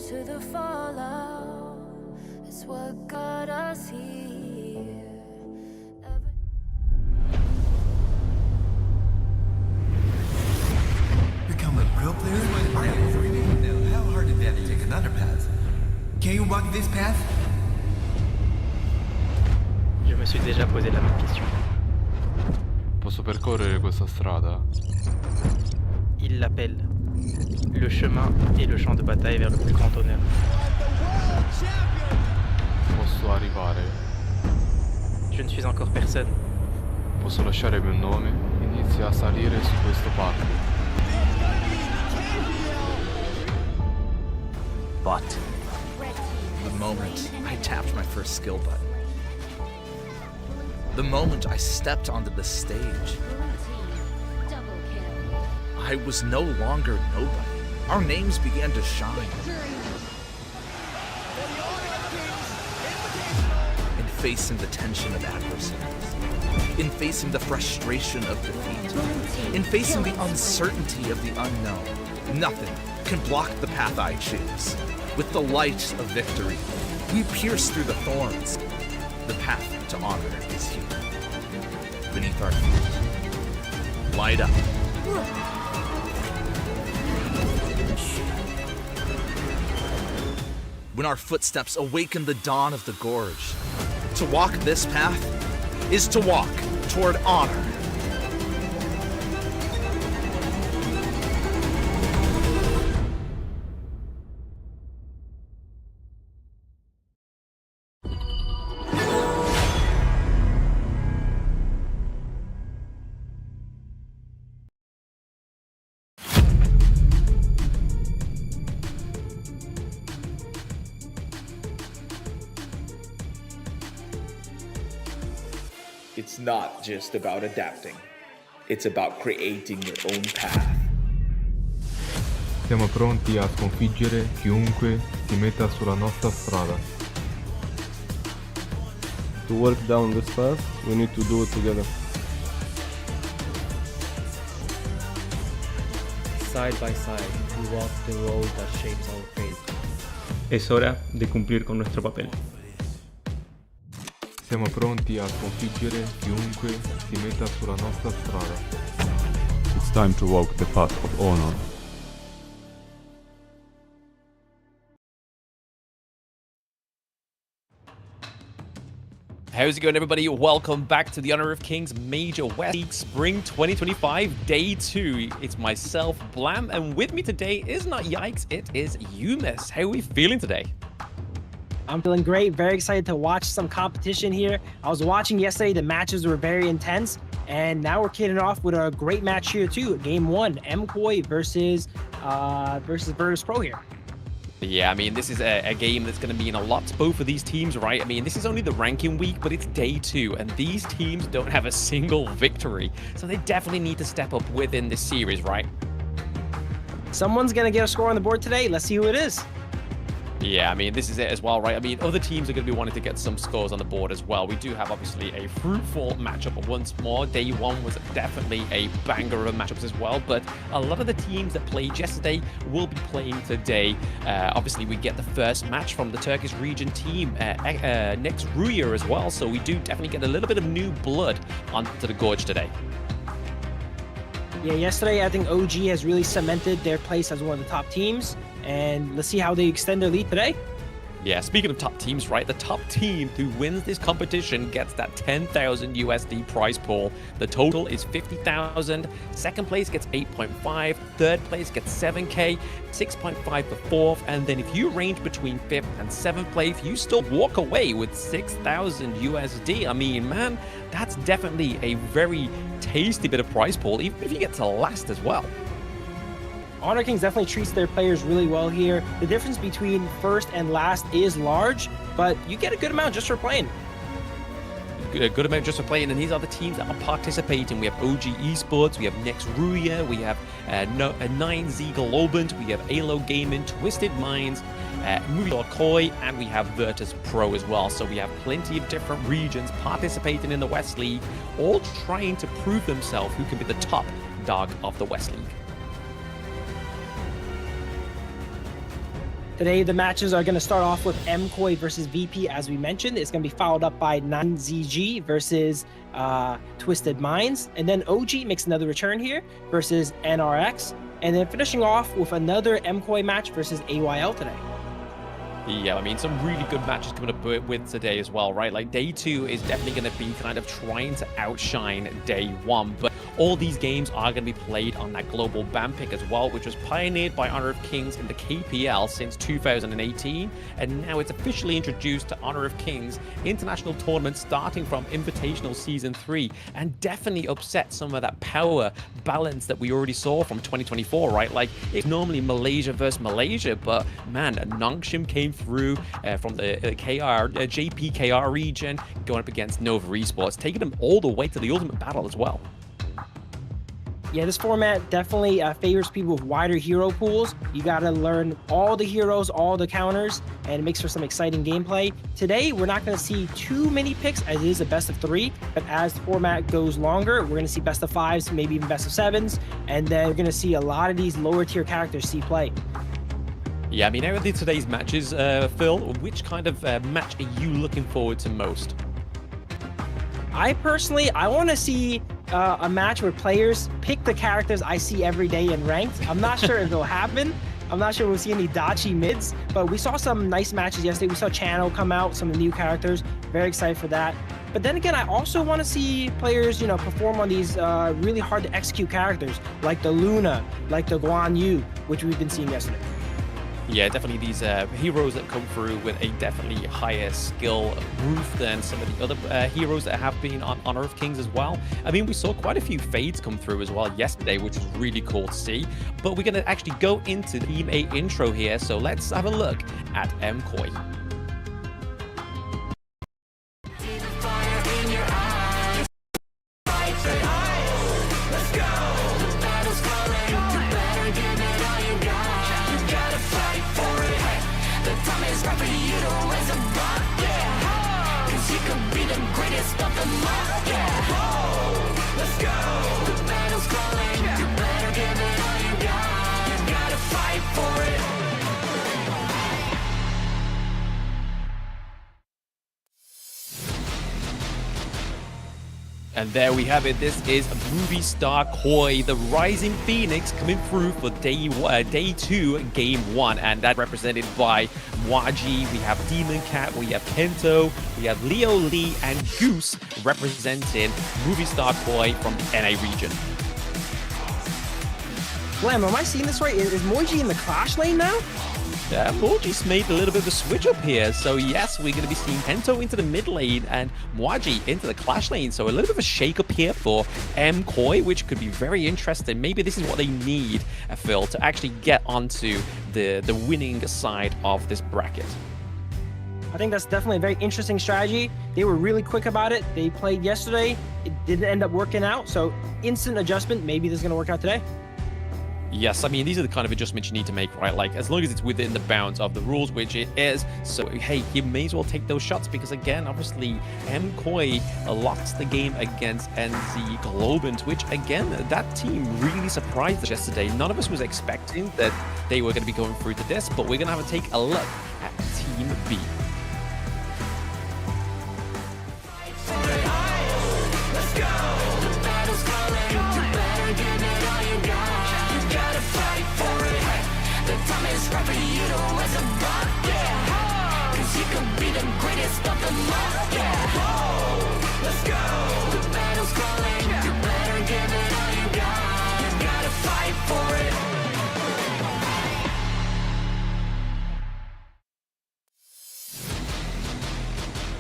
to the fallout. It's what got us here. Become a pro player? I have 3 million now. How hard is that to take another path? Can you walk this path? Je me suis déjà posé la même question. Posso percorrere questa strada? Il l'appelle. Le chemin et le champ de bataille vers le plus grand honneur. Posso arrivare? Je ne suis encore personne. Posso lasciare il mio nome? Inizia a salire su questo palco. But the moment I tapped my first skill button, the moment I stepped onto the stage, I was no longer nobody. Our names began to shine. In facing the tension of adversities, in facing the frustration of defeat, in facing the uncertainty of the unknown, nothing can block the path I choose. With the light of victory, we pierce through the thorns. The path to honor is here. Beneath our feet. Light up. When our footsteps awaken the dawn of the gorge, to walk this path is to walk toward honor. It's not just about adapting. It's about creating your own path. Siamo pronti a sconfiggere chiunque si metta sulla nostra strada. To work down this path, we need to do it together. Side by side, we walk the road that shapes our fate. Es hora de cumplir con nuestro papel. Siamo pronti a sconfiggere chiunque si metta sulla nostra strada. It's time to walk the path of honor. How's it going, everybody? Welcome back to the Honor of Kings Major West League Spring 2025 Day 2. It's myself, Blam, and with me today is not Yikes, it is Yumis. How are we feeling today? I'm feeling great, very excited to watch some competition here. I was watching yesterday, the matches were very intense, and now we're kicking off with a great match here too. Game 1, MKOI versus Virtus.pro here. Yeah, I mean, this is a game that's going to mean a lot to both of these teams, right? I mean, this is only the ranking week, but it's Day 2, and these teams don't have a single victory, so they definitely need to step up within this series, right? Someone's going to get a score on the board today. Let's see who it is. Yeah, I mean, this is it as well, right? I mean, other teams are going to be wanting to get some scores on the board as well. We do have, obviously, a fruitful matchup once more. Day 1 was definitely a banger of matchups as well, but a lot of the teams that played yesterday will be playing today. Obviously, we get the first match from the Turkish region team next RÜYA as well, so we do definitely get a little bit of new blood onto the Gorge today. Yeah, yesterday, I think OG has really cemented their place as one of the top teams. And let's see how they extend their lead today. Yeah, speaking of top teams, right? The top team who wins this competition gets that 10,000 USD prize pool. The total is 50,000. Second place gets 8.5. Third place gets 7K. 6.5 for fourth. And then if you range between 5th and 7th place, you still walk away with 6,000 USD. I mean, man, that's definitely a very tasty bit of prize pool, even if you get to last as well. Honor Kings definitely treats their players really well here. The difference between first and last is large, but you get a good amount just for playing. A good amount just for playing, and these are the teams that are participating. We have OG Esports, we have next RÜYA, we have 9Z Globant, we have AYLO Gaming, Twisted Minds, Movistar, and we have Virtus.pro as well. So we have plenty of different regions participating in the West League, all trying to prove themselves who can be the top dog of the West League. Today, the matches are going to start off with MKOI versus VP, as we mentioned. It's going to be followed up by 9ZG versus Twisted Minds. And then OG makes another return here versus NRX. And then finishing off with another MKOI match versus AYL today. Yeah, I mean, some really good matches coming up with today as well, right? Like, day 2 is definitely going to be kind of trying to outshine day 1, but all these games are going to be played on that global ban pick as well, which was pioneered by Honor of Kings in the KPL since 2018, and now it's officially introduced to Honor of Kings international tournament starting from Invitational Season 3, and definitely upset some of that power balance that we already saw from 2024, right? Like, it's normally Malaysia versus Malaysia, but man, Nongshim came through from the JPKR region, going up against Nova Esports, taking them all the way to the ultimate battle as well. Yeah, this format definitely favors people with wider hero pools. You got to learn all the heroes, all the counters, and it makes for some exciting gameplay. Today, we're not going to see too many picks as it is a best of 3, but as the format goes longer, we're going to see best of 5s, maybe even best of 7s, and then we're going to see a lot of these lower tier characters see play. Yeah, I mean, out of today's matches, Phil, which kind of match are you looking forward to most? I want to see a match where players pick the characters I see every day in ranked. I'm not sure if it'll happen. I'm not sure we'll see any Dachi mids, but we saw some nice matches yesterday. We saw Channel come out, some of the new characters. Very excited for that. But then again, I also want to see players, perform on these really hard to execute characters, like the Luna, like the Guan Yu, which we've been seeing yesterday. Yeah, definitely these heroes that come through with a definitely higher skill roof than some of the other heroes that have been on Honor of Kings as well. I mean, we saw quite a few fades come through as well yesterday, which is really cool to see. But we're going to actually go into Team A intro here, so let's have a look at MKOI. And there we have it. This is Movistar Koi, the Rising Phoenix, coming through for day 2, game 1, and that represented by Waji. We have Demon Cat, we have Kento, we have Leo Lee, and Goose representing Movistar Koi from the NA region. Glam, am I seeing this right? Is Moji in the Clash lane now? Yeah, Moji's made a little bit of a switch up here. So yes, we're going to be seeing Hento into the mid lane and Mwaji into the Clash lane. So a little bit of a shake up here for MKOI, which could be very interesting. Maybe this is what they need, Phil, to actually get onto the winning side of this bracket. I think that's definitely a very interesting strategy. They were really quick about it. They played yesterday. It didn't end up working out. So instant adjustment. Maybe this is going to work out today. Yes, I mean, these are the kind of adjustments you need to make, right? Like, as long as it's within the bounds of the rules, which it is. So, hey, you may as well take those shots because, again, obviously, MKOI lost the game against NZ Globant, which, again, that team really surprised us yesterday. None of us was expecting that they were going to be going through to this, but we're going to have to take a look at Team B. Let's go! The battle's calling. You better give it all you got. The time is right for you to rise above, yeah. Cause you can be the greatest of them all, yeah. Oh, let's go. The battle's calling. You better give it all you got. You gotta fight for it.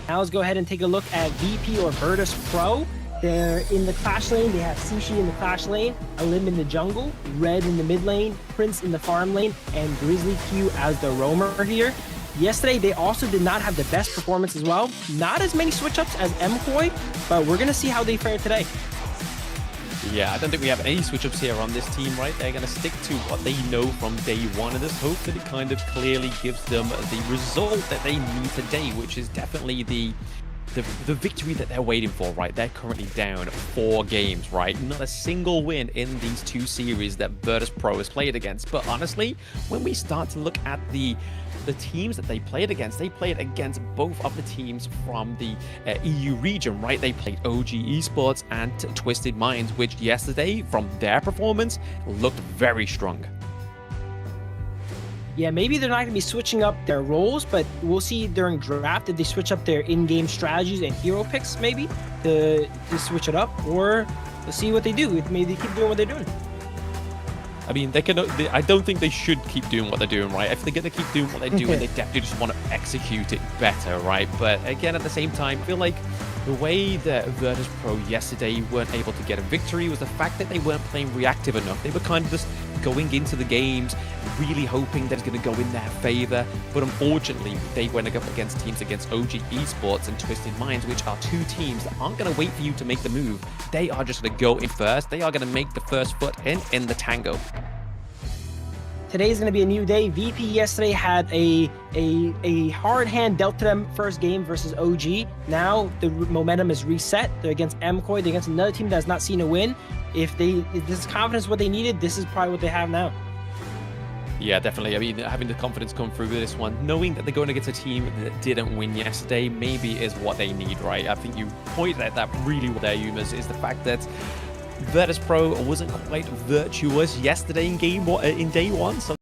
Now let's go ahead and take a look at VP or Virtus.pro. They're in the Clash lane. They have Sushi in the Clash lane, Alim in the jungle, Red in the mid lane, Prince in the farm lane, and Grizzly Q as the roamer here. Yesterday, they also did not have the best performance as well. Not as many switch-ups as MKOI, but we're going to see how they fare today. Yeah, I don't think we have any switch-ups here on this team, right? They're going to stick to what they know from day 1 and just hope that it kind of clearly gives them the result that they need today, which is definitely the the victory that they're waiting for, right? They're currently down 4 games, right? Not a single win in these 2 series that Virtus.pro has played against. But honestly, when we start to look at the teams that they played against both of the teams from the EU region, right? They played OG Esports and Twisted Minds, which yesterday, from their performance, looked very strong. Yeah, maybe they're not going to be switching up their roles, but we'll see during draft if they switch up their in-game strategies and hero picks, maybe, to switch it up, or we'll see what they do. Maybe they keep doing what they're doing. I mean, I don't think they should keep doing what they're doing, right? If they're going to keep doing what they're doing, they definitely just want to execute it better, right? But again, at the same time, I feel like the way that Virtus.pro yesterday weren't able to get a victory was the fact that they weren't playing reactive enough. They were kind of just going into the games, really hoping that it's going to go in their favor. But unfortunately, they went up against teams against OG Esports and Twisted Minds, which are 2 teams that aren't going to wait for you to make the move. They are just going to go in first. They are going to make the first foot in the tango. Today's going to be a new day. VP yesterday had a hard hand dealt to them first game versus OG. Now the momentum is reset. They're against MKOI. They're against another team that has not seen a win. If this is confidence what they needed, this is probably what they have now. Yeah, definitely. I mean, having the confidence come through with this one, knowing that they're going against a team that didn't win yesterday, maybe is what they need, right? I think you pointed at that really well there, Yumas, is the fact that Virtus.pro wasn't quite virtuous yesterday in day 1, so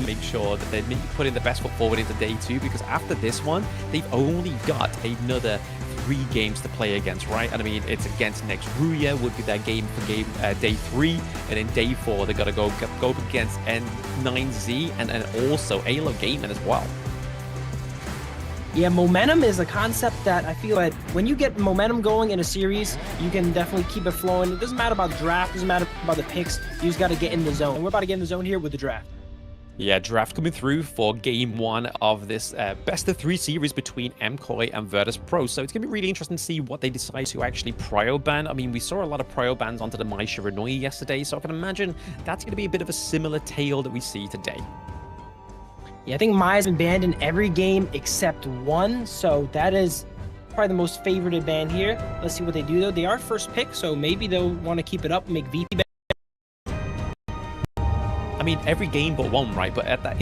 make sure that they're putting the best foot forward into day 2, because after this one, they've only got another 3 games to play against, right? And I mean, it's against next RÜYA would be their game for day 3, and in day 4 they got to go up against N9Z and also AYLO Gaming as well. Yeah, momentum is a concept that I feel that when you get momentum going in a series, you can definitely keep it flowing. It doesn't matter about the draft, it doesn't matter about the picks, you just got to get in the zone. And we're about to get in the zone here with the draft. Yeah, draft coming through for game 1 of this best of 3 series between MKOI and Virtus.pro. So it's going to be really interesting to see what they decide to actually prio ban. I mean, we saw a lot of prio bans onto the Mai Shiranui yesterday, so I can imagine that's going to be a bit of a similar tale that we see today. Yeah, I think Mai's been banned in every game except 1, so that is probably the most favorited ban here. Let's see what they do, though. They are first pick, so maybe they'll want to keep it up and make VP ban. I mean, every game but 1, right? But at that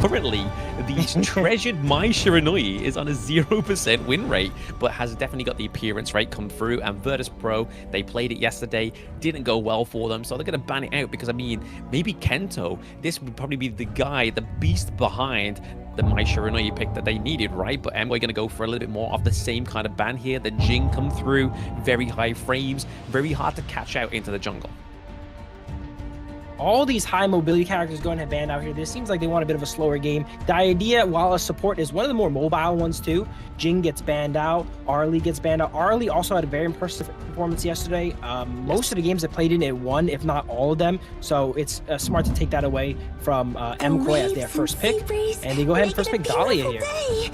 currently, the treasured Mai Shiranui is on a 0% win rate, but has definitely got the appearance rate come through. And Virtus.pro, they played it yesterday, didn't go well for them, so they're going to ban it out because, I mean, maybe Kento, this would probably be the guy, the beast behind the Mai Shiranui pick that they needed, right? But MKOI going to go for a little bit more of the same kind of ban here. The Jing come through, very high frames, very hard to catch out into the jungle. All these high mobility characters going to ban out here. This seems like they want a bit of a slower game. The idea, while a support, is one of the more mobile ones too. Jing gets banned out. Arlie gets banned out. Arlie also had a very impressive performance yesterday. Most of the games that played in it won, if not all of them. So it's smart to take that away from MKOI as their first pick. And they go ahead and first pick Dahlia here.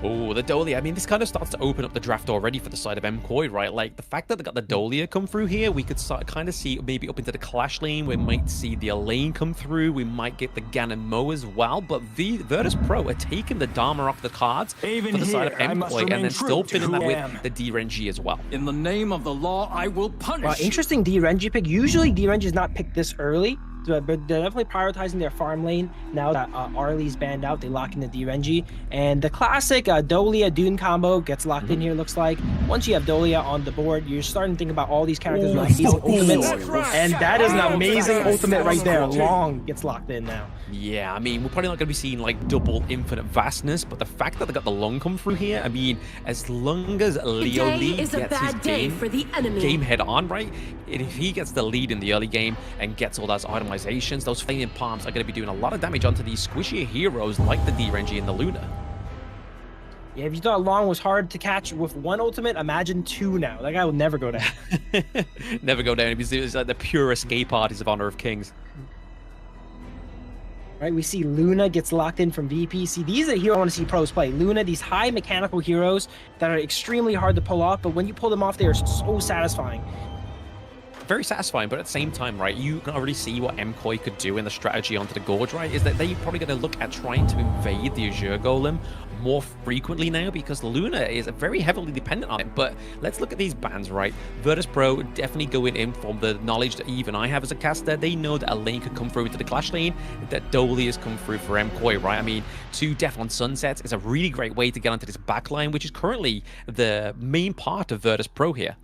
Oh, the Dolia. I mean, this kind of starts to open up the draft already for the side of MKOI, right? Like, the fact that they got the Dolia come through here, we could start kind of see maybe up into the Clash lane. We might see the Elaine come through. We might get the Gan and Mo as well. But Virtus.pro are taking the Dharma off the cards for the side of MKOI, and then still pinning that with the D-Renji as well. In the name of the law, I will punish. Interesting D-Renji pick. Usually D-Renji is not picked this early, but they're definitely prioritizing their farm lane. Now that Arlie's banned out, they lock in the D-Renji. And the classic Dolia Dune combo gets locked in here, looks like. Once you have Dolia on the board, you're starting to think about all these characters with amazing ultimates. And that is an amazing ultimate right there. Long gets locked in now. Yeah, I mean, we're probably not going to be seeing like double infinite vastness, but the fact that they got the Long come through here, I mean, as long as Leo Lee gets his game head on, right? And if he gets the lead in the early game and gets all those itemizations, those flaming palms are going to be doing a lot of damage onto these squishier heroes like the D-Renji and the Luna. Yeah, if you thought Long was hard to catch with 1 ultimate, imagine 2 now. That guy will never go down. Never go down. He's like the pure escape artist of Honor of Kings. Right, we see Luna gets locked in from VP. See, these are the heroes I want to see pros play. Luna, these high mechanical heroes that are extremely hard to pull off, but when you pull them off, they are so satisfying. very satisfying, but at the same time, right, you can already see what MKOI could do in the strategy onto the Gorge, right, is that they're probably going to look at trying to invade the Azure Golem more frequently now because Luna is very heavily dependent on it. But let's look at these bans, right? Virtus.pro definitely going in from the knowledge that even I have as a caster. They know that a lane could come through into the Clash lane, that Dolly has come through for MKOI, right? I mean, 2 Death on Sunsets is a really great way to get onto this backline, which is currently the main part of Virtus.pro here.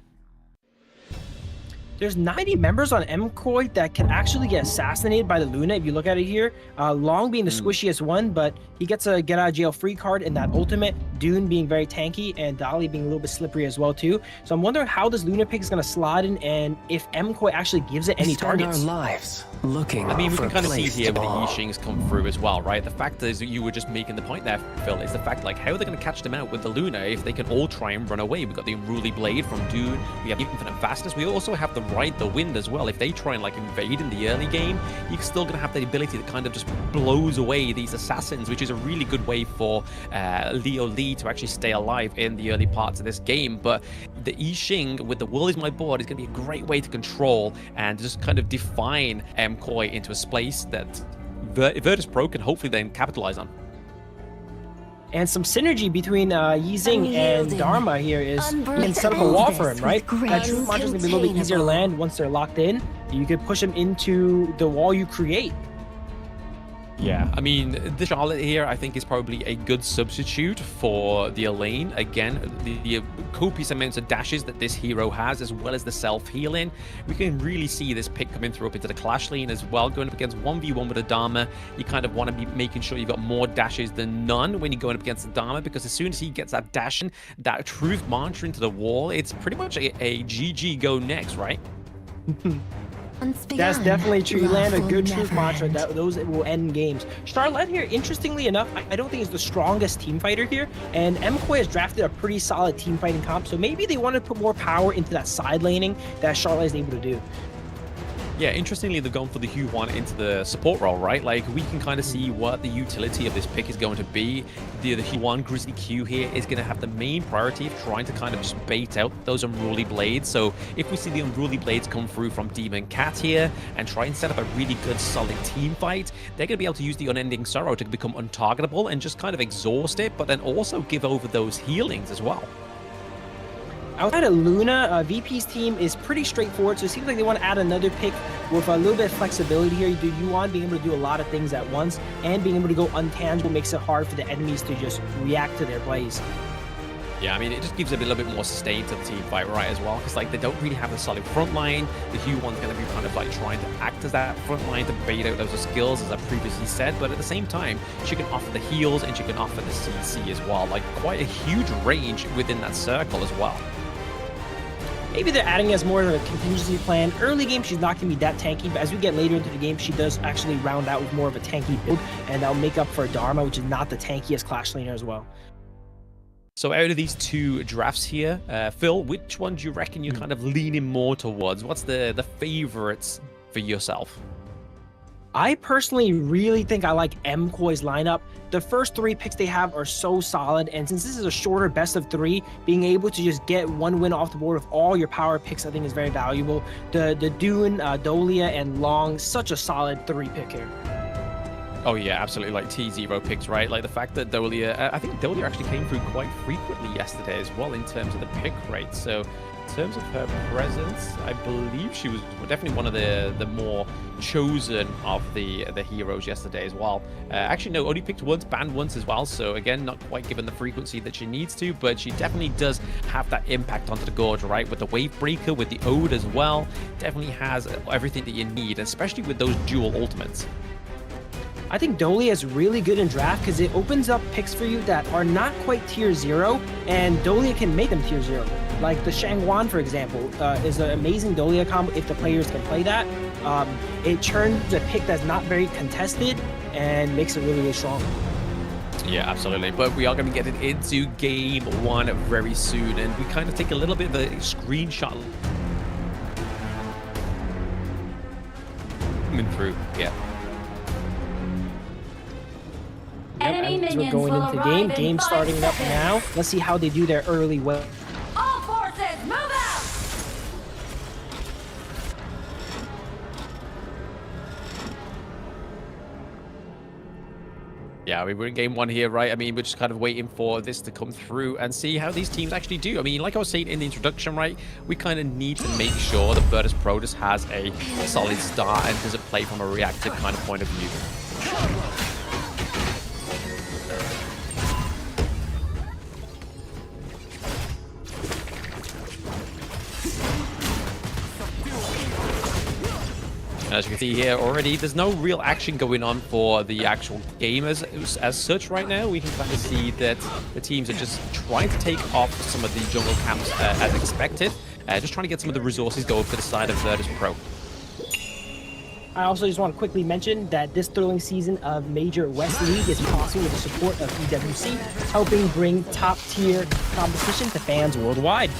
There's 90 members on MKOI that can actually get assassinated by the Luna if you look at it here. Long being the squishiest one, but he gets a get out of jail free card in that ultimate. Dune being very tanky and Dolly being a little bit slippery as well too. So I'm wondering how this Luna pick is going to slide in and if MKOI actually gives it any targets. Our lives looking I mean, we for can kind of see place here to with the belong. Yixings come through as well, right? The fact is that you were just making the point there, Phil, is the fact like how are they going to catch them out with the Luna if they can all try and run away? We've got the Unruly Blade from Dune, we have Infinite Fastness, we also have the Ride the Wind as well. If they try and like invade in the early game, you're still going to have the ability to kind of just blows away these assassins, which is a really good way for Leo Lee to actually stay alive in the early parts of this game. But the Yixing with the World is My Board is going to be a great way to control and just kind of define MKOI into a space that Virtus.pro can hopefully then capitalize on. And some synergy between Yixing and Dharma here is you can set up a wall for him, right? That Truth Mantra is going to be a little bit easier to land once they're locked in. You could push them into the wall you create. Yeah, I mean, the Charlotte here, I think, is probably a good substitute for the Elaine. Again, the copious amounts of dashes that this hero has, as well as the self-healing. We can really see this pick coming through up into the Clash lane as well. Going up against 1v1 with a Dharma, you kind of want to be making sure you've got more dashes than none when you're going up against the Dharma, because as soon as he gets that dash in, that Truth Mantra into the wall, it's pretty much a GG go next, right? That's definitely true. You land a good Truth Mantra, those will end games. Charlotte here, interestingly enough, I don't think is the strongest team fighter here, and MKOI has drafted a pretty solid team fighting comp, so maybe they want to put more power into that side laning that Charlotte is able to do. Yeah, interestingly, they've gone for the Huan into the support role, right? Like, we can kind of see what the utility of this pick is going to be. The Huan Grizzly Q here is going to have the main priority of trying to kind of just bait out those Unruly Blades. So if we see the Unruly Blades come through from Demon Cat here and try and set up a really good, solid team fight, they're going to be able to use the Unending Sorrow to become untargetable and just kind of exhaust it, but then also give over those healings as well. Outside of Luna, VP's team is pretty straightforward, so it seems like they want to add another pick with a little bit of flexibility here. You do Yuan being able to do a lot of things at once, and being able to go untangible makes it hard for the enemies to just react to their plays. Yeah, I mean, it just gives a little bit more sustain to the team fight, right, as well, because, like, they don't really have a solid front line. The Huan's going to be kind of, like, trying to act as that front line to bait out those skills, as I previously said, but at the same time, she can offer the heals, and she can offer the CC as well. Like, quite a huge range within that circle as well. Maybe they're adding as more of a contingency plan. Early game, she's not going to be that tanky, but as we get later into the game, she does actually round out with more of a tanky build, and that'll make up for Dharma, which is not the tankiest Clash laner as well. So out of these two drafts here, Phil, which one do you reckon you're kind of leaning more towards? What's the favorites for yourself? I personally really think I like MKOI's lineup. The first 3 picks they have are so solid, and since this is a shorter best of 3, being able to just get 1 win off the board with all your power picks I think is very valuable. The Dune, Dolia, and Long, such a solid 3 pick here. Oh yeah, absolutely, like T0 picks, right? Like the fact that Dolia, I think Dolia actually came through quite frequently yesterday as well in terms of the pick rate. So in terms of her presence, I believe she was definitely one of the more chosen of the heroes yesterday as well. Actually, no, only picked once, banned once as well. So again, not quite given the frequency that she needs to, but she definitely does have that impact onto the Gorge, right? With the Wave Breaker, with the Ode as well, definitely has everything that you need, especially with those dual ultimates. I think Dolia is really good in draft because it opens up picks for you that are not quite tier 0, and Dolia can make them tier 0. Like the Shangwan, for example, is an amazing Dolia combo if the players can play that. It turns a pick that's not very contested and makes it really, really strong. Yeah, absolutely. But we are going to be getting into game 1 very soon, and we kind of take a little bit of a screenshot coming through. Yeah. As we're going into game starting up now. Let's see how they do their early wave. All forces, move out! Yeah, I mean, we're in game one here, right? I mean, we're just kind of waiting for this to come through and see how these teams actually do. I mean, like I was saying in the introduction, right? We kind of need to make sure that Virtus.pro just has a solid start and doesn't play from a reactive kind of point of view. As you can see here already, there's no real action going on for the actual game as such right now. We can kind of see that the teams are just trying to take off some of the jungle camps as expected. Just trying to get some of the resources going for the side of Virtus.pro. I also just want to quickly mention that this thrilling season of Major West League is possible with the support of EWC, helping bring top-tier competition to fans worldwide.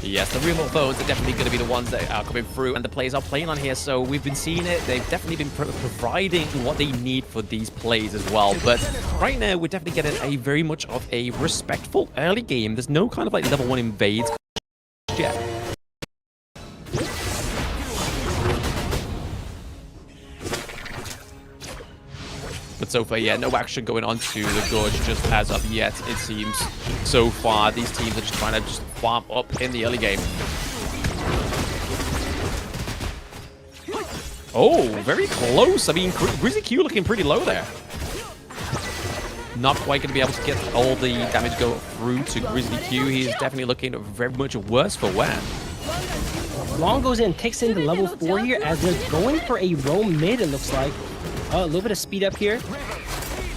Yes, the remote phones are definitely going to be the ones that are coming through and the players are playing on here, so we've been seeing it. They've definitely been providing what they need for these plays as well, but right now we're definitely getting a very much of a respectful early game. There's no kind of like level 1 invades yet. But so far, yeah, no action going on to the Gorge just as of yet, it seems. So far, these teams are just trying to just farm up in the early game. Oh, very close. I mean, Grizzly Q looking pretty low there. Not quite going to be able to get all the damage go through to Grizzly Q. He's definitely looking very much worse for wear. Long goes in, takes into level 4 here as they're going for a roam mid, it looks like. A little bit of speed up here.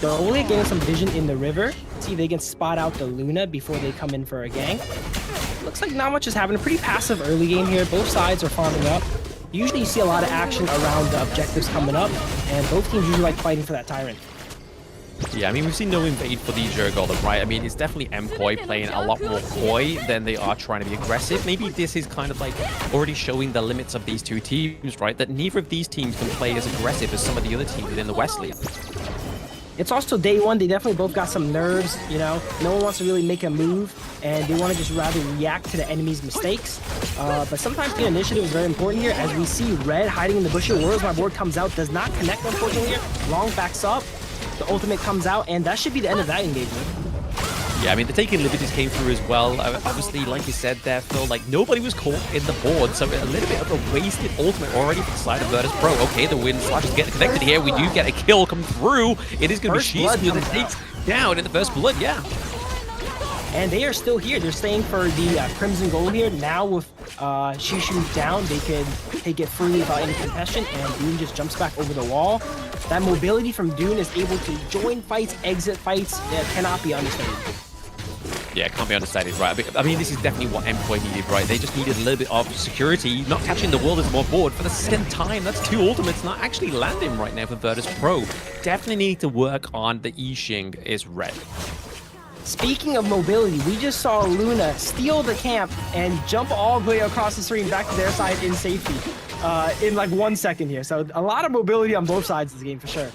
They're only getting some vision in the river. See if they can spot out the Luna before they come in for a gank. Looks like not much is happening. Pretty passive early game here. Both sides are farming up. Usually you see a lot of action around the objectives coming up, and both teams usually like fighting for that Tyrant. Yeah, I mean, we've seen no invade for the Golem, right? I mean, it's definitely MKOI playing a lot more coy than they are trying to be aggressive. Maybe this is kind of like already showing the limits of these two teams, right? That neither of these teams can play as aggressive as some of the other teams within the West League. It's also day one. They definitely both got some nerves, you know. No one wants to really make a move, and they want to just rather react to the enemy's mistakes. But sometimes the initiative is very important here. As we see Red hiding in the bush here. Worlds My Board comes out, does not connect, unfortunately, here. Long backs up. The ultimate comes out, and that should be the end of that engagement. Yeah, I mean, the Taking Liberties came through as well. Obviously, like you said there, Phil, like, nobody was caught in the board, so a little bit of a wasted ultimate already for the side of Virtus.pro. Okay, the Wind Slash is getting connected here. We do get a kill come through. It is going to be Shishu that takes down in the first blood, yeah. And they are still here. They're staying for the Crimson Gold here. Now with Shishu down, they can take it freely without any contestation, and Dune just jumps back over the wall. That mobility from Dune is able to join fights, exit fights. That cannot be understated. Yeah, can't be understated, right? I mean, this is definitely what MKOI needed, right? They just needed a little bit of security, not catching the world as more board for the second time. That's 2 ultimates not actually landing right now for Virtus.pro. Definitely need to work on the Yixing is red. Speaking of mobility, we just saw Luna steal the camp and jump all the way across the stream back to their side in safety in like 1 second here. So a lot of mobility on both sides of the game for sure.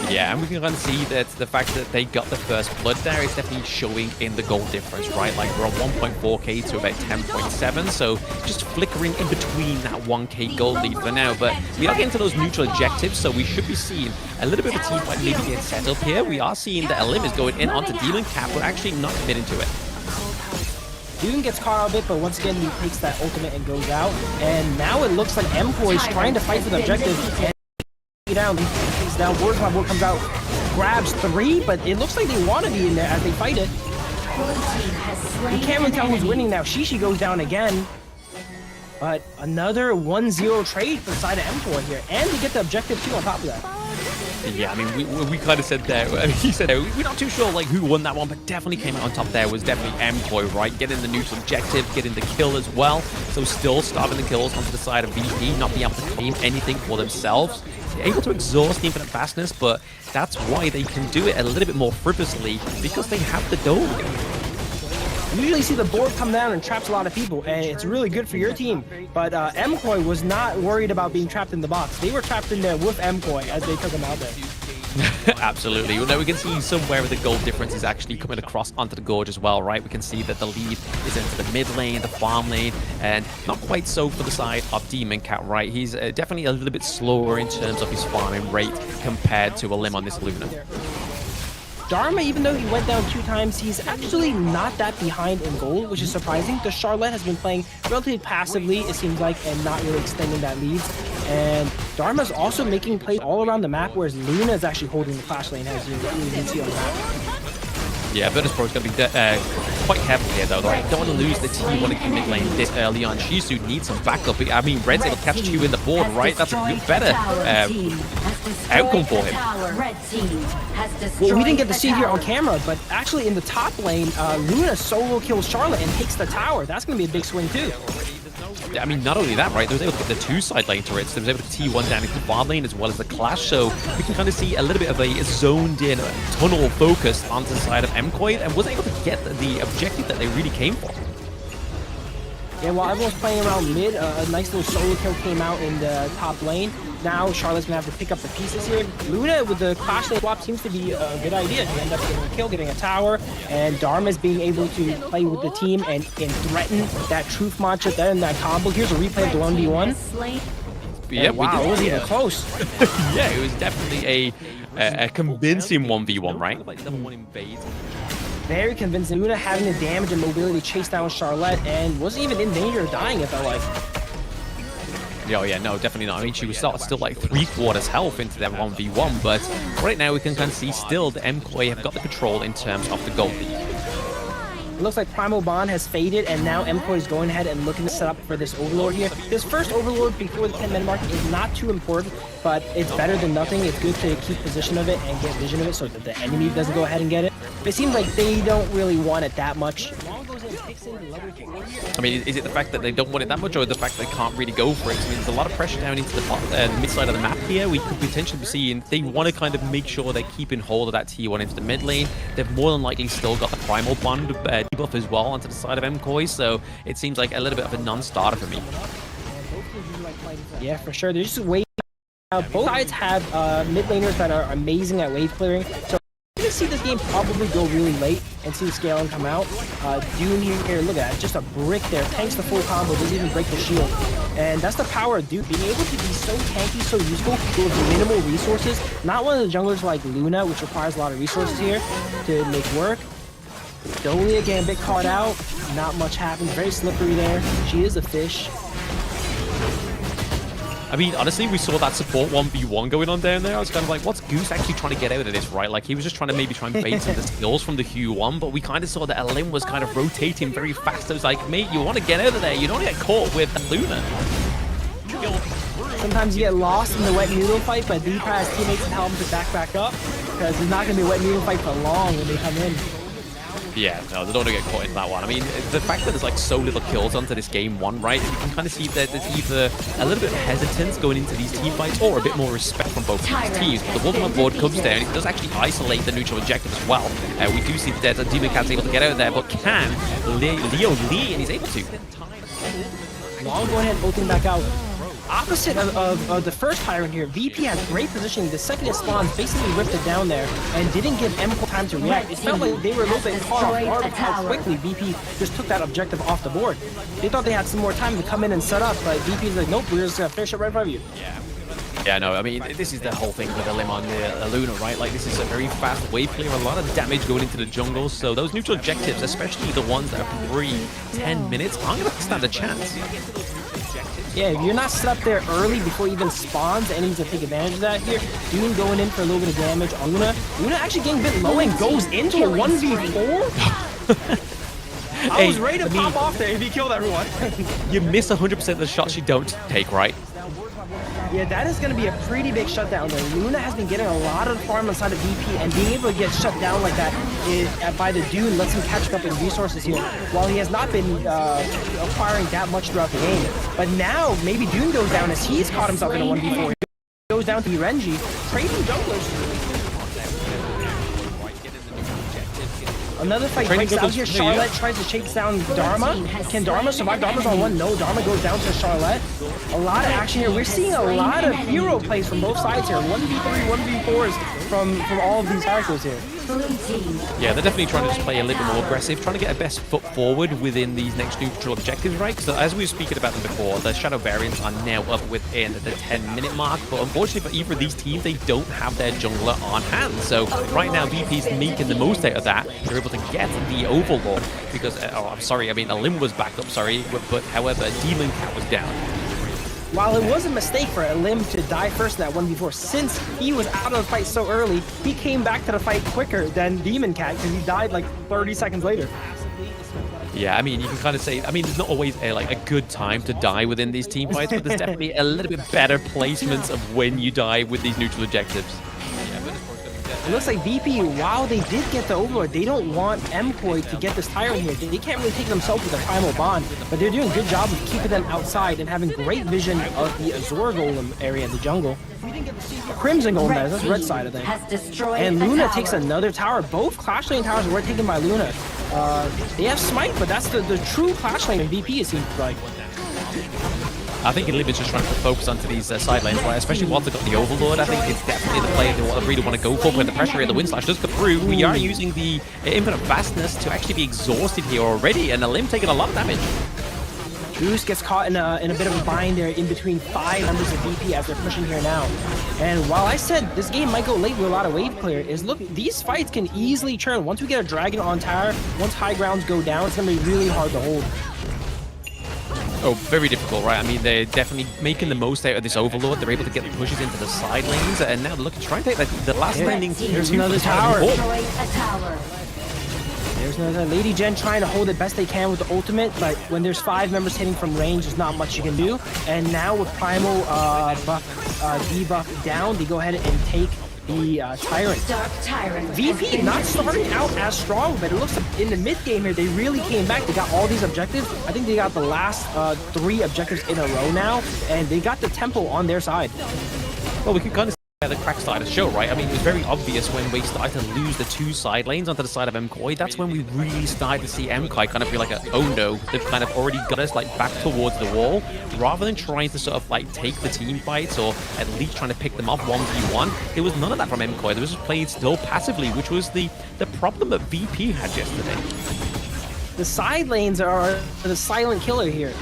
Yeah, and we can kind of see that the fact that they got the first blood there is definitely showing in the gold difference, right? Like, we're on 1.4k to about 10.7, so just flickering in between that 1k gold lead for now. But we are getting to those neutral objectives, so we should be seeing a little bit of a team fight maybe get set up here. We are seeing that Elim is going in onto Demon Cap, but actually not committing to it. Dune gets caught out a bit, but once again, he takes that ultimate and goes out. And now it looks like MKOI is trying to fight for the objective. And down, now Worlds My Board comes out, grabs 3, but it looks like they want to be in there as they fight it. You can't really tell who's winning now. Shishi goes down again. But another 1-0 trade for the side of MKOI here. And they get the objective too on top of that. Yeah, I mean, we kind of said there, I mean, he said there, we're not too sure like who won that one, but definitely came out on top there was definitely MKOI, right? Getting the neutral objective, getting the kill as well. So still starving the kills onto the side of VP, not being able to claim anything for themselves. They're able to exhaust the infinite fastness, but that's why they can do it a little bit more frivolously, because they have the dome. You usually see the board come down and traps a lot of people, and it's really good for your team. But MKOI was not worried about being trapped in the box. They were trapped in there with MKOI as they took him out there. Absolutely. Now we can see somewhere the gold difference is actually coming across onto the Gorge as well, right? We can see that the lead is into the mid lane, the farm lane, and not quite so for the side of Demon Cat, right? He's definitely a little bit slower in terms of his farming rate compared to a limb on this Luna. Dharma, even though he went down 2 times, he's actually not that behind in gold, which is surprising. The Charlotte has been playing relatively passively, it seems like, and not really extending that lead. And Dharma's also making plays all around the map, whereas Luna is actually holding the flash lane, as you can see on the map. Yeah, Virtus.pro is going to be quite careful here, though. Right? Don't want to lose the T1 in mid lane this early on. Shizu needs some backup. I mean, Red's able to catch you in the board, right? That's a good, better outcome for him. Well, we didn't get to see here on camera, but actually in the top lane, Luna solo kills Charlotte and takes the tower. That's going to be a big swing, too. I mean, not only that, right? They was able to get the 2 side lane turrets. They was able to T1 down into the farm lane as well as the clash. So we can kind of see a little bit of a zoned-in tunnel focus onto the side of MKOI and was able to get the objective that they really came for. Yeah, while everyone's playing around mid, a nice little solo kill came out in the top lane. Now Charlotte's gonna have to pick up the pieces here. Luna with the clash lane swap seems to be a good idea. He ended up getting a kill, getting a tower, and Dharma's being able to play with the team and threaten that truth matchup there in that combo. Here's a replay of the 1v1. Yeah, wow, it wasn't even close. Yeah, it was definitely a convincing 1v1, right? Very convincing. Luna having the damage and mobility to chase down Charlotte and wasn't even in danger of dying, it felt like. Oh yeah, no, definitely not. I mean, she was still like 3/4 health into that 1v1, but right now we can kind of see still the MKOI have got the control in terms of the gold lead. It looks like Primal Bond has faded, and now MKOI is going ahead and looking to set up for this Overlord here. This first Overlord before the 10-minute mark is not too important, but it's better than nothing. It's good to keep position of it and get vision of it so that the enemy doesn't go ahead and get it. But it seems like they don't really want it that much. I mean, is it the fact that they don't want it that much, or the fact that they can't really go for it? I mean, there's a lot of pressure down into the mid side of the map here. We could potentially be seeing they want to kind of make sure they're keeping hold of that T1 into the mid lane. They've more than likely still got the Primal Bond debuff as well onto the side of MKOI, so it seems like a little bit of a non-starter for me. Yeah, for sure. They're just waiting. Both sides have mid laners that are amazing at wave clearing, so we're going to see this game probably go really late and see the scaling come out. Dune here, look at that, just a brick there, tanks the full combo, doesn't even break the shield. And that's the power of Dune, being able to be so tanky, so useful with minimal resources. Not one of the junglers like Luna, which requires a lot of resources here to make work. Dolia getting a bit caught out, not much happens, very slippery there. She is a fish. I mean, honestly, we saw that support 1v1 going on down there. I was kind of like, what's Goose actually trying to get out of this, right? Like, he was just trying to maybe try and bait some of the skills from the Hue 1, but we kind of saw that Elim was kind of rotating very fast. I was like, mate, you want to get out of there. You don't get caught with Luna. Sometimes you get lost in the wet noodle fight, but Deepa has teammates to help him to back up, because it's not going to be a wet noodle fight for long when they come in. Yeah, no, they don't want to get caught in that one. I mean, the fact that there's like so little kills onto this game 1, right? You can kind of see that there's either a little bit of hesitance going into these team fights or a bit more respect from both these teams. But the Wolfman board comes down. It does actually isolate the neutral objective as well. We do see that Demon Cat's able to get out of there, but can Leo Lee, and he's able to. Long going ahead and ulting back out. Opposite of the first Tyrant here, VP has great positioning. The second it spawns, basically ripped it down there and didn't give MKOI time to react. It felt like they were a little bit caught off guard with how quickly VP just took that objective off the board. They thought they had some more time to come in and set up, but VP's like, nope, we're just gonna finish it right in front of you. Yeah, no, I mean, this is the whole thing with Elim on the Luna, right? Like, this is a very fast wave clear, a lot of damage going into the jungle, so those neutral objectives, especially the ones that are free 10 minutes, aren't going to stand a chance. Yeah, if you're not set up there early before it even spawns, the enemies will take advantage of that here. Dune going in for a little bit of damage on Luna. Luna actually getting a bit low and goes into a 1v4? I was ready to pop off there if he killed everyone. You miss 100% of the shots you don't take, right? Yeah, that is going to be a pretty big shutdown there. Luna has been getting a lot of farm inside of VP, and being able to get shut down like that by the Dune lets him catch up in resources here, while he has not been acquiring that much throughout the game. But now, maybe Dune goes down as he's caught himself in a 1v4. He goes down to Renji, trading junglers. Another fight breaks out here. Charlotte tries to chase down Dharma. Can Dharma survive? Dharma's on 1. No, Dharma goes down to Charlotte. A lot of action here. We're seeing a lot of hero plays from both sides here. 1v3, 1v4s. from all of these characters here. Yeah, they're definitely trying to just play a little bit more aggressive, trying to get a best foot forward within these next neutral objectives, right? So as we were speaking about them before, the Shadow variants are now up within the 10-minute mark, but unfortunately for either of these teams, they don't have their jungler on hand. So right now, VP's making the most out of that. They're able to get the Overlord because, I'm sorry, I mean, Alim was back up, sorry, but however, Demon Cat was down. While it was a mistake for Elim to die first in that 1v4, since he was out of the fight so early, he came back to the fight quicker than Demon Cat because he died like 30 seconds later. Yeah, I mean, you can kind of say, I mean, there's not always a good time to die within these team fights, but there's definitely a little bit better placements of when you die with these neutral objectives. It looks like VP, while they did get the Overlord, they don't want MKOI to get this Tyrant here. They can't really take themselves with a Primal Bond, but they're doing a good job of keeping them outside and having great vision of the Azure Golem area in the jungle. Crimson Golem, that's red side, I think. And Luna takes another tower. Both Clash Lane towers were taken by Luna. They have Smite, but that's the true Clash Lane in VP, it seems like. I think Globant's just trying to focus onto these side lanes, right? Especially once they've got the Overlord. I think it's definitely the play they really want to go for. But the pressure here, the Wind Slash does come through. We are using the Infinite Vastness to actually be exhausted here already, and Alim taking a lot of damage. Goose gets caught in a bit of a bind there in between 5 members of VP as they're pushing here now. And while I said this game might go late with a lot of wave clear, is look, these fights can easily turn. Once we get a Dragon on tower, once high grounds go down, it's going to be really hard to hold. Oh, very difficult, right? I mean, they're definitely making the most out of this Overlord. They're able to get the pushes into the side lanes, and now they're looking to try and take the last landing. There's another tower. There's another Lady Gen trying to hold it best they can with the ultimate, but when there's 5 members hitting from range, there's not much you can do. And now with Primal debuff down, they go ahead and take the Tyrant. VP not starting out as strong, but it looks like in the mid game here, they really came back. They got all these objectives. I think they got the last 3 objectives in a row now, and they got the tempo on their side. Well, we can kind of the crack started to show, right? I mean, it was very obvious when we started to lose the 2 side lanes onto the side of MKOI. That's when we really started to see MKOI kind of be like, oh no, they've kind of already got us like back towards the wall, rather than trying to sort of like take the team fights or at least trying to pick them off 1v1. There was none of that from MKOI. They was just played still passively, which was the problem that VP had yesterday. The side lanes are the silent killer here.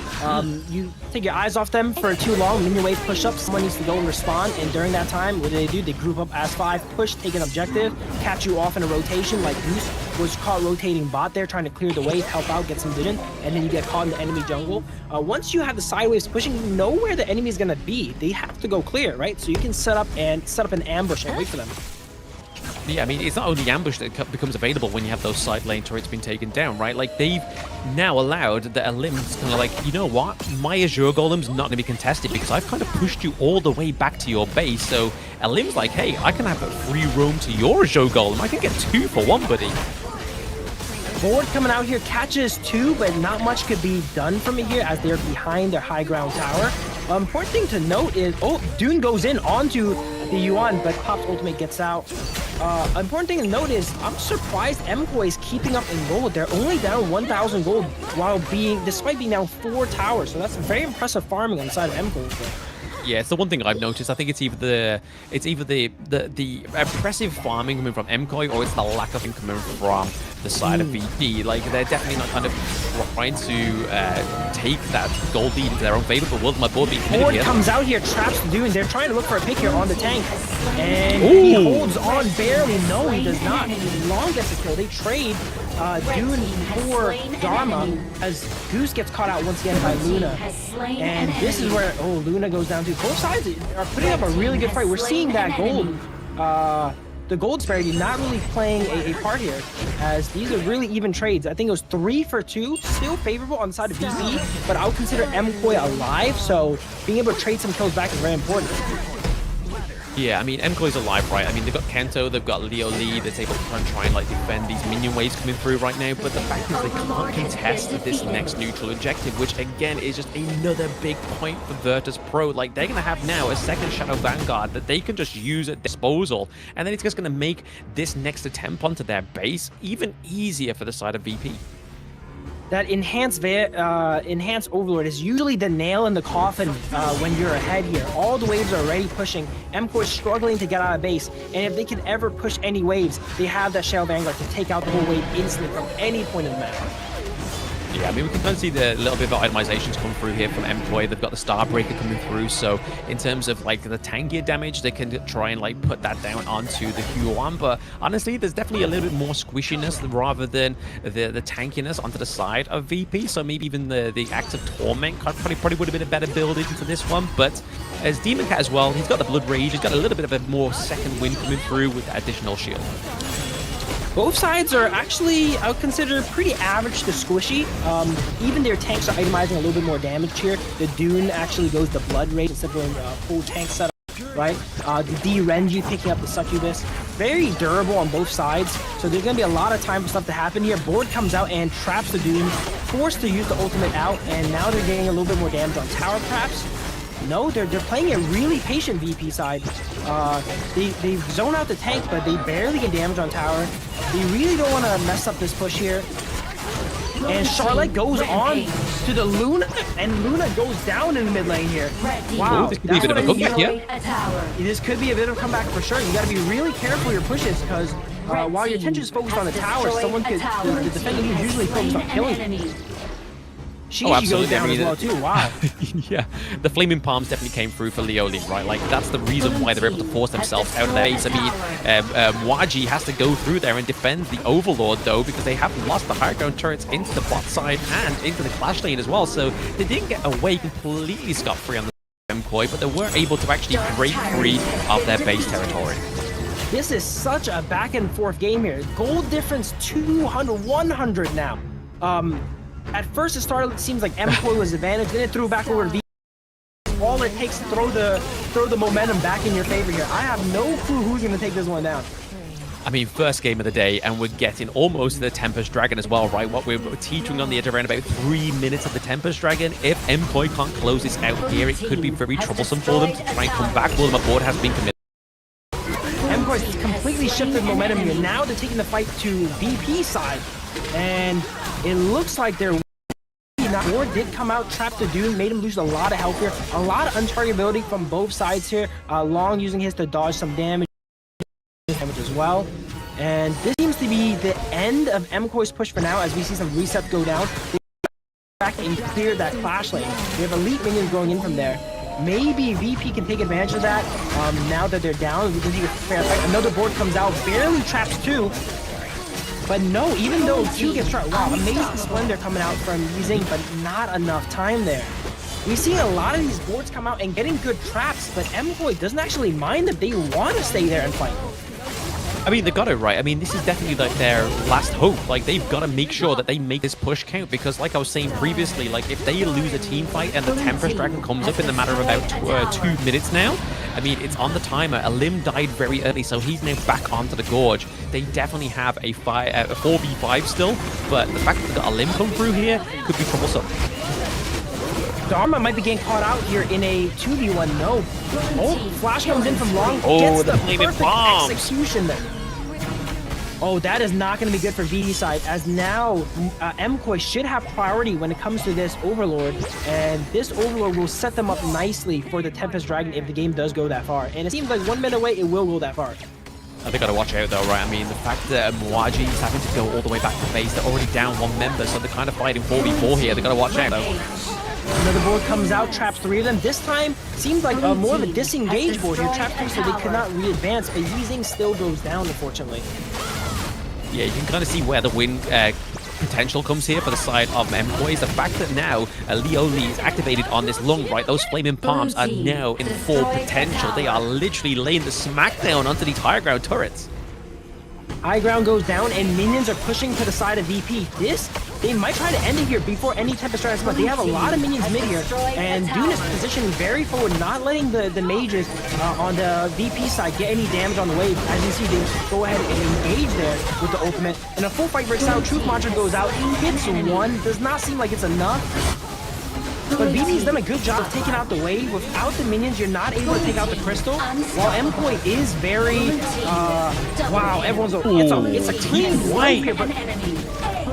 You take your eyes off them for too long, minion wave push up, someone needs to go and respond, and during that time, what do? They group up as 5, push, take an objective, catch you off in a rotation, like Goose was caught rotating bot there, trying to clear the wave, help out, get some vision, and then you get caught in the enemy jungle. Once you have the side waves pushing, you know where the enemy is gonna be. They have to go clear, right? So you can set up an ambush and wait for them. Yeah, I mean, it's not only ambush that becomes available when you have those side lane turrets being taken down, right? Like, they've now allowed the Alim's kind of like, you know what? My Azure Golem's not going to be contested because I've kind of pushed you all the way back to your base. So Alim's like, hey, I can have a free roam to your Azure Golem. I can get 2 for 1, buddy. Board coming out here catches 2, but not much could be done from it here as they're behind their high ground tower. Important thing to note is, Dune goes in onto the Yuan, but Pop's ultimate gets out. Important thing to note is, I'm surprised MKOI is keeping up in gold. They're only down 1,000 gold despite being down 4 towers. So that's very impressive farming on the side of MKOI. Yeah, it's the one thing I've noticed. I think it's either the impressive farming coming from MKOI or it's the lack of income coming from the side of VP. Like, they're definitely not kind of trying to take that gold lead into their own favor, but will my board be committed Board here? comes out here, traps the Dune. They're trying to look for a pick here on the tank. And he holds on barely. No, he does not. Long gets the kill. They trade Dune for Dharma as Goose gets caught out once again by Luna. And this is where, Luna goes down too. Both sides are putting up a really good fight. We're seeing that gold, the gold disparity not really playing a part here, as these are really even trades. I think it was 3 for 2, still favorable on the side of VP, but I would consider MKOI alive, so being able to trade some kills back is very important. Yeah, I mean, MKOI's alive, right? I mean, they've got Kento, they've got Leo Lee that's able to try and like defend these minion waves coming through right now, but the fact is they can't contest this next neutral objective, which again is just another big point for Virtus.pro. Like, they're going to have now a second Shadow Vanguard that they can just use at disposal, and then it's just going to make this next attempt onto their base even easier for the side of VP. that enhanced Overlord is usually the nail in the coffin when you're ahead here. All the waves are already pushing. MKOI is struggling to get out of base, and if they can ever push any waves, they have that Shell Vanguard to take out the whole wave instantly from any point of the map. Yeah, I mean, we can kind of see the little bit of itemizations come through here from MKOI. They've got the Starbreaker coming through, so in terms of like the tankier damage, they can try and like put that down onto the Huan. But honestly, there's definitely a little bit more squishiness rather than the tankiness onto the side of VP. So maybe even the Active Torment probably would have been a better build into this one. But as Demon Cat as well, he's got the Blood Rage. He's got a little bit of a more second wind coming through with that additional shield. Both sides are actually, I would consider, pretty average to squishy. Even their tanks are itemizing a little bit more damage here. The Dune actually goes the Blood Rage instead of going full tank setup, right? The D Renji picking up the Succubus. Very durable on both sides, so there's going to be a lot of time for stuff to happen here. Board comes out and traps the Dune, forced to use the ultimate out, and now they're getting a little bit more damage on tower perhaps. No, they're playing a really patient VP side. They zone out the tank, but they barely get damage on tower. They really don't want to mess up this push here. And Charlotte goes on to the Luna, and Luna goes down in the mid lane here. Wow, this could be a bit of a comeback, This could be a bit of a comeback for sure. You got to be really careful your pushes, because while your attention is focused on the tower, someone could, the defender is usually focused on killing you. She goes down as well too, wow. Yeah, the Flaming Palms definitely came through for Leoli, right? Like, that's the reason why they're able to force themselves out of their base. I mean, Waji has to go through there and defend the Overlord, though, because they have lost the high ground turrets into the bot side and into the Clash lane as well. So they didn't get away completely scot-free on the MKOI, but they were able to actually break free of their base territory. This is such a back and forth game here. Gold difference 200, 100 now. At first, it seems like MKOI was advantage, then it threw back over to V. All it takes to throw the momentum back in your favor here. I have no clue who's going to take this one down. I mean, first game of the day, and we're getting almost the Tempest Dragon as well, right? What we're teetering on the edge of around about 3 minutes of the Tempest Dragon. If MKOI can't close this out here, it could be very troublesome for them to try and come back. Well, my board has been committed. MKOI has completely shifted momentum here. Now they're taking the fight to VP side, and it looks like they're Board did come out, trapped the Dune, made him lose a lot of health here. A lot of untargetability from both sides here. Long using his to dodge some damage as well. And this seems to be the end of MKOI's push for now, as we see some resets go down. They back and clear that Clash lane. We have elite minions going in from there. Maybe VP can take advantage of that. Now that they're down, we can see a fair fight. Another board comes out, barely traps 2. But no, even though 2 gets trapped, wow, amazing Splendor coming out from using, but not enough time there. We see a lot of these boards come out and getting good traps, but MKOI doesn't actually mind if they want to stay there and fight. I mean, they got it right. I mean, this is definitely like their last hope. Like, they've got to make sure that they make this push count, because like I was saying previously, like, if they lose a team fight and the Tempest Dragon comes up in the matter of about 2 minutes now, I mean, it's on the timer. A limb died very early, so he's now back onto the Gorge. They definitely have a 4v5 still, but the fact that they've got a limb come through here could be troublesome. Dharma might be getting caught out here in a 2v1. No. Oh, Flash comes in from long. Oh, gets the perfect bombs. execution there. Oh, that is not going to be good for VD side, as now MKOI should have priority when it comes to this Overlord, and this Overlord will set them up nicely for the Tempest Dragon if the game does go that far. And it seems like 1 minute away, it will go that far. They got to watch out though, right? I mean, the fact that Mwaji is having to go all the way back to base, they're already down 1 member, so they're kind of fighting 4v4 here. They got to watch out though. Another board comes out, traps 3 of them. This time seems like more of a disengaged board here. Trap 3, so they could not re-advance, but Yeezing still goes down, unfortunately. Yeah, you can kind of see where the win potential comes here for the side of MKOI. Is the fact that now Leoli is activated on this lung, right? Those Flaming Palms are now in full potential. They are literally laying the smackdown onto these higher ground turrets. High ground goes down, and minions are pushing to the side of VP. They might try to end it here before any Tempest Dragon, but they have a lot of minions mid here, and Dune is positioning very forward, not letting the mages on the VP side get any damage on the wave. As you see, they go ahead and engage there with the ultimate, and a full fight breaks out. Truth Mantra goes out, hits 1, does not seem like it's enough. But VP's done a good job of taking out the wave. Without the minions, you're not able to take out the crystal. While MKOI is very, wow, everyone's, it's a clean wipe here, but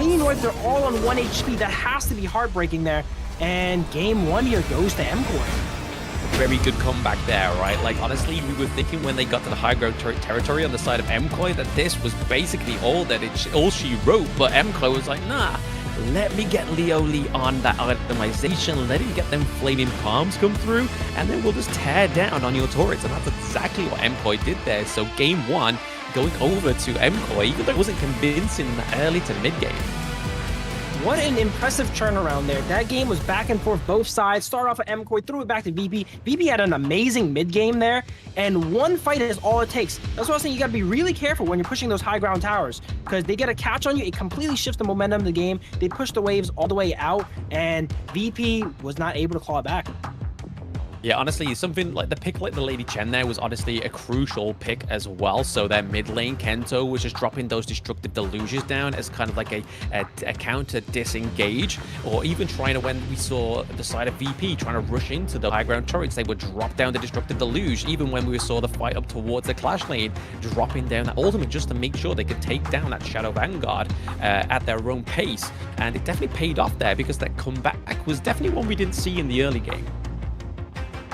Clean Wipes are all on 1 HP. That has to be heartbreaking there. And game 1 here goes to MKOI. Very good comeback there, right? Like, honestly, we were thinking when they got to the high ground territory on the side of MKOI that this was basically all she wrote, but MKOI was like, nah, let me get Leoli on that itemization, let him get them flaming palms come through, and then we'll just tear down on your turrets. And that's exactly what MKOI did there. So game 1 going over to MKOI, even though it wasn't convincing in the early to mid game. What an impressive turnaround there. That game was back and forth both sides. Start off with MKOI, threw it back to VP. VP had an amazing mid game there, and one fight is all it takes. That's what I was saying. You got to be really careful when you're pushing those high ground towers, because they get a catch on you. It completely shifts the momentum of the game. They push the waves all the way out, and VP was not able to claw it back. Yeah, honestly, something like the pick like the Lady Chen there was honestly a crucial pick as well. So their mid lane, Kento, was just dropping those destructive deluges down as kind of like a counter disengage, or even trying to, when we saw the side of VP trying to rush into the high ground turrets, they would drop down the destructive deluge. Even when we saw the fight up towards the clash lane, dropping down that ultimate just to make sure they could take down that Shadow Vanguard at their own pace. And it definitely paid off there, because that comeback was definitely one we didn't see in the early game.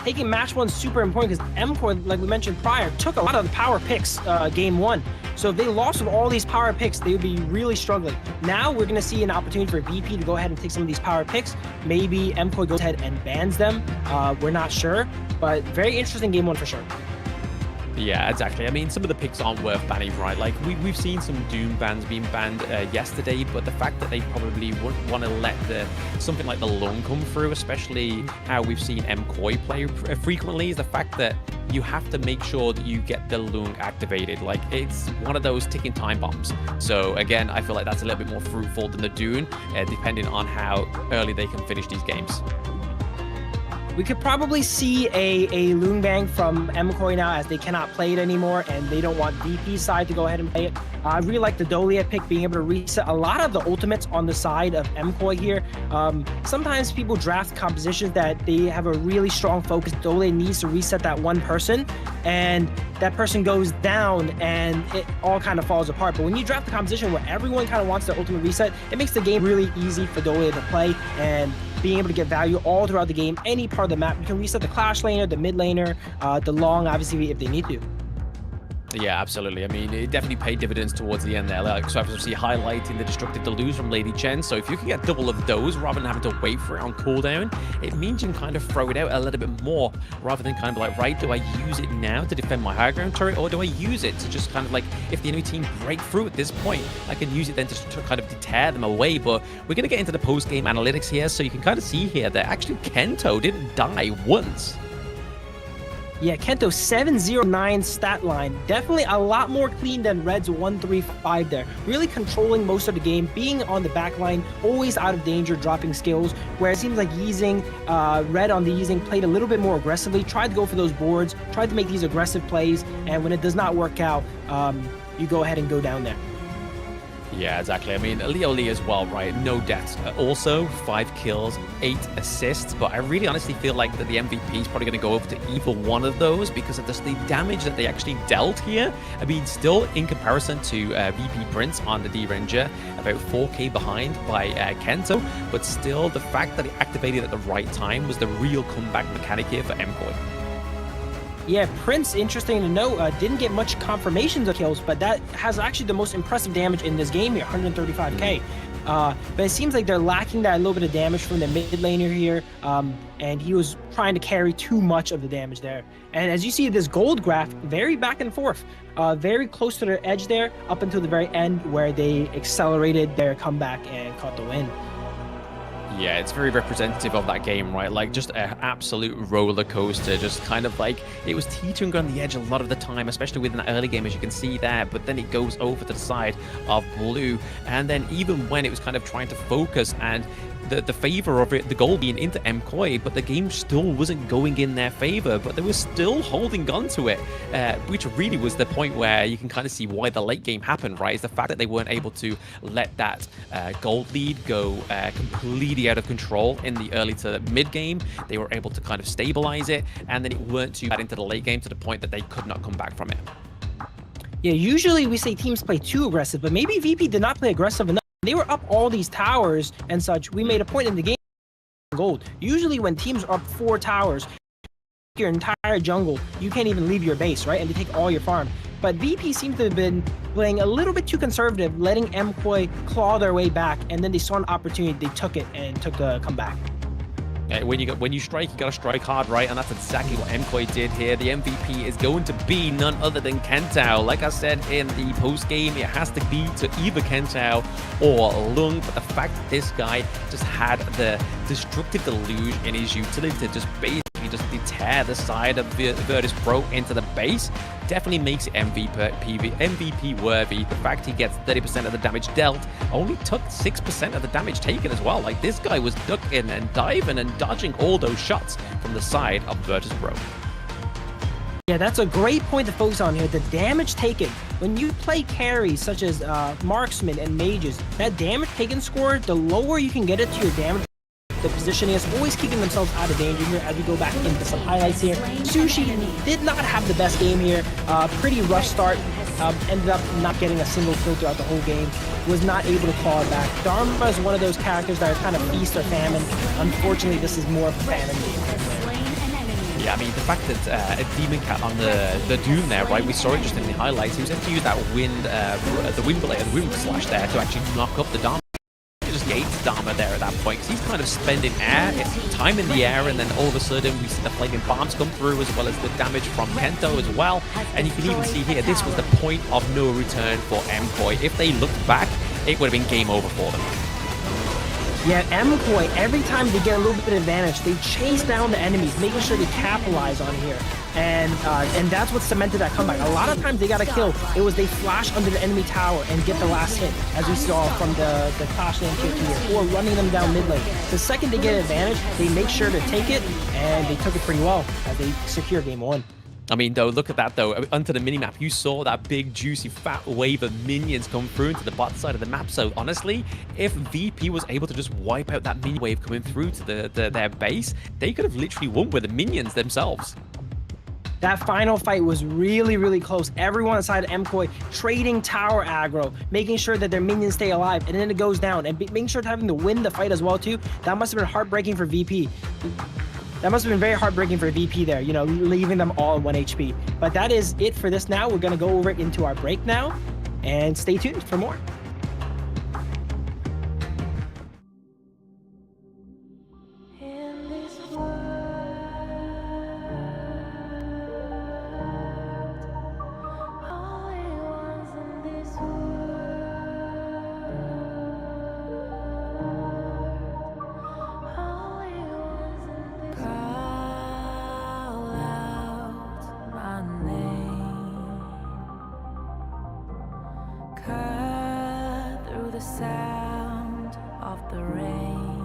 Taking match 1 is super important, because MKOI, like we mentioned prior, took a lot of the power picks game 1. So if they lost with all these power picks, they would be really struggling. Now we're going to see an opportunity for VP to go ahead and take some of these power picks. Maybe MKOI goes ahead and bans them. We're not sure, but very interesting game 1 for sure. Yeah, exactly. I mean, some of the picks aren't worth banning, right? Like, we've seen some Doom bans being banned yesterday, but the fact that they probably wouldn't want to let something like the Lung come through, especially how we've seen MKOI play frequently, is the fact that you have to make sure that you get the Lung activated. Like, it's one of those ticking time bombs. So again, I feel like that's a little bit more fruitful than the Dune, depending on how early they can finish these games. We could probably see a Loon Bang from MKOI now, as they cannot play it anymore, and they don't want VP's side to go ahead and play it. I really like the Dolia pick, being able to reset a lot of the ultimates on the side of MKOI here. Sometimes people draft compositions that they have a really strong focus. Dolia needs to reset that one person, and that person goes down, and it all kind of falls apart. But when you draft the composition where everyone kind of wants their ultimate reset, it makes the game really easy for Dolia to play, and being able to get value all throughout the game, any part of the map. You can reset the Clash laner, the mid laner, the Long, obviously, if they need to. Yeah, absolutely. I mean, it definitely paid dividends towards the end there. Like, so obviously highlighting the destructive deluge from Lady Chen. So if you can get double of those rather than having to wait for it on cooldown, it means you can kind of throw it out a little bit more, rather than kind of like, right, do I use it now to defend my high ground turret, or do I use it to just kind of like, if the enemy team break through at this point, I can use it then to kind of deter them away. But we're going to get into the post-game analytics here, so you can kind of see here that actually Kento didn't die once. Yeah, Kento 709 stat line. Definitely a lot more clean than Red's 135 there. Really controlling most of the game, being on the back line, always out of danger, dropping skills. Where it seems like Yeezing, Red on the Yeezing played a little bit more aggressively, tried to go for those boards, tried to make these aggressive plays, and when it does not work out, you go ahead and go down there. Yeah, exactly. I mean, Leoli as well, right? No deaths. Also, 5 kills, 8 assists. But I really honestly feel like that the MVP is probably going to go over to either one of those, because of the damage that they actually dealt here. I mean, still in comparison to VP Prince on the D-Ranger, about 4k behind by Kento. But still, the fact that it activated at the right time was the real comeback mechanic here for MKOI. Yeah, Prince, interesting to note, didn't get much confirmations of kills, but that has actually the most impressive damage in this game here, 135k. But it seems like they're lacking that little bit of damage from the mid laner here, and he was trying to carry too much of the damage there. And as you see this gold graph, very back and forth, very close to their edge there, up until the very end where they accelerated their comeback and caught the win. Yeah, it's very representative of that game, right? Like, just an absolute roller coaster, just kind of like, it was teetering on the edge a lot of the time, especially within the early game, as you can see there, but then it goes over to the side of blue, and then even when it was kind of trying to focus and the favor of it, the goal being into MKOI, but the game still wasn't going in their favor, but they were still holding on to it, which really was the point where you can kind of see why the late game happened, right? Is the fact that they weren't able to let that gold lead go completely out of control in the early to mid game. They were able to kind of stabilize it, and then it weren't too bad into the late game to the point that they could not come back from it. Yeah, usually we say teams play too aggressive, but maybe VP did not play aggressive enough. They were up all these towers and such. We made a point in the game gold. Usually when teams are up 4 towers, your entire jungle, you can't even leave your base, right? And they take all your farm. But VP seems to have been playing a little bit too conservative, letting MKOI claw their way back, and then they saw an opportunity, they took it and took the comeback. When you strike, you gotta strike hard, right? And that's exactly what MKOI did here. The MVP is going to be none other than Kentao. Like I said in the post game, it has to be to either Kentao or Lung. But the fact that this guy just had the destructive deluge in his utility to just basically just tear the side of Virtus.pro into the base definitely makes it MVP worthy. The fact he gets 30% of the damage dealt, only took 6% of the damage taken as well. Like, this guy was ducking and diving and dodging all those shots from the side of Virtus.pro. Yeah, that's a great point to focus on here. The damage taken. When you play carries such as marksmen and mages, that damage taken score, the lower you can get it to your damage, the positioning is always keeping themselves out of danger here. As we go back into some highlights here, Sushi did not have the best game here. Pretty rough start. Ended up not getting a single kill throughout the whole game. Was not able to claw it back. Dharma is one of those characters that are kind of feast or famine. Unfortunately, this is more of a famine game. Yeah, I mean, the fact that Demon Cat on the Doom there, right? We saw it just in the highlights. He was able to use that the wind slash there to actually knock up the Dharma. Just gates Dharma there at that point, because he's kind of spending time in the air, and then all of a sudden we see the flaming bombs come through, as well as the damage from Kento as well. And you can even see here, this was the point of no return for MKOI. If they looked back, it would have been game over for them. Yeah, MKOI, every time they get a little bit of advantage, they chase down the enemies, making sure they capitalize on here. And that's what cemented that comeback. A lot of times they got a kill. It was they flash under the enemy tower and get the last hit, as we saw from the Clash lane tier 2 here, or running them down mid lane. The second they get advantage, they make sure to take it, and they took it pretty well as they secure game 1. I mean, though, look at that, though. Onto the minimap, you saw that big, juicy, fat wave of minions come through into the bot side of the map. So, honestly, if VP was able to just wipe out that minion wave coming through to their base, they could have literally won with the minions themselves. That final fight was really, really close. Everyone inside of MKOI trading tower aggro, making sure that their minions stay alive, and then it goes down, and making sure to having to win the fight as well, too. That must have been heartbreaking for VP. That must have been very heartbreaking for VP there, you know, leaving them all in 1 HP. But that is it for this now. We're going to go over it into our break now, and stay tuned for more. Sound of the rain.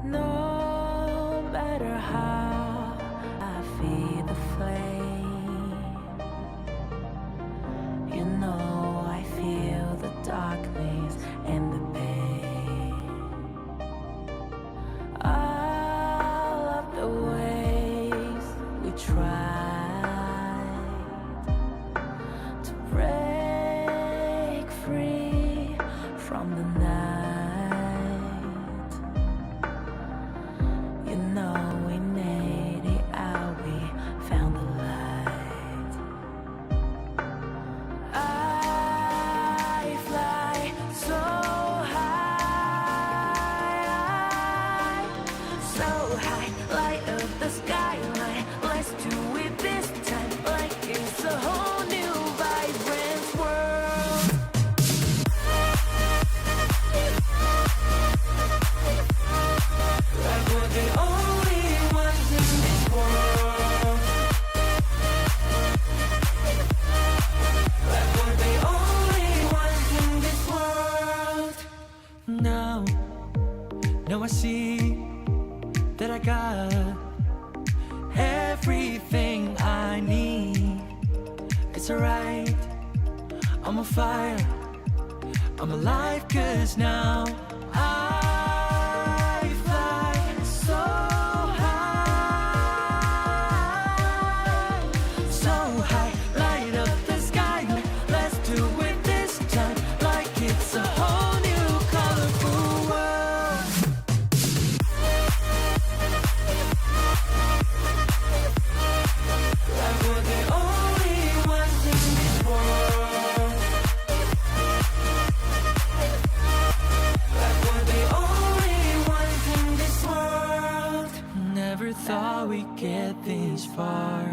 No matter how I feed the flame, you know I feel the darkness and the pain. All of the ways we tried to break free from the night, you know we made it out, we found the light. I fly so high, light up the skyline. Let's do it this time, like it's a whole new vibrant world. Like we're the only ones in this world. Like we're the only ones in this world. Now I see that I got everything I need. It's alright, I'm on fire, I'm alive, 'cause now I fly so high, light up the sky. Let's do it this time, far,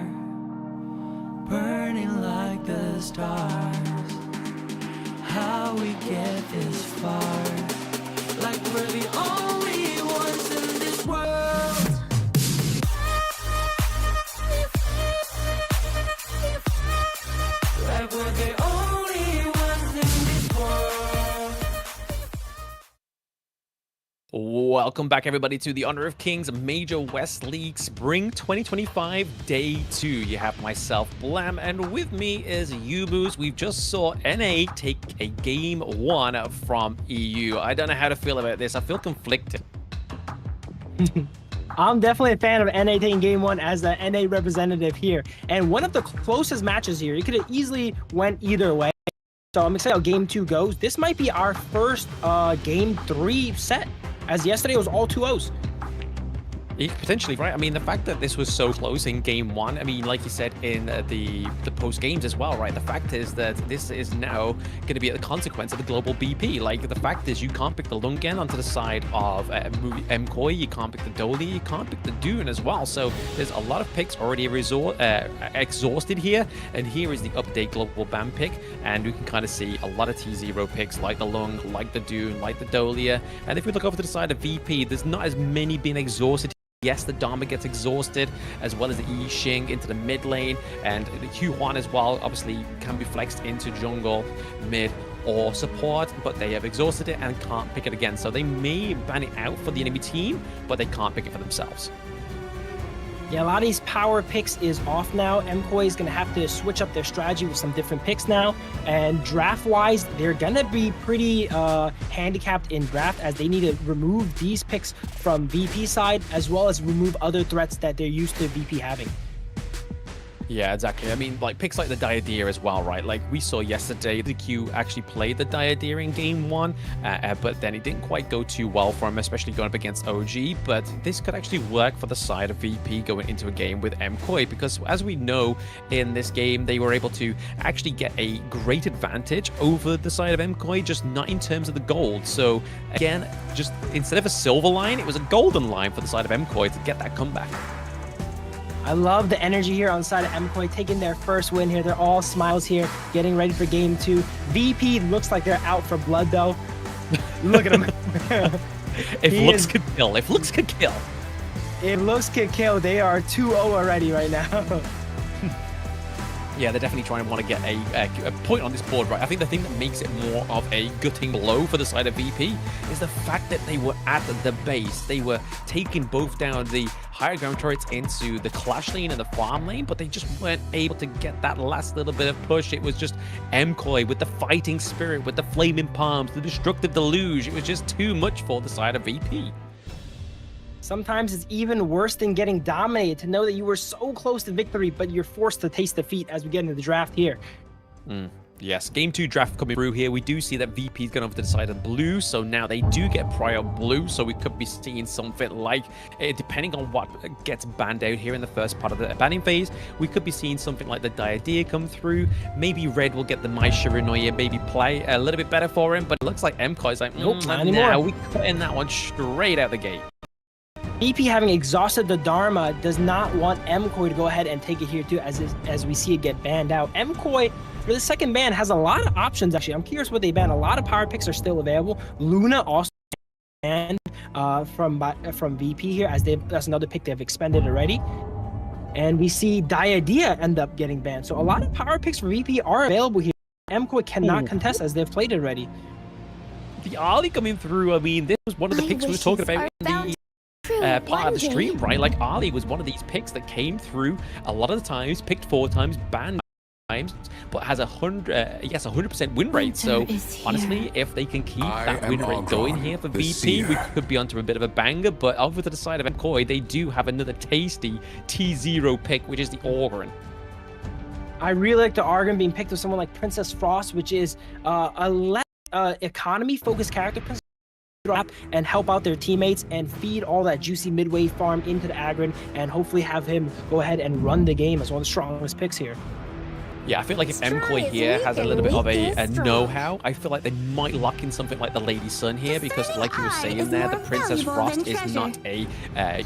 burning like the stars. How we get this far, like we're the only ones in this world. Like we're the only ones in this world. Welcome back, everybody, to the Honor of Kings Major West League Spring 2025 Day 2. You have myself, Blam, and with me is Ubus. We've just saw NA take a Game 1 from EU. I don't know how to feel about this. I feel conflicted. I'm definitely a fan of NA taking Game 1 as the NA representative here. And one of the closest matches here. It could have easily went either way. So I'm excited how Game 2 goes. This might be our first Game 3 set, as yesterday was all 2-0s. Potentially, right? I mean, the fact that this was so close in Game 1, I mean, like you said in the post games as well, right? The fact is that this is now going to be the consequence of the global BP. Like, the fact is you can't pick the Lunken onto the side of MKOI, you can't pick the Dolly, you can't pick the Dune as well. So there's a lot of picks already exhausted here, and here is the update global ban pick, and we can kind of see a lot of T0 picks like the Lung, like the Dune, like the Dolia. And if we look over to the side of VP, there's not as many being exhausted. Yes, the Dharma gets exhausted, as well as the Yi Xing into the mid lane, and the Q Huan as well, obviously can be flexed into jungle, mid, or support, but they have exhausted it and can't pick it again. So they may ban it out for the enemy team, but they can't pick it for themselves. Yeah, a lot of these power picks is off now. MKOI is going to have to switch up their strategy with some different picks now. And draft-wise, they're going to be pretty handicapped in draft, as they need to remove these picks from VP side, as well as remove other threats that they're used to VP having. Yeah, exactly. I mean, like, picks like the Diadeer as well, right? Like, we saw yesterday, the Q actually played the Diadeer in Game 1, but then it didn't quite go too well for him, especially going up against OG. But this could actually work for the side of VP going into a game with MKOI, because as we know, in this game, they were able to actually get a great advantage over the side of MKOI, just not in terms of the gold. So, again, just instead of a silver line, it was a golden line for the side of MKOI to get that comeback. I love the energy here on the side of MKOI, taking their first win here. They're all smiles here, getting ready for Game 2. VP looks like they're out for blood, though. Look at him. If looks could kill. If looks could kill. If looks could kill, they are 2-0 already right now. Yeah, they're definitely trying to want to get a point on this board, right? I think the thing that makes it more of a gutting blow for the side of VP is the fact that they were at the base. They were taking both down the higher ground turrets into the clash lane and the farm lane, but they just weren't able to get that last little bit of push. It was just MKOI with the fighting spirit, with the flaming palms, the destructive deluge. It was just too much for the side of VP. Sometimes it's even worse than getting dominated, to know that you were so close to victory, but you're forced to taste defeat as we get into the draft here. Yes, Game 2 draft coming through here. We do see that VP is going over to the side of blue, so now they do get prior blue, so we could be seeing something like, depending on what gets banned out here in the first part of the banning phase, we could be seeing something like the Diadeer come through. Maybe red will get the Mai Shirinoye, maybe play a little bit better for him, but it looks like MKOI is like, nope, not anymore. Now we cutting that one straight out the gate. VP, having exhausted the Dharma, does not want MKOI to go ahead and take it here too, as we see it get banned out. MKOI, for the second ban, has a lot of options, actually. I'm curious what they ban. A lot of power picks are still available. Luna also banned from VP here, as that's another pick they've expended already. And we see Diadeer end up getting banned. So a lot of power picks for VP are available here. MKOI cannot contest, as they've played it already. The Ali coming through, I mean, this was one of the picks we were talking about in the part of the stream, right? Like, Ali was one of these picks that came through a lot of the times, picked 4 times, banned times, but has 100% win rate. So honestly, if they can keep that win rate going here for VP, we could be onto a bit of a banger. But over to the side of MKOI, they do have another tasty T0 pick, which is the Organ. I really like the Argon being picked with someone like Princess Frost, which is a less economy-focused character, and help out their teammates and feed all that juicy mid-wave farm into the Agron, and hopefully have him go ahead and run the game as one of the strongest picks here. Yeah, I feel like if MKOI here has a little bit of a know-how, I feel like they might lock in something like the Lady Sun here, because like you were saying there, the Princess Frost is not a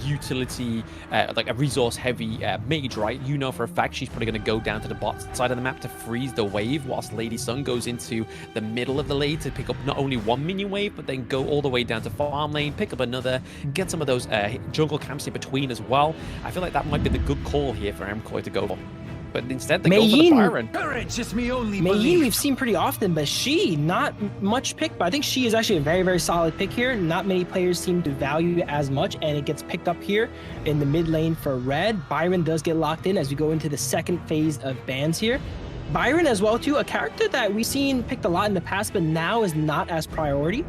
utility, like a resource-heavy mage, right? You know for a fact she's probably going to go down to the bot side of the map to freeze the wave, whilst Lady Sun goes into the middle of the lane to pick up not only one minion wave, but then go all the way down to farm lane, pick up another, get some of those jungle camps in between as well. I feel like that might be the good call here for MKOI to go for. But instead, they go for the Byron. Mayeen we've seen pretty often, but she, not much picked. But I think she is actually a very, very solid pick here. Not many players seem to value it as much, and it gets picked up here in the mid lane for red. Byron does get locked in as we go into the second phase of bans here. Byron as well, too, a character that we've seen picked a lot in the past, but now is not as priority.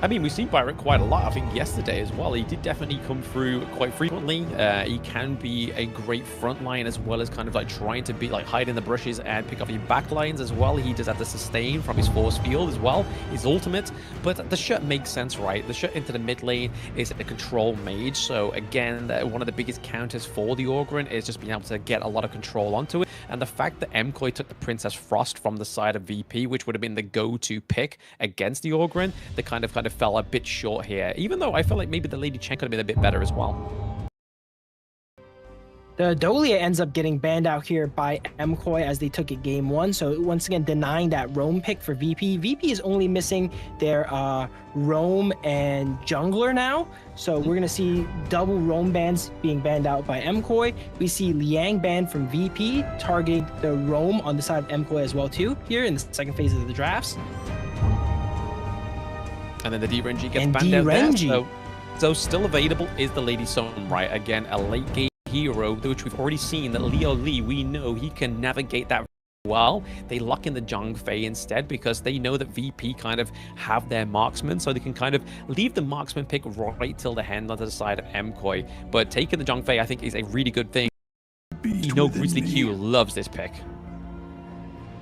I mean, we've seen Byron quite a lot, I think, yesterday as well. He did definitely come through quite frequently. He can be a great front line, as well as kind of like trying to be like hide in the brushes and pick off your back lines as well. He does have to sustain from his force field as well, his ultimate. But the shot makes sense, right? The shot into the mid lane is a control mage. So again, one of the biggest counters for the Ogryn is just being able to get a lot of control onto it. And the fact that MKOI took the Princess Frost from the side of VP, which would have been the go-to pick against the Ogryn, they kind of fell a bit short here, even though I feel like maybe the Lady Chen could have been a bit better as well. The Dolia ends up getting banned out here by MKOI as they took it game one. So once again, denying that roam pick for VP. VP is only missing their roam and jungler now. So we're going to see double roam bans being banned out by MKOI. We see Liang banned from VP, targeting the roam on the side of MKOI as well too, here in the second phase of the drafts. And then the DRNG gets banned out there. So still available is the Lady Sun, right? Again, a late game hero, which we've already seen that Leo Lee, we know he can navigate that well. They lock in the Zhang Fei instead because they know that VP kind of have their marksman, so they can kind of leave the marksman pick right till the end onto the side of MKOI. But taking the Zhang Fei, I think, is a really good thing. You know Grizzly Q loves this pick.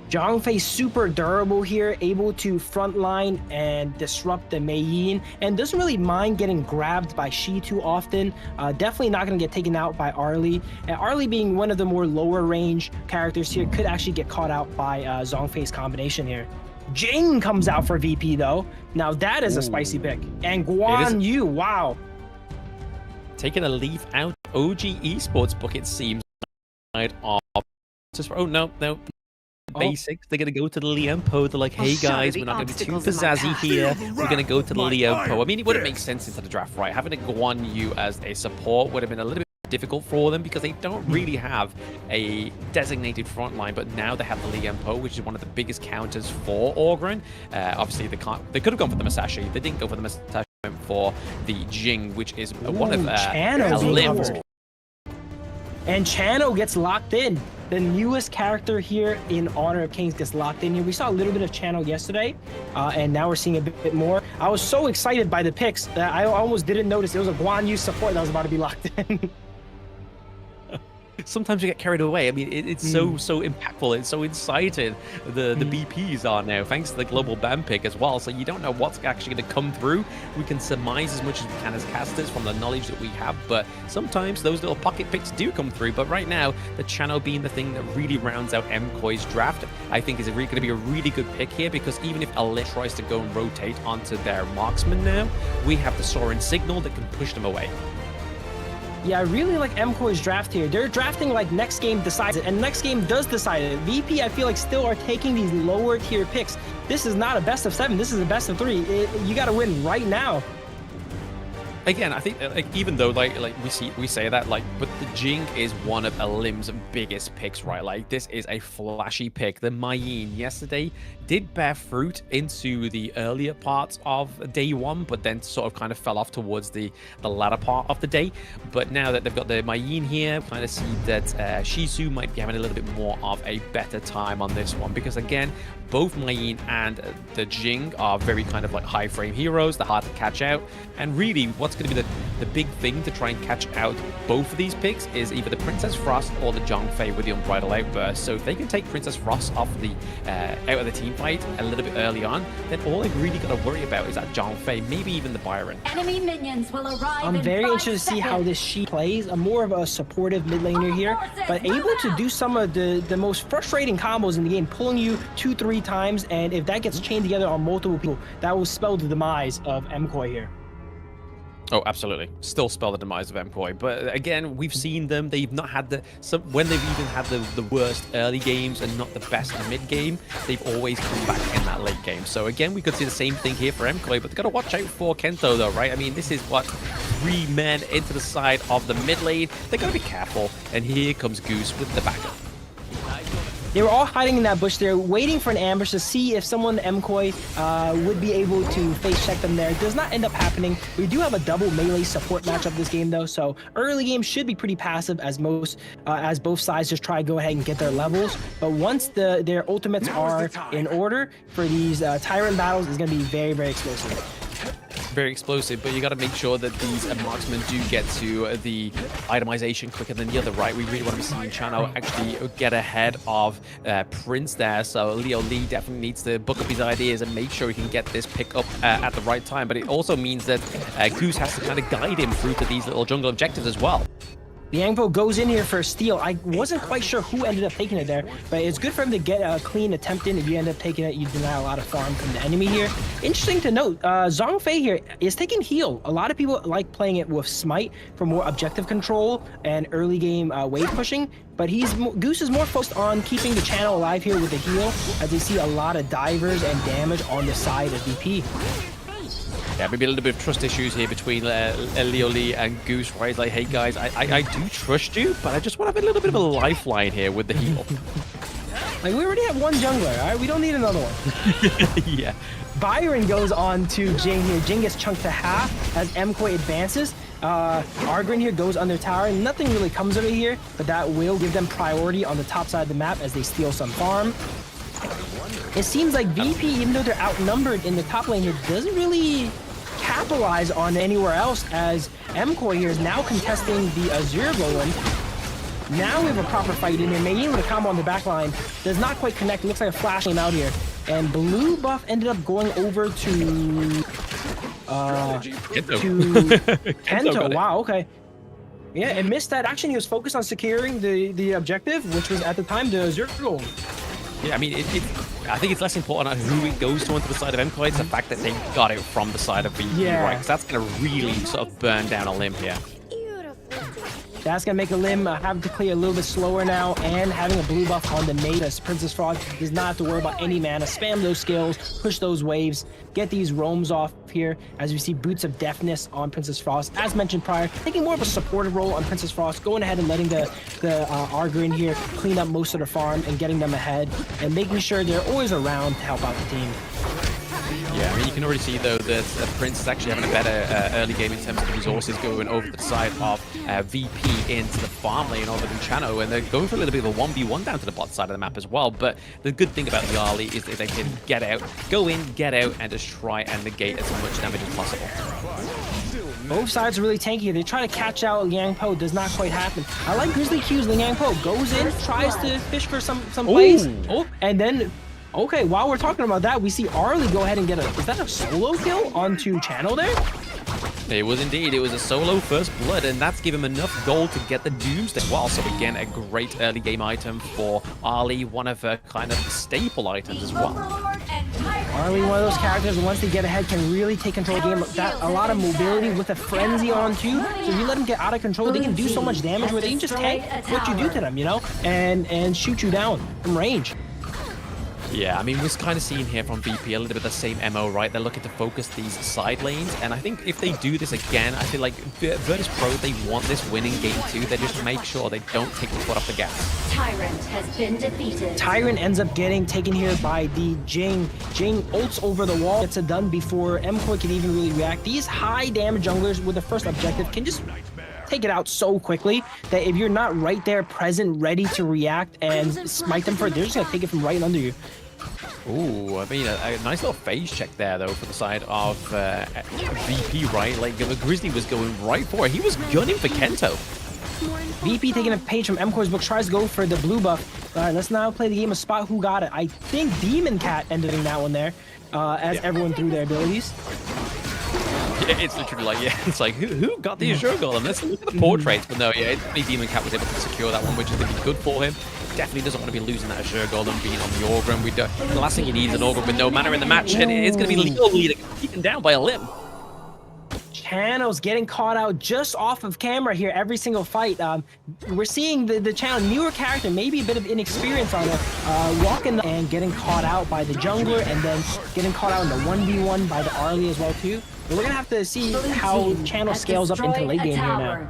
Zhang Fei super durable here, able to frontline and disrupt the Mayeen, and doesn't really mind getting grabbed by Shi too often. Definitely not going to get taken out by Arlie. And Arlie, being one of the more lower range characters here, could actually get caught out by Zhang Fei's combination here. Jing comes out for VP though. Now that is a spicy pick. And Guan Yu, wow. Taking a leaf out OG Esports book, it seems. Oh, no. Basics. They're gonna go to the Liempo. They're like, hey guys, we're not gonna be too pizzazzy here. We're gonna go to the Liempo. I mean, it wouldn't make sense into the draft, right? Having a Guan Yu as a support would have been a little bit difficult for them because they don't really have a designated front line, but now they have the Liempo, which is one of the biggest counters for Ogryn. Obviously, they could have gone for the Masashi. They didn't go for the Masashi, they went for the Jing, which is one of a limb. And Chano gets locked in. The newest character here in Honor of Kings gets locked in here. We saw a little bit of Chano yesterday, and now we're seeing a bit more. I was so excited by the picks that I almost didn't notice it was a Guan Yu support that was about to be locked in. Sometimes we get carried away. I mean, it's so impactful. It's so excited. The BPs are now, thanks to the global ban pick as well. So you don't know what's actually going to come through. We can surmise as much as we can as casters from the knowledge that we have. But sometimes those little pocket picks do come through. But right now, the Chano being the thing that really rounds out MKOI's draft, I think is going to be a really good pick here, because even if Alit tries to go and rotate onto their marksman now, we have the Sorin signal that can push them away. Yeah, I really like MKOI's draft here. They're drafting like next game decides it, and next game does decide it. VP, I feel like, still are taking these lower tier picks. This is not a best of 7. This is a best of 3. You got to win right now. Again, I think even though like we say that, but the Jing is one of Alim's biggest picks, right? Like, this is a flashy pick. The Mayeen yesterday did bear fruit into the earlier parts of day 1, but then sort of kind of fell off towards the latter part of the day. But now that they've got the Mayeen here, kind of see that Shisu might be having a little bit more of a better time on this one, because again, both Mayeen and the Jing are very kind of like high frame heroes. They're hard to catch out, and really what's going to be the big thing to try and catch out both of these picks is either the Princess Frost or the Zhongfei with the Unbridled Outburst. So if they can take Princess Frost off the out of the team fight a little bit early on, then all they've really got to worry about is that Zhongfei, maybe even the Byron. Enemy minions will arrive. I'm very in 5 interested to see how seconds. this She plays. I'm more of a supportive mid laner here, but able to do some of the most frustrating combos in the game, pulling you 2-3 times, and if that gets chained together on multiple people, that will spell the demise of MKOI here. Oh, absolutely. Still spell the demise of MKOI. But again, we've seen them. They've not had when they've even had the worst early games and not the best in the mid game, they've always come back in that late game. So again, we could see the same thing here for MKOI, but they've got to watch out for Kento though, right? I mean, this is what 3 men into the side of the mid lane. They've got to be careful. And here comes Goose with the backup. They were all hiding in that bush there, waiting for an ambush to see if someone MKOI would be able to face check them there. It does not end up happening. We do have a double melee support matchup this game though, so early game should be pretty passive as both sides just try to go ahead and get their levels. But once their ultimates are in order for these Tyrant battles, is going to be very, very explosive. Very explosive, but you got to make sure that these marksmen do get to the itemization quicker than the other, right? We really want to be seeing Chano actually get ahead of Prince there, so Leo Lee definitely needs to book up his ideas and make sure he can get this pick up at the right time, but it also means that Goose has to kind of guide him through to these little jungle objectives as well. Liangpo goes in here for a steal. I wasn't quite sure who ended up taking it there, but it's good for him to get a clean attempt in. If you end up taking it, you deny a lot of farm from the enemy here. Interesting to note, Zhongfei here is taking heal. A lot of people like playing it with Smite for more objective control and early game wave pushing, but Goose is more focused on keeping the channel alive here with the heal, as they see a lot of divers and damage on the side of VP. Yeah, maybe a little bit of trust issues here between Leo Lee and Goose, where he's like, hey guys, I do trust you, but I just want to have a little bit of a lifeline here with the heal. Like, we already have one jungler, all right? We don't need another one. Yeah. Byron goes on to Jing here. Jing gets chunked to half as MKOI advances. Argrin here goes under tower. Nothing really comes of it here, but that will give them priority on the top side of the map as they steal some farm. It seems like VP, even though they're outnumbered in the top lane here, doesn't really capitalize on anywhere else, as MKOI here is now contesting the Azure Golem. Now we have a proper fight in here. Maybe with a combo on the back line does not quite connect. It looks like a flash came out here. And blue buff ended up going over to Kento. Wow, okay. Yeah, it missed that action. He was focused on securing the objective, which was at the time the Azure Golem. Yeah, I mean, I think it's less important on who it goes to onto the side of MKOI. It's the fact that they got it from the side of VP, right? Because that's going to really sort of burn down a limb here. That's going to make a limb have to clear a little bit slower now, and having a blue buff on the nade as Princess Frost does not have to worry about any mana. Spam those skills, push those waves, get these roams off here as we see Boots of Deafness on Princess Frost. As mentioned prior, taking more of a supportive role on Princess Frost, going ahead and letting the Argrin here clean up most of the farm and getting them ahead and making sure they're always around to help out the team. Yeah, I mean, you can already see, though, that Prince is actually having a better early game in terms of the resources going over to the side of VP into the farm lane over than Chano, and they're going for a little bit of a 1v1 down to the bot side of the map as well. But the good thing about the Arlie is that they can get out, go in, get out, and just try and negate as much damage as possible. Both sides are really tanky. They try to catch out Liang Po. Does not quite happen. I like Grizzly Q's Liang Po. Goes in, tries to fish for some plays. Oh, and then... Okay, while we're talking about that, we see Arlie go ahead and get is that a solo kill onto Channel there? It was indeed. It was a solo first blood, and that's given him enough gold to get the Doomsday. Well, so again, a great early game item for Arlie, one of her kind of staple items as well. Arlie, one of those characters, once they get ahead, can really take control of the game. That a lot of mobility with a frenzy on too. So if you let them get out of control, they can do so much damage where they can just tank what you do to them, you know, and shoot you down from range. Yeah, I mean, we're kind of seeing here from VP a little bit of the same MO, right? They're looking to focus these side lanes, and I think if they do this again, I feel like Virtus.pro, they want this winning game too. They just make sure they don't take the foot off the gas. Tyrant has been defeated. Tyrant ends up getting taken here by the Jing. Jing ults over the wall, gets it done before MKOI can even really react. These high damage junglers with the first objective can just take it out so quickly that if you're not right there present, ready to react and smite them for it, they're just gonna take it from right under you. Ooh, I mean, a nice little phase check there, though, for the side of VP, right? Like, Grizzly was going right for it. He was gunning for Kento. VP taking a page from MKOI's book, tries to go for the blue buff. All right, let's now play the game of Spot Who Got It. I think Demon Cat ended in that one there, as everyone threw their abilities. Yeah, it's literally like, yeah, it's like, who got the Azure Golem? Let's look at the portraits. But no, yeah, Demon Cat was able to secure that one, which is going to be good for him. Definitely doesn't want to be losing that Azure Golem being on the Orgrim. The last thing he needs is an Orgrim with no mana in the match, and it's going to be Leo leading, beaten down by a limb. Channel's getting caught out just off of camera here every single fight. We're seeing the Channel newer character, maybe a bit of inexperience on it, walking and getting caught out by the jungler, and then getting caught out in the 1v1 by the Arlie as well too. But we're gonna have to see how Channel scales up into the late game here now.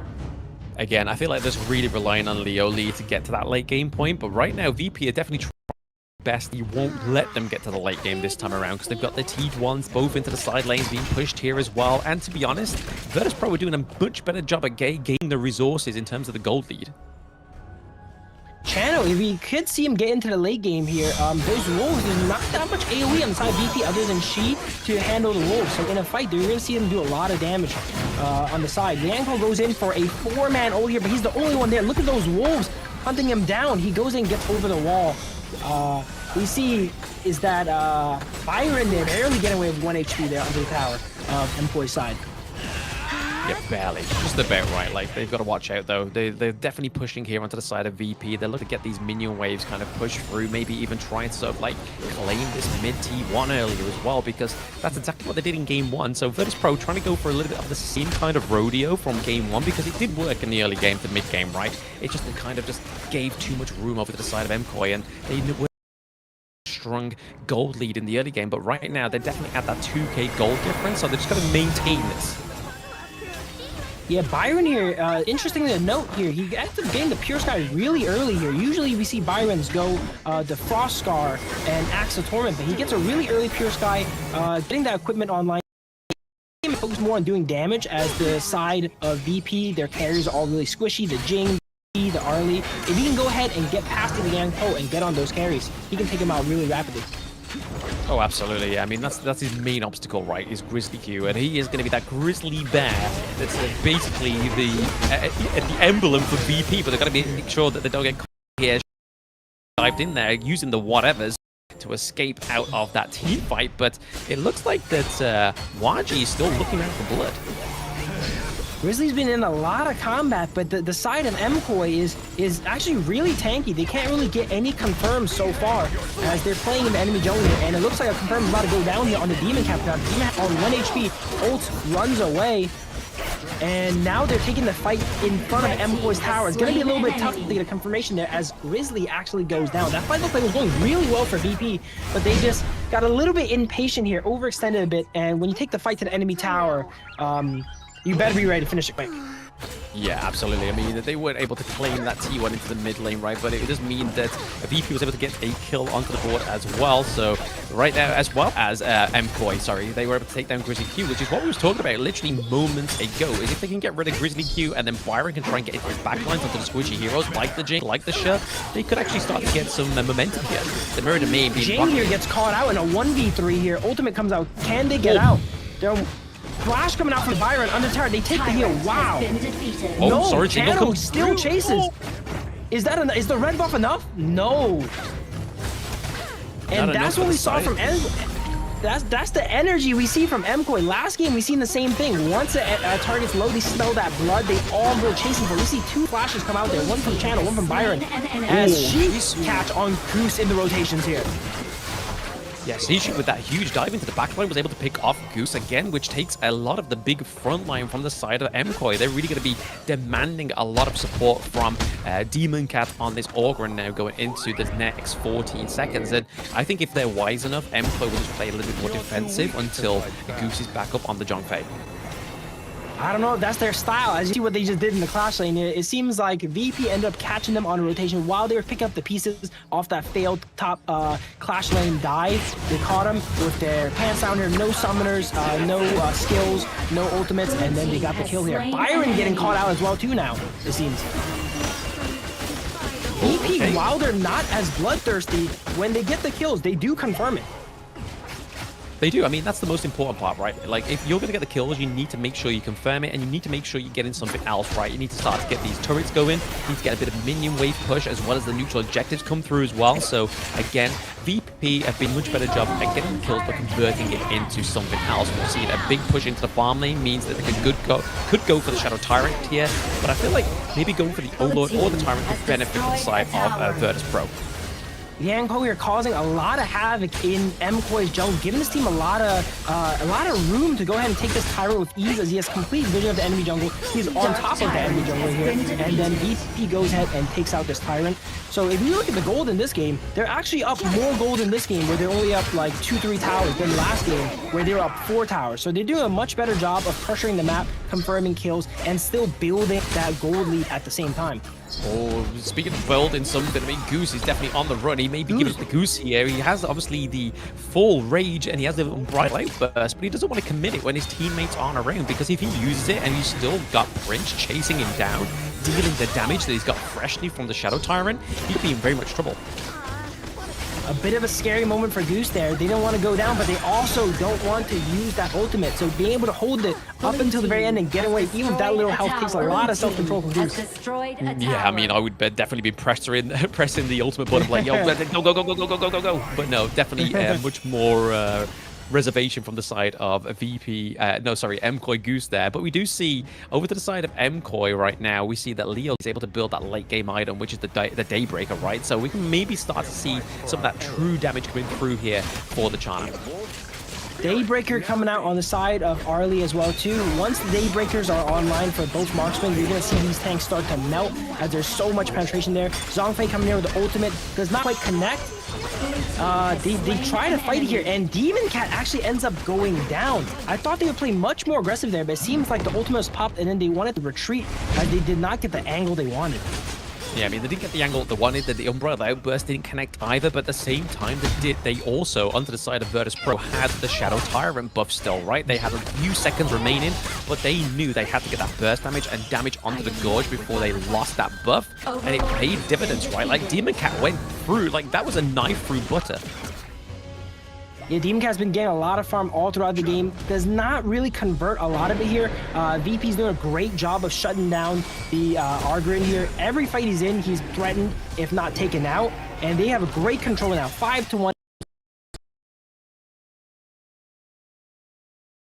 Again, I feel like this really relying on Leo Lee to get to that late game point, but right now VP are definitely trying best. You won't let them get to the late game this time around because they've got their T1s both into the side lanes being pushed here as well. And to be honest, Virtus.pro are doing a much better job at gaining the resources in terms of the gold lead. Channel, if we could see him get into the late game here, those wolves, there's not that much AoE on the side of VP other than She to handle the wolves. So in a fight, you're going to see him do a lot of damage on the side. Yanko goes in for a 4-man ult here, but he's the only one there. Look at those wolves hunting him down. He goes in and gets over the wall. We see is that Byron there barely getting away with 1 HP there under the tower of MKOI's side. Yeah, barely. Just about right. Like, they've got to watch out, though. They're definitely pushing here onto the side of VP. They're looking to get these minion waves kind of pushed through, maybe even trying to sort of, like, claim this mid-T1 earlier as well, because that's exactly what they did in Game 1. So Virtus.pro trying to go for a little bit of the same kind of rodeo from Game 1, because it did work in the early game to mid-game, right? It just kind of just gave too much room over to the side of MKOI, and they were strong gold lead in the early game, but right now they're definitely at that 2k gold difference, so they're just going to maintain this. Yeah, Byron here, interesting to note here, he ended up getting the Pure Sky really early here. Usually we see Byrons go the Frost Scar and Axe of Torment, but he gets a really early Pure Sky, getting that equipment online. He focuses more on doing damage as the side of VP, their carries are all really squishy, the Jing, the Arlie. If he can go ahead and get past the Yanko and get on those carries, he can take them out really rapidly. Oh, absolutely. I mean, that's his main obstacle, right, is Grizzly Q, and he is going to be that grizzly bear that's basically the emblem for VP, but they've got to make sure that they don't get caught here, dived in there, using the whatevers to escape out of that team fight, but it looks like that Waji is still looking out for blood. Grizzly's been in a lot of combat, but the side of MKOI is actually really tanky. They can't really get any confirms so far as they're playing in the enemy jungle here, and it looks like a confirm is about to go down here on the Demon Cap. Now, Demon on 1 HP, ult runs away, and now they're taking the fight in front of MKOI's tower. It's going to be a little bit tough to get a confirmation there as Grizzly actually goes down. That fight looked like it was going really well for VP, but they just got a little bit impatient here, overextended a bit, and when you take the fight to the enemy tower, you better be ready to finish it quick. Yeah, absolutely. I mean, they weren't able to claim that T1 into the mid lane, right? But it does mean that VP was able to get a kill onto the board as well. So right now, as well as MKOI, sorry, they were able to take down Grizzly Q, which is what we was talking about literally moments ago. Is if they can get rid of Grizzly Q and then Byron can try and get his backlines onto the squishy heroes like the Jing, like the Sha, they could actually start to get some momentum here. The Mirror Domain being Jing here gets caught out in a 1v3 here. Ultimate comes out. Can they get out? They're Flash coming out from Byron under tower. They take the heal. Wow. No, sorry, Channel still chases. Is the red buff enough? No. And that's what we saw from that's the energy we see from MKOI. Last game we seen the same thing. Once a target's low, they smell that blood. They all go chasing for it. We see 2 flashes come out there. One from Channel, one from Byron. As she catch on Goose in the rotations here. Yes, Nishu with that huge dive into the backline was able to pick off Goose again, which takes a lot of the big front line from the side of MKOI. They're really going to be demanding a lot of support from Demon Cat on this Orgrim now going into the next 14 seconds. And I think if they're wise enough, MKOI will just play a little bit more defensive until Goose is back up on the Zhongfei. I don't know if that's their style. As you see what they just did in the Clash lane, it seems like VP ended up catching them on a rotation while they were picking up the pieces off that failed top Clash lane dive. They caught them with their pants down here, no summoners, no skills, no ultimates, and then they got the kill here. Byron getting caught out as well too now, it seems. VP, while they're not as bloodthirsty, when they get the kills, they do confirm it. They do. I mean, that's the most important part, right? Like, if you're going to get the kills, you need to make sure you confirm it, and you need to make sure you're getting something else, right? You need to start to get these turrets going. You need to get a bit of minion wave push, as well as the neutral objectives come through as well. So, again, VP have been much better job at getting the kills, but converting it into something else. We'll see a big push into the farm lane means that they could go for the Shadow Tyrant here, but I feel like maybe going for the Overlord or the Tyrant would benefit the side of Virtus.pro. Yeah, and we are causing a lot of havoc in MKOI's jungle, giving this team a lot of room to go ahead and take this Tyrant with ease, as he has complete vision of the enemy jungle. He's on top of the enemy jungle here, and then VP goes ahead and takes out this Tyrant. So if you look at the gold in this game, they're actually up more gold in this game, where they're only up like 2-3 towers, than last game, where they were up 4 towers. So they're doing a much better job of pressuring the map, confirming kills, and still building that gold lead at the same time. Oh, speaking of building something, I mean, Goose is definitely on the run. He may be giving the Goose here. He has obviously the full rage and he has the bright light burst, but he doesn't want to commit it when his teammates aren't around, because if he uses it and he's still got Prince chasing him down, dealing the damage that he's got freshly from the Shadow Tyrant, he'd be in very much trouble. A bit of a scary moment for Goose there. They don't want to go down, but they also don't want to use that ultimate. So being able to hold it up until the very end and get away, even with that little health, takes a lot of self-control from Goose. Yeah, I mean, I would definitely be pressing the ultimate button, like, yo, go. But no, definitely much more reservation from the side of MKOI Goose there. But we do see over to the side of MKOI right now, we see that Leo is able to build that late game item, which is the Daybreaker, right? So we can maybe start to see some of that true damage coming through here for the China. Daybreaker coming out on the side of Arlie as well too. Once the Daybreakers are online for both marksmen, you're going to see these tanks start to melt, as there's so much penetration there. Zhongfei coming here with the ultimate, does not quite connect. They try to fight here, and Demon Cat actually ends up going down. I thought they would play much more aggressive there, but it seems like the ultimate was popped and then they wanted to retreat, as they did not get the angle they wanted. Yeah, I mean, they didn't get the angle they wanted, that the Umbrella Outburst didn't connect either, but at the same time, they also, onto the side of Virtus.pro, had the Shadow Tyrant buff still, right? They had a few seconds remaining, but they knew they had to get that burst damage and damage onto the Gorge before they lost that buff, and it paid dividends, right? Like, Demon Cat went through, like, that was a knife through butter. Yeah, Demon Cat's been getting a lot of farm all throughout the game. Does not really convert a lot of it here. VP's doing a great job of shutting down the Argrin here. Every fight he's in, he's threatened, if not taken out. And they have a great control now, 5-1.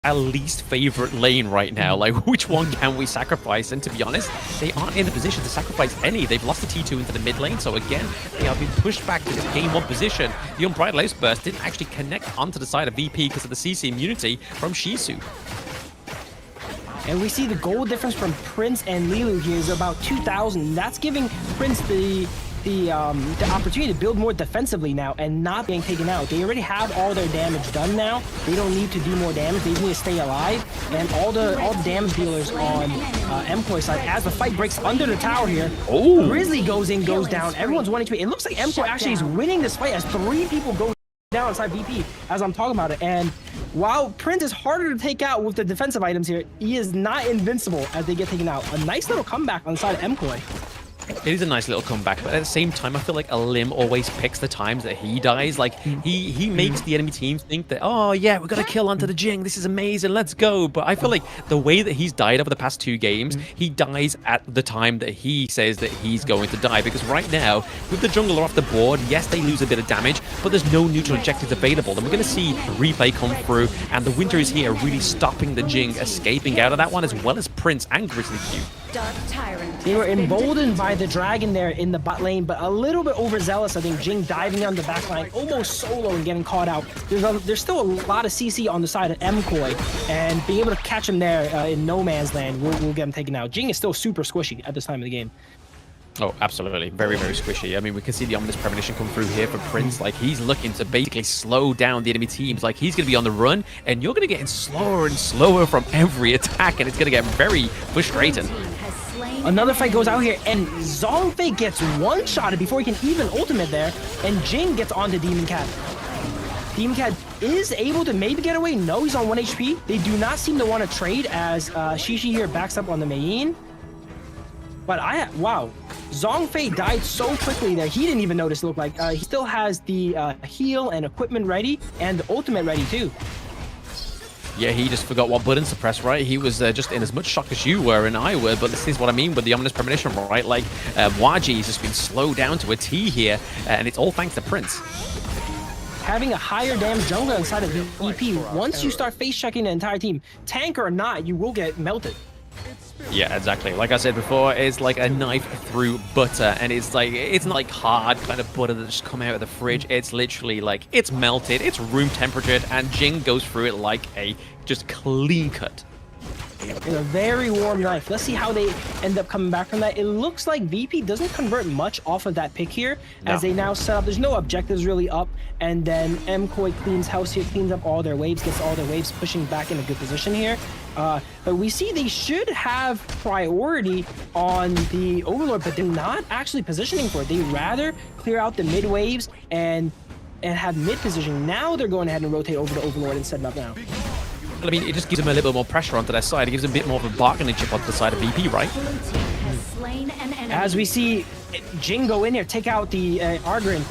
Our least favorite lane right now. Like, which one can we sacrifice? And to be honest, they aren't in a position to sacrifice any. They've lost the T2 into the mid lane, so again, they have been pushed back to this game 1 position. The Unbridled Outburst didn't actually connect onto the side of VP because of the CC immunity from Shisu. And we see the gold difference from Prince and Lilu here is about 2,000. That's giving Prince the opportunity to build more defensively now and not being taken out. They already have all their damage done now. They don't need to do more damage. They just need to stay alive. And all the damage dealers on MKOI side, as the fight breaks under the tower here, Grizzly goes in, goes down. Everyone's 1 HP. It looks like MKOI actually is winning this fight as 3 people go down inside VP as I'm talking about it. And while Prince is harder to take out with the defensive items here, he is not invincible as they get taken out. A nice little comeback on the side of MKOI. It is a nice little comeback, but at the same time, I feel like Alim always picks the times that he dies. Like, he makes the enemy team think that, oh yeah, we got to kill onto the Jing, this is amazing, let's go. But I feel like the way that he's died over the past 2 games, he dies at the time that he says that he's going to die. Because right now, with the jungler off the board, yes, they lose a bit of damage, but there's no neutral objectives available. And we're going to see replay come through, and the Winter is here really stopping the Jing, escaping out of that one, as well as Prince and Grizzly Q. They were emboldened by the dragon there in the bot lane, but a little bit overzealous. I think Jing diving on the back line, almost solo and getting caught out. There's still a lot of CC on the side of MKOI, and being able to catch him there in no man's land will get him taken out. Jing is still super squishy at this time of the game. Oh, absolutely. Very, very squishy. I mean, we can see the Ominous Premonition come through here for Prince. Like, he's looking to basically slow down the enemy teams. Like, he's going to be on the run, and you're going to get slower and slower from every attack, and it's going to get very frustrating. Another fight goes out here, and Zhongfei gets one-shotted before he can even ultimate there, and Jing gets onto Demon Cat. Demon Cat is able to maybe get away. No, he's on 1 HP. They do not seem to want to trade, as Shishi here backs up on the Mayin. But wow, Zhongfei died so quickly that he didn't even notice, it looked like. He still has the heal and equipment ready, and the ultimate ready too. Yeah, he just forgot what buttons to press, right? He was just in as much shock as you were and I were, but this is what I mean with the ominous premonition, right? Like, Waji's just been slowed down to a T here, and it's all thanks to Prince. Having a higher damage jungler inside of VP, once you start face-checking the entire team, tank or not, you will get melted. Yeah, exactly. Like I said before, it's like a knife through butter, and it's not like hard kind of butter that just come out of the fridge. It's literally like, it's melted, it's room temperatured, and Jing goes through it like a just clean cut. In a very warm knife. Let's see how they end up coming back from that. It looks like VP doesn't convert much off of that pick here, as they now set up. There's no objectives really up, and then MKOI cleans house here, cleans up all their waves, gets all their waves pushing back in a good position here. But we see they should have priority on the Overlord, but they're not actually positioning for it. They rather clear out the mid waves and have mid position. Now they're going ahead and rotate over to Overlord and setting up now. I mean, it just gives them a little bit more pressure onto their side. It gives them a bit more of a bargaining chip onto the side of VP, right? As we see Jing go in here, take out the Argrin.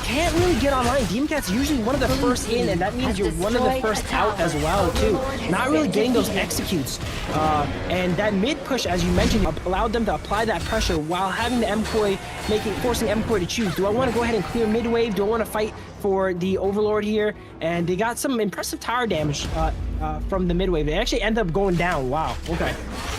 Can't really get online. Demon Cat's usually one of the first in, and that means you're one of the first out as well, too. Not really getting those executes. And that mid push, as you mentioned, allowed them to apply that pressure while having the MKOI, forcing MKOI to choose. Do I want to go ahead and clear mid wave? Do I want to fight for the Overlord here? And they got some impressive tower damage from the mid wave. They actually end up going down. Wow. Okay.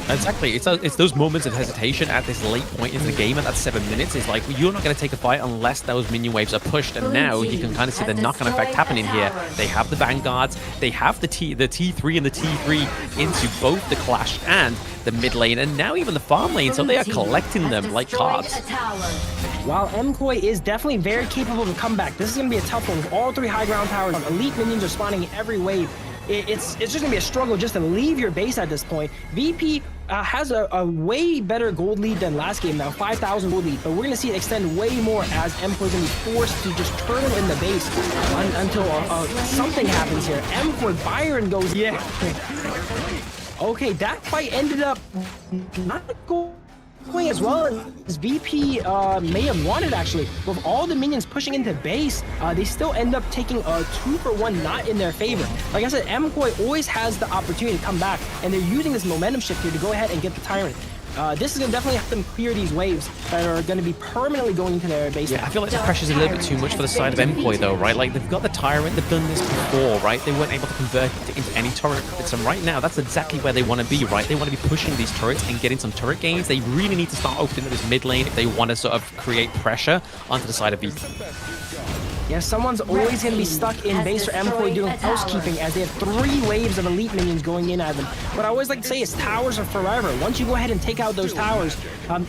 Exactly. It's those moments of hesitation at this late point in the game, at that 7 minutes. It's like, you're not going to take a fight unless those minion waves are pushed. And now you can kind of see the knock-on effect happening here. They have the Vanguards, they have the T3 and the T3 into both the Clash and the mid lane, and now even the farm lane, so they are collecting them like cards. While MKOI is definitely very capable of a comeback, this is going to be a tough one with all three high ground towers. Elite minions are spawning in every wave. It's just going to be a struggle just to leave your base at this point. VP has a way better gold lead than last game now, 5,000 gold lead, but we're going to see it extend way more as MKOI is going to be forced to just turn them in the base until something happens here. MKOI, Byron goes, yeah. Okay, that fight ended up not going as well as VP may have wanted, actually. With all the minions pushing into base, they still end up taking a 2-for-1 not in their favor. Like I said, MKOI always has the opportunity to come back, and they're using this momentum shift here to go ahead and get the Tyrant. This is going to definitely help them clear these waves that are going to be permanently going into their base. Yeah, I feel like the pressure's a little bit too much for the side of MKOI though, right? Like, they've got the Tyrant, they've done this before, right? They weren't able to convert it into any turrets, and right now, that's exactly where they want to be, right? They want to be pushing these turrets and getting some turret gains. They really need to start opening this mid lane if they want to sort of create pressure onto the side of VP. Yeah, someone's always going to be stuck in base for MKOI doing housekeeping, as they have 3 waves of elite minions going in at them. What I always like to say is towers are forever. Once you go ahead and take out those towers,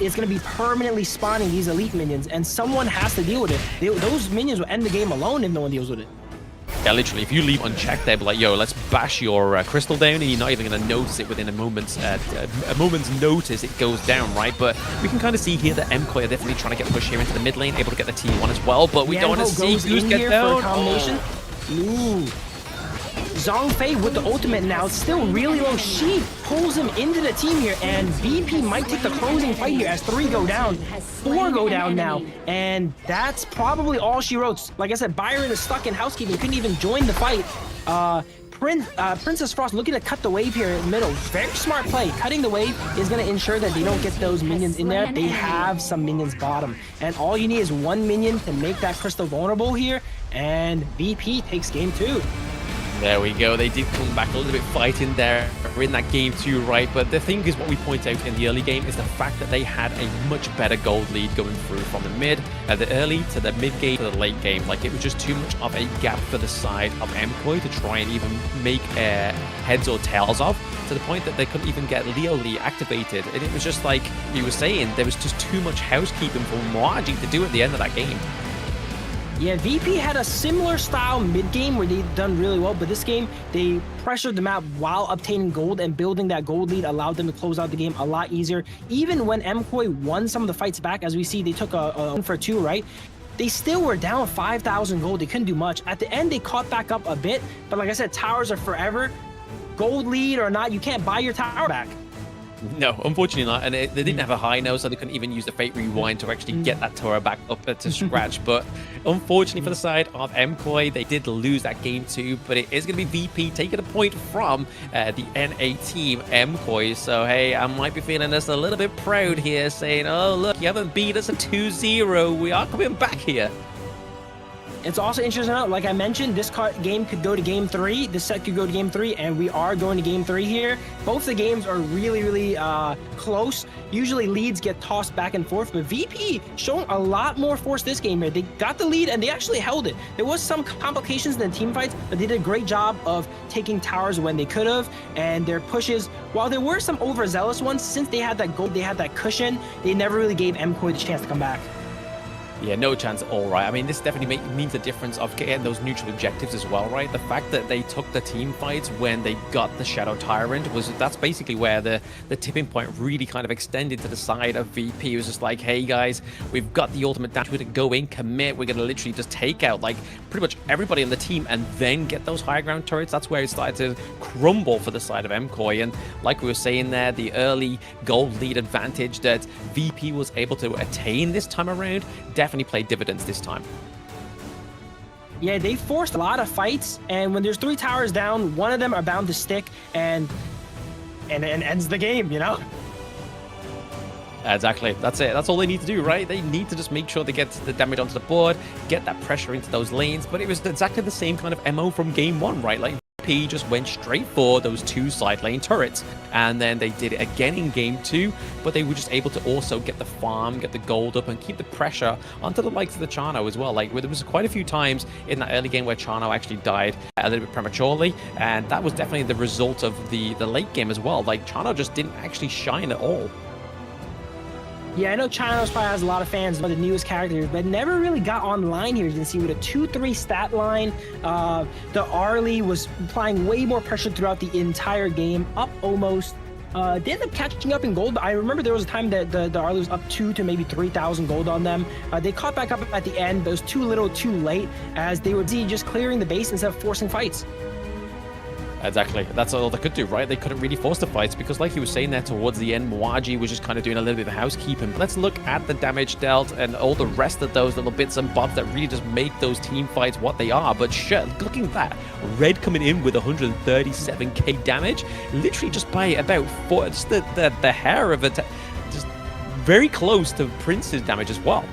it's going to be permanently spawning these elite minions, and someone has to deal with it. Those minions will end the game alone if no one deals with it. Yeah, literally, if you leave unchecked, they'll be like, yo, let's bash your crystal down, and you're not even going to notice it within a moment's notice it goes down, right? But we can kind of see here that MKOI are definitely trying to get pushed here into the mid lane, able to get the T1 as well, but we don't want to see Goose get down. Ooh. Zhongfei with the ultimate now, still really low. She pulls him into the team here, and VP might take the closing fight here as 3 go down, 4 go down now, and that's probably all she wrote. Like I said, Byron is stuck in housekeeping, couldn't even join the fight. Princess Frost looking to cut the wave here in the middle. Very smart play. Cutting the wave is going to ensure that they don't get those minions in there. They have some minions bottom, and all you need is 1 minion to make that crystal vulnerable here, and VP takes game 2. There we go. They did come back a little bit fighting there in that game too, right? But the thing is, what we point out in the early game is the fact that they had a much better gold lead going through from the mid, the early to the mid game to the late game. Like, it was just too much of a gap for the side of MKOI to try and even make heads or tails of, to the point that they couldn't even get Leo Lee activated. And it was just like you were saying, there was just too much housekeeping for Moaji to do at the end of that game. Yeah, VP had a similar style mid-game where they'd done really well, but this game, they pressured the map while obtaining gold, and building that gold lead allowed them to close out the game a lot easier. Even when MKOI won some of the fights back, as we see, they took a 1-for-2, right? They still were down 5,000 gold. They couldn't do much. At the end, they caught back up a bit, but like I said, towers are forever. Gold lead or not, you can't buy your tower back. No, unfortunately not. And they didn't have a high no, so they couldn't even use the Fate Rewind to actually get that turret back up to scratch. But unfortunately for the side of MKOI, they did lose that game too. But it is going to be VP taking a point from the NA team, MKOI. So, hey, I might be feeling just a little bit proud here, saying, oh, look, you haven't beat us at 2-0. We are coming back here. It's also interesting, like I mentioned, this game could go to game 3. This set could go to game 3, and we are going to game 3 here. Both the games are really, really close. Usually leads get tossed back and forth, but VP showing a lot more force this game here. They got the lead, and they actually held it. There was some complications in the team fights, but they did a great job of taking towers when they could have, and their pushes, while there were some overzealous ones, since they had that gold, they had that cushion, they never really gave MKOI the chance to come back. Yeah, no chance at all, right? I mean, this definitely means the difference of getting those neutral objectives as well, right? The fact that they took the team fights when they got the Shadow Tyrant that's basically where the tipping point really kind of extended to the side of VP. It was just like, hey guys, we've got the ultimate dash, we're gonna go in, commit, we're gonna literally just take out like pretty much everybody on the team and then get those high ground turrets. That's where it started to crumble for the side of MKOI. And like we were saying there, the early gold lead advantage that VP was able to attain this time around definitely played dividends this time. Yeah, they forced a lot of fights, and when there's 3 towers down, one of them are bound to stick and ends the game, you know? Exactly. That's it. That's all they need to do, right? They need to just make sure they get the damage onto the board, get that pressure into those lanes. But it was exactly the same kind of MO from game 1, right? Like VP just went straight for those 2 side lane turrets, and then they did it again in game 2, but they were just able to also get the farm, get the gold up, and keep the pressure onto the likes of the Chano as well. Like there was quite a few times in that early game where Chano actually died a little bit prematurely, and that was definitely the result of the late game as well. Like Chano just didn't actually shine at all. Yeah, I know China's probably has a lot of fans of the newest characters, but never really got online here. You can see with a 2-3 stat line, the Arlie was applying way more pressure throughout the entire game, up almost. They ended up catching up in gold, but I remember there was a time that the Arlie was up 2 to maybe 3,000 gold on them. They caught back up at the end, but it was too little too late, as they were just clearing the base instead of forcing fights. Exactly. That's all they could do, right? They couldn't really force the fights because, like he was saying there towards the end, Mwaji was just kind of doing a little bit of housekeeping. But let's look at the damage dealt and all the rest of those little bits and bobs that really just make those team fights what they are. But sure, looking at that, Red coming in with 137k damage, literally just by about just the hair of it, just very close to Prince's damage as well.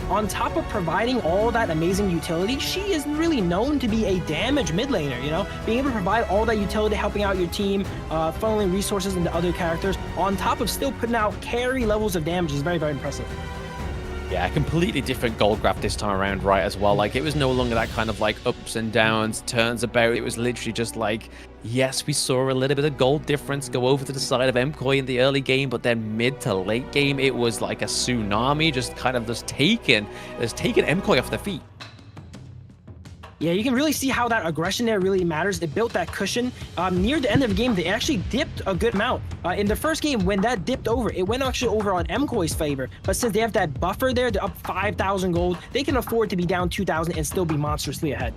On top of providing all that amazing utility, she is really known to be a damage mid laner, you know? Being able to provide all that utility, helping out your team, funneling resources into other characters, on top of still putting out carry levels of damage is very, very impressive. Yeah, completely different gold graph this time around, right, as well. Like, it was no longer that kind of, like, ups and downs, turns about. It was literally just like, yes, we saw a little bit of gold difference go over to the side of MKOI in the early game, but then mid to late game, it was like a tsunami, just kind of just taking MKOI off their feet. Yeah, you can really see how that aggression there really matters. It built that cushion. Near the end of the game, they actually dipped a good amount. In the first game, when that dipped over, it went actually over on MKOI's favor. But since they have that buffer there, they're up 5,000 gold, they can afford to be down 2,000 and still be monstrously ahead.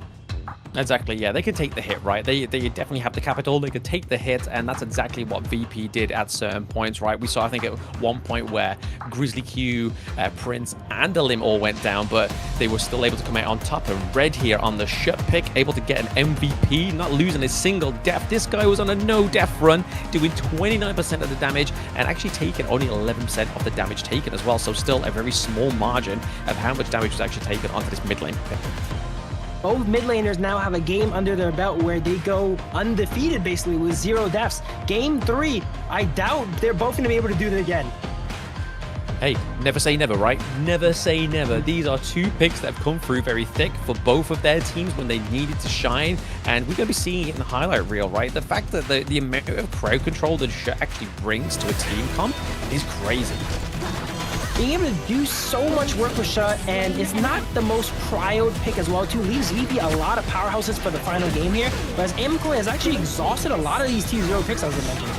Exactly, yeah, they could take the hit, right? They definitely have the capital, they could take the hit, and that's exactly what VP did at certain points, right? We saw, I think, at one point where Grizzly Q, Prince, and Alim all went down, but they were still able to come out on top. And Red here on the shut pick, able to get an MVP, not losing a single death. This guy was on a no-death run, doing 29% of the damage, and actually taking only 11% of the damage taken as well, so still a very small margin of how much damage was actually taken onto this mid lane. Both mid laners now have a game under their belt where they go undefeated, basically, with 0 deaths. Game 3, I doubt they're both going to be able to do that again. Hey, never say never, right? Never say never. These are 2 picks that have come through very thick for both of their teams when they needed to shine, and we're going to be seeing it in the highlight reel, right? The fact that the amount of crowd control that Shut actually brings to a team comp is crazy. Being able to do so much work with Shut, and it's not the most cryoed pick as well, too. Leaves VP a lot of powerhouses for the final game here, whereas MKOI has actually exhausted a lot of these T0 picks, as I mentioned.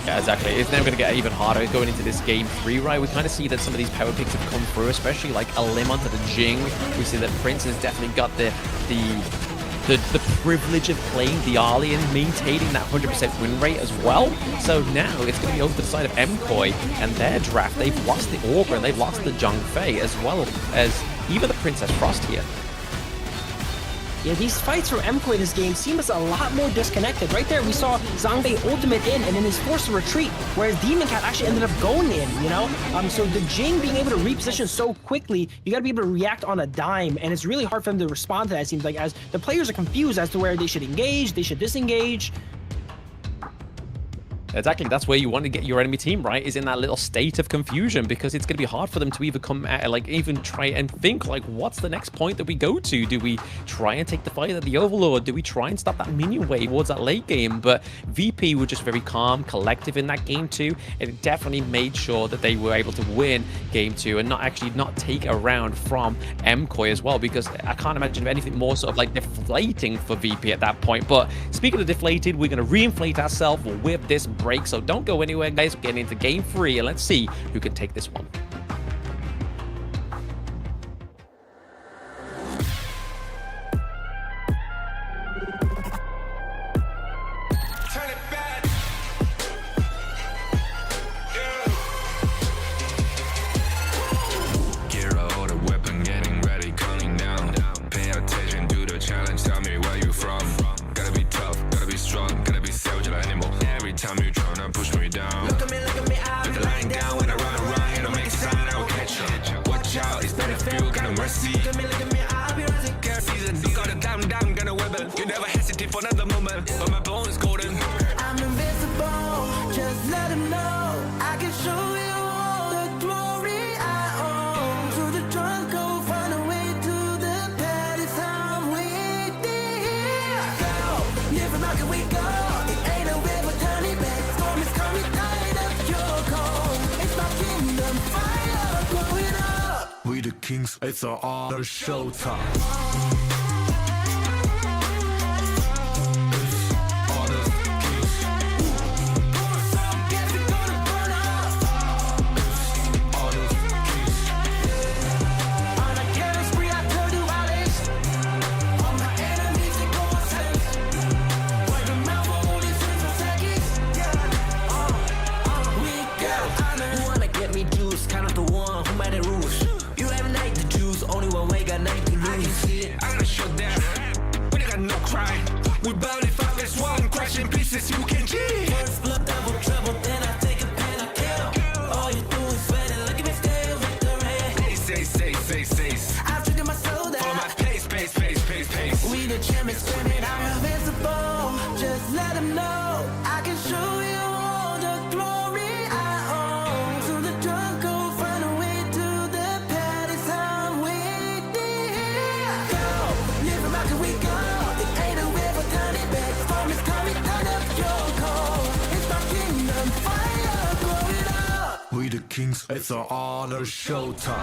Yeah, exactly. It's now going to get even harder going into this game 3, right? We kind of see that some of these power picks have come through, especially like Alim onto the Jing. We see that Prince has definitely got the the privilege of playing the early and maintaining that 100% win rate as well. So now it's going to be over to the side of MKOI and their draft. They've lost the Augur and they've lost the Zhang Fei, as well as even the Princess Frost here. Yeah, these fights for MKOI this game seem a lot more disconnected. Right there, we saw Zhang Fei ultimate in and then is forced to retreat, whereas Demon Cat actually ended up going in, you know? So the Jing being able to reposition so quickly, you gotta be able to react on a dime, and it's really hard for them to respond to that, it seems like, as the players are confused as to where they should engage, they should disengage. Exactly, that's where you want to get your enemy team, right? Is in that little state of confusion, because it's going to be hard for them to either come at, like, even try and think, like, what's the next point that we go to? Do we try and take the fight at the Overlord? Do we try and stop that minion wave towards that late game? But VP were just very calm, collective in that game too, and it definitely made sure that they were able to win game 2 and not take a round from MKOI as well, because I can't imagine anything more sort of like deflating for VP at that point. But speaking of deflated, we're going to reinflate ourselves with this break, so don't go anywhere, guys. We're getting into game 3 and let's see who can take this one. Kings, it's all the showtime. Kings, it's an honor showtime.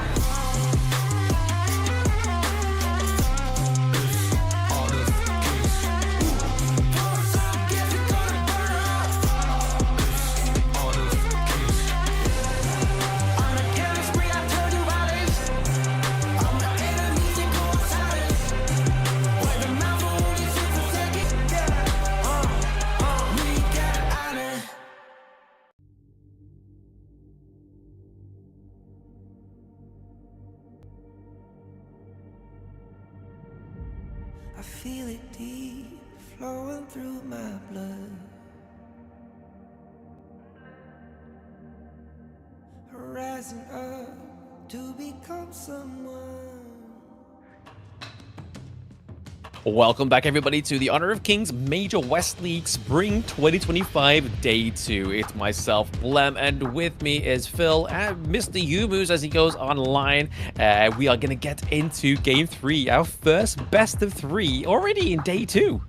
I feel it deep flowing through my blood, rising up to become someone. Welcome back, everybody, to the Honor of Kings Major West League Spring 2025 Day 2. It's myself, Blem, and with me is Phil and Mr. Yumus as he goes online. We are going to get into Game 3, our first best of 3, already in Day 2.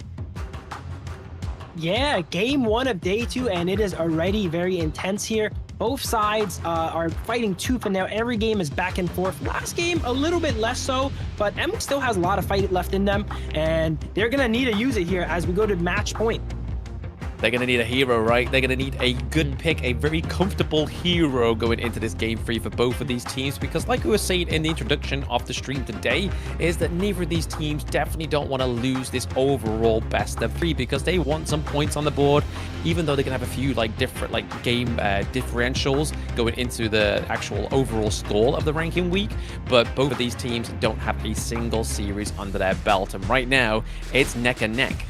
Yeah, Game 1 of Day 2, and it is already very intense here. Both sides are fighting tooth and nail. Every game is back and forth. Last game, a little bit less so, but M still has a lot of fight left in them, and they're going to need to use it here as we go to match point. They're going to need a hero, right? They're going to need a good pick, a very comfortable hero going into this game 3 for both of these teams, because like we were saying in the introduction of the stream today, is that neither of these teams definitely don't want to lose this overall best of 3 because they want some points on the board, even though they can have a few like different like game differentials going into the actual overall score of the ranking week. But both of these teams don't have a single series under their belt, and right now it's neck and neck.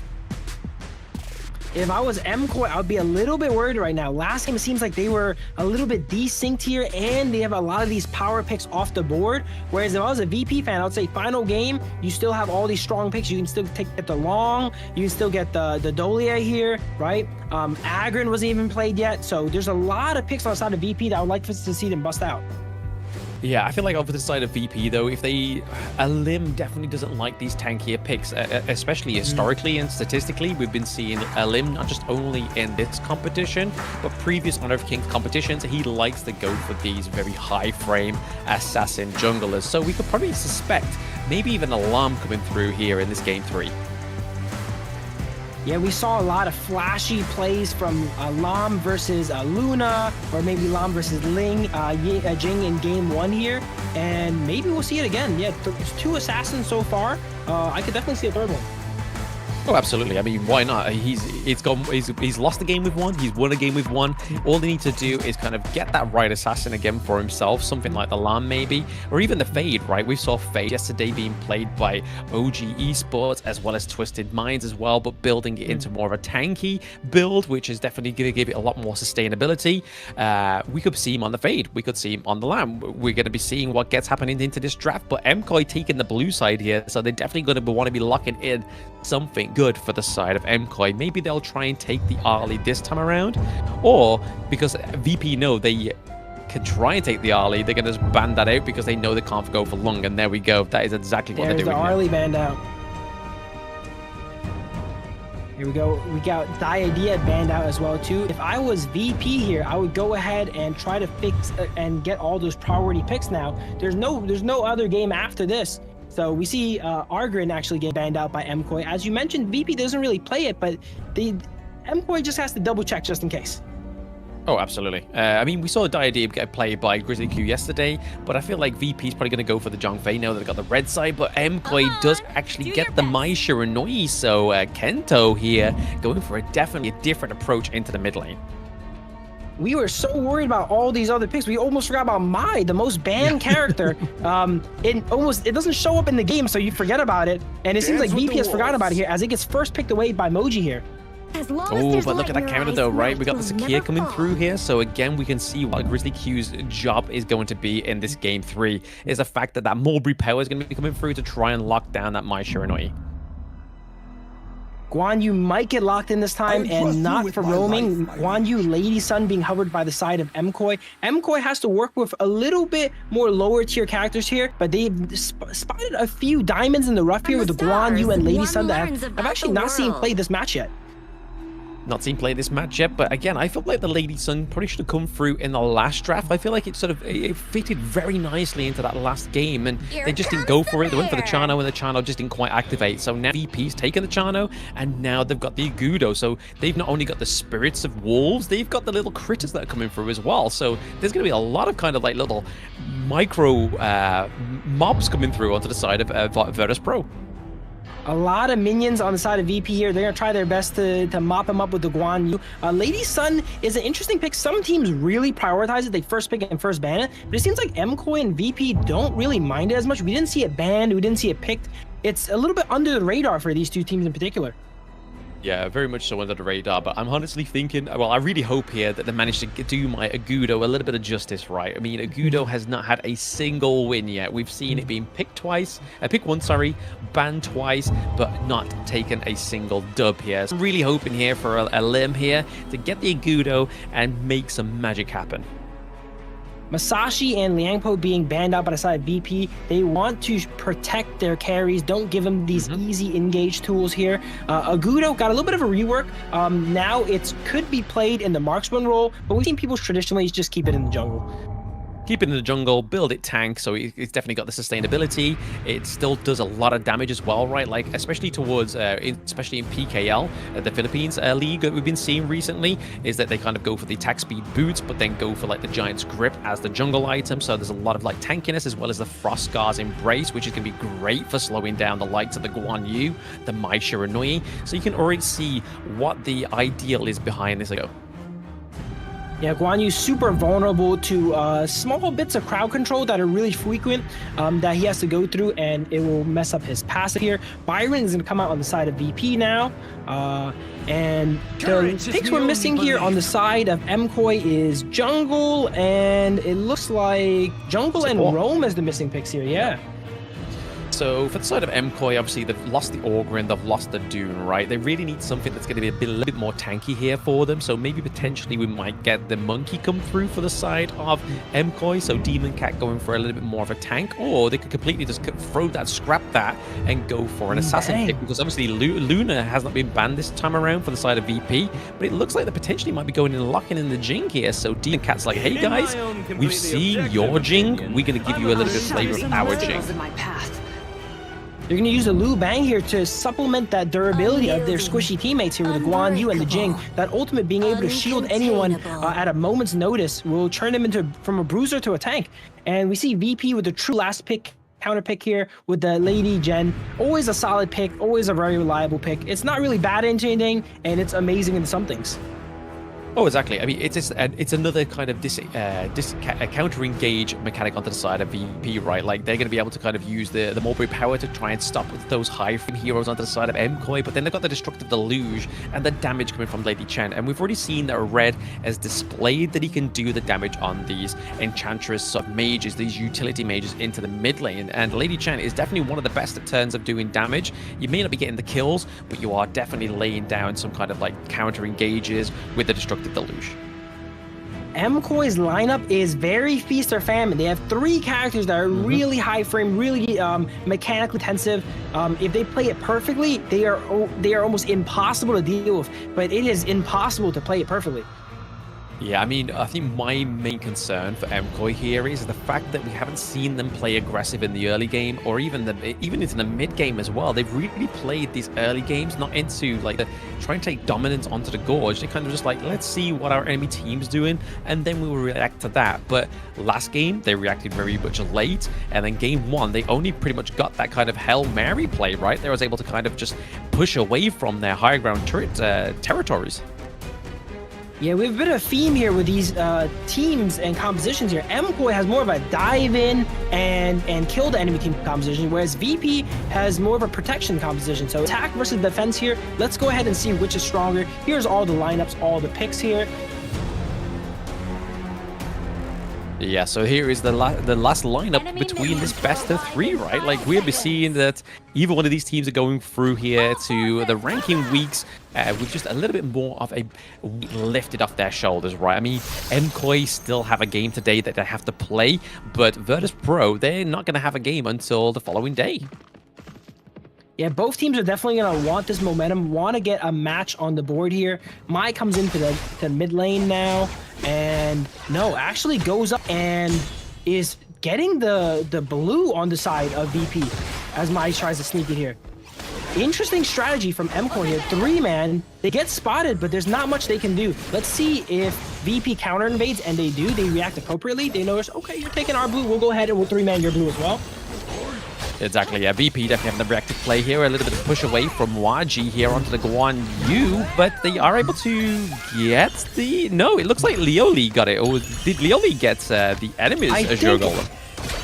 If I was MKOI, I would be a little bit worried right now. Last game, it seems like they were a little bit desynced here, and they have a lot of these power picks off the board. Whereas if I was a VP fan, I would say final game, you still have all these strong picks. You can still get the Long, you can still get the Dolia here, right? Agron wasn't even played yet. So there's a lot of picks on the side of VP that I would like to see them bust out. Yeah, I feel like over the side of VP, though, Lim definitely doesn't like these tankier picks, especially historically and statistically. We've been seeing Lim not just only in this competition, but previous Honor of Kings competitions. He likes to go for these very high frame assassin junglers. So we could probably suspect maybe even Alarm coming through here in this game 3. Yeah, we saw a lot of flashy plays from Lam versus Luna, or maybe Lam versus Jing in game 1 here, and maybe we'll see it again. Yeah, it's 2 assassins so far. I could definitely see a 3rd one. Oh, absolutely. I mean, why not? He's lost a game with 1. He's won a game with 1. All they need to do is kind of get that right assassin again for himself, something like the Lam maybe, or even the Fade, right? We saw Fade yesterday being played by OG Esports as well as Twisted Minds as well, but building it into more of a tanky build, which is definitely going to give it a lot more sustainability. We could see him on the Fade. We could see him on the Lam. We're going to be seeing what gets happening into this draft, but MKOI taking the blue side here, so they're definitely going to want to be locking in something good for the side of MKOI. Maybe they'll try and take the early this time around, or because VP know they can try and take the early, they're going to just ban that out because they know they can't go for long, and there we go. That is exactly what they're doing. There's the early banned out. Here we go. We got Diadea banned out as well too. If I was VP here, I would go ahead and try to fix and get all those priority picks now. There's no other game after this. So we see Argrin actually get banned out by MKOI. As you mentioned, VP doesn't really play it, but the MKOI just has to double check just in case. Oh, absolutely. I mean, we saw Diadem get played by Grizzly Q yesterday, but I feel like VP is probably going to go for the Zhongfei now that they got the red side, but MKOI does actually get the Mai Shiranui, so Kento here going for definitely a different approach into the mid lane. We were so worried about all these other picks. We almost forgot about Mai, the most banned character. It doesn't show up in the game, so you forget about it. And it seems like VP has forgotten about it here as it gets first picked away by Moji here. Oh, but look at that counter though, right? We got the Sakia coming through here. So again, we can see what Grizzly Q's job is going to be in this game 3 is the fact that Mulberry Power is going to be coming through to try and lock down that Mai Shiranui. Guan Yu might get locked in this time, and not for roaming. Guan Yu, Lady Sun being hovered by the side of MKOI. MKOI has to work with a little bit more lower tier characters here, but they've spotted a few diamonds in the rough here with the Guan Yu and Lady Sun that I've actually not seen play this match yet. Not seen play this match yet, but again, I feel like the Lady Sun probably should have come through in the last draft. I feel like it fitted very nicely into that last game, and they just didn't go for it. They went for the Chano, and the Chano just didn't quite activate. So now VP's taken the Chano, and now they've got the Agudo. So they've not only got the Spirits of Wolves, they've got the little critters that are coming through as well. So there's going to be a lot of kind of like little micro mobs coming through onto the side of Virtus.pro. A lot of minions on the side of VP here. They're going to try their best to mop him up with the Guan Yu. Lady Sun is an interesting pick. Some teams really prioritize it. They first pick it and first ban it. But it seems like MKOI and VP don't really mind it as much. We didn't see it banned. We didn't see it picked. It's a little bit under the radar for these two teams in particular. Yeah, very much so under the radar, but I'm honestly thinking, well, I really hope here that they managed to do my Agudo a little bit of justice, right? I mean, Agudo has not had a single win yet. We've seen it being picked once, banned twice, but not taken a single dub here. So I'm really hoping here for a limb here to get the Agudo and make some magic happen. Masashi and Liangpo being banned out by the side of VP. They want to protect their carries. Don't give them these easy engage tools here. Agudo got a little bit of a rework. Now it could be played in the marksman role, but we've seen people traditionally just keep it in the jungle. Keep it in the jungle, build it tank, so it's definitely got the sustainability. It still does a lot of damage as well, right? Like, especially towards, especially in PKL, the Philippines league that we've been seeing recently, is that they kind of go for the attack speed boots, but then go for like the Giant's Grip as the jungle item. So there's a lot of like tankiness, as well as the Frost Scar's Embrace, which is going to be great for slowing down the likes of the Guan Yu, the Mai Shiranui. So you can already see what the ideal is behind this. Yeah, Guan Yu's super vulnerable to small bits of crowd control that are really frequent that he has to go through, and it will mess up his passive here. Byron is going to come out on the side of VP now. And the picks we're missing here on the side of MKOI is Jungle, and it looks like Jungle and Roam as the missing picks here, yeah. So for the side of MKOI, obviously they've lost the Ogre, they've lost the Dune, right? They really need something that's going to be a little bit more tanky here for them. So maybe potentially we might get the Monkey come through for the side of MKOI. So Demon Cat going for a little bit more of a tank, or they could completely just throw that, scrap that, and go for an assassin pick, because obviously Luna has not been banned this time around for the side of VP, but it looks like they potentially might be going in and locking in the Jing here. So Demon Cat's like, hey guys, we've seen your Jing, we're going to give you a little bit of flavor of our Jing. They're going to use the Liu Bang here to supplement that durability of their squishy teammates here with the Guan Yu and the Jing. That ultimate being able to shield anyone at a moment's notice will turn them into from a bruiser to a tank. And we see VP with the true last pick, counter pick here with the Lady Jen. Always a solid pick, always a very reliable pick. It's not really bad into anything, and it's amazing in some things. Oh, exactly. I mean, it's another kind of counter-engage mechanic onto the side of VP, right? Like, they're going to be able to kind of use the Mulberry power to try and stop those high-frame heroes onto the side of MKOI, but then they've got the Destructive Deluge and the damage coming from Lady Chen. And we've already seen that Red has displayed that he can do the damage on these Enchantress sort of mages, these utility mages into the mid lane. And Lady Chen is definitely one of the best at terms of doing damage. You may not be getting the kills, but you are definitely laying down some kind of like counter-engages with the Destructive Deluge. MKOI's lineup is very feast or famine. They have 3 characters that are really high frame, really mechanically intensive. If they play it perfectly, they are almost impossible to deal with. But it is impossible to play it perfectly. Yeah, I mean, I think my main concern for MKOI here is the fact that we haven't seen them play aggressive in the early game, or even into the mid game as well. They've really played these early games not into like trying to take dominance onto the Gorge. They kind of just like, let's see what our enemy team's doing, and then we will react to that. But last game they reacted very much late, and then game 1 they only pretty much got that kind of Hail Mary play, right? They was able to kind of just push away from their high ground territories. Yeah, we have a bit of a theme here with these teams and compositions here. MKOI has more of a dive in and kill the enemy team composition, whereas VP has more of a protection composition. So attack versus defense here. Let's go ahead and see which is stronger. Here's all the lineups, all the picks here. Yeah, so here is the last lineup between this best of 3, right? Like, we'll be seeing that either one of these teams are going through here to the ranking weeks with just a little bit more of a lifted off their shoulders, right? I mean, MKOI still have a game today that they have to play, but Virtus.pro, they're not going to have a game until the following day. Yeah, both teams are definitely going to want this momentum, want to get a match on the board here. Mai comes into the mid lane now, and no, actually goes up and is getting the blue on the side of VP as Mai tries to sneak it here. Interesting strategy from MKOI here. 3-man, they get spotted, but there's not much they can do. Let's see if VP counter invades, and they do. They react appropriately. They notice, okay, you're taking our blue. We'll go ahead and we'll 3-man your blue as well. Exactly, yeah. VP definitely having the reactive play here. A little bit of push away from Waji here onto the Guan Yu, but they are able to get the... No, it looks like Lioli got it. Or did Lioli get the enemy's Azure Golem?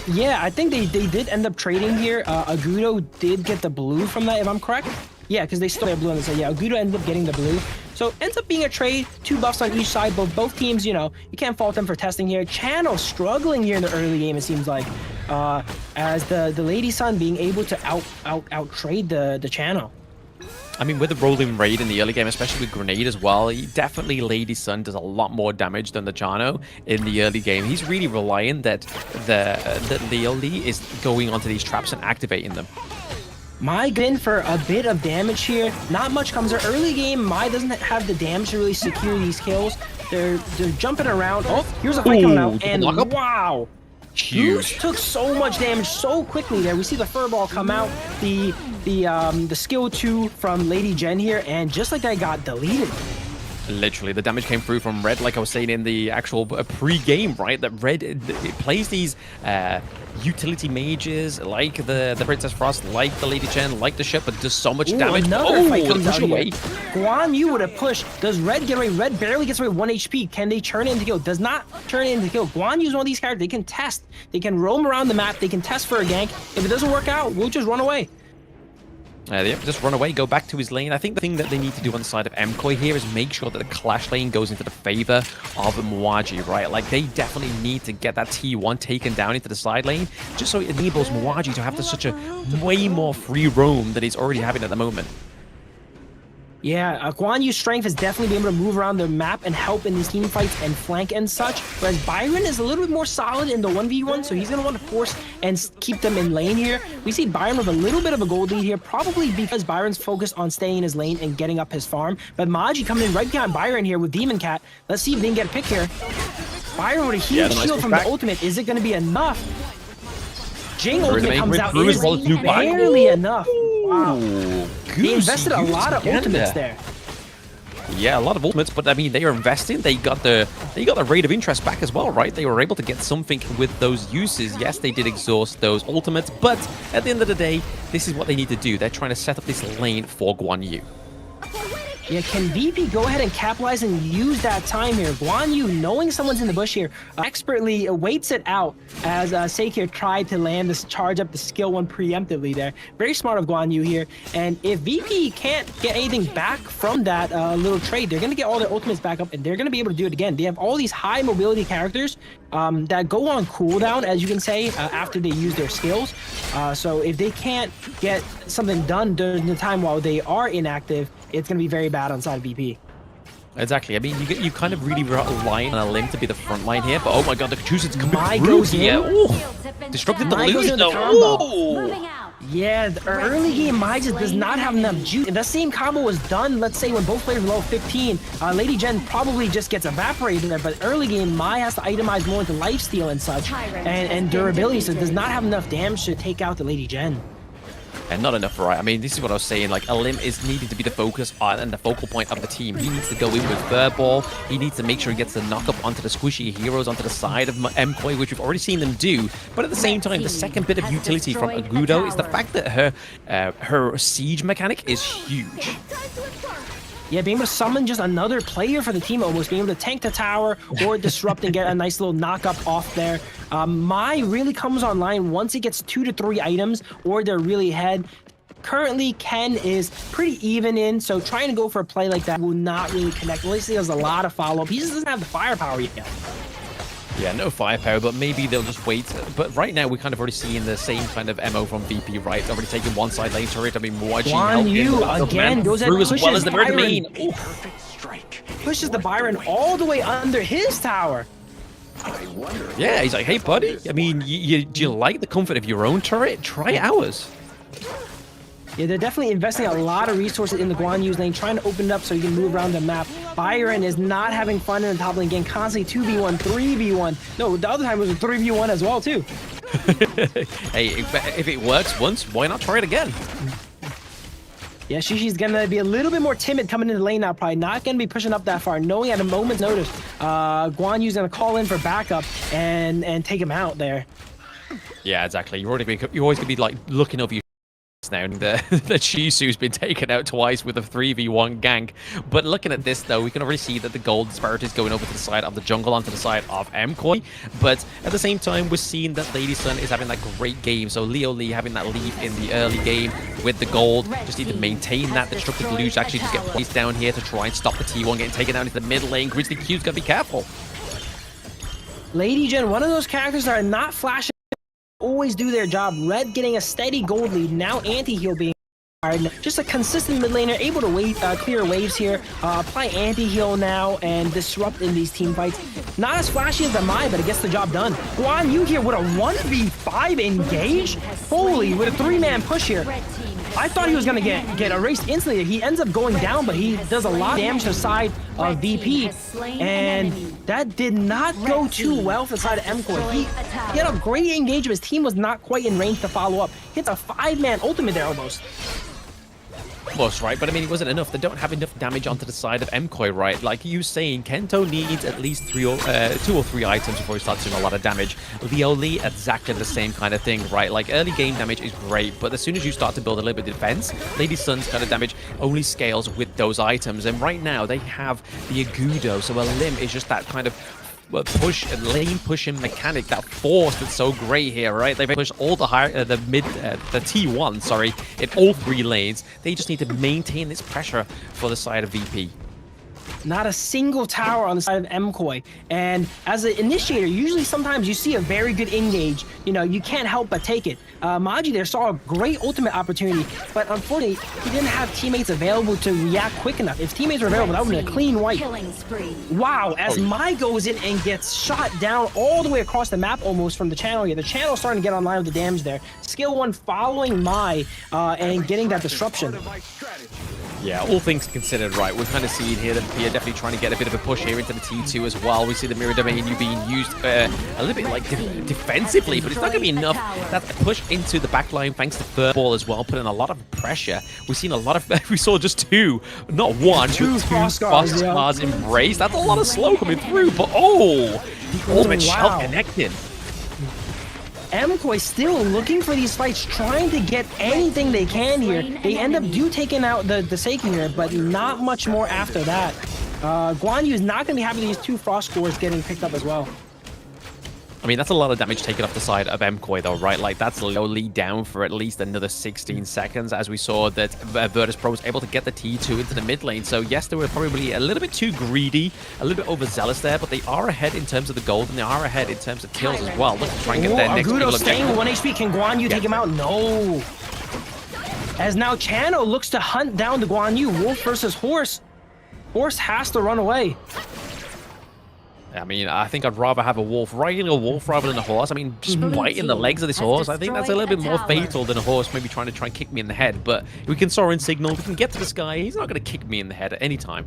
Yeah, I think they did end up trading here. Agudo did get the blue from that, if I'm correct. Yeah, because they still have blue on the side. Yeah, Agudo ended up getting the blue. So ends up being a trade, 2 buffs on each side. Both teams, you know, you can't fault them for testing here. Channel struggling here in the early game, it seems like, as the Lady Sun being able to out trade the Channel. I mean, with the rolling raid in the early game, especially with Grenade as well, definitely Lady Sun does a lot more damage than the Chano in the early game. He's really relying that Lioli is going onto these traps and activating them. Mai in for a bit of damage here. Not much comes there. Early game, Mai doesn't have the damage to really secure these kills. They're jumping around. Oh, here's a fight coming out. And wow. Huge. Took so much damage so quickly there. We see the furball come out. The skill 2 from Lady Jen here. And just like that, got deleted. Literally, the damage came through from Red, like I was saying in the actual pre-game, right? That Red it plays these utility mages, like the Princess Frost, like the Lady Chen, like the ship, but does so much damage. Another fight comes out here. Guan Yu with a push. Does Red get away? Red barely gets away 1 HP. Can they turn it into kill? Does not turn it into kill. Guan Yu's one of these characters. They can test. They can roam around the map. They can test for a gank. If it doesn't work out, we'll just run away. Yep, just run away, go back to his lane. I think the thing that they need to do on the side of MKOI here is make sure that the clash lane goes into the favor of Mwaji, right? Like, they definitely need to get that T1 taken down into the side lane, just so it enables Mwaji to have such a way more free roam that he's already having at the moment. Yeah, Guan Yu's strength is definitely being able to move around the map and help in these team fights and flank and such. Whereas Byron is a little bit more solid in the 1v1, so he's going to want to force and keep them in lane here. We see Byron with a little bit of a gold lead here, probably because Byron's focused on staying in his lane and getting up his farm. But Mwaji coming in right behind Byron here with Demon Cat. Let's see if they can get a pick here. Byron with a huge shield from the ultimate. Is it going to be enough? Jing ultimate comes out. It is barely enough. Wow. They invested a lot of ultimates there. Yeah, a lot of ultimates, but I mean, they are investing. They got the rate of interest back as well, right? They were able to get something with those uses. Yes, they did exhaust those ultimates, but at the end of the day, this is what they need to do. They're trying to set up this lane for Guan Yu. Yeah, can VP go ahead and capitalize and use that time here? Guan Yu, knowing someone's in the bush here, expertly waits it out as Sekir tried to land this charge up the skill 1 preemptively there. Very smart of Guan Yu here. And if VP can't get anything back from that little trade, they're going to get all their ultimates back up and they're going to be able to do it again. They have all these high mobility characters that go on cooldown, as you can say, after they use their skills. So if they can't get something done during the time while they are inactive, it's going to be very bad on side of VP. Exactly. I mean, you kind of really rely on a limb to be the front line here, but oh my god, the Kachusa's coming through here. Ooh. Disrupted the illusion though. Yeah, the early game, Mai just does not have enough juice. If that same combo was done, let's say when both players were low 15, Lady Jen probably just gets evaporated there, but early game, Mai has to itemize more into lifesteal and such, and durability, so does not have enough damage to take out the Lady Jen. And not enough, right? I mean, this is what I was saying. Like, Alim is needed to be the focus and the focal point of the team. He needs to go in with Furball. He needs to make sure he gets the knock up onto the squishy heroes onto the side of MKOI, which we've already seen them do. But at the same time, the second bit of utility from Agudo is the fact that her siege mechanic is huge. Yeah, being able to summon just another player for the team, almost being able to tank the tower or disrupt and get a nice little knock-up off there. Mai really comes online once it gets 2 to 3 items or they're really ahead. Currently, Ken is pretty even in, so trying to go for a play like that will not really connect. At least he has a lot of follow-up. He just doesn't have the firepower yet. Yeah, no firepower, but maybe they'll just wait. But right now, we're kind of already seeing the same kind of MO from VP, right? Already taking one side lane turret. I mean, Guan Yu again goes and pushes as well as the Byron. main. Pushes the Byron all the way under his tower. Yeah, he's like, hey, buddy. I mean, do you like the comfort of your own turret? Try ours. Yeah, they're definitely investing a lot of resources in the Guan Yu's lane, trying to open it up so he can move around the map. Byron is not having fun in the top lane, getting constantly 2v1, 3v1. No, the other time it was a 3v1 as well, too. Hey, if it works once, why not try it again? Yeah, Shishi's going to be a little bit more timid coming into the lane now, probably not going to be pushing up that far, knowing at a moment's notice, Guan Yu's going to call in for backup and take him out there. Yeah, exactly. You're always going to be like looking over your now. The Chisu's been taken out twice with a 3v1 gank. But looking at this, though, we can already see that the gold disparity is going over to the side of the jungle, onto the side of MKOI. But at the same time, we're seeing that Lady Sun is having that great game. So Leo Lee having that lead in the early game with the gold. Just need to maintain that. The Destructive Deluge actually just get placed down here to try and stop the T1 getting taken down into the mid lane. Grizzly Q's got to be careful. Lady Jen, one of those characters that are not flashing, always do their job. Red getting a steady gold lead, now anti-heal being hard. Just a consistent mid laner, able to clear waves here, apply anti-heal now, and disrupt in these team fights. Not as flashy as the Mai, but it gets the job done. Guan Yu here with a 1v5 engage? Holy, with a 3-man push here. I thought he was going to get erased instantly. He ends up going down, but he does a lot of damage to the side of VP. And that did not go too well for the side of MKOI. He had a great engagement. His team was not quite in range to follow up. Hits a 5-man ultimate there almost. Almost, right? But I mean, it wasn't enough. They don't have enough damage onto the side of MKOI, right? Like you saying, Kento needs at least 2 or 3 items before he starts doing a lot of damage. Leoli, exactly the same kind of thing, right? Like early game damage is great, but as soon as you start to build a little bit of defense, Lady Sun's kind of damage only scales with those items. And right now they have the Agudo, so a limb is just that kind of push and lane pushing mechanic, that force that's so great here, right? They push all the the T1, sorry, in all 3 lanes. They just need to maintain this pressure for the side of VP. Not a single tower on the side of MKOI. And as an initiator, usually sometimes you see a very good engage. You know, you can't help but take it. Maji there saw a great ultimate opportunity, but unfortunately, he didn't have teammates available to react quick enough. If teammates were available, that would have been a clean wipe. Wow, as Mai goes in and gets shot down all the way across the map almost from the channel here. The channel starting to get online with the damage there. Skill 1 following Mai and getting that disruption. Yeah, all things considered, right, we're kind of seeing here that Pia definitely trying to get a bit of a push here into the T2 as well. We see the Mirror Domain being used a little bit like defensively, but it's not going to be enough. That push into the backline thanks to Furball as well, putting a lot of pressure. We've seen a lot of, we saw just 2, not 1, but 2 Frostguards embrace. That's a lot of slow coming through, but the ultimate shell connected. MKOI still looking for these fights, trying to get anything they can here. They end up taking out the Seiken here, but not much more after that. Guan Yu is not going to be happy with these 2 Frost Cores getting picked up as well. I mean, that's a lot of damage taken off the side of MKOI, though, right? Like, that's lowly down for at least another 16 seconds, as we saw that Virtus.pro was able to get the T2 into the mid lane. So, yes, they were probably a little bit too greedy, a little bit overzealous there, but they are ahead in terms of the gold, and they are ahead in terms of kills as well. Look to try and get their next Agudo staying 1 HP. Can Guan Yu take him out? No. As now Chano looks to hunt down the Guan Yu. Wolf versus Horse. Horse has to run away. I mean, I think I'd rather have a wolf riding a wolf rather than a horse. I mean, just biting the legs of this horse, I think that's a little bit more fatal than a horse maybe trying to kick me in the head. But we can soar in signal, we can get to the sky. He's not going to kick me in the head at any time.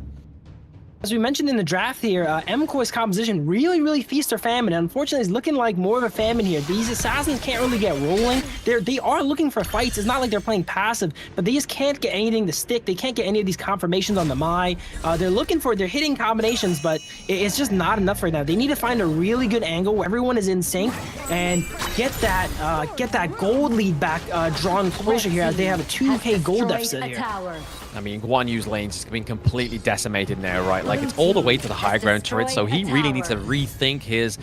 As we mentioned in the draft here, MKOI's composition really feast or famine. Unfortunately, it's looking like more of a famine here. These assassins can't really get rolling. They are looking for fights. It's not like they're playing passive, but they just can't get anything to stick. They can't get any of these confirmations on the Mai. They're hitting combinations, but it's just not enough right now. They need to find a really good angle where everyone is in sync and get that gold lead back drawn closer here, as they have a 2K gold deficit here. I mean, Guan Yu's lane's just been completely decimated now, right? Like, it's all the way to the high ground turret, so he really needs to rethink his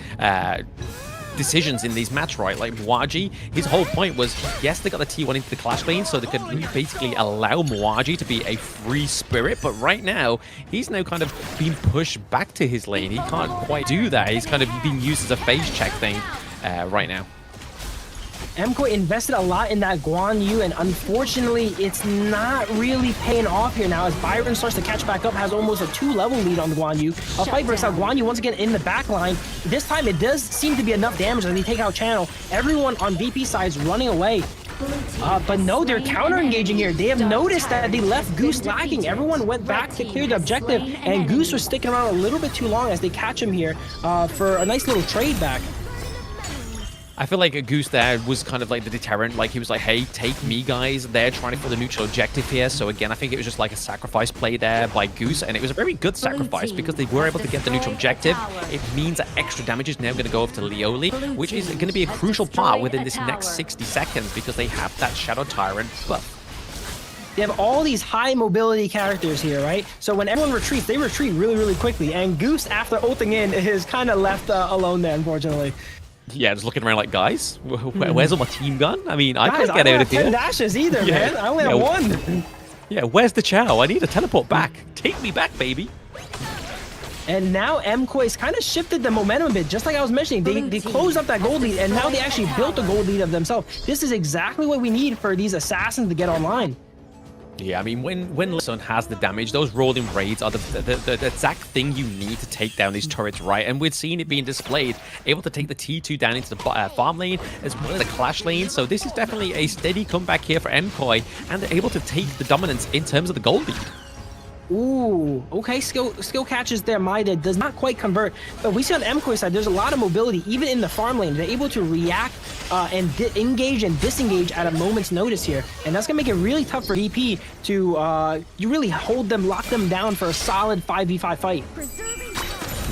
decisions in these matches, right? Like, Mwaji, his whole point was, yes, they got the T1 into the clash lane, so they could basically allow Mwaji to be a free spirit, but right now, he's now kind of being pushed back to his lane. He can't quite do that. He's kind of being used as a phase check thing right now. MKOI invested a lot in that Guan Yu, and unfortunately, it's not really paying off here now as Byron starts to catch back up, has almost a 2-level lead on the Guan Yu. A fight breaks out. Guan Yu once again in the back line. This time, it does seem to be enough damage as they take out Channel. Everyone on VP side is running away. But no, they're counter-engaging here. They have noticed that they left Goose lacking. Everyone went back to clear the objective, and Goose was sticking around a little bit too long as they catch him here for a nice little trade back. I feel like a Goose there was kind of like the deterrent. Like, he was like, hey, take me, guys. They're trying for the neutral objective here. So again, I think it was just like a sacrifice play there by Goose, and it was a very good sacrifice because they were able to get the neutral objective. It means that extra damage is now going to go over to Leoli, which is going to be a crucial part within this next 60 seconds because they have that Shadow Tyrant buff. They have all these high mobility characters here, right? So when everyone retreats, they retreat really quickly. And Goose, after ulting in, is kind of left alone there, unfortunately. Yeah, just looking around like, guys, where's all my team gun? I mean, I can't get out of here. I don't have 10 dashes either, man. I only have 1. Yeah, where's the Chow? I need to teleport back. Take me back, baby. And now MKOI's kind of shifted the momentum a bit, just like I was mentioning. They closed up that gold lead, and now they actually built a gold lead of themselves. This is exactly what we need for these assassins to get online. Yeah, I mean, when Sun has the damage, those rolling raids are the exact thing you need to take down these turrets, right? And we've seen it being displayed, able to take the T2 down into the farm lane as well as the clash lane. So this is definitely a steady comeback here for MKOI, and they're able to take the dominance in terms of the gold lead. Ooh, okay, skill catches there. Mida does not quite convert, but we see on the MKOI side, there's a lot of mobility, even in the farm lane. They're able to react and engage and disengage at a moment's notice here, and that's gonna make it really tough for VP to you really hold them, lock them down for a solid 5v5 fight.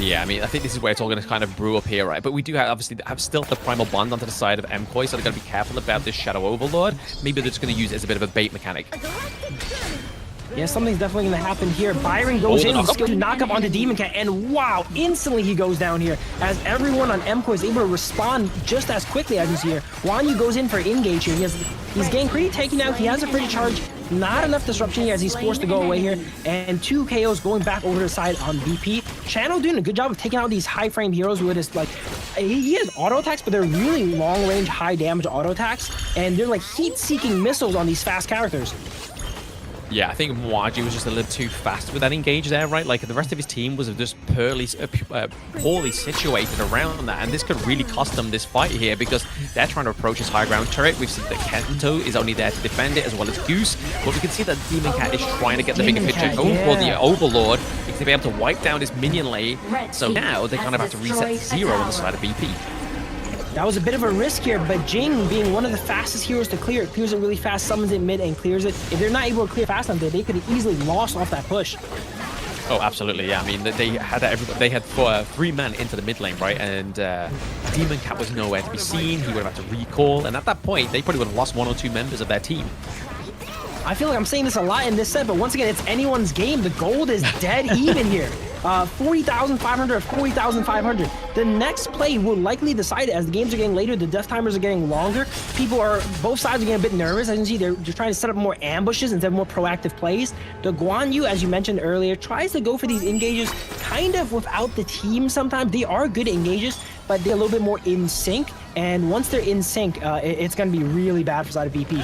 Yeah, I mean, I think this is where it's all going to kind of brew up here, right? But we do have, obviously, have still the Primal Bond onto the side of MKOI, so they're going to be careful about this Shadow Overlord. Maybe they're just going to use it as a bit of a bait mechanic. Yeah, something's definitely going to happen here. Byron goes in, he's going to knock up onto Demon Cat, and wow, instantly he goes down here, as everyone on MKOI is able to respond just as quickly as he's here. Wanyu goes in for engage here. He's getting pretty taken out. He has a pretty charge. Not enough disruption here as he's forced to go away here. And 2 KOs going back over to the side on VP. Channel doing a good job of taking out these high frame heroes with his, like, he has auto attacks, but they're really long range, high damage auto attacks. And they're like heat seeking missiles on these fast characters. Yeah, I think Mwaji was just a little too fast with that engage there, right? Like, the rest of his team was just poorly situated around that, and this could really cost them this fight here because they're trying to approach his high ground turret. We've seen that Kento is only there to defend it, as well as Goose, but we can see that Demon Cat is trying to get the bigger picture, going for the Overlord, to be able to wipe down this minion lane. So now they kind of have to reset to 0 on the side of BP. That was a bit of a risk here, but Jing, being one of the fastest heroes to clear it, clears it really fast, summons it mid, and clears it. If they're not able to clear fast enough, they could have easily lost off that push. Oh, absolutely, yeah. I mean, they had 3 men into the mid lane, right? And Demon Cat was nowhere to be seen. He would have had to recall, and at that point, they probably would have lost 1 or 2 members of their team. I feel like I'm saying this a lot in this set, but once again, it's anyone's game. The gold is dead even here. 40,500, 40,500. The next play will likely decide it as the games are getting later, the death timers are getting longer. Both sides are getting a bit nervous. As you can see, they're trying to set up more ambushes instead of more proactive plays. The Guanyu, as you mentioned earlier, tries to go for these engages kind of without the team sometimes. They are good engages, but they're a little bit more in sync. And once they're in sync, it's going to be really bad for side of VP.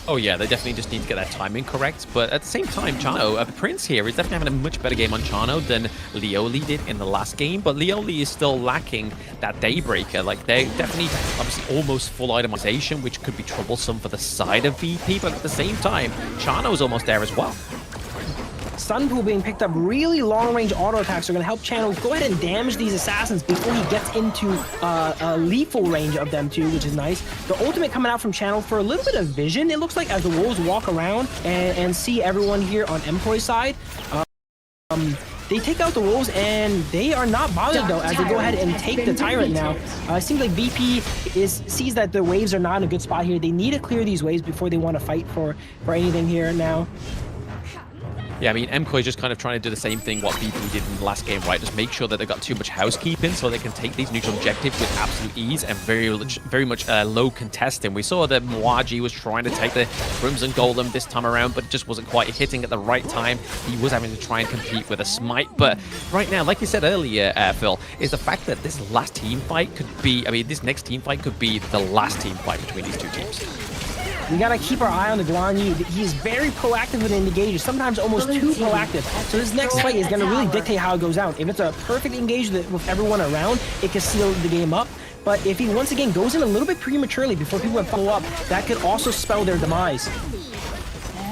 Oh yeah, they definitely just need to get that timing correct. But at the same time, Chano, Prince here is definitely having a much better game on Chano than Leoli did in the last game. But Leoli is still lacking that Daybreaker. Like, they definitely, obviously, almost full itemization, which could be troublesome for the side of VP. But at the same time, Chano is almost there as well. Sunpool being picked up, really long-range auto attacks are going to help Channel go ahead and damage these assassins before he gets into a lethal range of them too, which is nice. The ultimate coming out from Channel for a little bit of vision, it looks like, as the wolves walk around and see everyone here on MKOI's side. They take out the wolves, and they are not bothered, though, as they go ahead and take the Tyrant now. It seems like VP sees that the waves are not in a good spot here. They need to clear these waves before they want to fight for anything here now. Yeah, I mean, MKOI is just kind of trying to do the same thing what VP did in the last game, right? Just make sure that they've got too much housekeeping so they can take these neutral objectives with absolute ease and very much low contesting. We saw that Mwaji was trying to take the Crimson Golem this time around, but it just wasn't quite hitting at the right time. He was having to try and compete with a smite. But right now, like you said earlier, Phil, is the fact that this last team fight could be, I mean, this next team fight could be the last team fight between these two teams. We gotta keep our eye on the Guanyu. He's very proactive with the engages, sometimes almost too proactive. So this next fight is gonna really dictate how it goes down. If it's a perfect engage with everyone around, it can seal the game up. But if he once again goes in a little bit prematurely before people follow up, that could also spell their demise.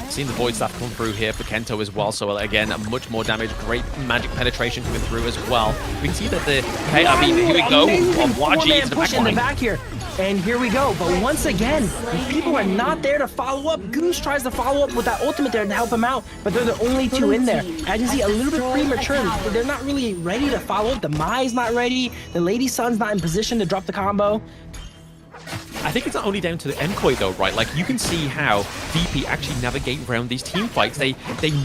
Seen the Void Staff come through here for Kento as well, so again, much more damage, great magic penetration coming through as well. We can see that the, hey, I mean, here we go, Mwaji into the back line. Back here. And here we go, but once again, people are not there to follow up. Goose tries to follow up with that ultimate there to help him out, but they're the only two in there. As you see, a little bit premature. They're not really ready to follow up. The Mai's not ready. The Lady Sun's not in position to drop the combo. I think it's not only down to the MKOI though, right? Like, you can see how VP actually navigate around these team fights. They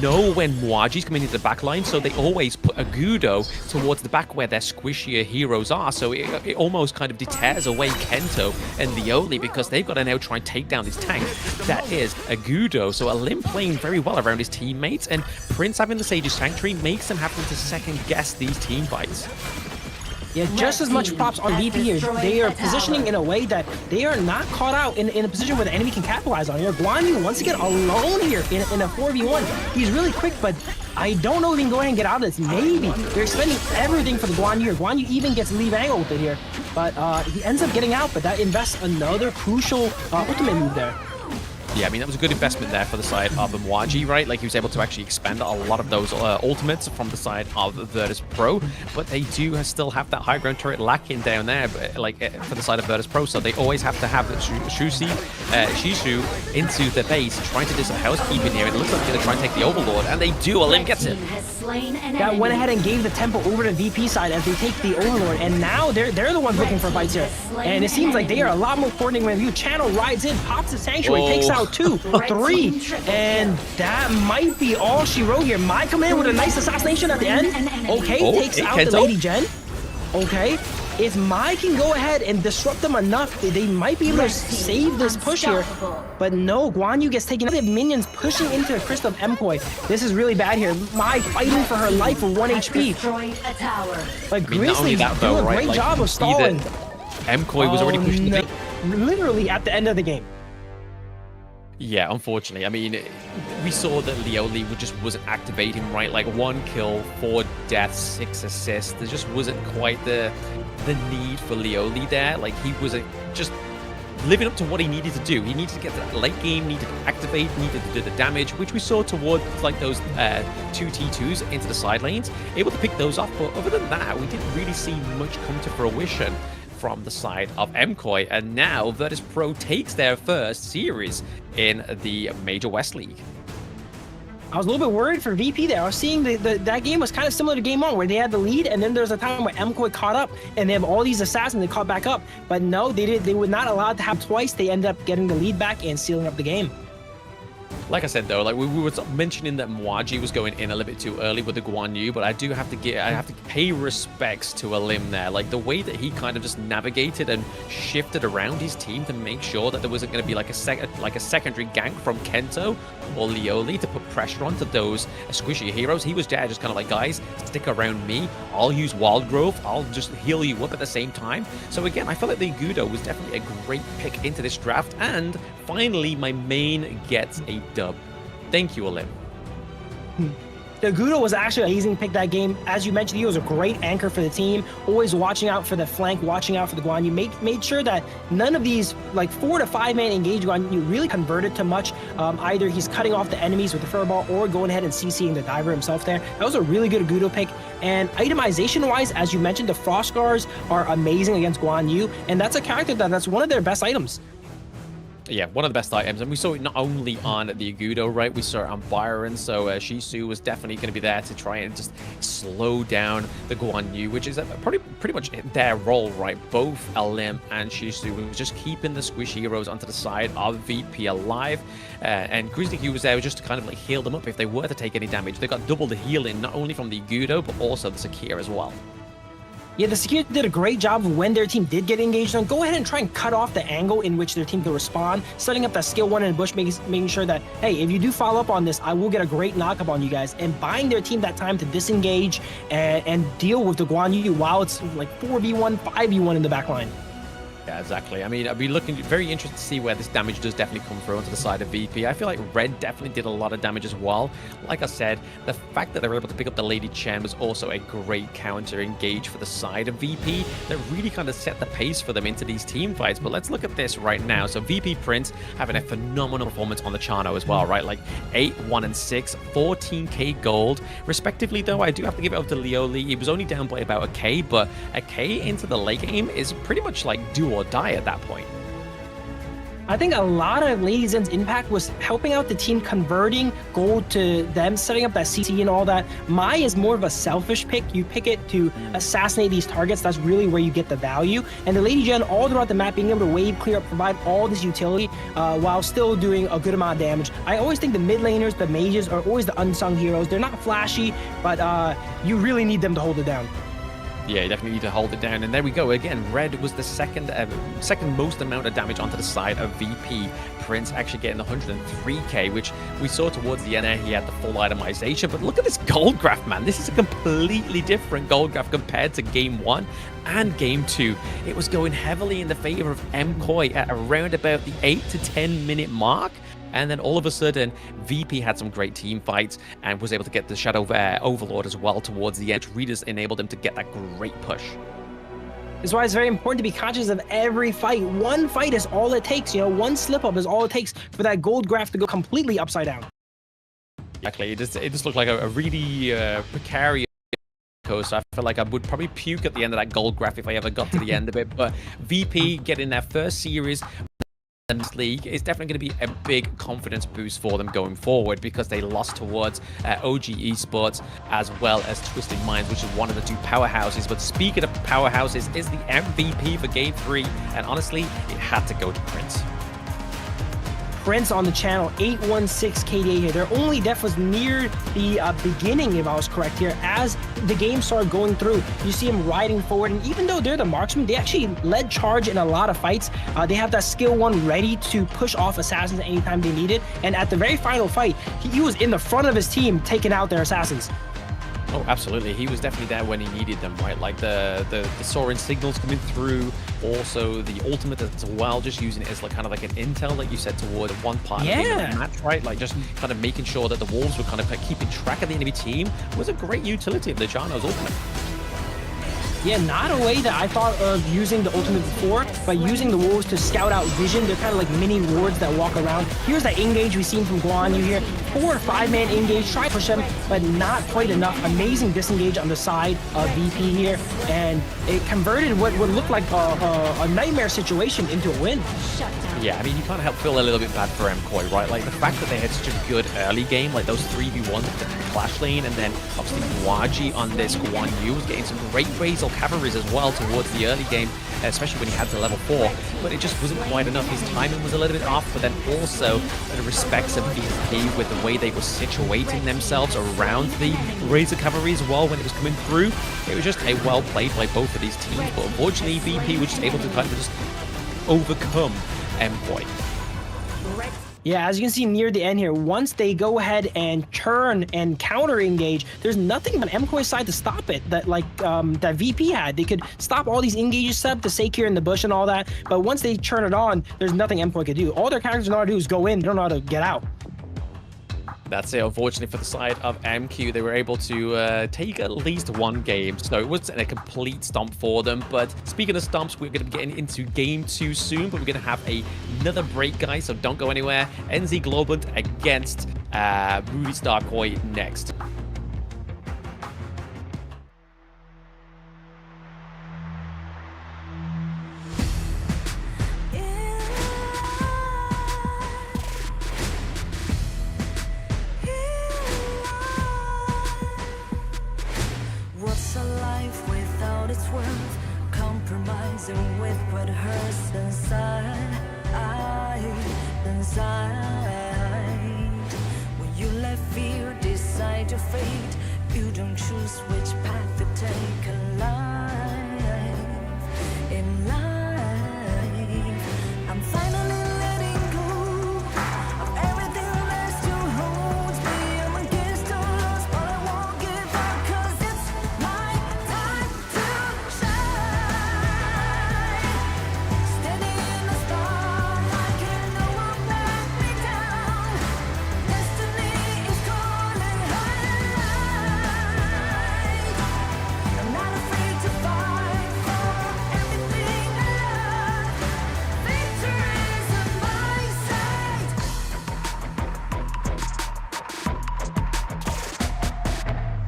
know when Mwaji's coming into the back line, so they always put a Gudo towards the back where their squishier heroes are. So it almost kind of deters away Kento and Leoli because they've got to now try and take down this tank. That is a Gudo. So a Lim playing very well around his teammates, and Prince having the Sage's Sanctuary makes them having to second guess these team fights. Yeah, just as much props on VP here. They are positioning in a way that they are not caught out in a position where the enemy can capitalize on here. Guan Yu, once again, alone here in a 4v1. He's really quick, but I don't know if he can go ahead and get out of this. Maybe. They're expending everything for the Guan Yu. Guan Yu even gets leave angle with it here. But he ends up getting out, but that invests another crucial ultimate move there. Yeah, I mean, that was a good investment there for the side of Mwaji, right? Like, he was able to actually expend a lot of those ultimates from the side of Virtus.pro, but they do still have that high ground turret lacking down there, for the side of Virtus.pro, so they always have to have Shishu into the base, trying to do some housekeeping here. It looks like they're going to try and take the Overlord, and they do. Lim gets it. That went ahead and gave the tempo over to VP side as they take the Overlord, and now they're the ones looking for fights here. And it seems like they are a lot more coordinated when you. Channel rides in, pops the Sanctuary, takes out 2, 3, and that might be all she wrote here. Mai coming in with a nice assassination at the end. Okay, takes out the Lady Jen. Okay, if Mai can go ahead and disrupt them enough, they might be able to save this push here. But no, Guan Yu gets taken out. They have minions pushing into the Crystal of Mkoi. This is really bad here. Mai fighting for her life for 1 HP. But Grizzly doing a great job of stalling. Mkoi was already pushing the literally at the end of the game. Yeah, unfortunately. I mean, we saw that Lioli just wasn't activating right. Like 1 kill, 4 deaths, 6 assists. There just wasn't quite the need for Lioli there. Like, he wasn't just living up to what he needed to do. He needed to get that late game, needed to activate, needed to do the damage, which we saw towards like those 2 T2s into the side lanes. Able to pick those off, but other than that, we didn't really see much come to fruition from the side of Mkoi, and now Virtus.pro takes their first series in the Major West League. I was a little bit worried for VP there. I was seeing that game was kind of similar to game 1, where they had the lead, and then there's a time where Mkoi caught up, and they have all these assassins, they caught back up. But no, they were not allowed to have twice. They ended up getting the lead back and sealing up the game. Like I said though, like we were mentioning that Mwaji was going in a little bit too early with the Guan Yu, but I have to pay respects to Lim there. Like the way that he kind of just navigated and shifted around his team to make sure that there wasn't going to be like a secondary gank from Kento or Lioli to put pressure onto those squishy heroes. He was there just kind of like, guys, stick around me. I'll use Wild Growth. I'll just heal you up at the same time. So again, I felt like the Gudo was definitely a great pick into this draft, and finally my main gets a dub. Thank you, Lim. The Gudo was actually an amazing pick that game. As you mentioned, he was a great anchor for the team, always watching out for the flank, watching out for the Guan Yu. Made sure that none of these like 4 to 5 man engaged Guan Yu really converted to much. Either he's cutting off the enemies with the furball or going ahead and CCing the diver himself there. That was a really good Gudo pick. And itemization wise, as you mentioned, the Frost Scars are amazing against Guan Yu, and that's a character that's one of their best items. Yeah, one of the best items, and we saw it not only on the Agudo, right? We saw it on Byron, so Shisu was definitely going to be there to try and just slow down the Guan Yu, which is pretty much their role, right? Both Lim and Shisu were just keeping the squish heroes onto the side of VP alive, and Grizzly Q was there just to kind of like heal them up if they were to take any damage. They got double the healing, not only from the Agudo, but also the Sakir as well. Yeah, the Security did a great job of when their team did get engaged on. Go ahead and try and cut off the angle in which their team could respond, setting up that skill 1 in the bush, making sure that, hey, if you do follow up on this, I will get a great knockup on you guys, and buying their team that time to disengage and deal with the Guan Yu while it's like 4v1, 5v1 in the back line. Yeah, exactly. I mean, I'd be very interested to see where this damage does definitely come through onto the side of VP. I feel like Red definitely did a lot of damage as well. Like I said, the fact that they were able to pick up the Lady Chen was also a great counter engage for the side of VP that really kind of set the pace for them into these team fights. But let's look at this right now. So VP Prince having a phenomenal performance on the Chano as well, right? Like 8, 1, and 6, 14k gold respectively. Though I do have to give it up to Lioli. He was only down by about a K, but a K into the late game is pretty much like do or die at that point. I think a lot of Lady Zen's impact was helping out the team, converting gold to them, setting up that CC and all that. Mai is more of a selfish pick. You pick it to assassinate these targets. That's really where you get the value. And the Lady Jen, all throughout the map, being able to wave clear up, provide all this utility while still doing a good amount of damage. I always think the mid laners, the mages, are always the unsung heroes. They're not flashy, but you really need them to hold it down. Yeah, you definitely need to hold it down. And there we go again. Red was the second most amount of damage onto the side of VP. Prince actually getting 103k, which we saw towards the end there. He had the full itemization. But look at this gold graph, man. This is a completely different gold graph compared to game 1 and game 2. It was going heavily in the favor of MKOI at around about the 8 to 10 minute mark. And then all of a sudden, VP had some great team fights and was able to get the Shadow Overlord as well towards the edge. Readers enabled him to get that great push. That's why it's very important to be conscious of every fight. One fight is all it takes. You know, one slip up is all it takes for that gold graph to go completely upside down. Exactly. It just looked like a really precarious coast. I feel like I would probably puke at the end of that gold graph if I ever got to the end of it. But VP getting their first series in this league is definitely going to be a big confidence boost for them going forward, because they lost towards OG Esports as well as Twisted Minds, which is one of the two powerhouses. But speaking of powerhouses, is the MVP for game 3, and honestly, it had to go to Prince. Prince on the channel, 816 KDA here. Their only death was near the beginning, if I was correct here. As the game started going through, you see him riding forward, and even though they're the marksman, they actually led charge in a lot of fights. They have that skill 1 ready to push off assassins anytime they need it, and at the very final fight, he was in the front of his team taking out their assassins. Oh, absolutely. He was definitely there when he needed them, right? Like the Soaring signals coming through, also the ultimate as well, just using it as like kind of like an intel, like you said, toward one part of the match, right? Like just kind of making sure that the Wolves were kind of keeping track of the enemy team was a great utility of the Jano's ultimate. Yeah, not a way that I thought of using the ultimate before, but using the wolves to scout out vision. They're kind of like mini wards that walk around. Here's that engage we've seen from Guan Yu here. 4 or 5-man engage, try to push him, but not quite enough. Amazing disengage on the side of VP here, and it converted what would look like a nightmare situation into a win. Yeah, I mean, you can't help feel a little bit bad for MKOI, right? Like the fact that they had such a good early game, like those 3v1s at the Clash lane, and then obviously Waji on this Guan Yu was getting some great Razor cavalries as well towards the early game, especially when he had to level 4, but it just wasn't quite enough. His timing was a little bit off, but then also the respects of VP with the way they were situating themselves around the Razor cavalry as well when it was coming through. It was just a well played by both of these teams, but unfortunately VP was just able to kind of just overcome MKOI. Yeah, as you can see near the end here, once they go ahead and turn and counter engage, there's nothing on MKOI's side to stop it that that VP had. They could stop all these engages set up to stay here in the bush and all that, but once they turn it on, there's nothing MKOI could do. All their characters know how to do is go in, they don't know how to get out. That's it. Unfortunately for the side of MQ, they were able to take at least one game, so it wasn't a complete stomp for them. But speaking of stomps, we're going to be getting into game 2 soon, but we're going to have another break, guys, so don't go anywhere. NZ Globant against Movistar Koi next. Compromising with what hurts inside. When you let fear decide your fate, you don't choose which path to take in life. In life, I'm finally letting go of everything that still holds me. I'm against the odds, but I won't give up, 'cause it's my time to shine. Standing in the spotlight, can no one back me down. Destiny is calling high. I'm not afraid to fight for everything I love. Victory's on my side.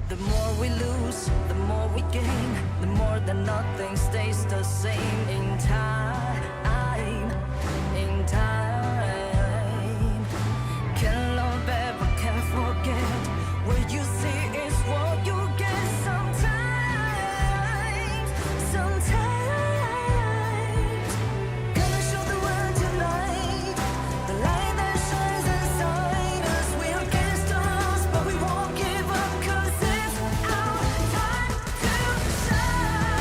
The more we lose, the more we gain. The more that nothing stays the same. In time, can't love ever, can't forget. What you see is what you get. Sometimes, gonna show the world tonight. The light that shines inside us. We're against the odds, but we won't give up, 'cause it's our time to shine.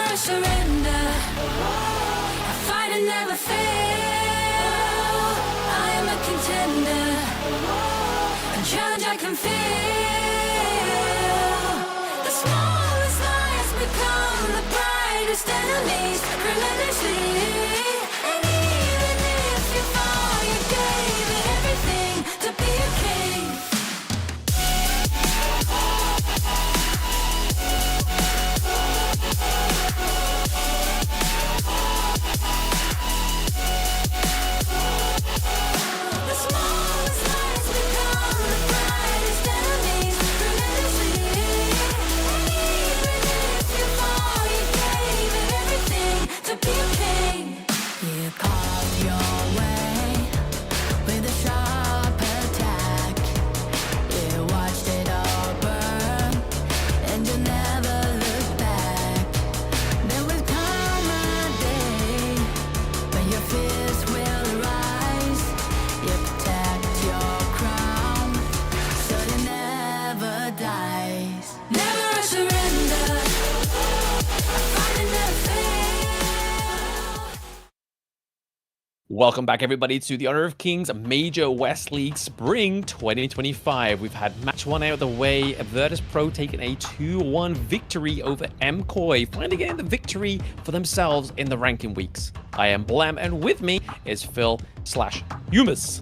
Never surrender. I fight and never fail. I am a contender. A challenge I can feel. The smallest lies become the brightest enemies. Relentlessly. And even if you fall, you gave it everything to be a king. The smallest lies become the brightest enemies. Relentlessly. And even if you fall, you gave it everything to be a king. You carved your way with a sharp attack. You watched it all burn, and you never looked back. There will come a day when your fears will rise. You protect your crown, so it never dies. Never surrender. I fight and never fail. Welcome back, everybody, to the Honor of Kings Major West League Spring 2025. We've had match 1 out of the way. Virtus.pro taking a 2-1 victory over MKOI, finally getting the victory for themselves in the ranking weeks. I am Blam, and with me is Phil/Humus.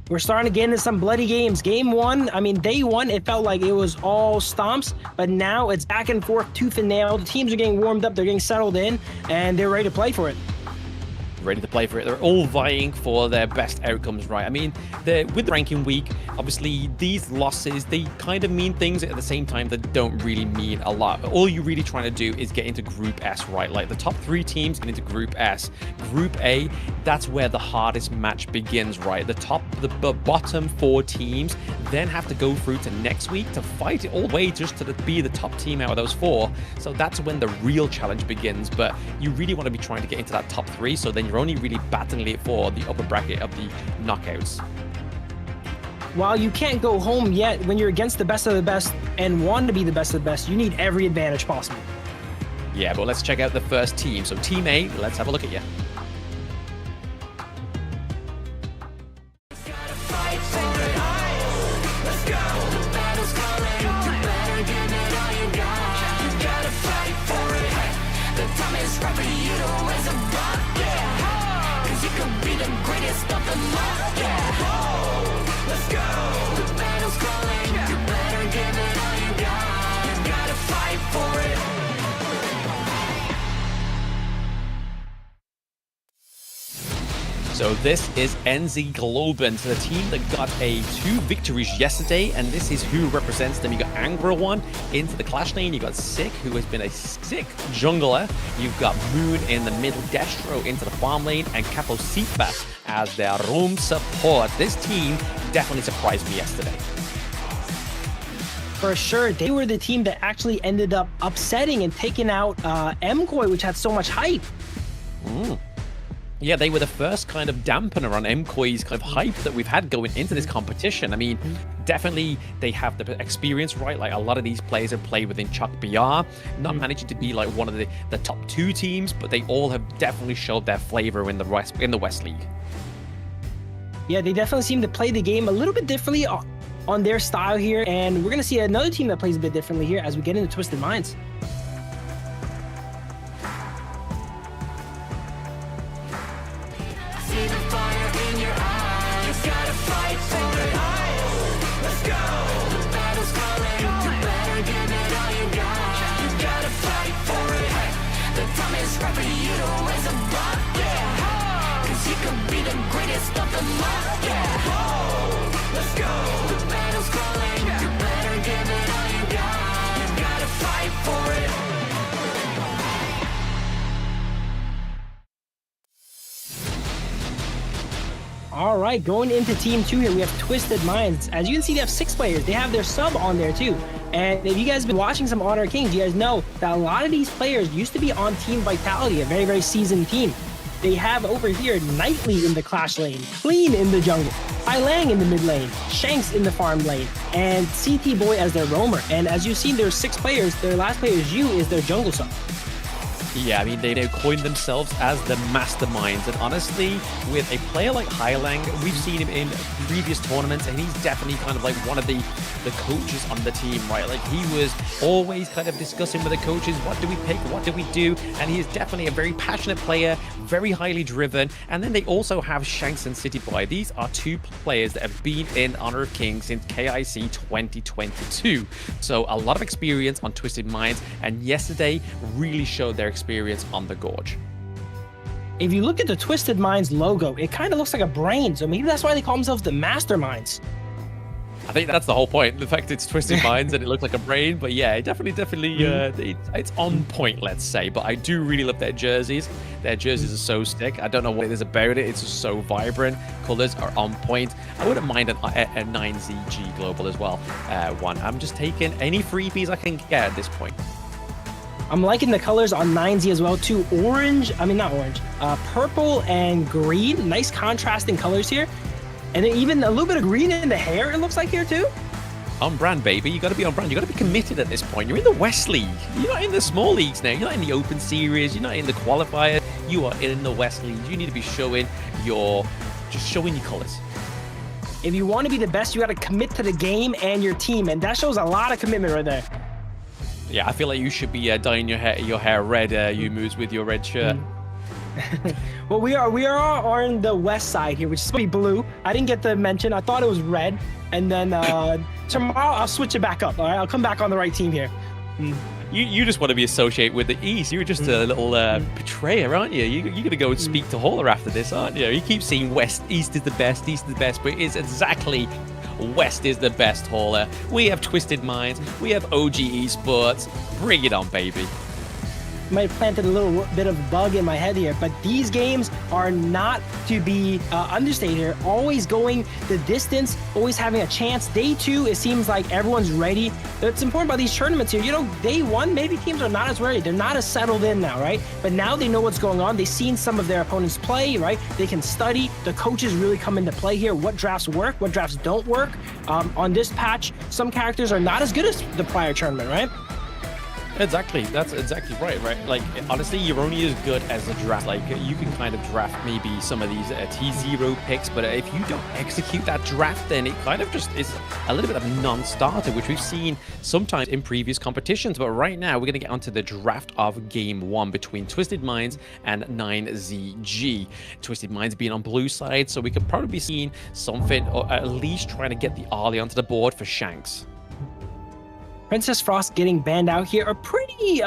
We're starting to get into some bloody games. Game 1, I mean, day 1, it felt like it was all stomps, but now it's back and forth, tooth and nail. The teams are getting warmed up, they're getting settled in, and they're ready to play for it. Ready to play for it. They're all vying for their best outcomes, right? I mean, with the ranking week, obviously these losses, they kind of mean things at the same time that don't really mean a lot. All you're really trying to do is get into Group S, right? Like the top 3 teams get into Group S. Group A, that's where the hardest match begins, right? The bottom 4 teams then have to go through to next week to fight it all the way just to be the top team out of those 4. So that's when the real challenge begins. But you really want to be trying to get into that top 3, so then you're only really battling it for the upper bracket of the knockouts. While you can't go home yet, when you're against the best of the best and want to be the best of the best, you need every advantage possible. Yeah, but let's check out the first team. So Team A, let's have a look at you. So this is NZ Globant, the team that got 2 victories yesterday, and this is who represents them. You got Angra1 into the Clash lane, you got Sick, who has been a sick jungler, you've got Moon in the middle, Destro into the farm lane, and Kaposipa as their roam support. This team definitely surprised me yesterday. For sure, they were the team that actually ended up upsetting and taking out MKOI, which had so much hype. Yeah, they were the first kind of dampener on MKOI's kind of hype that we've had going into this competition. I mean, definitely they have the experience, right? Like a lot of these players have played within Chuck BR, not managing to be like one of the top 2 teams, but they all have definitely showed their flavor in the West League. Yeah, they definitely seem to play the game a little bit differently on their style here, and we're going to see another team that plays a bit differently here as we get into Twisted Minds. All right, going into Team 2 here, we have Twisted Minds. As you can see, they have 6 players. They have their sub on there too. And if you guys have been watching some Honor of Kings, you guys know that a lot of these players used to be on Team Vitality, a very, very seasoned team. They have over here Knightley in the Clash lane, Clean in the jungle, Lang in the mid lane, Shanks in the farm lane, and CT Boy as their roamer. And as you've seen, there's 6 players. Their last player is Yu is their jungle sub. Yeah, I mean, they coined themselves as the masterminds. And honestly, with a player like Hylang, we've seen him in previous tournaments, and he's definitely kind of like one of the coaches on the team, right? Like, he was always kind of discussing with the coaches, what do we pick, what do we do? And he is definitely a very passionate player, very highly driven. And then they also have Shanks and City Boy. These are two players that have been in Honor of Kings since KIC 2022. So a lot of experience on Twisted Minds, and yesterday really showed their experience on the Gorge. If you look at the Twisted Minds logo, it kind of looks like a brain, so maybe that's why they call themselves the Masterminds. I think that's the whole point. The fact it's Twisted Minds and it looks like a brain, but yeah, it definitely, it's on point, let's say. But I do really love their jerseys. Their jerseys are so sick. I don't know what it is about it. It's just so vibrant. Colors are on point. I wouldn't mind a 9ZG Global as well. One. I'm just taking any freebies I can get at this point. I'm liking the colors on 9Z as well too. Purple and green. Nice contrasting colors here. And then even a little bit of green in the hair, it looks like here too. On brand, baby. You got to be on brand. You got to be committed at this point. You're in the West League. You're not in the small leagues now. You're not in the Open Series. You're not in the qualifier. You are in the West League. You need to be showing your colors. If you want to be the best, you got to commit to the game and your team, and that shows a lot of commitment right there. Yeah, I feel like you should be dyeing your hair red, you moves with your red shirt. Well, we are on the west side here, which is supposed to be blue. I didn't get to mention. I thought it was red. And then tomorrow I'll switch it back up. All right, I'll come back on the right team here. You just want to be associated with the East. You're just a little betrayer, aren't you? You're going to go and speak to Hauler after this, aren't you? You keep saying West, East is the best, East is the best, but it is exactly West is the best, Hauler. We have Twisted Minds. We have OG Esports. Bring it on, baby. Might have planted a little bit of a bug in my head here, but these games are not to be understated here. Always going the distance, always having a chance. Day two, it seems like everyone's ready. It's important about these tournaments here. You know, day one, maybe teams are not as ready. They're not as settled in now, right? But now they know what's going on. They've seen some of their opponents play, right? They can study. The coaches really come into play here. What drafts work, what drafts don't work. On this patch, some characters are not as good as the prior tournament, right? Exactly. That's exactly right? Like, honestly, you're only as good as the draft. Like, you can kind of draft maybe some of these T0 picks, but if you don't execute that draft, then it kind of just is a little bit of a non-starter, which we've seen sometimes in previous competitions. But right now, we're going to get onto the draft of Game 1 between Twisted Minds and 9ZG. Twisted Minds being on blue side, so we could probably be seeing something, or at least trying to get the Arlie onto the board for Shanks. Princess Frost getting banned out here, a pretty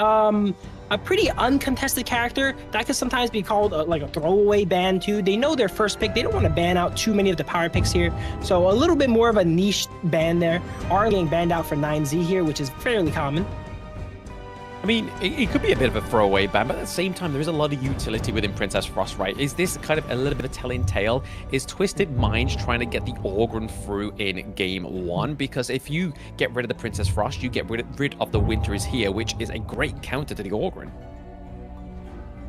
uncontested character that could sometimes be called like a throwaway ban too. They know their first pick. They don't want to ban out too many of the power picks here. So a little bit more of a niche ban there. Are getting banned out for 9Z here, which is fairly common. I mean, it could be a bit of a throwaway ban, but at the same time, there is a lot of utility within Princess Frost, right? Is this kind of a little bit of a telling tale? Is Twisted Minds trying to get the Orgrim through in Game 1? Because if you get rid of the Princess Frost, you get rid of the Winter is Here, which is a great counter to the Orgrim.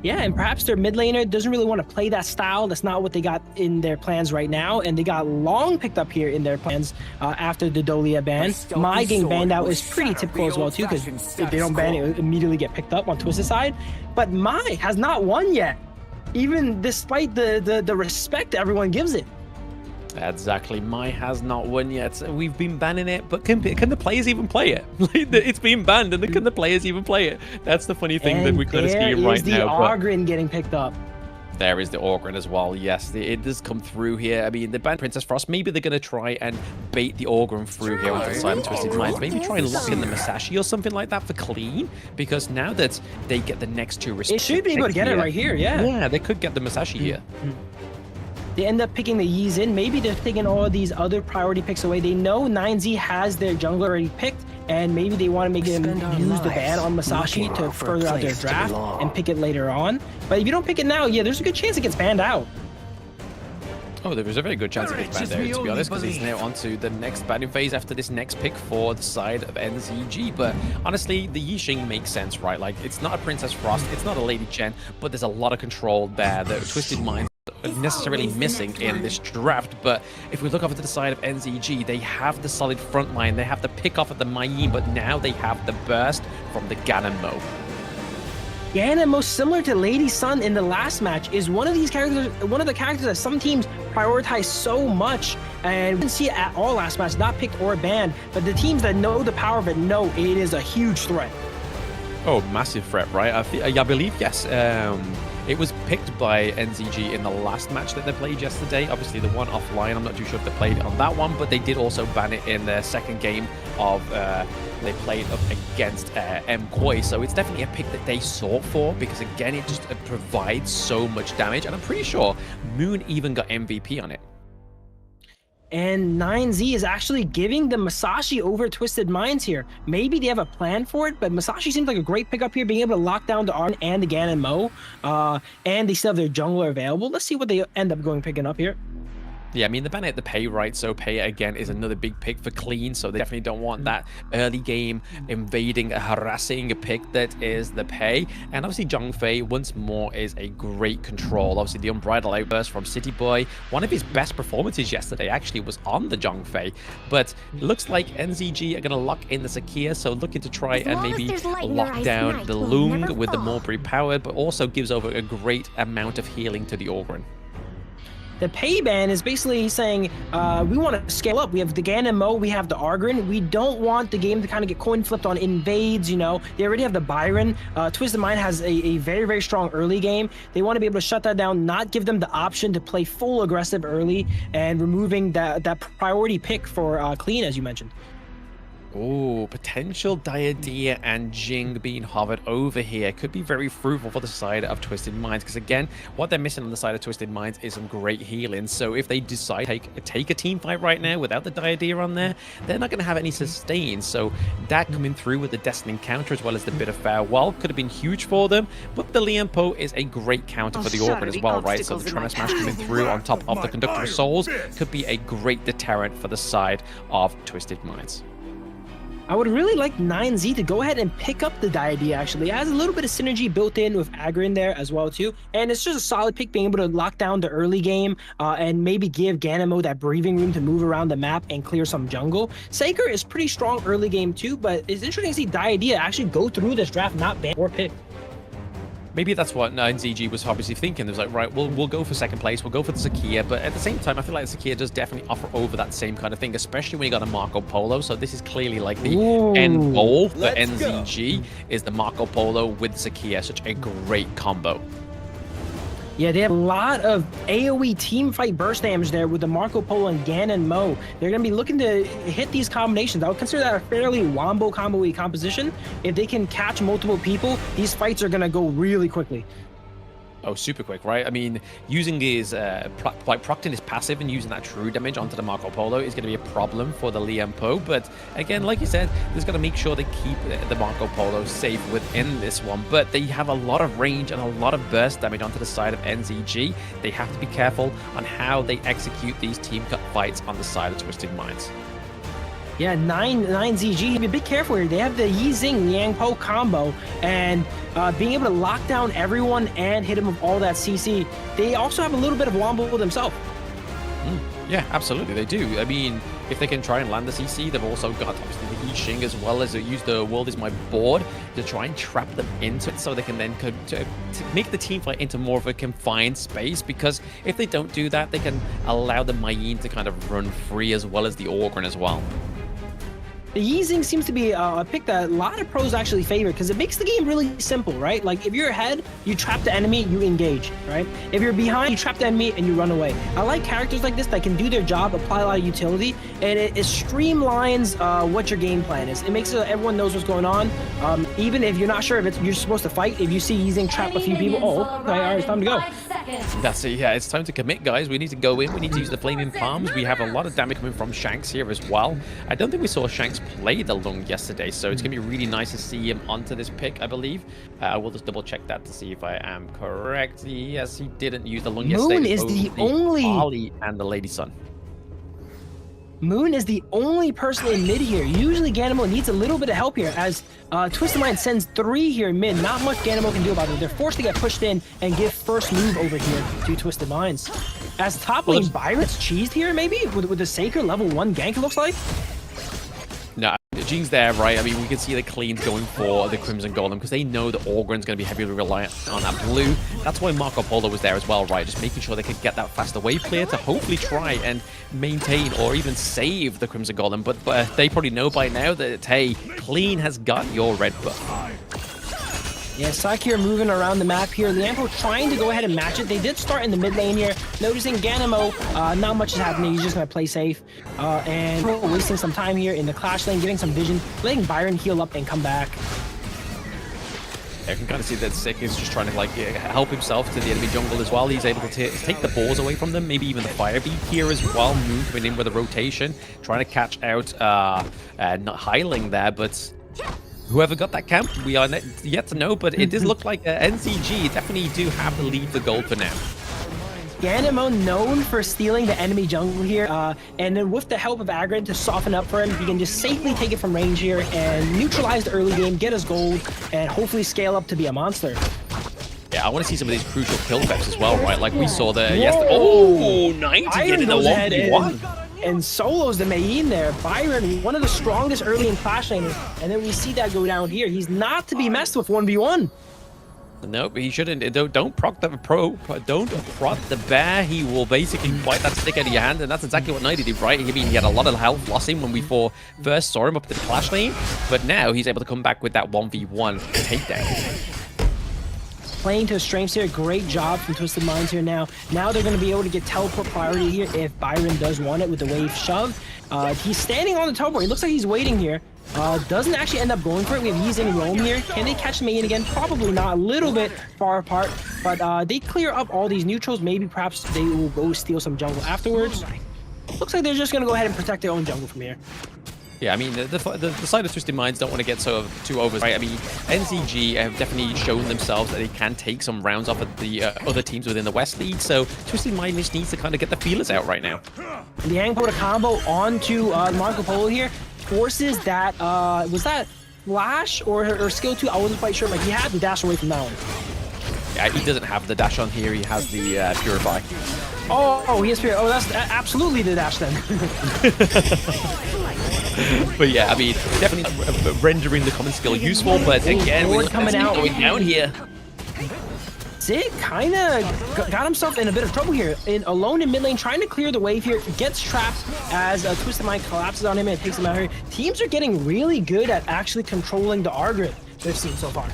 Yeah, and perhaps their mid laner doesn't really want to play that style. That's not what they got in their plans right now. And they got Long picked up here in their plans after the Dolia ban. My getting banned out is pretty typical as well too, because if they don't ban it, it'll immediately get picked up on Twisted side. But Mai has not won yet, even despite the respect everyone gives it. Exactly. Mai has not won yet. We've been banning it, but can the players even play it? It's been banned, and can the players even play it? That's the funny thing that we kind of see right now. There is the Orgrim getting picked up. There is the Orgrim as well. Yes, it does come through here. I mean, they banned Princess Frost. Maybe they're going to try and bait the Orgrim through here onto the side of Twisted Minds. Maybe try and lock in the Masashi or something like that for clean, because now that they get the next two It should be able to get it right here, yeah. Yeah, they could get the Masashi here. They end up picking the Yeez in. Maybe they're taking all of these other priority picks away. They know 9Z has their jungler already picked, and maybe they want to make them use the ban on Masashi to further out their draft and pick it later on. But if you don't pick it now, yeah, there's a good chance it gets banned out. Oh, there was a very good chance it gets banned out, to be honest, because he's now onto the next banning phase after this next pick for the side of NZG. But honestly, the Yixing makes sense, right? Like, it's not a Princess Frost, it's not a Lady Chen, but there's a lot of control there that Twisted Minds necessarily missing in this draft. But if we look over to the side of NZG, they have the solid front line, they have the pick off of the Mayim, but now they have the burst from the Ganonmo. Ganon, most similar to Lady Sun in the last match, is one of the characters that some teams prioritize so much, and we didn't see it at all last match, not picked or banned, but the teams that know the power of it know it is a huge threat. Oh, massive threat, right? I believe, yes. It was picked by NZG in the last match that they played yesterday. Obviously, the one offline, I'm not too sure if they played it on that one, but they did also ban it in their second game of they played up against MKOI. So it's definitely a pick that they sought for because, again, it just provides so much damage. And I'm pretty sure Moon even got MVP on it. And 9Z is actually giving the Masashi over Twisted Minds here. Maybe they have a plan for it, but Masashi seems like a great pickup here, being able to lock down the Arn and the Ganon Mo. And they still have their jungler available. Let's see what they end up picking up here. Yeah, I mean, the ban at the Pei, right? So Pei, again, is another big pick for Clean, so they definitely don't want that early game invading, harassing pick that is the Pei. And obviously, Zhongfei, once more, is a great control. Obviously, the Unbridled Outburst from City Boy. One of his best performances yesterday, actually, was on the Zhongfei. But it looks like NZG are going to lock in the Sakia, so looking to try and maybe lock down the Lung with the Mulberry power, but also gives over a great amount of healing to the Ogryn. The Pei ban is basically saying, we want to scale up. We have the Ganon Mo, we have the Ogryn. We don't want the game to kind of get coin flipped on invades, you know. They already have the Byron. Twisted Mind has a very, very strong early game. They want to be able to shut that down, not give them the option to play full aggressive early, and removing that priority pick for Clean, as you mentioned. Oh, potential Diadea and Jing being hovered over here could be very fruitful for the side of Twisted Minds, because again, what they're missing on the side of Twisted Minds is some great healing. So if they decide to take a team fight right now without the Diadea on there, they're not going to have any sustain. So that coming through with the Destiny counter as well as the bit of Farewell could have been huge for them. But the Lian Po is a great counter for the Ogryn as well, right? So the Tremor Smash coming through on top of the Conductor of Souls could be a great deterrent for the side of Twisted Minds. I would really like 9Z to go ahead and pick up the Diadea, actually. It has a little bit of synergy built in with Agrin there as well, too. And it's just a solid pick, being able to lock down the early game and maybe give Ganemo that breathing room to move around the map and clear some jungle. Saker is pretty strong early game, too, but it's interesting to see Diadea actually go through this draft, not ban or pick. Maybe that's what 9ZG was obviously thinking. It was like, right, we'll go for second place, we'll go for the Sakia, but at the same time, I feel like the Sakia does definitely offer over that same kind of thing, especially when you got a Marco Polo. So this is clearly like the end goal for NZG is the Marco Polo with Sakia. Such a great combo. Yeah, they have a lot of AoE team fight burst damage there with the Marco Polo and Ganon Mo. They're going to be looking to hit these combinations. I would consider that a fairly wombo combo-y composition. If they can catch multiple people, these fights are going to go really quickly. Oh, super quick, right? I mean, using his, procting his passive and using that true damage onto the Marco Polo is going to be a problem for the Lian Po. But again, like you said, there's got to make sure they keep the Marco Polo safe within this one. But they have a lot of range and a lot of burst damage onto the side of NZG. They have to be careful on how they execute these team cut fights on the side of Twisted Minds. Yeah, 9ZG, be careful here. They have the Yizing Liang Po combo, and being able to lock down everyone and hit him with all that CC. They also have a little bit of Wombo themselves. Yeah, absolutely, they do. I mean, if they can try and land the CC, they've also got obviously the Yixing as well as use the World is My Board to try and trap them into it, so they can then to make the team fight into more of a confined space, because if they don't do that, they can allow the Mayin to kind of run free as well as the Ogryn as well. The Yizing seems to be a pick that a lot of pros actually favor, because it makes the game really simple, right? Like, if you're ahead, you trap the enemy, you engage, right? If you're behind, you trap the enemy and you run away. I like characters like this that can do their job, apply a lot of utility, and it streamlines what your game plan is. It makes it so everyone knows what's going on. Even if you're not sure if you're supposed to fight, if you see Yizing trap a few people, oh, okay, all right, it's time to go. That's it, yeah, it's time to commit, guys. We need to go in, we need to use the Flaming Palms. We have a lot of damage coming from Shanks here as well. I don't think we saw Shanks play the Lung yesterday, so it's going to be really nice to see him onto this pick, I believe. I will just double check that to see if I am correct. Yes, he didn't use the Lung yesterday. Moon is the only... Ali and the Lady Sun. Moon is the only person in mid here. Usually Ganemo needs a little bit of help here, as Twisted Mind sends 3 here in mid. Not much Ganemo can do about it. They're forced to get pushed in and give first move over here to Twisted Minds. As top lane Byron's cheesed here, maybe? With the Saker level 1 gank, it looks like? No, Jinx there, right? I mean, we can see the Clean's going for the Crimson Golem because they know that Orgren's going to be heavily reliant on that blue. That's why Marco Polo was there as well, right? Just making sure they could get that faster wave clear to hopefully try and maintain or even save the Crimson Golem. But they probably know by now that, hey, Clean has got your red buff. Yeah, Sakir moving around the map here. Lianpo trying to go ahead and match it. They did start in the mid lane here. Noticing Ganemo, not much is happening. He's just going to play safe. And wasting some time here in the clash lane, getting some vision, letting Byron heal up and come back. I can kind of see that Sick is just trying to like help himself to the enemy jungle as well. He's able to take the balls away from them, maybe even the fire beat here as well. Moon coming in with a rotation, trying to catch out not Highling there, but whoever got that camp, we are yet to know, but it does look like NCG definitely do have the lead for gold for now. Ganemo known for stealing the enemy jungle here, and then with the help of Agron to soften up for him, he can just safely take it from range here and neutralize the early game, get his gold, and hopefully scale up to be a monster. Yeah, I want to see some of these crucial kill effects as well, right? Like we saw there yesterday. Oh, 90 getting the 1v1. And solos the Mayin there. Byron, one of the strongest early in Clash laners, and then we see that go down here. He's not to be messed with 1v1. Nope, he shouldn't. Don't proc the pro. Don't prod the bear. He will basically bite that stick out of your hand, and that's exactly what 90 did, right? I mean, he had a lot of health loss in when we first saw him up to the Clash lane, but now he's able to come back with that 1v1 takedown. Playing to his strengths here. Great job from Twisted Minds here now. Now they're going to be able to get teleport priority here if Byron does want it with the wave shove. He's standing on the teleport. He looks like he's waiting here. Doesn't actually end up going for it. We have Yeez and Roam here. Can they catch Mayin again? Probably not. A little bit far apart. But they clear up all these neutrals. Maybe perhaps they will go steal some jungle afterwards. Looks like they're just going to go ahead and protect their own jungle from here. Yeah, I mean, the side of Twisted Minds don't want to get too over, right? I mean, NCG have definitely shown themselves that they can take some rounds off of the other teams within the West League, so Twisted Minds just needs to kind of get the feelers out right now. Liang put a combo onto Marco Polo here, forces that, was that Flash or skill 2? I wasn't quite sure, but he had to dash away from that one. Yeah, he doesn't have the dash on here, he has the Purify. Oh, he has Purify. Oh, that's absolutely the dash then. But yeah, I mean, definitely rendering the common skill useful, but again, we're coming out going down here. Zig kind of got himself in a bit of trouble here. Alone in mid lane, trying to clear the wave here, gets trapped as Twisted Mind collapses on him and takes him out here. Teams are getting really good at actually controlling the R grid they've seen so far.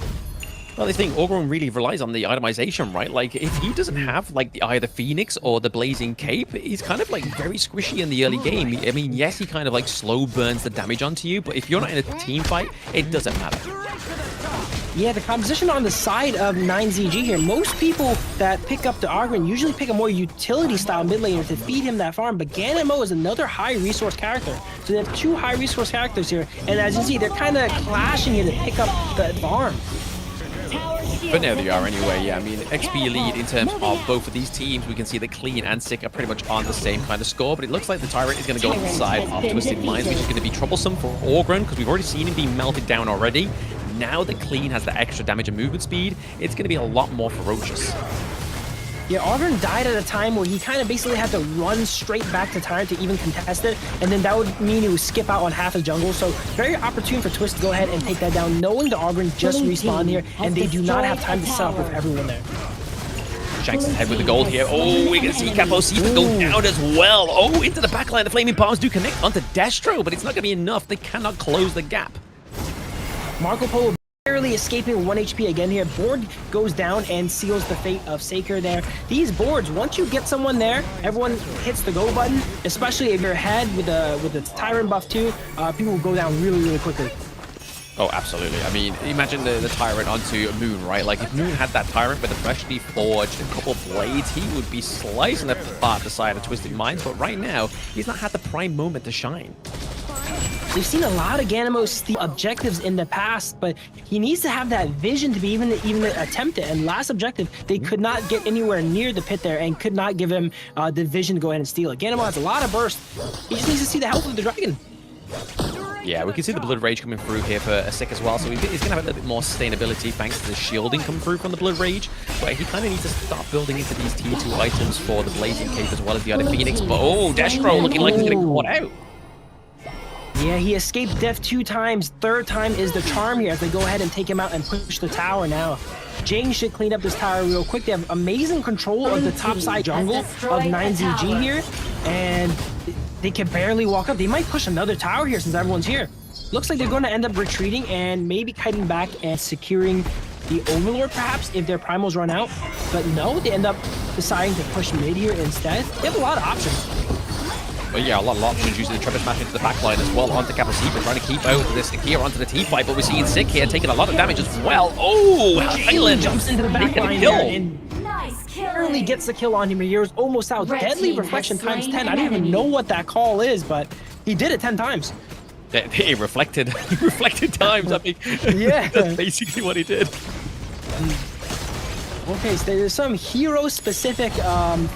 Well, this thing, Orgron really relies on the itemization, right? Like, if he doesn't have, like, either Phoenix or the Blazing Cape, he's kind of, like, very squishy in the early game. I mean, yes, he kind of, like, slow burns the damage onto you, but if you're not in a team fight, it doesn't matter. Yeah, the composition on the side of 9ZG here, most people that pick up the Argrin usually pick a more utility-style mid laner to feed him that farm, but Ganemo is another high-resource character. So they have two high-resource characters here, and as you see, they're kind of clashing here to pick up the farm. But now they are anyway, yeah. I mean, XP lead in terms of both of these teams. We can see that Clean and Sick are pretty much on the same kind of score, but it looks like the Tyrant is going to go on the side of Twisted Minds, which is going to be troublesome for Orgron, because we've already seen him be melted down already. Now that Clean has the extra damage and movement speed, it's going to be a lot more ferocious. Yeah, Orgron died at a time where he kind of basically had to run straight back to Tyrant to even contest it, and then that would mean he would skip out on half his jungle, so very opportune for Twist to go ahead and take that down, knowing the Orgron just respawned here, and they do not have time to set up with everyone there. Shanks his head with the gold here. Oh, we can see Capo Sifa go down as well. Oh, into the backline. The Flaming Bombs do connect onto Destro, but it's not going to be enough. They cannot close the gap. Marco Polo barely escaping 1 HP again here. Board goes down and seals the fate of Saker there. These boards, once you get someone there, everyone hits the go button, especially if you're ahead with the Tyrant buff too. People will go down really, really quickly. Oh, absolutely. I mean, imagine the Tyrant onto Moon, right? Like, if Moon had that Tyrant with a freshly forged a couple blades, he would be slicing apart the side of Twisted Minds, but right now, he's not had the prime moment to shine. We've seen a lot of Ganemo steal objectives in the past, but he needs to have that vision to be even attempt it. And last objective, they could not get anywhere near the pit there and could not give him the vision to go ahead and steal it. Ganemo has a lot of burst. He just needs to see the help of the dragon. Yeah, we can see the Blood Rage coming through here for a Sick as well, so he's going to have a little bit more sustainability thanks to the shielding come through from the Blood Rage, but he kind of needs to start building into these tier 2 items for the Blazing Cape as well as the other Phoenix. But oh, Destro looking like he's getting caught out. Yeah, he escaped death 2 times. 3rd time is the charm here as they go ahead and take him out and push the tower now. Jing should clean up this tower real quick. They have amazing control of the top side jungle of 9ZG here, and they can barely walk up. They might push another tower here since everyone's here. Looks like they're going to end up retreating and maybe kiting back and securing the Overlord perhaps if their primals run out. But no, they end up deciding to push mid here instead. They have a lot of options. Well, yeah, a lot of options using the Trevor Smash into the backline as well onto Kappa trying to keep out this here onto the T-fight, but we're seeing Sick here taking a lot of damage as well. Oh, Highland jumps into the backline and barely gets the kill on him. Here's almost out. Deadly Reflection times 10. I don't even know what that call is, but he did it 10 times. He reflected times, I mean. Yeah. That's basically what he did. Okay, so there's some hero-specific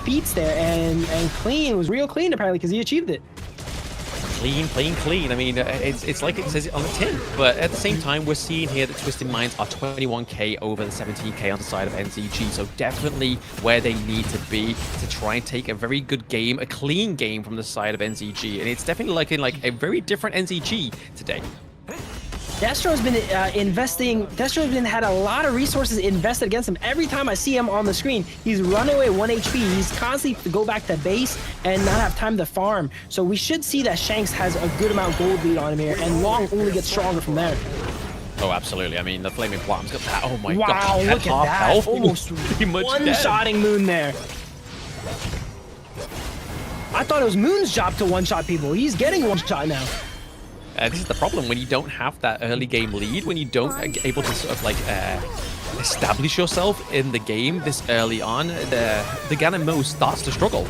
feats there, and clean was real clean apparently because he achieved it. Clean. I mean, it's like it says it on the tin, but at the same time, we're seeing here that Twisted Minds are 21k over the 17k on the side of NZG, so definitely where they need to be to try and take a very good game, a clean game from the side of NZG, and it's definitely looking like a very different NZG today. Destro's been had a lot of resources invested against him. Every time I see him on the screen, he's running away 1 HP. He's constantly to go back to base and not have time to farm. So we should see that Shanks has a good amount of gold lead on him here, and Long only gets stronger from there. Oh, absolutely. I mean, the Flaming Platinum's got that. Oh my god. Wow, look at that. Health. Almost one-shotting Moon there. I thought it was Moon's job to one-shot people. He's getting one-shot now. This is the problem when you don't have that early game lead, when you don't able to sort of like establish yourself in the game this early on, the Ganemo starts to struggle.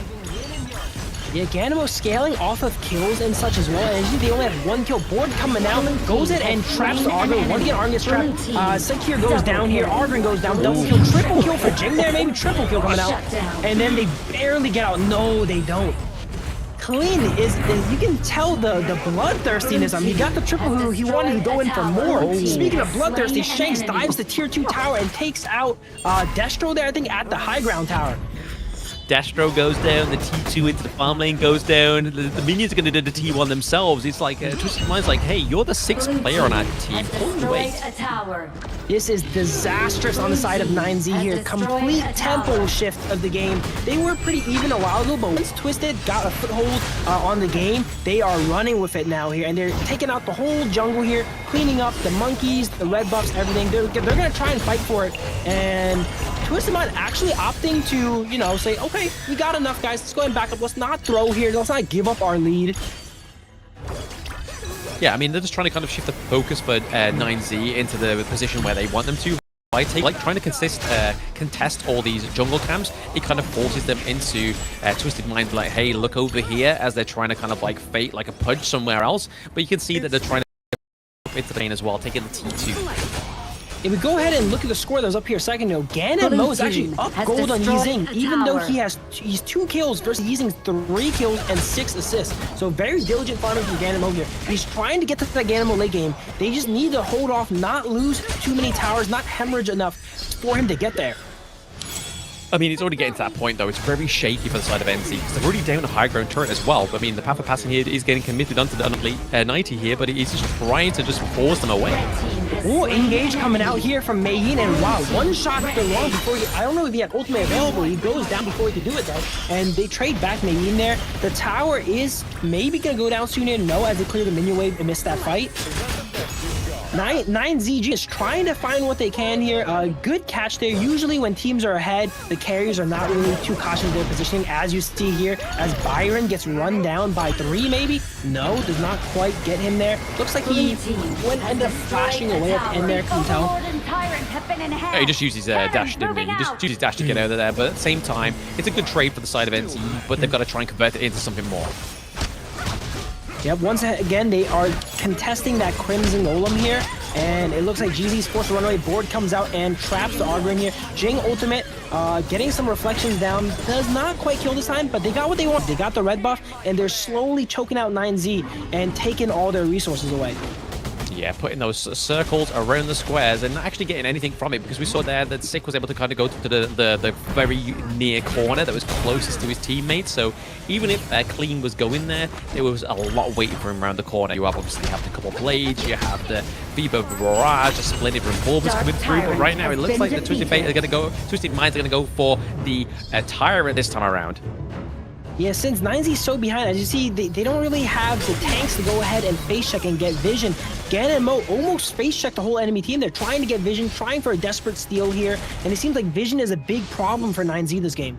Yeah, Ganemo scaling off of kills and such as well. And they only have 1 kill. Board coming out, goes in and traps the Argon. One again, Argon gets trapped. Sekir goes down here. Argon goes down. Double kill, triple kill for Jing there. Maybe triple kill coming out. And then they barely get out. No, they don't. Clean is you can tell the bloodthirstiness. I mean, he got the triple who he wanted to go in for more. Speaking of bloodthirsty, Shanks dives the tier 2 tower and takes out Destro there, I think, at the high ground tower. Destro goes down, the T2 into the farm lane goes down, the minions are going to do the T1 themselves. It's like, Twisted Mind's like, hey, you're the 6th player on our team. Wait. This is disastrous on the side of 9Z here. Complete tempo shift of the game. They were pretty even a while ago, but once Twisted got a foothold on the game, they are running with it now here, and they're taking out the whole jungle here, cleaning up the monkeys, the red buffs, everything. They're going to try and fight for it, and Twisted Mind actually opting to, you know, say, okay, we got enough, guys. Let's go ahead and back up. Let's not throw here. Let's not give up our lead. Yeah, I mean, they're just trying to kind of shift the focus for 9Z into the position where they want them to. By trying to contest all these jungle camps, it kind of forces them into Twisted Mind, like, hey, look over here, as they're trying to kind of like fate like a punch somewhere else. But you can see that they're trying to into the lane as well, taking the T2. If we go ahead and look at the score that was up here a second ago, Ganemo is actually up gold on Yizing, even though he's 2 kills versus Yizing's 3 kills and 6 assists. So very diligent farming from Ganemo here. He's trying to get to that Ganemo late game. They just need to hold off, not lose too many towers, not hemorrhage enough for him to get there. I mean, it's already getting to that point, though. It's very shaky for the side of NZ, because they're already down a high ground turret as well. I mean, the path of passing here is getting committed onto the 90 here, but he's just trying to just force them away. Ooh, engage coming out here from Mayhin, and wow, one shot for Long before I don't know if he had ultimate available. He goes down before he could do it, though. And they trade back Mayhin there. The tower is maybe going to go down soon here. No, as they clear the minion wave and miss that fight. 9ZG is trying to find what they can here. Good catch there. Usually when teams are ahead, the carriers are not really too cautious in their positioning, as you see here, as Byron gets run down by 3 maybe. No, does not quite get him there. Looks like he would end up flashing away at the end there, can you tell? Yeah, he just used his dash, didn't he? He just used his dash to get out of there, but at the same time, it's a good trade for the side of NZ, but they've got to try and convert it into something more. Yep, once again, they are contesting that Crimson Golem here, and it looks like GZ's forced to run away. Board comes out and traps the Argon here. Jing ultimate, getting some reflections down, does not quite kill this time, but they got what they want. They got the red buff, and they're slowly choking out 9Z and taking all their resources away. Yeah, putting those circles around the squares and not actually getting anything from it, because we saw there that Sick was able to kind of go to the very near corner that was closest to his teammates. So even if Clean was going there was a lot waiting for him around the corner. You obviously have the couple blades, you have the Fever Barrage, the splendid revolvers coming through, but right now it looks like the Twisted Minds are gonna go for the Tyrant this time around. Yeah, since 9Z's so behind, as you see, they don't really have the tanks to go ahead and face check and get vision. Gan and Mo almost face check the whole enemy team. They're trying to get vision, trying for a desperate steal here, and it seems like vision is a big problem for 9Z this game.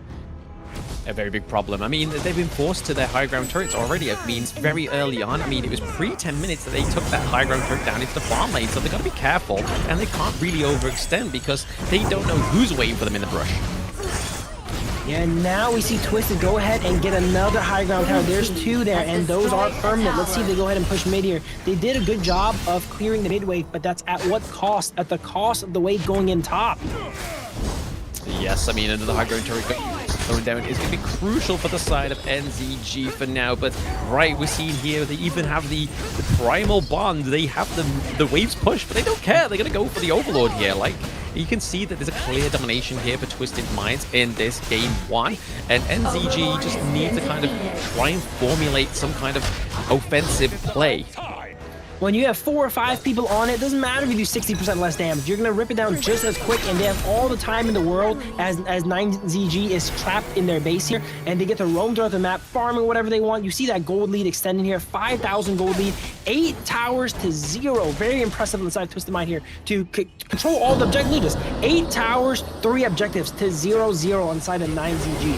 A very big problem. I mean, they've been forced to their high ground turrets already. It means very early on. I mean, it was pre-10 minutes that they took that high ground turret down into the farm lane, so they've got to be careful, and they can't really overextend because they don't know who's waiting for them in the brush. Yeah, now we see Twisted go ahead and get another high ground tower. There's 2 there, and those are permanent. Let's see if they go ahead and push mid here. They did a good job of clearing the mid wave, but that's at what cost? At the cost of the wave going in top. Yes, I mean, another high ground turret going down is going to be crucial for the side of NZG for now. But right, we're seeing here they even have the primal bond. They have the waves push, but they don't care. They're going to go for the overlord here. Like, you can see that there's a clear domination here for Twisted Minds in this game 1, and NZG just need to kind of try and formulate some kind of offensive play. When you have 4 or 5 people on it, doesn't matter if you do 60% less damage. You're going to rip it down just as quick, and they have all the time in the world as 9ZG is trapped in their base here, and they get to roam throughout the map, farming whatever they want. You see that gold lead extending here, 5,000 gold lead, 8 towers to 0. Very impressive on the side of Twisted Mind here to control all the objective leaders. 8 towers, 3 objectives to 0-0 on the side of 9ZG.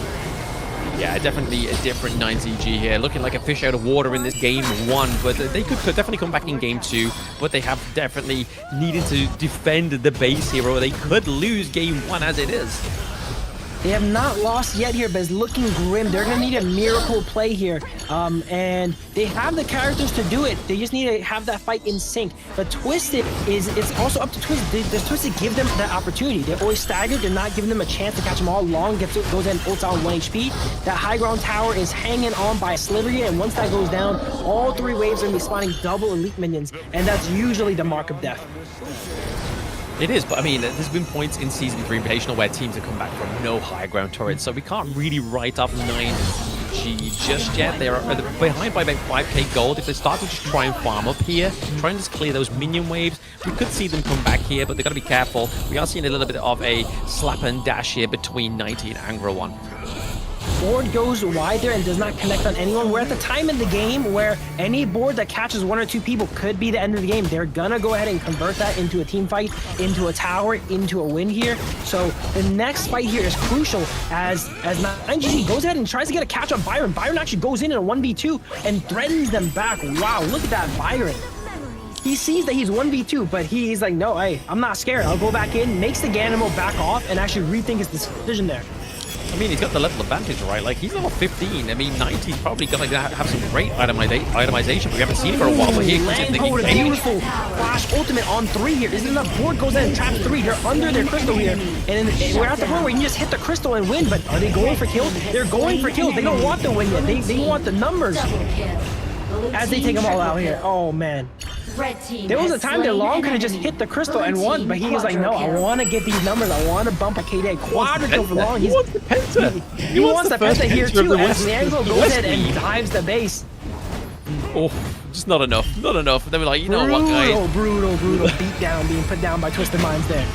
Yeah, definitely a different 9ZG here, looking like a fish out of water in this game 1, but they could definitely come back in game 2, but they have definitely needed to defend the base here, or they could lose game 1 as it is. They have not lost yet here, but it's looking grim. They're going to need a miracle play here. And they have the characters to do it. They just need to have that fight in sync. But Twisted it's also up to Twisted. Does Twisted give them that opportunity? They're always staggered. They're not giving them a chance to catch them all. Long goes in, ults out on 1 HP. That high ground tower is hanging on by a sliver here. And once that goes down, all 3 waves are going to be spawning double elite minions. And that's usually the mark of death. It is, but I mean, there's been points in Season 3 Invitational where teams have come back from no high ground turrets, so we can't really write off 9ZG just yet. They're behind by about 5k gold. If they start to just try and farm up here, try and just clear those minion waves, we could see them come back here, but they've got to be careful. We are seeing a little bit of a slap and dash here between 90 and Angra 1. Board goes wide there and does not connect on anyone. We're at the time in the game where any board that catches 1 or 2 people could be the end of the game. They're gonna go ahead and convert that into a team fight, into a tower, into a win here. So the next fight here is crucial as 9GG goes ahead and tries to get a catch on Byron. Byron actually goes in a 1v2 and threatens them back. Wow, look at that Byron. He sees that he's 1v2, but he's like, no, hey, I'm not scared. I'll go back in, makes the Ganimo back off, and actually rethink his decision there. I mean, he's got the level advantage, right? Like, he's level 15. I mean, 90's probably going to have some great itemization. We haven't seen it for a while, but here comes in the beautiful flash ultimate on 3 here. Isn't enough? Board goes in and traps 3. They're under their crystal here. And we're at the point where you can just hit the crystal and win, but are they going for kills? They're going for kills. They don't want the win yet. They want the numbers. As they take them all out here. Oh, man. There was a time that Long could have just hit the crystal and won, but he was like, no, I want to get these numbers. I want to bump a KD. Quadra kill for Long. He wants the penta. He wants the penta here too, as Liangelo goes ahead and dives the base. Oh, just not enough. Not enough. They were like, you know what, guys? Brutal beat down, being put down by Twisted Minds there.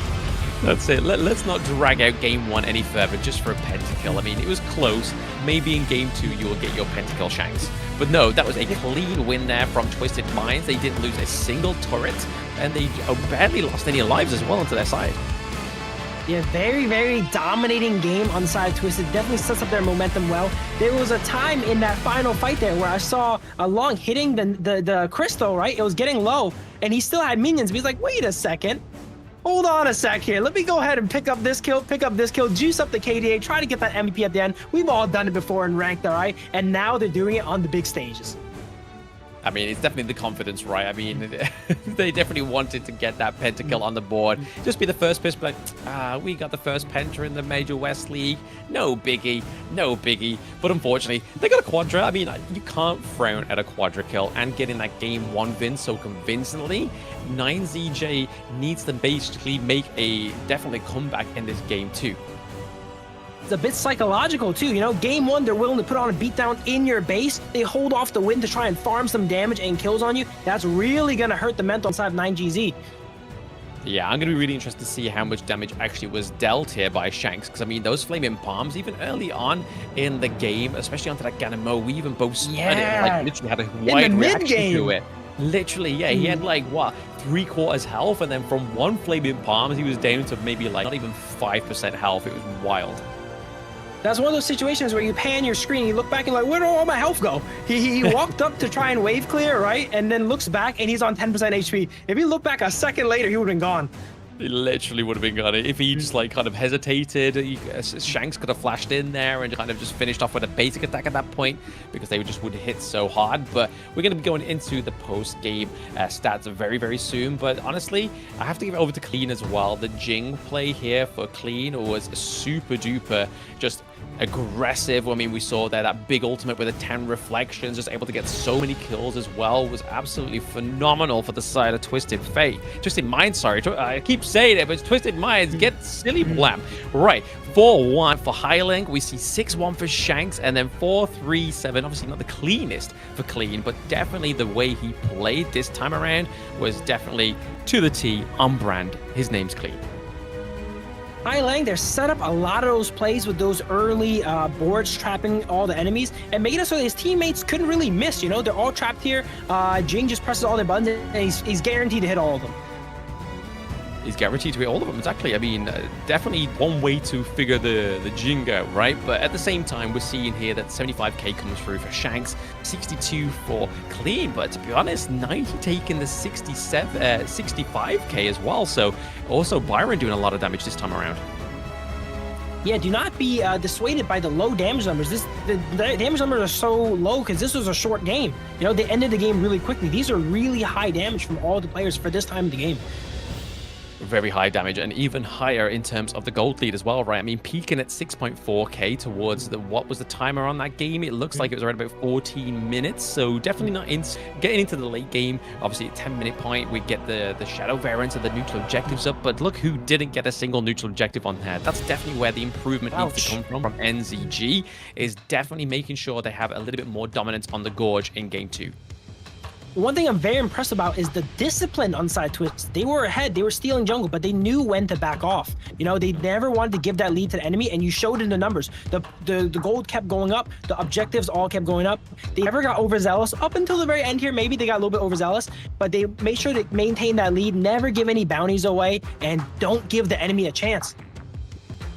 That's it. Let's not drag out game 1 any further just for a pentakill. I mean, it was close. Maybe in game 2 you will get your pentakill shanks. But no, that was a clean win there from Twisted Minds. They didn't lose a single turret, and they barely lost any lives as well onto their side. Yeah, very dominating game on the side of Twisted. Definitely sets up their momentum well. There was a time in that final fight there where I saw Long hitting the crystal, right? It was getting low, and he still had minions, but he's like, wait a second. Hold on a sec here. Let me go ahead and pick up this kill, juice up the KDA, try to get that MVP at the end. We've all done it before in ranked, all right? And now they're doing it on the big stages. I mean, it's definitely the confidence, right? I mean, they definitely wanted to get that pentakill on the board. Just be the first person, like, we got the first penta in the Major West League. No biggie, no biggie. But unfortunately, they got a quadra. I mean, you can't frown at a quadra kill and getting that game 1 win so convincingly. 9ZJ needs to basically make a definite comeback in this game too. It's a bit psychological too, you know. Game 1, they're willing to put on a beatdown in your base. They hold off the win to try and farm some damage and kills on you. That's really gonna hurt the mental inside of 9GZ. Yeah, I'm going to be really interested to see how much damage actually was dealt here by Shanks, because I mean, those flaming palms, even early on in the game, especially onto that Ganamo, we even both spread it, like literally had a wide reaction to it. Literally, yeah, he had like, what, 3/4 health, and then from one flaming palms, he was down to maybe like not even 5% health. It was wild. That's one of those situations where you pan your screen, you look back and like, where did all my health go? He walked up to try and wave clear, right? And then looks back and he's on 10% HP. If he looked back a second later, he would have been gone. He literally would have been gone. If he just like kind of hesitated, Shanks could have flashed in there and kind of just finished off with a basic attack at that point, because they just would hit so hard. But we're going to be going into the post-game stats very, very soon. But honestly, I have to give it over to Clean as well. The Jing play here for Clean was super duper just aggressive. I mean, we saw there that big ultimate with the 10 reflections, just able to get so many kills as well, was absolutely phenomenal for the side of Twisted Fate. Twisted Minds, sorry. I keep saying it, but it's Twisted Minds. Get silly blam. Right. 4-1 for Highling. We see 6-1 for Shanks, and then 4-3-7. Obviously not the cleanest for Clean, but definitely the way he played this time around was definitely to the T, on brand. His name's Clean. Highlang, they're set up a lot of those plays with those early boards trapping all the enemies and making it so his teammates couldn't really miss, you know? They're all trapped here. Jing just presses all their buttons and he's guaranteed to hit all of them. He's guaranteed to hit all of them, exactly. I mean, definitely one way to figure the Jing out, right? But at the same time, we're seeing here that 75k comes through for Shanks, 62 for Clean, but to be honest, 90 taking the 65k as well. So also Byron doing a lot of damage this time around. Yeah, do not be dissuaded by the low damage numbers. The damage numbers are so low because this was a short game. You know, they ended the game really quickly. These are really high damage from all the players for this time of the game. Very high damage, and even higher in terms of the gold lead as well, right? I mean, peaking at 6.4k towards what was the timer on that game? It looks like it was around about 14 minutes, so definitely not getting into the late game. Obviously, at 10-minute point, we get the shadow variants of the neutral objectives up, but look who didn't get a single neutral objective on there. That's definitely where the improvement needs to come from NZG, is definitely making sure they have a little bit more dominance on the Gorge in Game 2. One thing I'm very impressed about is the discipline on side Twist. They were ahead, they were stealing jungle, but they knew when to back off. You know, they never wanted to give that lead to the enemy, and you showed in the numbers. The gold kept going up, the objectives all kept going up. They never got overzealous up until the very end here. Maybe they got a little bit overzealous, but they made sure to maintain that lead, never give any bounties away, and don't give the enemy a chance.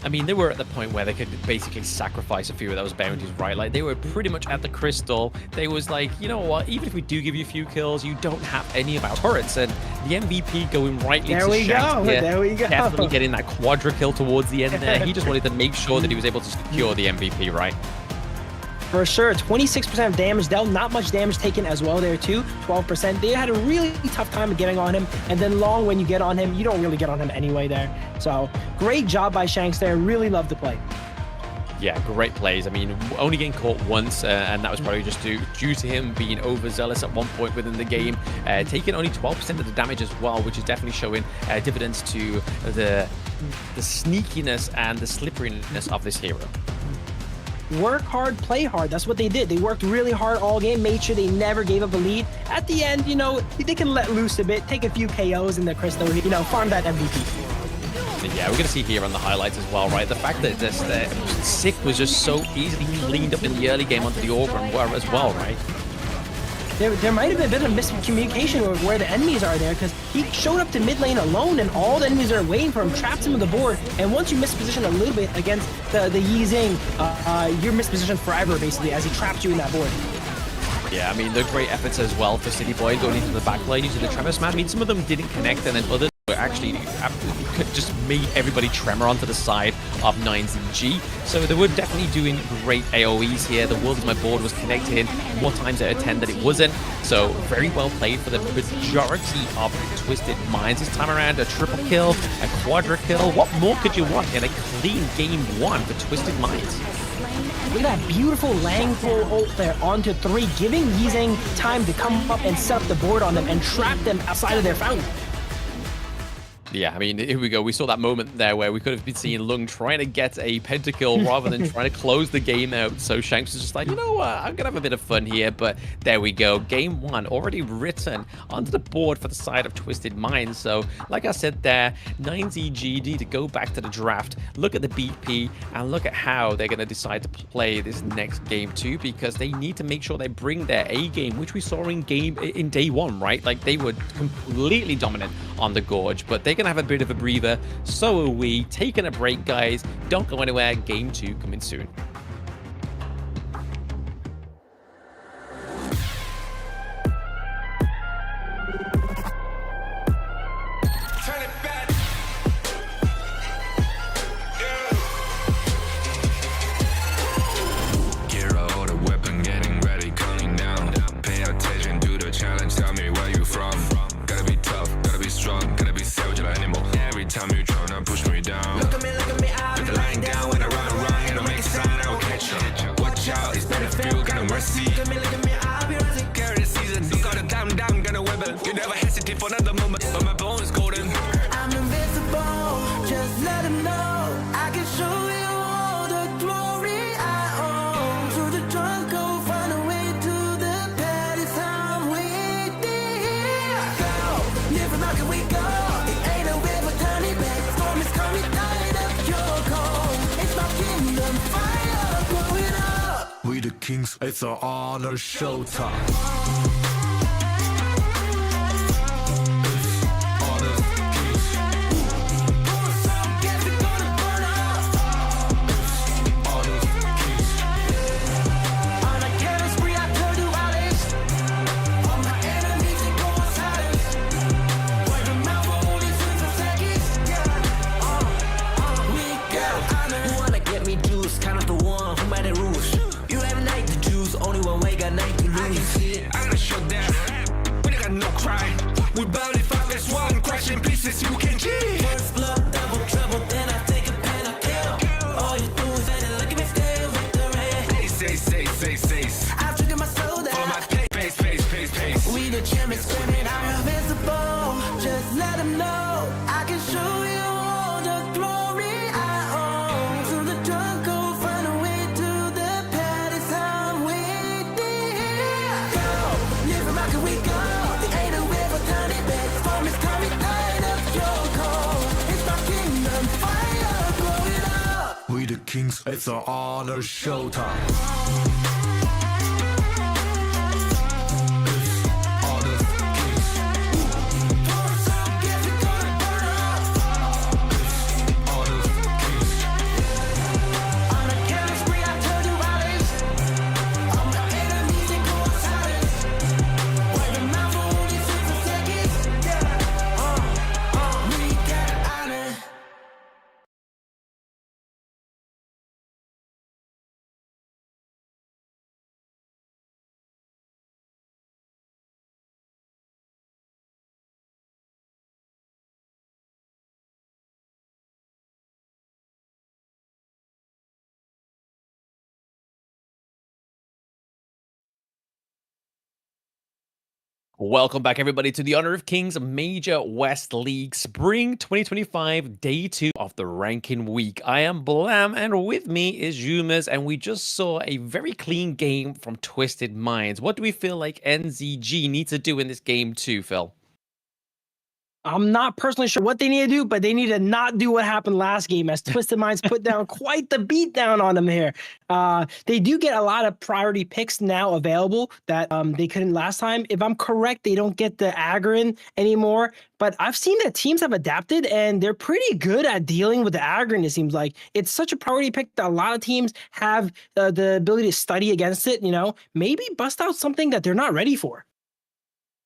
I mean, they were at the point where they could basically sacrifice a few of those bounties, right? Like, they were pretty much at the crystal. They was like, you know what? Even if we do give you a few kills, you don't have any of our turrets. And the MVP going rightly to Shanks here. There we go. Definitely getting that quadra kill towards the end there. He just wanted to make sure that he was able to secure the MVP, right? For sure, 26% damage dealt, not much damage taken as well there too, 12%. They had a really tough time getting on him, and then Long, when you get on him, you don't really get on him anyway there. So great job by Shanks there, really loved the play. Yeah, great plays. I mean, only getting caught once, and that was probably just due to him being overzealous at one point within the game, taking only 12% of the damage as well, which is definitely showing dividends to the sneakiness and the slipperiness of this hero. Work hard, play hard. That's what they did. They worked really hard all game, made sure they never gave up a lead. At the end, you know, they can let loose a bit, take a few KOs in the crystal, you know, farm that MVP. Yeah, we're going to see here on the highlights as well, right? The fact that this Sick was just so easily cleaned up in the early game onto the Organ as well, right? There might have been a bit of miscommunication with where the enemies are there, because he showed up to mid lane alone and all the enemies are waiting for him, trapped him on the board, and once you misposition a little bit against the Yi Zing, you're mispositioned forever basically as he trapped you in that board. Yeah, I mean, they're great efforts as well for City Boy going into the back lane, using the Tremor Smash. I mean, some of them didn't connect, and then others were actually just made everybody tremor onto the side of 9ZG. So they were definitely doing great AoEs here. The world of my board was connected more times out of 10 than it wasn't. So very well played for the majority of Twisted Minds this time around. A triple kill, a quadra kill. What more could you want in a clean game 1 for Twisted Minds? Look at that beautiful Lang pull ult there onto 3, giving Yizeng time to come up and set up the board on them and trap them outside of their fountain. Yeah, I mean, here we go. We saw that moment there where we could have been seeing Lung trying to get a pentakill rather than trying to close the game out. So Shanks is just like, you know what, I'm going to have a bit of fun here. But there we go. Game 1 already written onto the board for the side of Twisted Minds. So like I said there, 9ZG need to go back to the draft, look at the BP, and look at how they're going to decide to play this next game 2, because they need to make sure they bring their A game, which we saw in day 1, right? Like they were completely dominant on the Gorge, but they're gonna have a bit of a breather. So are we. Taking a break, guys. Don't go anywhere. Game 2 coming soon. It's an honor showtime. It's an honor showtime. Welcome back, everybody, to the Honor of Kings Major West League Spring 2025 Day 2 of the Ranking Week. I am Blam, and with me is Jumas, and we just saw a very clean game from Twisted Minds. What do we feel like NZG needs to do in this game 2, Phil? I'm not personally sure what they need to do, but they need to not do what happened last game, as Twisted Minds put down quite the beatdown on them here. They do get a lot of priority picks now available that they couldn't last time. If I'm correct, they don't get the Agron anymore, but I've seen that teams have adapted and they're pretty good at dealing with the Agron, it seems like. It's such a priority pick that a lot of teams have the ability to study against it, you know, maybe bust out something that they're not ready for.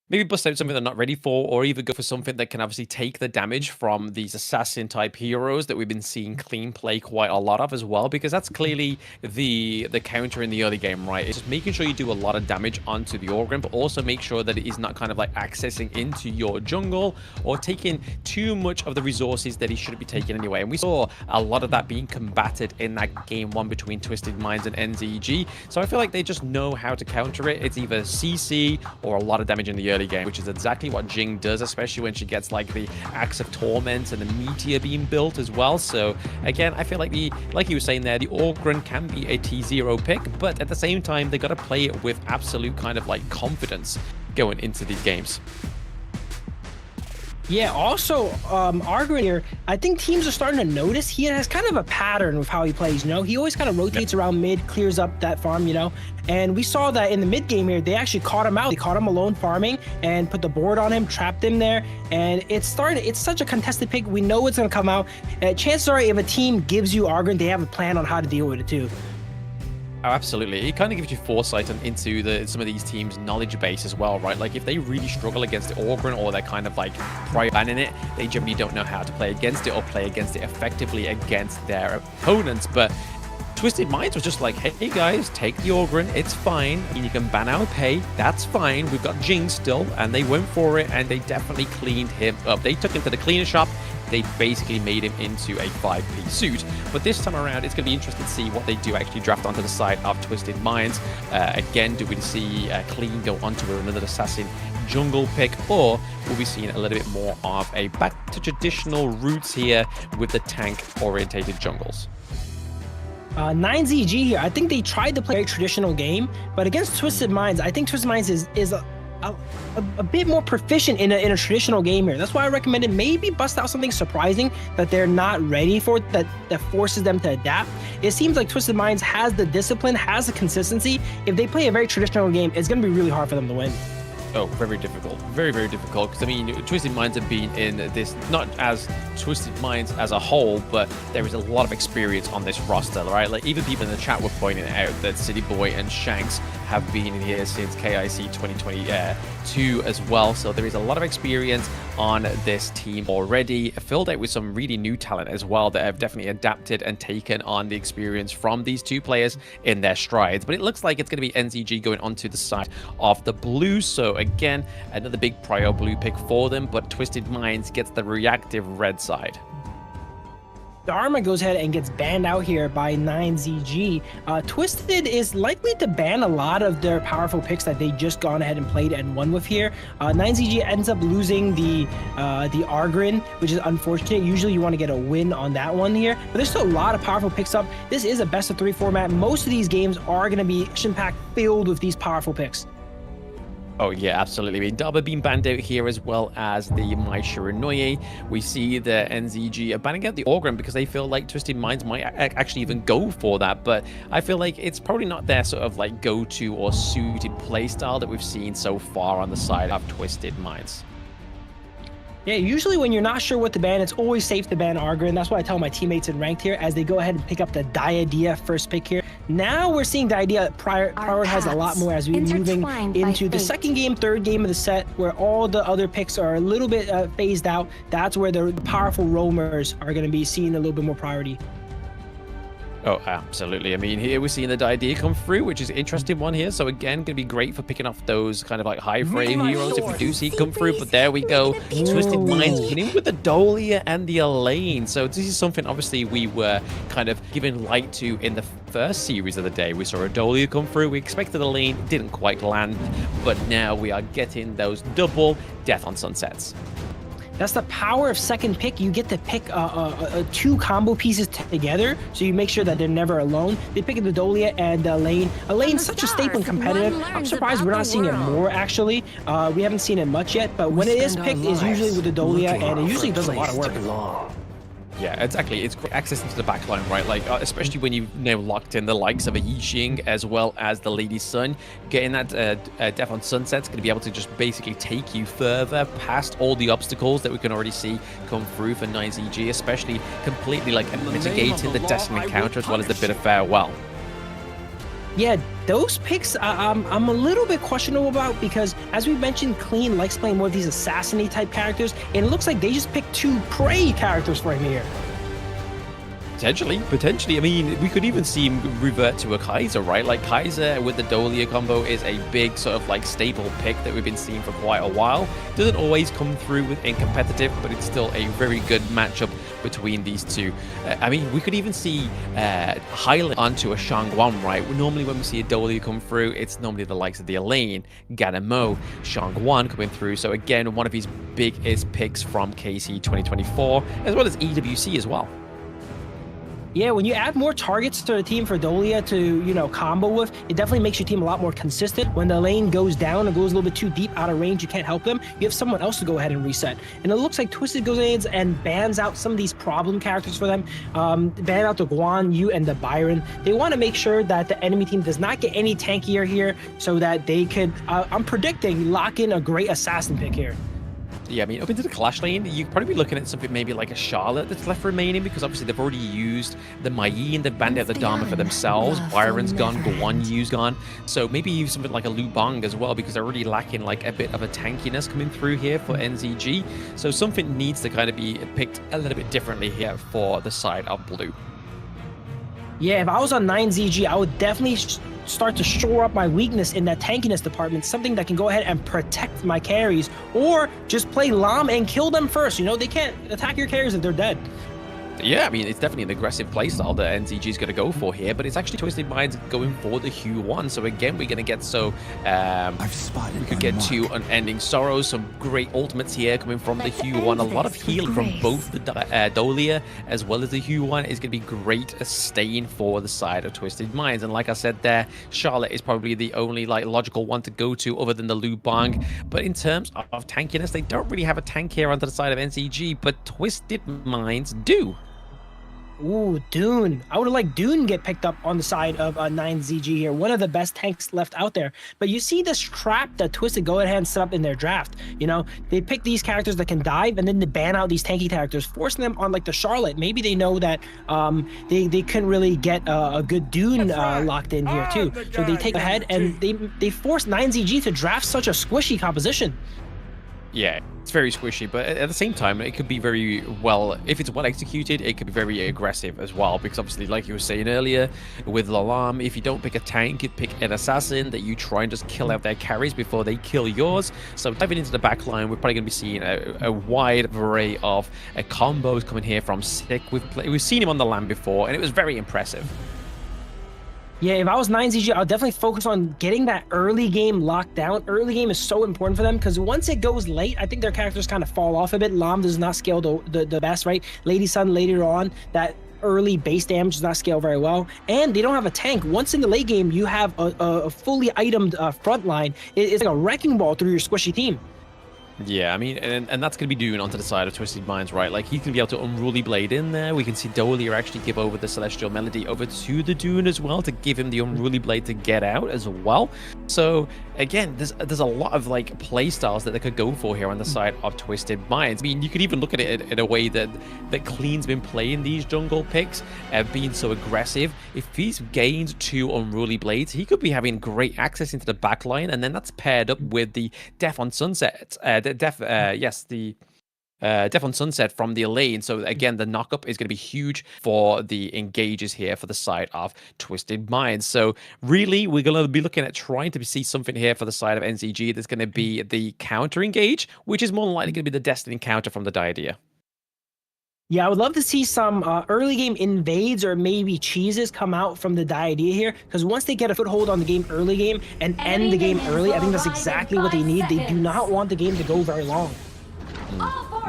Maybe bust out something they're not ready for, or even go for something that can obviously take the damage from these assassin-type heroes that we've been seeing clean play quite a lot of as well, because that's clearly the counter in the early game, right? It's just making sure you do a lot of damage onto the Orgrim, but also make sure that it is not kind of like accessing into your jungle or taking too much of the resources that he shouldn't be taking anyway. And we saw a lot of that being combated in that game 1 between Twisted Minds and NZG. So I feel like they just know how to counter it. It's either CC or a lot of damage in the early game, which is exactly what Jing does, especially when she gets like the Axe of Torment and the Meteor being built as well. So again, I feel like like you were saying there, the Orgrim can be a T0 pick, but at the same time, they got to play it with absolute kind of like confidence going into these games. Yeah, also, Argrin here, I think teams are starting to notice he has kind of a pattern with how he plays, you know? He always kind of rotates around mid, clears up that farm, you know? And we saw that in the mid game here, they actually caught him out. They caught him alone farming and put the board on him, trapped him there. And it's such a contested pick. We know it's going to come out. Chances are, if a team gives you Argrin, they have a plan on how to deal with it too. Oh, absolutely. It kind of gives you foresight into some of these teams' knowledge base as well, right? Like if they really struggle against the Orgrin, or they're kind of like banning it, they generally don't know how to play against it or play against it effectively against their opponents. But Twisted Minds was just like, hey guys, take the Orgrin, it's fine. You can ban our pay, that's fine. We've got Jing still, and they went for it, and they definitely cleaned him up. They took him to the cleaner shop. They basically made him into a 5p suit. But this time around, it's going to be interesting to see what they do actually draft onto the side of Twisted Minds. Again, do we see Clean go onto another assassin jungle pick, or will we see a little bit more of a back to traditional roots here with the tank-orientated jungles? 9ZG here, I think they tried to play a traditional game, but against Twisted Minds, I think Twisted Minds is a bit more proficient in a traditional game here. That's why I recommended maybe bust out something surprising that they're not ready for, that forces them to adapt. It seems like Twisted Minds has the discipline, has the consistency. If they play a very traditional game, it's going to be really hard for them to win. Oh, very difficult. Very, very difficult. Because, I mean, Twisted Minds have been in this, not as Twisted Minds as a whole, but there is a lot of experience on this roster, right? Like, even people in the chat were pointing out that City Boy and Shanks have been in here since KIC 2022 as well. So there is a lot of experience on this team already, filled out with some really new talent as well that have definitely adapted and taken on the experience from these two players in their strides. But it looks like it's going to be NZG going onto the side of the Blues. So again, another big prior blue pick for them, but Twisted Minds gets the reactive red side. Dharma goes ahead and gets banned out here by 9ZG. Twisted is likely to ban a lot of their powerful picks that they just gone ahead and played and won with here. 9ZG ends up losing the Argrin, which is unfortunate. Usually you want to get a win on that one here, but there's still a lot of powerful picks up. This is a best of 3 format. Most of these games are going to be action-packed, filled with these powerful picks. Oh yeah, absolutely. I mean, Daba being banned out here, as well as the Mai Shiranoye. We see the NZG are banning out the Orgrim because they feel like Twisted Minds might actually even go for that. But I feel like it's probably not their sort of like go-to or suited playstyle that we've seen so far on the side of Twisted Minds. Yeah, usually when you're not sure what to ban, it's always safe to ban Argrin. That's why I tell my teammates in ranked here as they go ahead and pick up the Diadea first pick here. Now we're seeing Diadea prioritize a lot more as we're moving into the second game, third game of the set, where all the other picks are a little bit phased out. That's where the powerful roamers are going to be seeing a little bit more priority. Oh, absolutely. I mean, here we're seeing the Diadea come through, which is an interesting one here. So again, going to be great for picking off those kind of like high frame heroes if we do see it come through. But there we go. Twisted Minds winning with the Dolia and the Elaine. So this is something obviously we were kind of giving light to in the first series of the day. We saw a Dolia come through. We expected Elaine, didn't quite land. But now we are getting those double Death on Sunsets. That's the power of second pick. You get to pick two combo pieces together, so you make sure that they're never alone. They pick the Dolia and Elaine. Elaine's such a staple and competitive. I'm surprised we're not seeing it more, actually. We haven't seen it much yet, but when it is picked, it's usually with the Dolia, and it usually does a lot of work. Yeah, exactly. It's great access into the backline, right? Like, especially when you've now locked in the likes of a Yixing as well as the Lady Sun. Getting that Death on Sunset's going to be able to just basically take you further past all the obstacles that we can already see come through for 9ZG, especially completely like mitigating the Destiny counter as well as the bit of farewell. Yeah, those picks I'm a little bit questionable about, because as we mentioned, Clean likes playing more of these assassin-y type characters, and it looks like they just picked 2 prey characters for him here. Potentially. I mean, we could even see him revert to a Kaiser, right? Like, Kaiser with the Dolia combo is a big sort of like staple pick that we've been seeing for quite a while. Doesn't always come through in competitive, but it's still a very good matchup between these two. I mean, we could even see Hyland onto a Shangguan, right? Normally when we see a Dolia come through, it's normally the likes of the Elaine, Ganemo, Shangguan coming through. So again, one of his biggest picks from KC 2024, as well as EWC as well. Yeah, when you add more targets to the team for Dolia to, you know, combo with, it definitely makes your team a lot more consistent. When the lane goes down or goes a little bit too deep out of range, you can't help them. You have someone else to go ahead and reset. And it looks like Twisted goes in and bans out some of these problem characters for them. Ban out the Guan Yu and the Byron. They want to make sure that the enemy team does not get any tankier here, so that they could, I'm predicting, lock in a great assassin pick here. Yeah, I mean, up into the Clash lane, you'd probably be looking at something maybe like a Charlotte that's left remaining, because obviously they've already used the Mai Yi and they've banned out the Dharma for themselves. Byron's gone, Guan Yu's gone. So maybe use something like a Lu Bang as well, because they're already lacking like a bit of a tankiness coming through here for NZG. So something needs to kind of be picked a little bit differently here for the side of blue. Yeah, if I was on 9ZG, I would definitely start to shore up my weakness in that tankiness department, something that can go ahead and protect my carries, or just play Lam and kill them first. You know, they can't attack your carries if they're dead. Yeah, I mean, it's definitely an aggressive playstyle that NZG is going to go for here, but it's actually Twisted Minds going for the Hue 1. So again, we're going to get we could get to Unending Sorrows, some great ultimates here coming from the Hue 1. A lot of heal from both the Dolia as well as the Hue 1 is going to be great staying for the side of Twisted Minds. And like I said there, Charlotte is probably the only like logical one to go to other than the Lu Bang. But in terms of tankiness, they don't really have a tank here onto the side of NZG, but Twisted Minds do. Ooh, Dune. I would have liked Dune get picked up on the side of 9ZG here. One of the best tanks left out there. But you see this trap that Twisted go ahead and set up in their draft. You know, they pick these characters that can dive, and then they ban out these tanky characters, forcing them on like the Charlotte. Maybe they know that they couldn't really get a good Dune locked in here too. So they take ahead and they force 9ZG to draft such a squishy composition. Yeah, it's very squishy, but at the same time, it could be very well, if it's well executed, it could be very aggressive as well, because obviously, like you were saying earlier, with Lalam, if you don't pick a tank, you pick an assassin that you try and just kill out their carries before they kill yours. So diving into the back line, we're probably going to be seeing a wide array of combos coming here from Sick. We've seen him on the land before, and it was very impressive. Yeah, if I was 9ZG, I'll definitely focus on getting that early game locked down. Early game is so important for them, because once it goes late, I think their characters kind of fall off a bit. Lam does not scale the best, right? Lady Sun later on, that early base damage does not scale very well. And they don't have a tank. Once in the late game, you have a fully itemed front line. It's like a wrecking ball through your squishy team. Yeah, I mean, and that's going to be doing onto the side of Twisted Minds, right? Like, he's going to be able to Unruly Blade in there. We can see Dolia actually give over the Celestial Melody over to the Dune as well, to give him the Unruly Blade to get out as well. So, again, there's a lot of, like, play styles that they could go for here on the side of Twisted Minds. I mean, you could even look at it in a way that Clean's been playing these jungle picks, being so aggressive. If he's gained 2 Unruly Blades, he could be having great access into the back line, and then that's paired up with the Death on Sunset, Death on Sunset from the Elaine. So again, the knockup is going to be huge for the engages here for the side of Twisted Minds. So really, we're going to be looking at trying to see something here for the side of NZG. That's going to be the counter engage, which is more likely going to be the Destiny counter from the Diadea. Yeah, I would love to see some early game invades or maybe cheeses come out from the Diadea here, because once they get a foothold on the game early game and end the game early, I think that's exactly what they need. They do not want the game to go very long.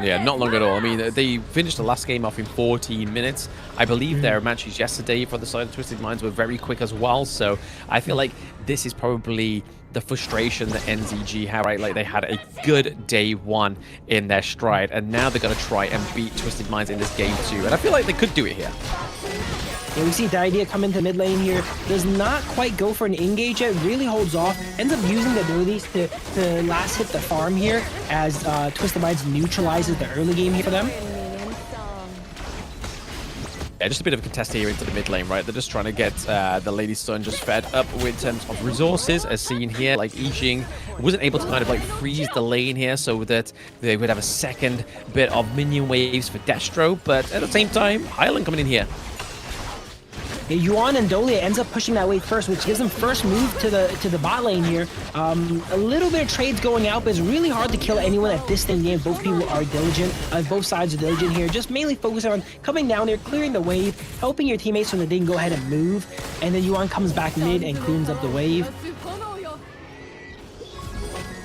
Yeah, not long at all. I mean, they finished the last game off in 14 minutes. I believe their matches yesterday for the side of Twisted Minds were very quick as well. So I feel like this is probably the frustration that NZG had, right? Like, they had a good day one in their stride, and now they're going to try and beat Twisted Minds in this game too. And I feel like they could do it here. Yeah, we see Diadea come into mid lane here. Does not quite go for an engage yet. Really holds off. Ends up using the abilities to last hit the farm here as Twisted Minds neutralizes the early game here for them. Yeah, just a bit of a contest here into the mid lane, right? They're just trying to get the Lady Sun just fed up with terms of resources, as seen here. Like, I Ching wasn't able to kind of like freeze the lane here so that they would have a second bit of minion waves for Destro, but at the same time, Island coming in here. Yeah, Yuan and Dolia ends up pushing that wave first, which gives them first move to the bot lane here. A little bit of trades going out, but it's really hard to kill anyone at this stage game. Both people are diligent. Both sides are diligent here. Just mainly focusing on coming down there, clearing the wave, helping your teammates so that they can go ahead and move. And then Yuan comes back mid and cleans up the wave.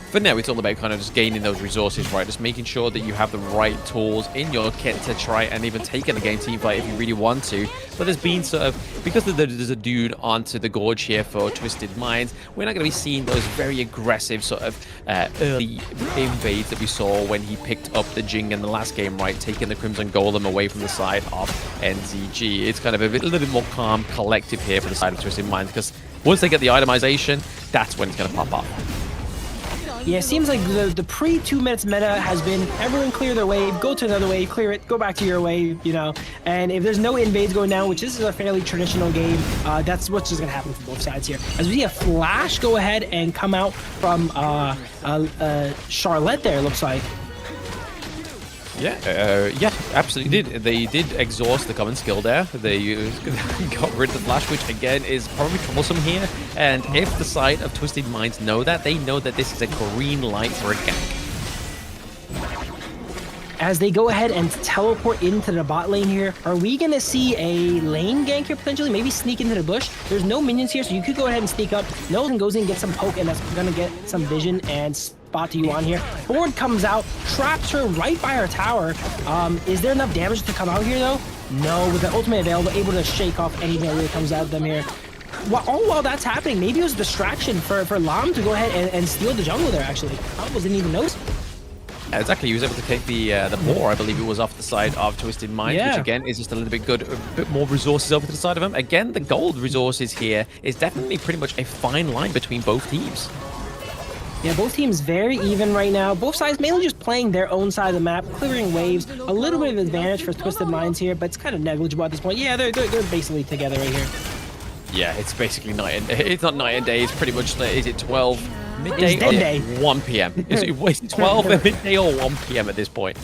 For now, it's all about kind of just gaining those resources, right? Just making sure that you have the right tools in your kit to try and even take in a game team fight if you really want to. But there's been sort of, because there's a dude onto the Gorge here for Twisted Minds, we're not going to be seeing those very aggressive sort of early invades that we saw when he picked up the Jing in the last game, right? Taking the Crimson Golem away from the side of NZG. It's kind of a little bit more calm, collective here for the side of Twisted Minds, because once they get the itemization, that's when it's going to pop off. Yeah, it seems like the pre-2 minutes meta has been everyone clear their wave, go to another wave, clear it, go back to your wave, you know. And if there's no invades going down, which this is a fairly traditional game, that's what's just going to happen for both sides here. As we see a Flash go ahead and come out from Charlotte there, it looks like. Yeah, absolutely did. They did exhaust the common skill there. They got rid of the flash, which again is probably troublesome here. And if the side of Twisted Minds know that, they know that this is a green light for a gank. As they go ahead and teleport into the bot lane here, are we going to see a lane gank here potentially? Maybe sneak into the bush? There's no minions here, so you could go ahead and sneak up. Nolan goes in, gets some poke, and that's going to get some vision and spot to Yuan here. Ford comes out, traps her right by her tower. Is there enough damage to come out here, though? No, with the ultimate available, able to shake off anything that really comes out of them here. While that's happening, maybe it was a distraction for Lam to go ahead and steal the jungle there, actually. Almost didn't even notice. Exactly, he was able to take the boar, I believe it was, off the side of Twisted Minds, which again is just a little bit good, a bit more resources over to the side of him. Again, the gold resources here is definitely pretty much a fine line between both teams. Yeah, both teams very even right now. Both sides mainly just playing their own side of the map, clearing waves. A little bit of advantage for Twisted Minds here, but it's kind of negligible at this point. Yeah, they're basically together right here. Yeah, it's basically night and it's not night and day. It's pretty much, is it 12 midday it's day. 1 p.m.? Is it 12 at midday or 1 p.m. at this point?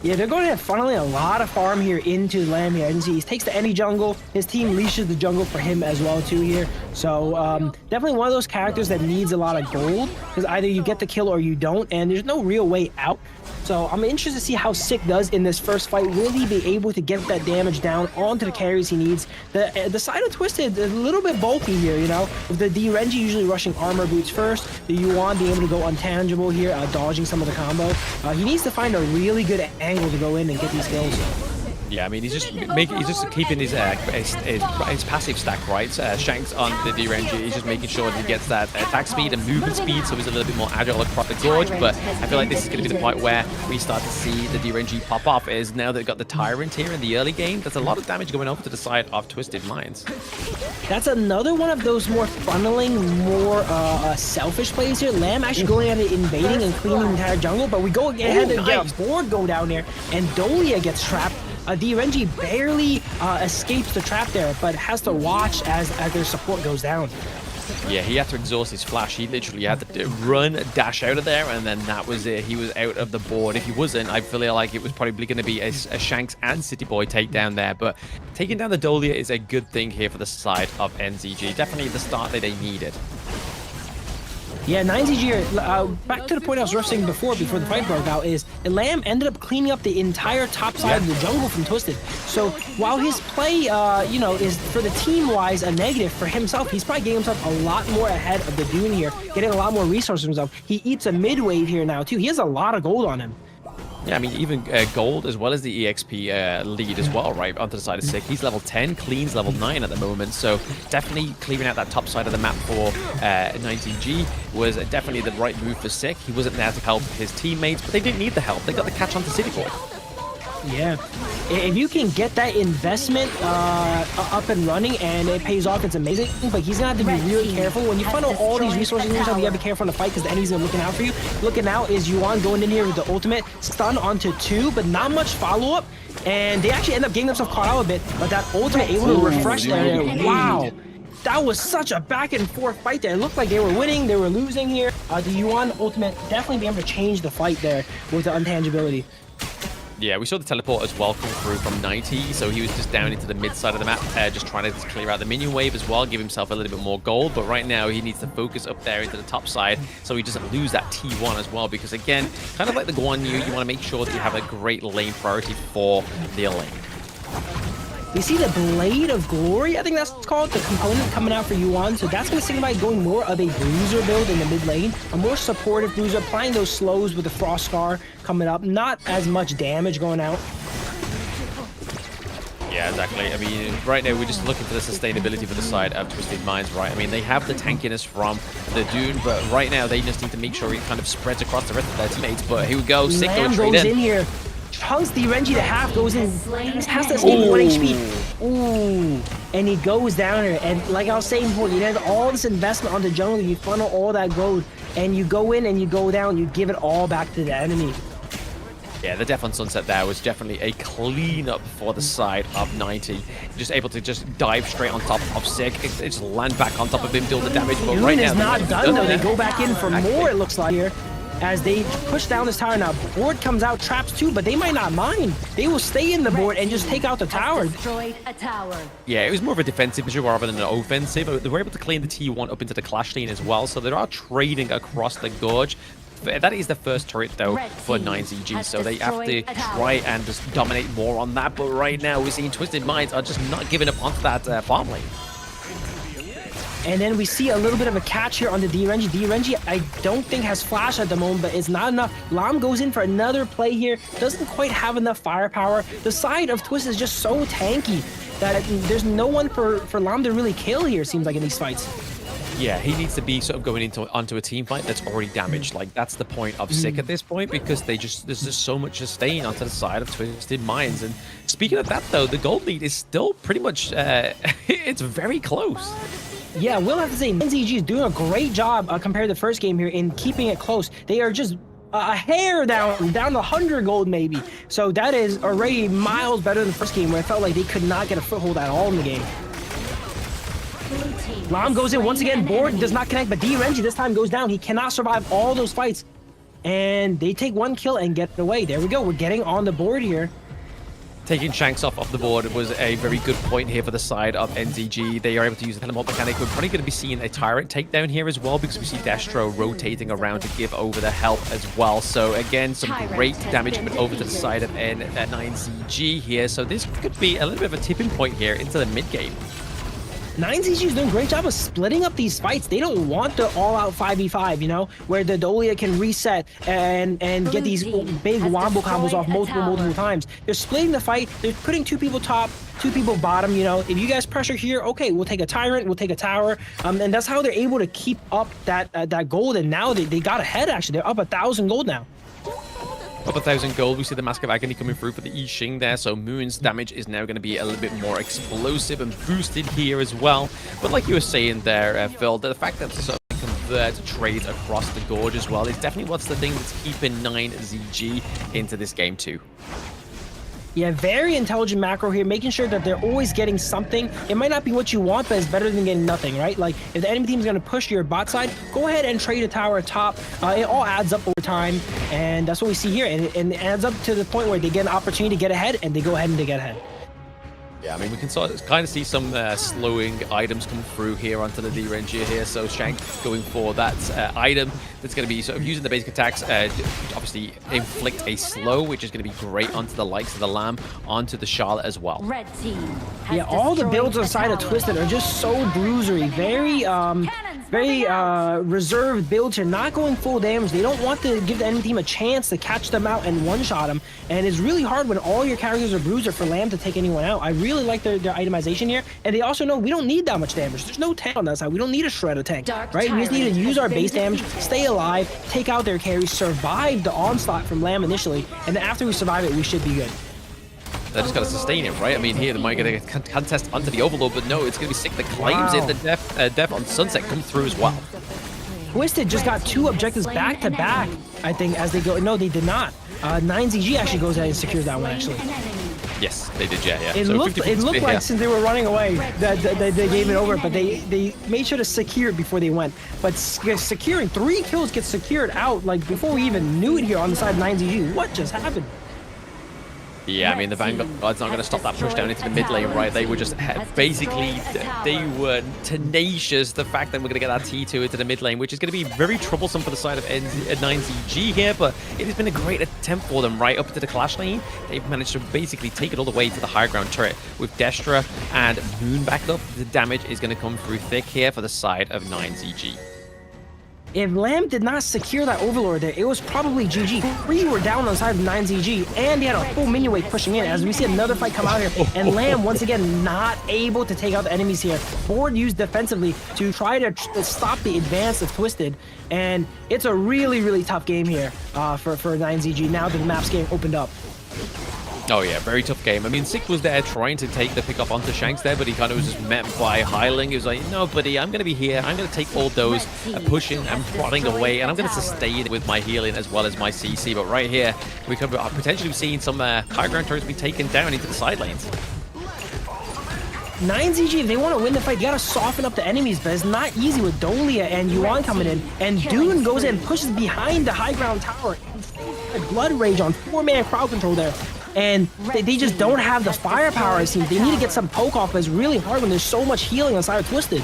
Yeah, they're going to funneling a lot of farm here into Lamb here. And see, he takes the any jungle. His team leashes the jungle for him as well too here. So definitely one of those characters that needs a lot of gold, because either you get the kill or you don't, and there's no real way out. So I'm interested to see how Sick does in this first fight. Will he be able to get that damage down onto the carries he needs? The side of Twisted is a little bit bulky here, you know, with the D-Renji usually rushing armor boots first, the Yuan being able to go untangible here, dodging some of the combo. He needs to find a really good angle to go in and get these kills. Yeah, I mean, he's just keeping his passive stack, right? Shanks on the D-Ranger, he's just making sure that he gets that attack speed and movement speed, so he's a little bit more agile across the gorge. But I feel like this is going to be the point where we start to see the D-Ranger pop off, is now they've got the Tyrant here in the early game. There's a lot of damage going over to the side of Twisted Minds. That's another one of those more funneling, more selfish plays here. Lamb actually going at it, invading and cleaning the entire jungle, but we go ahead and get a board go down there, and Dolia gets trapped. D-Renji barely escapes the trap there, but has to watch as their support goes down. Yeah, he had to exhaust his flash. He literally had to run, dash out of there, and then that was it. He was out of the board. If he wasn't, I feel like it was probably going to be a Shanks and City Boy takedown there. But taking down the Dolia is a good thing here for the side of NZG. Definitely the start that they needed. Yeah, 9ZG, back to the point I was referencing before the fight broke out, is Lamb ended up cleaning up the entire top side of the jungle from Twisted. So while his play, you know, is for the team-wise a negative, for himself, he's probably getting himself a lot more ahead of the Dune here, getting a lot more resources himself. He eats a mid-wave here now, too. He has a lot of gold on him. Yeah, I mean, even gold as well as the EXP lead as well, right, onto the side of Sick. He's level 10, Clean's level 9 at the moment, so definitely clearing out that top side of the map for 19G was definitely the right move for Sick. He wasn't there to help his teammates, but they didn't need the help. They got the catch onto City Boy. Yeah, if you can get that investment up and running and it pays off, it's amazing. But he's gonna have to be really careful when you funnel all these resources in yourself. You gotta be careful in the fight because the enemies are looking out for you. Looking out is Yuan going in here with the ultimate stun onto 2, but not much follow up, and they actually end up getting themselves caught out a bit. But that ultimate able to refresh there. Wow. That was such a back and forth fight there. It looked like they were winning, they were losing here. The Yuan ultimate definitely be able to change the fight there with the untangibility. Yeah, we saw the teleport as well come through from 90, so he was just down into the mid side of the map, just trying to just clear out the minion wave as well, give himself a little bit more gold, but right now he needs to focus up there into the top side so he doesn't lose that T1 as well, because again, kind of like the Guan Yu, you want to make sure that you have a great lane priority for the lane. We see the Blade of Glory, I think that's called, the component coming out for Yuan. So that's going to signify going more of a bruiser build in the mid lane. A more supportive bruiser, applying those slows with the Frost Scar coming up. Not as much damage going out. Yeah, exactly. I mean, right now we're just looking for the sustainability for the side of Twisted Minds, right? I mean, they have the tankiness from the Dune, but right now they just need to make sure it kind of spreads across the rest of their teammates. But here we go, Sick Lamb going goes straight in here. Chunks the Renji to half, goes in, has to escape 1 HP. Ooh, and he goes down here. And like I was saying before, you have all this investment on the jungle, you funnel all that gold, and you go in and you go down, you give it all back to the enemy. Yeah, the death on Sunset there was definitely a cleanup for the side of 90. Just able to just dive straight on top of Sick. It just land back on top of him, deal the damage. But right now, is not done though. They go back in for more, it looks like here. As they push down this tower now, board comes out, traps too, but they might not mind. They will stay in the board and just take out the tower. Yeah, it was more of a defensive measure rather than an offensive. They were able to clean the T1 up into the clash lane as well, so they are trading across the gorge. That is the first turret though for 9ZG, so they have to try and just dominate more on that. But right now we're seeing Twisted Minds are just not giving up onto that farm lane. And then we see a little bit of a catch here on the D-Renji. D-Renji, I don't think has flash at the moment, but it's not enough. Lam goes in for another play here. Doesn't quite have enough firepower. The side of Twist is just so tanky that there's no one for Lam to really kill here, seems like, in these fights. Yeah, he needs to be sort of going onto a team fight that's already damaged. Like, that's the point of Sick at this point, because there's just so much sustain onto the side of Twisted Minds. And speaking of that, though, the gold lead is still pretty much, it's very close. Yeah, we'll have to say, 9ZG is doing a great job compared to the first game here in keeping it close. They are just a hair down to 100 gold maybe. So that is already miles better than the first game where it felt like they could not get a foothold at all in the game. Lam goes in once again, board does not connect, but D-Renji this time goes down. He cannot survive all those fights. And they take 1 kill and get away. There we go, we're getting on the board here. Taking Shanks off the board was a very good point here for the side of NZG. They are able to use the teleport mechanic. We're probably going to be seeing a Tyrant takedown here as well, because we see Destro rotating around to give over the help as well. So again, some great damage coming over to the side of 9ZG here. So this could be a little bit of a tipping point here into the mid game. 9ZG is doing a great job of splitting up these fights. They don't want the all-out 5v5, you know, where the Dolia can reset and get these big wombo combos off multiple times. They're splitting the fight. They're putting 2 people top, 2 people bottom, you know. If you guys pressure here, okay, we'll take a Tyrant, we'll take a tower. And that's how they're able to keep up that gold. And now they got ahead, actually. They're up 1,000 gold now. Up 1,000 gold. We see the Mask of Agony coming through for the I Ching there, so Moon's damage is now going to be a little bit more explosive and boosted here as well. But like you were saying there, Phil, the fact that sort of convert trades across the gorge as well is definitely what's the thing that's keeping 9ZG into this game too. Yeah, very intelligent macro here, making sure that they're always getting something. It might not be what you want, but it's better than getting nothing, right? Like, if the enemy team is going to push your bot side, go ahead and trade a tower top. It all adds up over time, and that's what we see here. And it adds up to the point where they get an opportunity to get ahead, and they go ahead and they get ahead. Yeah, I mean, we can kind of see some slowing items come through here onto the D-Ranger here. So Shank going for that item that's going to be sort of using the basic attacks, obviously inflict a slow, which is going to be great onto the likes of the Lamb, onto the Charlotte as well. Red team yeah, all the builds on the side of Twisted are just so bruisery, very reserved builds here, not going full damage. They don't want to give the enemy team a chance to catch them out and one-shot them. And it's really hard when all your characters are bruiser for Lamb to take anyone out. I really like their itemization here, and they also know we don't need that much damage. There's no tank on that side. We don't need a Shredder tank, right? We just need to use our base damage, stay alive, take out their carries, survive the onslaught from Lamb initially, and then after we survive it, we should be good. They're just going to sustain it, right? I mean, here they might get a contest onto the Overlord, but no, it's going to be Sick that claims it. The Death on Sunset come through as well. Twisted just got 2 objectives back to back, I think, as they go. No, they did not. 9ZG actually goes ahead and secures that one, actually. Yes, they did, yeah. It so looked like since they were running away that they gave it over, but they made sure to secure it before they went. But securing 3 kills gets secured out like before we even knew it here on the side of 9ZG. What just happened? Yeah, I mean, the Vanguard's not going to stop that push down into the mid lane, right? They were just basically, they were tenacious, the fact that we're going to get that T2 into the mid lane, which is going to be very troublesome for the side of 9ZG here, but it has been a great attempt for them right up into the Clash lane. They've managed to basically take it all the way to the high ground turret. With Destra and Moon backed up, the damage is going to come through thick here for the side of 9ZG. If Lamb did not secure that Overlord there, it was probably GG. 3 were down on the side of 9ZG, and he had a full minion wave pushing in. As we see another fight come out here, and Lamb, once again, not able to take out the enemies here. Board used defensively to try to stop the advance of Twisted, and it's a really, really tough game here for 9ZG now that the map's getting opened up. Oh yeah, very tough game. I mean, Sick was there trying to take the pick up onto Shanks there, but he kind of was just met by Highling. He was like, no, buddy, I'm going to be here. I'm going to take all those pushing and prodding away, and I'm going to sustain with my healing as well as my CC. But right here, we could potentially be seeing some high ground turrets be taken down into the side lanes. 9ZG, if they want to win the fight, they got to soften up the enemies, but it's not easy with Dolia and Yuan coming in. And Dune goes in and pushes behind the high ground tower. Blood Rage on 4-man crowd control there. And they just don't have the firepower, it seems. They need to get some poke off, but it's really hard when there's so much healing on side of Twisted.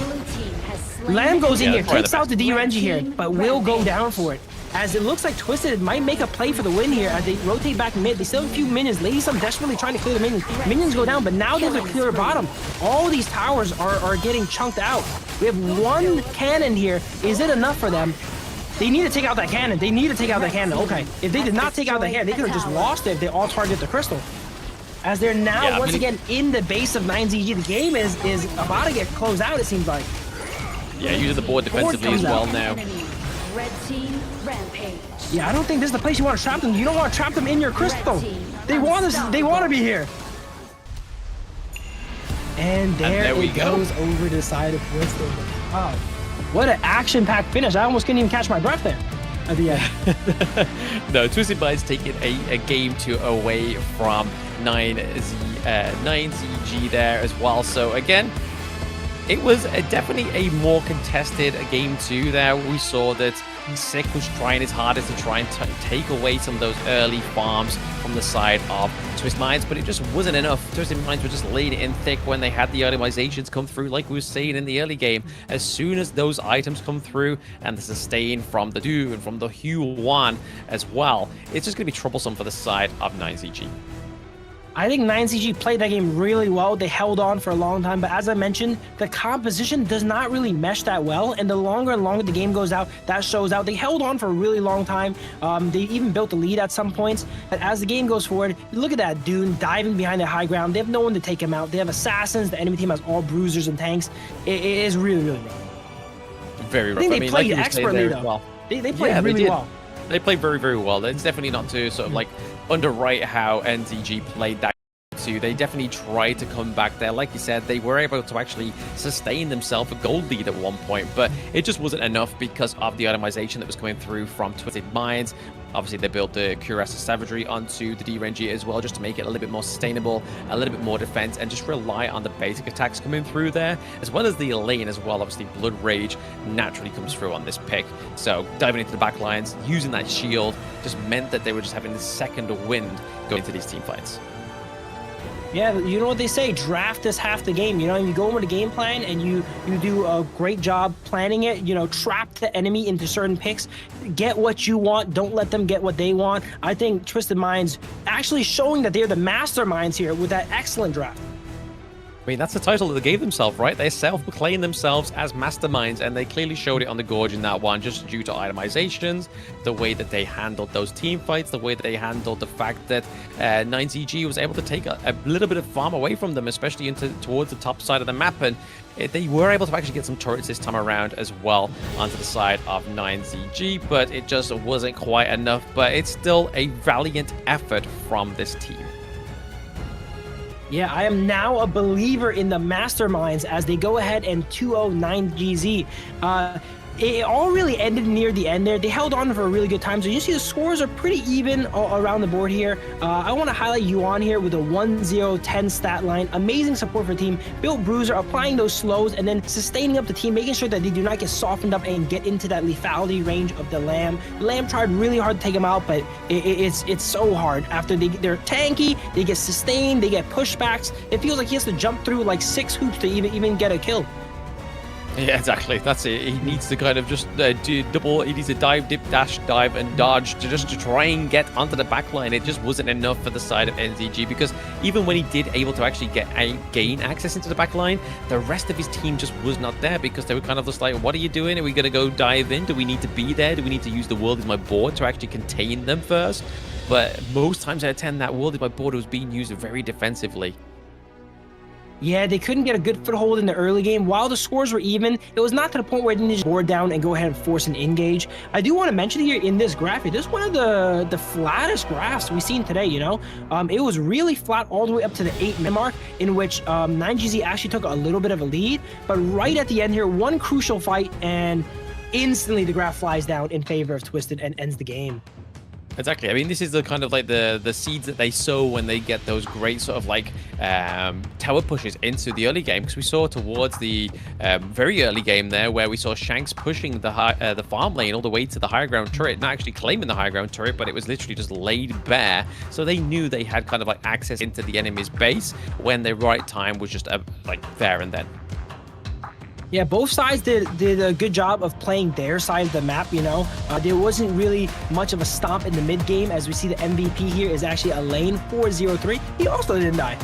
Lamb goes in here, takes out the DRNG here, but will go down for it. As it looks like Twisted might make a play for the win here as they rotate back mid. They still have a few minions. Lady Sum desperately trying to clear the minions. Minions go down, but now they have a clear bottom. All these towers are getting chunked out. We have 1 cannon here. Is it enough for them? They need to take out that cannon. They need to take out that cannon. Okay. If they did not take out the cannon, they could have just lost it if they all target the crystal. As they're now, once again, in the base of 9ZG. The game is about to get closed out, it seems like. Yeah, using the board defensively as well now. Red team rampage. Yeah, I don't think this is the place you want to trap them. You don't want to trap them in your crystal. They want to be here. And there it goes over the side of Twisted. Wow. What an action-packed finish. I almost couldn't even catch my breath there at the end. No, Twisted Mind's taking a game 2 away from 9ZG there as well. So again, it was definitely a more contested game 2 there. We saw that Sick was trying his hardest to try and take away some of those early farms from the side of Twisted Minds, but it just wasn't enough. Twisted Minds were just laying it in thick when they had the itemizations come through, like we were saying in the early game. As soon as those items come through and the sustain from the Do and from the Huan as well, it's just going to be troublesome for the side of 9ZG. I think 9ZG played that game really well. They held on for a long time, but as I mentioned, the composition does not really mesh that well, and the longer and longer the game goes out, that shows out. They held on for a really long time. They even built the lead at some points, but as the game goes forward, look at that Dune diving behind the high ground. They have no one to take him out. They have assassins. The enemy team has all bruisers and tanks. It is really, really rough. Very rough. I think they played expertly, though. Well. They played really well. They played very, very well. It's definitely not to sort of like underwrite how NZG played that too. They definitely tried to come back there. Like you said, they were able to actually sustain themselves a gold lead at one point, but it just wasn't enough because of the itemization that was coming through from Twisted Minds. Obviously, they built the Cuirass of Savagery onto the DRNG as well, just to make it a little bit more sustainable, a little bit more defense, and just rely on the basic attacks coming through there, as well as the lane as well. Obviously, Blood Rage naturally comes through on this pick. So diving into the back lines, using that shield, just meant that they were just having the second wind going into these team fights. Yeah, you know what they say, draft is half the game. You know, you go over the game plan and you do a great job planning it, you know, trap the enemy into certain picks, get what you want, don't let them get what they want. I think Twisted Minds actually showing that they're the masterminds here with that excellent draft. I mean, that's the title that they gave themselves, right? They self-proclaim themselves as masterminds, and they clearly showed it on the Gorge in that one, just due to itemizations, the way that they handled those team fights, the way that they handled the fact that 9ZG was able to take a little bit of farm away from them, especially towards the top side of the map, and they were able to actually get some turrets this time around as well onto the side of 9ZG, but it just wasn't quite enough. But it's still a valiant effort from this team. Yeah, I am now a believer in the masterminds as they go ahead and 2-0 9GZ. It all really ended near the end there. They held on for a really good time. So you see the scores are pretty even around the board here. I want to highlight Yuan here with a 1-0-10 stat line. Amazing support for the team. Built Bruiser applying those slows and then sustaining up the team, making sure that they do not get softened up and get into that lethality range of the Lamb. The Lamb tried really hard to take him out, but it's so hard. After they're tanky, they get sustained, they get pushbacks. It feels like he has to jump through like 6 hoops to even get a kill. Yeah, exactly. That's it. He needs to kind of just do double. He needs to dive, dip, dash, dive, and dodge to try and get onto the back line. It just wasn't enough for the side of NZG, because even when he did able to actually gain access into the back line, the rest of his team just was not there, because they were kind of just like, what are you doing? Are we going to go dive in? Do we need to be there? Do we need to use the world as my board to actually contain them first? But most times out of 10, that world as my board was being used very defensively. Yeah, they couldn't get a good foothold in the early game. While the scores were even, it was not to the point where they didn't just board down and go ahead and force an engage. I do want to mention here in this graphic, this is one of the flattest graphs we've seen today, you know? It was really flat all the way up to the 8-minute mark, in which 9GZ actually took a little bit of a lead. But right at the end here, one crucial fight, and instantly the graph flies down in favor of Twisted and ends the game. Exactly. I mean, this is the kind of like the seeds that they sow when they get those great sort of like tower pushes into the early game, because we saw towards the very early game there where we saw Shanks pushing the farm lane all the way to the higher ground turret, not actually claiming the higher ground turret, but it was literally just laid bare. So they knew they had kind of like access into the enemy's base when the right time was just like there and then. Yeah, both sides did a good job of playing their side of the map, you know. There wasn't really much of a stomp in the mid game, as we see the MVP here is actually a lane 403. He also didn't die.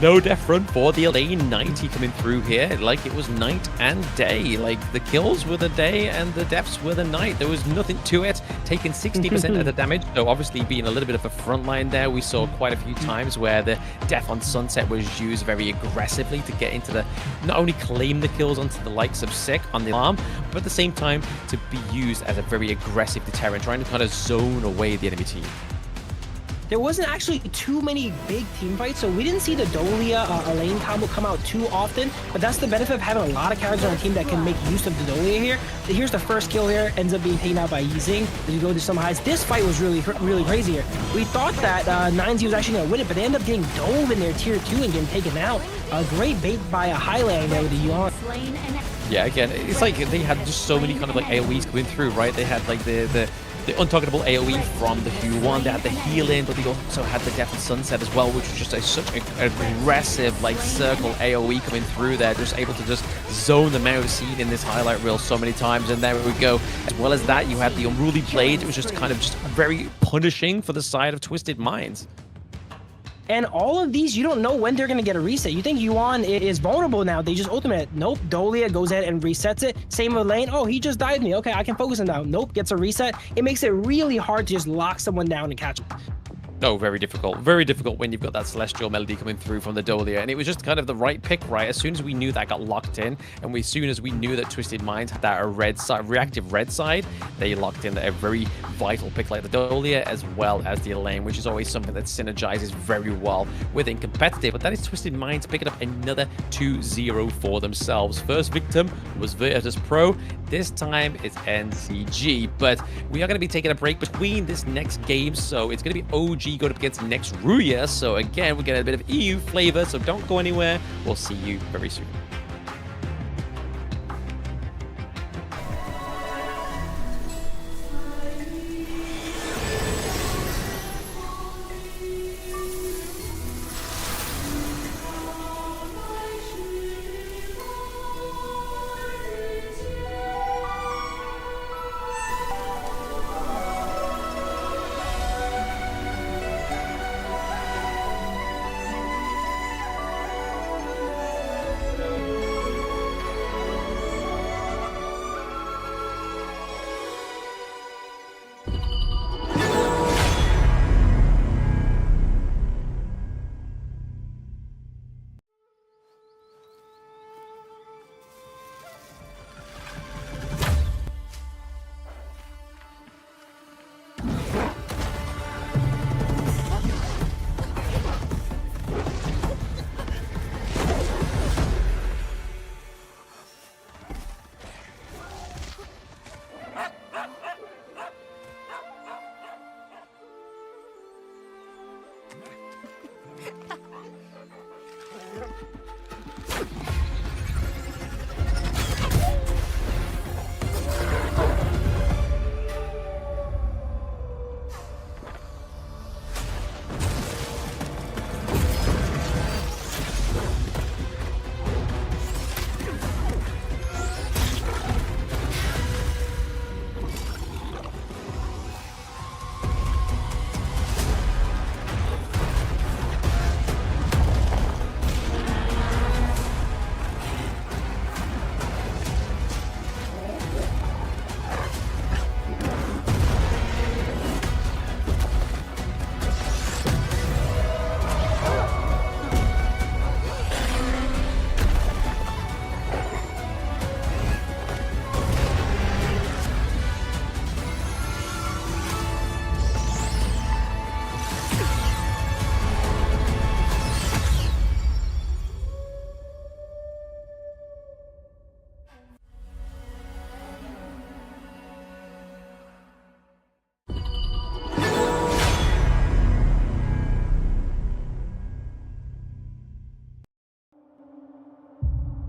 No death run for the lane 90 coming through here, like it was night and day. Like the kills were the day and the deaths were the night. There was nothing to it, taking 60% of the damage. So obviously being a little bit of a front line there, we saw quite a few times where the death on Sunset was used very aggressively to get into the, not only claim the kills onto the likes of Sick on the alarm, but at the same time to be used as a very aggressive deterrent, trying to kind of zone away the enemy team. There wasn't actually too many big team fights, so we didn't see the Dolia lane combo come out too often, but that's the benefit of having a lot of characters on a team that can make use of the Dolia here. Here's the first kill here, ends up being taken out by Yizing as we go to some highs. This fight was really crazy here. We thought that 9Z was actually going to win it, but they end up getting dove in their tier 2 and getting taken out. A great bait by a Highland there with the Yuan. Yeah, again, it's like they had just so many kind of like AoEs going through, right? They had like the untargetable AoE from the Q1, they had the heal-in, but they also had the Death and Sunset as well, which was just such an aggressive like circle AoE coming through there, just able to just zone them out, seen in this highlight reel so many times. And there we go. As well as that, you had the Unruly Blade. It was just kind of just very punishing for the side of Twisted Minds. And all of these, you don't know when they're going to get a reset. You think Yuan is vulnerable now. They just ultimate. Nope. Dolia goes ahead and resets it. Same with Lane. Oh, he just died me. Okay, I can focus him now. Nope. Gets a reset. It makes it really hard to just lock someone down and catch him. Oh, very difficult. Very difficult when you've got that Celestial Melody coming through from the Dolia. And it was just kind of the right pick, right? As soon as we knew that got locked in, and as soon as we knew that Twisted Minds had that red side, reactive red side, they locked in a very vital pick like the Dolia, as well as the Elaine, which is always something that synergizes very well within competitive. But that is Twisted Minds picking up another 2-0 for themselves. First victim was Virtus.pro. This time it's NCG. But we are going to be taking a break between this next game, so it's going to be OG going up against next RÜYA. So again, we're getting a bit of EU flavor, so don't go anywhere. We'll see you very soon.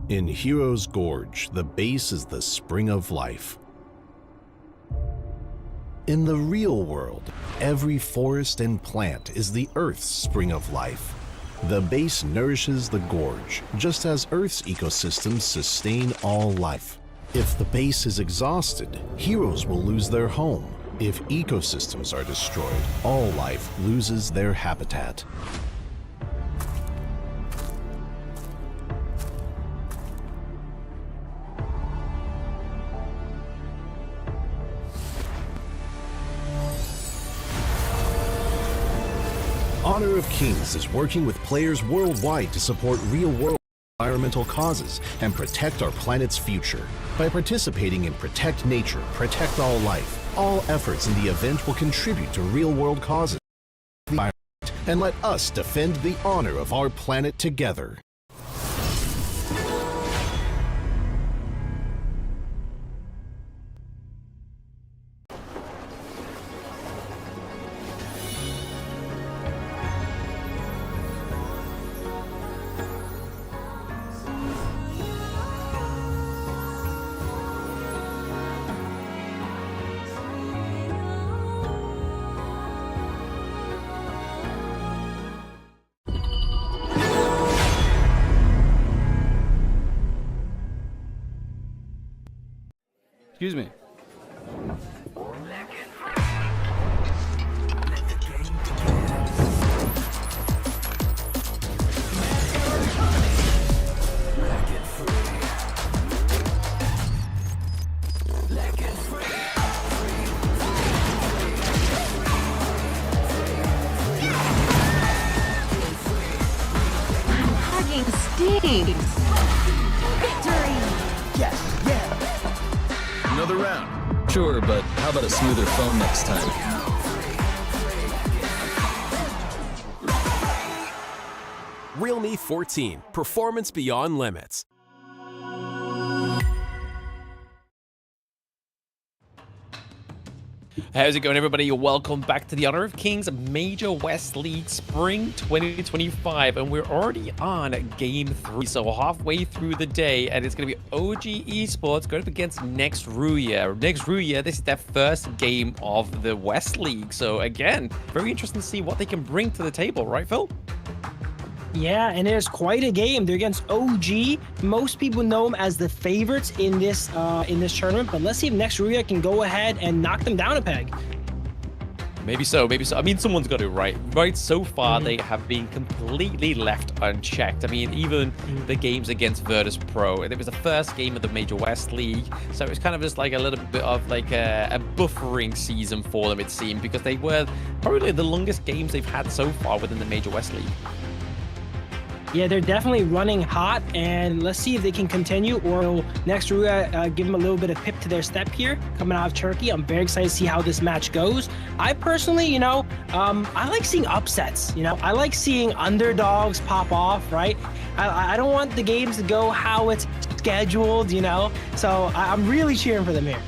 In Hero's Gorge, the base is the spring of life. In the real world, every forest and plant is the Earth's spring of life. The base nourishes the gorge, just as Earth's ecosystems sustain all life. If the base is exhausted, heroes will lose their home. If ecosystems are destroyed, all life loses their habitat. Honor of Kings is working with players worldwide to support real-world environmental causes and protect our planet's future. By participating in Protect Nature, Protect All Life, all efforts in the event will contribute to real-world causes and let us defend the honor of our planet together. Excuse me. Hugging stings. Victory! Yes, yeah. Another round. Sure, but how about a smoother phone next time? Realme 14, performance beyond limits. How's it going, everybody? Welcome back to the Honor of Kings Major West League Spring 2025, and we're already on Game 3, so halfway through the day, and it's going to be OG Esports going up against Next RÜYA. Next RÜYA, this is their first game of the West League, so again, very interesting to see what they can bring to the table, right, Phil? Yeah, and it's quite a game. They're against OG. Most people know them as the favorites in this tournament, but let's see if Next RÜYA can go ahead and knock them down a peg. Maybe so, maybe so. I mean, someone's got to, right? Right, so far, they have been completely left unchecked. I mean, even the games against Virtus.pro, it was the first game of the Major West League, so it was kind of just like a little bit of like a buffering season for them, it seemed, because they were probably the longest games they've had so far within the Major West League. Yeah, they're definitely running hot, and let's see if they can continue, or will Next RÜYA give them a little bit of pip to their step here, coming out of Turkey. I'm very excited to see how this match goes. I personally, I like seeing upsets. I like seeing underdogs pop off, right? I don't want the games to go how it's scheduled, so I'm really cheering for them here.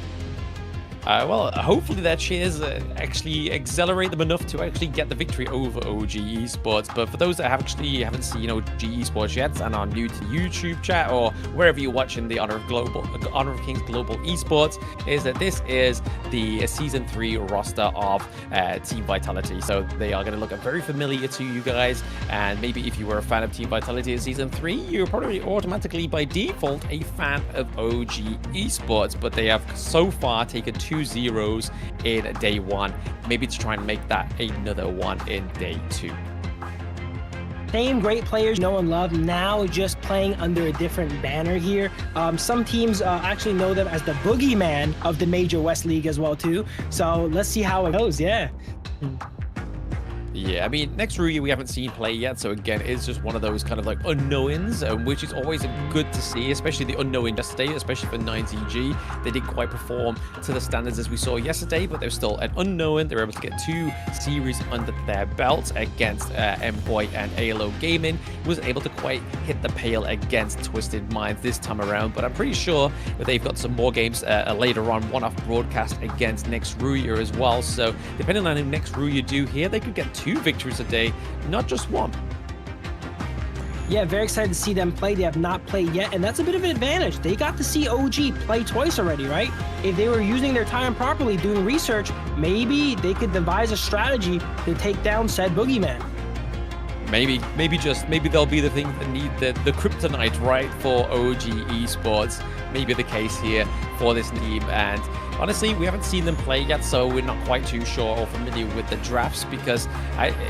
Well, hopefully their cheers actually accelerate them enough to actually get the victory over OG Esports. But for those that haven't seen OG Esports yet and are new to the YouTube chat or wherever you're watching the Honor of Kings Global Esports, is that this is the Season 3 roster of Team Vitality. So they are going to look very familiar to you guys. And maybe if you were a fan of Team Vitality in Season 3, you're probably automatically by default a fan of OG Esports. But they have so far taken 2 zeros in day 1, maybe to try and make that another one in day 2. Same great players know and love, now just playing under a different banner here. Some teams actually know them as the boogeyman of the Major West League as well too. So let's see how it goes. Yeah. Yeah, I mean, next RÜYA we haven't seen play yet, so again, it's just one of those kind of like unknowns, which is always good to see, especially the unknown yesterday, especially for 9ZG. They didn't quite perform to the standards as we saw yesterday, but they're still an unknown. They were able to get 2 series under their belt against MKOI and AYLO Gaming. Was able to quite hit the pale against Twisted Minds this time around, but I'm pretty sure that they've got some more games later on, one-off broadcast against next RÜYA as well. So depending on who next RÜYA do here, they could get 2 victories a day, not just 1. Yeah, very excited to see them play. They have not played yet, and that's a bit of an advantage. They got to see OG play twice already, right? If they were using their time properly, doing research, maybe they could devise a strategy to take down said boogeyman. Maybe they'll be the thing that need the kryptonite, right, for OG Esports. Maybe the case here for this team. And honestly, we haven't seen them play yet, so we're not quite too sure or familiar with the drafts, because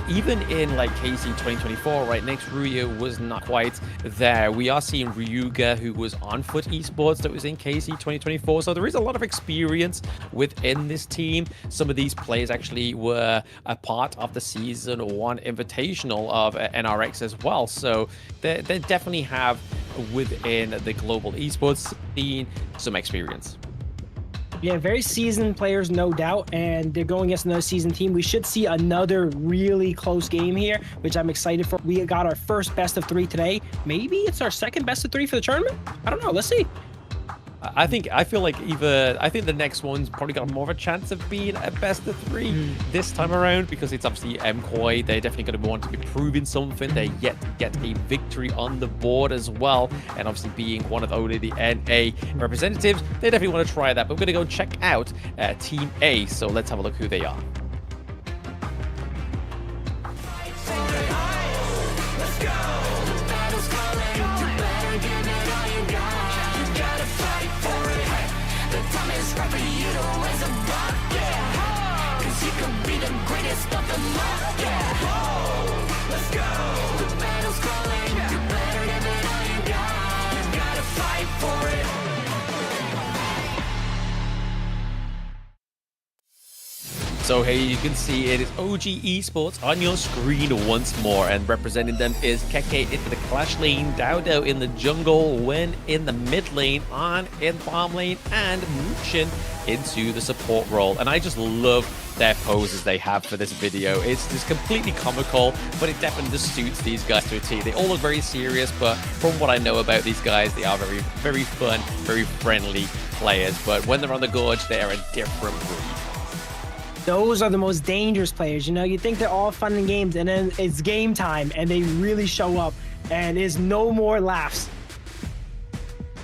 even in like KC 2024, right, next RÜYA was not quite there. We are seeing Ryuga, who was on Foot Esports, that was in KC 2024, so there is a lot of experience within this team. Some of these players actually were a part of the Season 1 Invitational of NRX as well, so they definitely have within the global esports scene some experience. Yeah, very seasoned players, no doubt, and they're going against another seasoned team. We should see another really close game here, which I'm excited for. We got our first best of 3 today. Maybe it's our second best of 3 for the tournament? I don't know. Let's see. I think the next one's probably got more of a chance of being a best of 3 this time around, because it's obviously MKOI. They're definitely going to want to be proving something. They're yet to get a victory on the board as well, and obviously being one of only the NA representatives, they definitely want to try that. But we're going to go check out Team A, so let's have a look who they are. So here you can see it is OG Esports on your screen once more, and representing them is Keke into the Clash lane, Dodo in the jungle, Wen in the mid lane, An in farm lane, and Muchin into the support role. And I just love their poses they have for this video. It's just completely comical, but it definitely just suits these guys to a T. They all look very serious, but from what I know about these guys, they are very, very fun, very friendly players. But when they're on the Gorge, they are a different breed. Those are the most dangerous players. You know, you think they're all fun and games, and then it's game time, and they really show up, and there's no more laughs.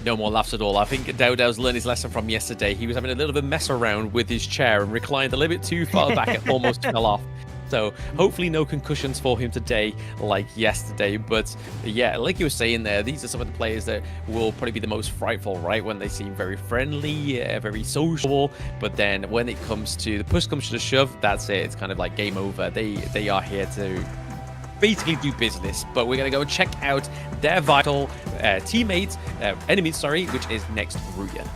No more laughs at all. I think Dowdow's learned his lesson from yesterday. He was having a little bit of mess around with his chair and reclined a little bit too far back and almost fell off. So hopefully no concussions for him today like yesterday. But yeah, like you were saying there, these are some of the players that will probably be the most frightful, right? When they seem very friendly, very sociable. But then when it comes to the push comes to the shove, that's it. It's kind of like game over. They are here to basically do business. But we're going to go check out their vital enemies, which is next RÜYA.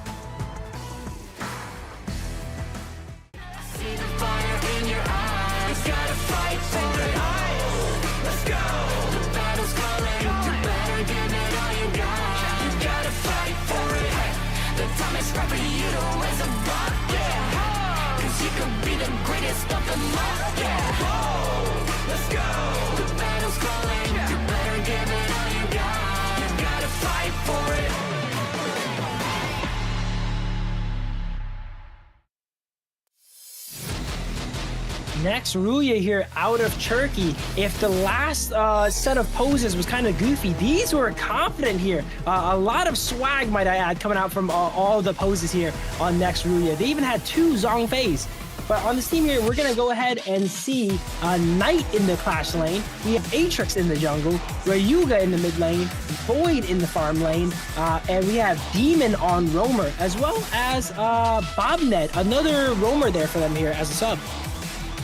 Next, RÜYA here out of Turkey. If the last set of poses was kind of goofy, these were confident here. A lot of swag, might I add, coming out from all the poses here on Next RÜYA. They even had 2 Zhongfeis. But on this team here, we're going to go ahead and see Knight in the Clash lane. We have Atrix in the jungle, RÜYA in the mid lane, Void in the farm lane, and we have Demon on Roamer, as well as Bobnet, another Roamer there for them here as a sub.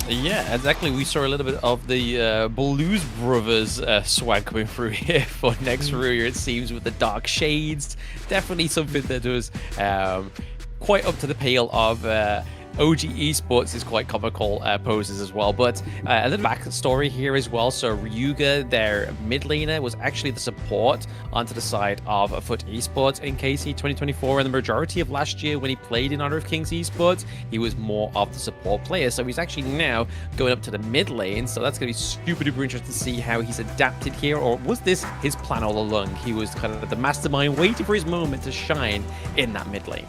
Yeah, exactly. We saw a little bit of the Blues Brothers swag coming through here for Next RÜYA, it seems, with the dark shades. Definitely something that was quite up to the pale of OG Esports is quite comical poses as well. But a little backstory here as well. So RÜYA, their mid laner, was actually the support onto the side of Foot Esports in KC 2024. And the majority of last year when he played in Honor of Kings Esports, he was more of the support player. So he's actually now going up to the mid lane. So that's going to be super duper interesting to see how he's adapted here. Or was this his plan all along? He was kind of the mastermind waiting for his moment to shine in that mid lane.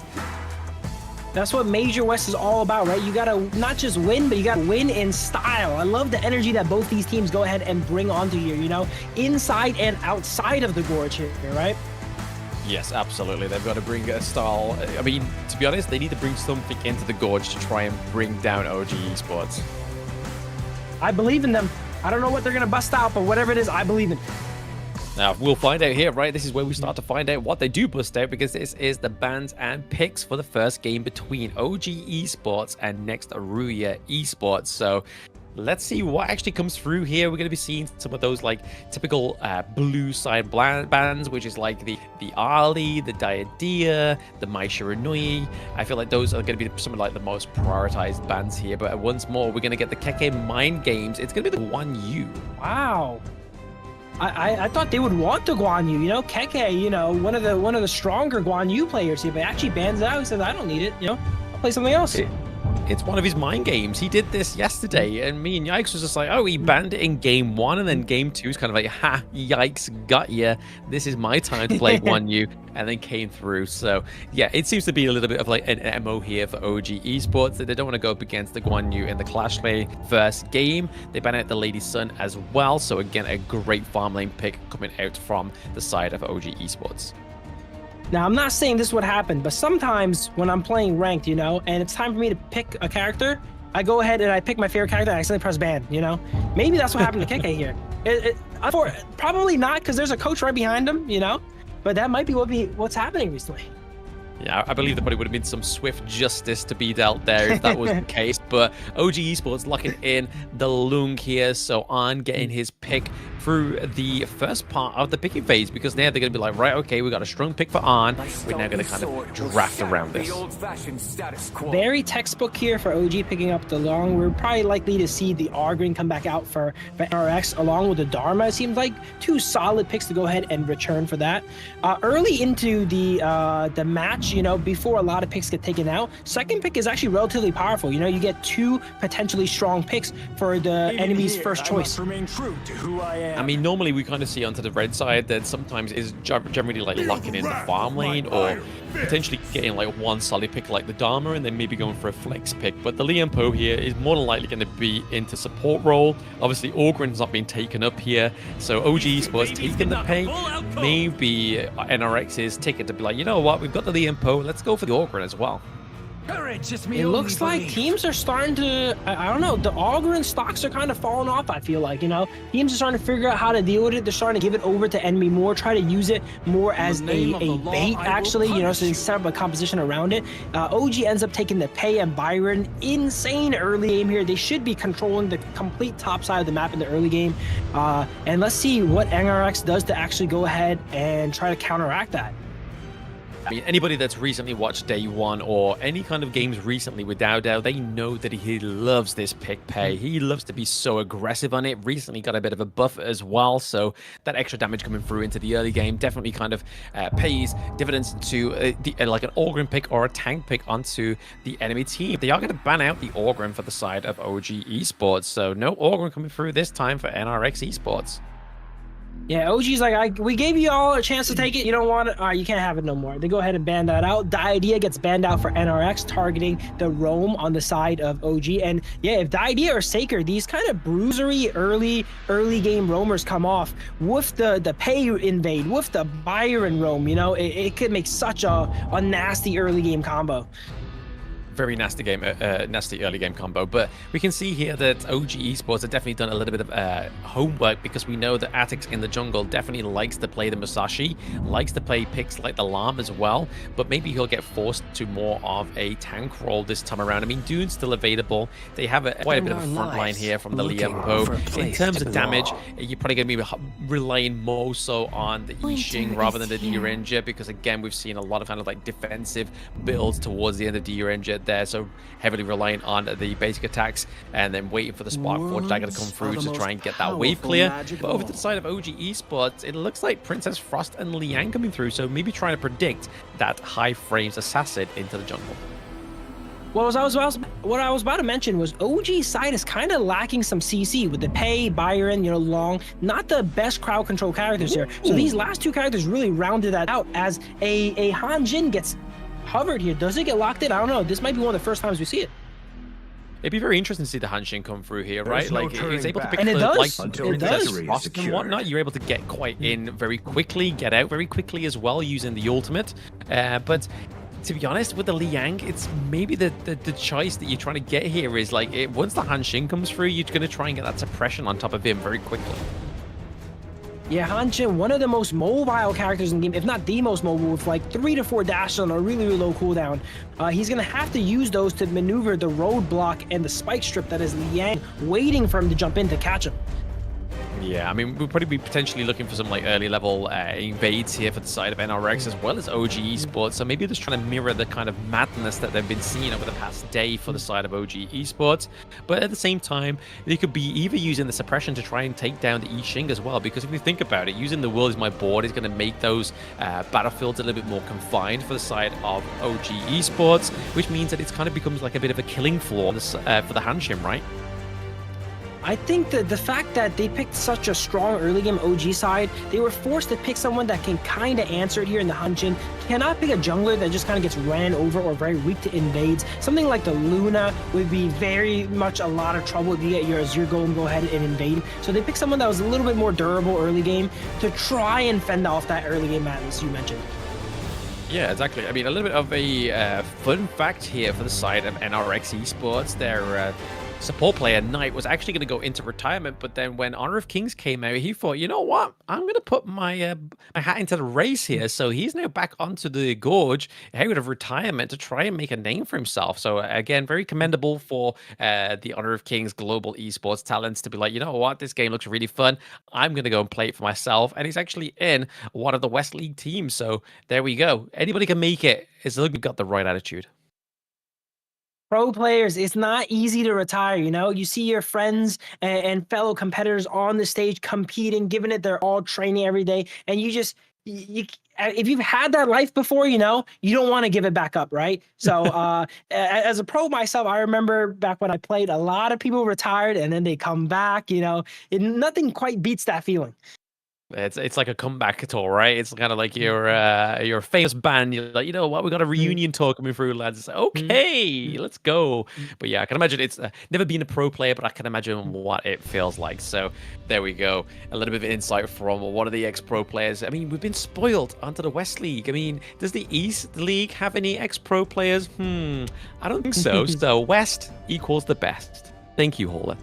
That's what Major West is all about, right? You gotta not just win, but you gotta win in style. I love the energy that both these teams go ahead and bring onto here, you know, inside and outside of the Gorge here, right? Yes, absolutely. They've got to bring a style. I mean, to be honest, they need to bring something into the Gorge to try and bring down OG Esports. I believe in them. I don't know what they're gonna bust out, but whatever it is, I believe in. Now, we'll find out here, right? This is where we start to find out what they do bust out, because this is the bans and picks for the first game between OG Esports and Next RÜYA Esports. So let's see what actually comes through here. We're going to be seeing some of those like typical blue side bans, which is like the Ali, the Diadea, the Mai Shiranui. I feel like those are going to be some of like the most prioritized bans here. But once more, we're going to get the KK Mind Games. It's going to be the Guan Yu. Wow. I thought they would want the Guan Yu, you know, Keke, you know, one of the stronger Guan Yu players here, but actually bans it out. He says, I don't need it, you know, I'll play something else. It's one of his mind games. He did this yesterday, and me and Yikes was just like, oh, he banned it in game 1, and then game 2 is kind of like, ha, Yikes, got ya. This is my time to play Guan Yu, and then came through. So, yeah, it seems to be a little bit of like an MO here for OG Esports, that they don't want to go up against the Guan Yu in the Clash lane first game. They ban out the Lady Sun as well, so again, a great farm lane pick coming out from the side of OG Esports. Now, I'm not saying this would happen, but sometimes when I'm playing ranked, you know, and it's time for me to pick a character, I go ahead and I pick my favorite character and I accidentally press ban, you know? Maybe that's what happened to Keke here. Probably not, because there's a coach right behind him, you know? But that might be what's happening recently. Yeah, I believe there probably would have been some swift justice to be dealt there if that was the case. But OG Esports locking in the Lung here. So On getting his pick through the first part of the picking phase, because now they're going to be like, right, okay, we got a strong pick for On. We're now going to kind of draft around this. Very textbook here for OG picking up the Lung. We're probably likely to see the Argrin come back out for NRX along with the Dharma. It seems like 2 solid picks to go ahead and return for that. Early into the match, you know, before a lot of picks get taken out, second pick is actually relatively powerful. You know, you get 2 potentially strong picks for the enemy's first choice. I mean, normally we kind of see onto the red side that sometimes is generally like locking in the farm lane, or potentially getting like one solid pick like the Dharma and then maybe going for a flex pick. But the Lian Po here is more than likely going to be into support role. Obviously, Orgrin's not being taken up here, so OG Esports taking the pay. Maybe NRX's ticket to be like, you know what, we've got the Lian Po, let's go for the Orgrin as well. It looks like teams are starting to, I don't know, the Algren stocks are kind of falling off, I feel like, you know? Teams are starting to figure out how to deal with it. They're starting to give it over to enemy more, try to use it more as a bait, actually, you know, so they set up a composition around it. OG ends up taking the Pei and Byron. Insane early game here. They should be controlling the complete top side of the map in the early game. And let's see what NRX does to actually go ahead and try to counteract that. I mean, anybody that's recently watched Day 1 or any kind of games recently with Dao Dao, they know that he loves this pick pay. He loves to be so aggressive on it. Recently got a bit of a buff as well, so that extra damage coming through into the early game definitely kind of pays dividends to like an Orgrin pick or a tank pick onto the enemy team. They are going to ban out the Orgrin for the side of OG Esports, so no Orgrin coming through this time for NRX Esports. Yeah, OG's like, we gave you all a chance to take it. You don't want it? All right, you can't have it no more. They go ahead and ban that out. Diadea gets banned out for NRX, targeting the roam on the side of OG. And yeah, if Diadea or Saker, these kind of bruisery early game roamers come off with the pay invade, with the Byron roam, you know, it could make such a nasty early game combo. Very nasty game, nasty early game combo. But we can see here that OG Esports have definitely done a little bit of homework, because we know that Atix in the jungle definitely likes to play the Musashi, likes to play picks like the Lam as well. But maybe he'll get forced to more of a tank role this time around. I mean, Dune's still available. They have quite a bit of a front line here from the Liempo. In terms of damage, you're probably going to be relying more so on the Yixing rather than the D-Ranger, because again, we've seen a lot of kind of like defensive builds towards the end of D-Ranger there, so heavily reliant on the basic attacks and then waiting for the Spark Forge dagger to come through to try and get that wave clear. But over to the side of OG Esports, it looks like Princess Frost and Liang coming through, so maybe trying to predict that high frames assassin into the jungle. Well, what I was about to mention was OG's side is kind of lacking some CC with the Pei, Byron, you know, Long, not the best crowd control characters here. So these last two characters really rounded that out, as a Han Jin gets hovered here. Does it get locked in? I don't know. This might be one of the first times we see it. It'd be very interesting to see the Hanshin come through here, right? No like, he's able to pick and it does. like It does. Frost and whatnot. You're able to get quite in very quickly, get out very quickly as well using the ultimate. But to be honest, with the Liang, it's maybe the choice that you're trying to get here is like, once the Hanshin comes through, you're going to try and get that suppression on top of him very quickly. Yeah, Han Jin, one of the most mobile characters in the game, if not the most mobile, with like 3 to 4 dashes on a really low cooldown. He's going to have to use those to maneuver the roadblock and the spike strip that is Liang, waiting for him to jump in to catch him. Yeah, I mean, we'll probably be potentially looking for some like early level invades here for the side of NRX as well as OG Esports. So maybe just trying to mirror the kind of madness that they've been seeing over the past day for the side of OG Esports. But at the same time, they could be either using the suppression to try and take down the Yixing as well. Because if you think about it, using the world is my board is going to make those battlefields a little bit more confined for the side of OG Esports, which means that it's kind of becomes like a bit of a killing floor for the Hanshin, right? I think that the fact that they picked such a strong early game OG side, they were forced to pick someone that can kind of answer it here in the Hanshin. Cannot pick a jungler that just kind of gets ran over or very weak to invades. Something like the Luna would be very much a lot of trouble if you get your Azure Golem go ahead and invade. So they picked someone that was a little bit more durable early game to try and fend off that early game madness you mentioned. Yeah, exactly. I mean, a little bit of a fun fact here for the side of NRX Esports. Their support player, Knight, was actually going to go into retirement, but then when Honor of Kings came out, he thought, you know what? I'm going to put my hat into the race here. So he's now back onto the Gorge out of retirement to try and make a name for himself. So again, very commendable for the Honor of Kings global esports talents to be like, you know what? This game looks really fun. I'm going to go and play it for myself. And he's actually in one of the West League teams. So there we go. Anybody can make it as long as you've got the right attitude. Pro players, it's not easy to retire, you know? You see your friends and fellow competitors on the stage competing, giving it their all, training every day, and you just, if you've had that life before, you know, you don't want to give it back up, right? So as a pro myself, I remember back when I played, a lot of people retired and then they come back, you know? Nothing quite beats that feeling. It's like a comeback tour, right? It's kind of like you're a famous band. You're like, you know what? We got a reunion tour coming through, lads. It's like, okay, let's go. But yeah, I can imagine it's never been a pro player, but I can imagine what it feels like. So there we go. A little bit of insight from one of the ex-pro players. I mean, we've been spoiled onto the West League. I mean, does the East League have any ex-pro players? I don't think so. So West equals the best. Thank you, Holler.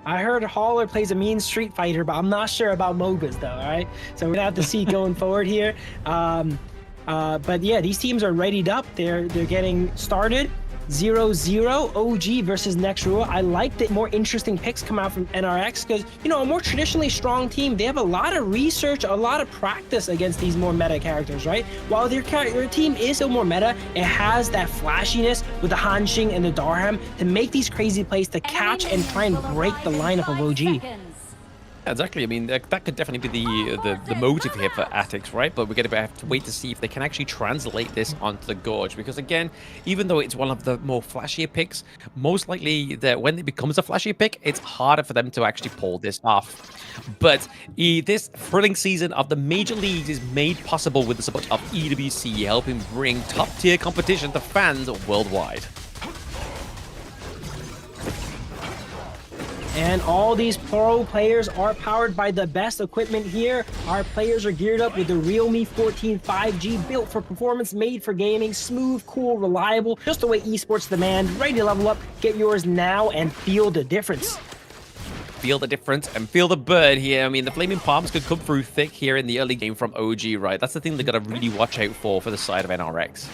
I heard Hauler plays a mean Street Fighter, but I'm not sure about MOBAs though, all right? So we're gonna have to see going forward here. But yeah, these teams are readied up. They're getting started. 0-0 OG versus next RÜYA. I like that more interesting picks come out from NRX because, you know, a more traditionally strong team, they have a lot of research, a lot of practice against these more meta characters, right? While their team is still more meta, it has that flashiness with the Hanshin and the Darham to make these crazy plays to catch and try and break the lineup of OG. Exactly. I mean, that could definitely be the motive here for Atix, right? But we're going to have to wait to see if they can actually translate this onto the Gorge. Because again, even though it's one of the more flashier picks, most likely that when it becomes a flashier pick, it's harder for them to actually pull this off. But this thrilling season of the major leagues is made possible with the support of EWC, helping bring top-tier competition to fans worldwide. And all these pro players are powered by the best equipment here. Our players are geared up with the Realme 14 5G, built for performance, made for gaming, smooth, cool, reliable, just the way esports demand, ready to level up. Get yours now and feel the difference. Feel the difference and feel the bird here. I mean, the Flaming Palms could come through thick here in the early game from OG, right? That's the thing they got to really watch out for the side of NRX.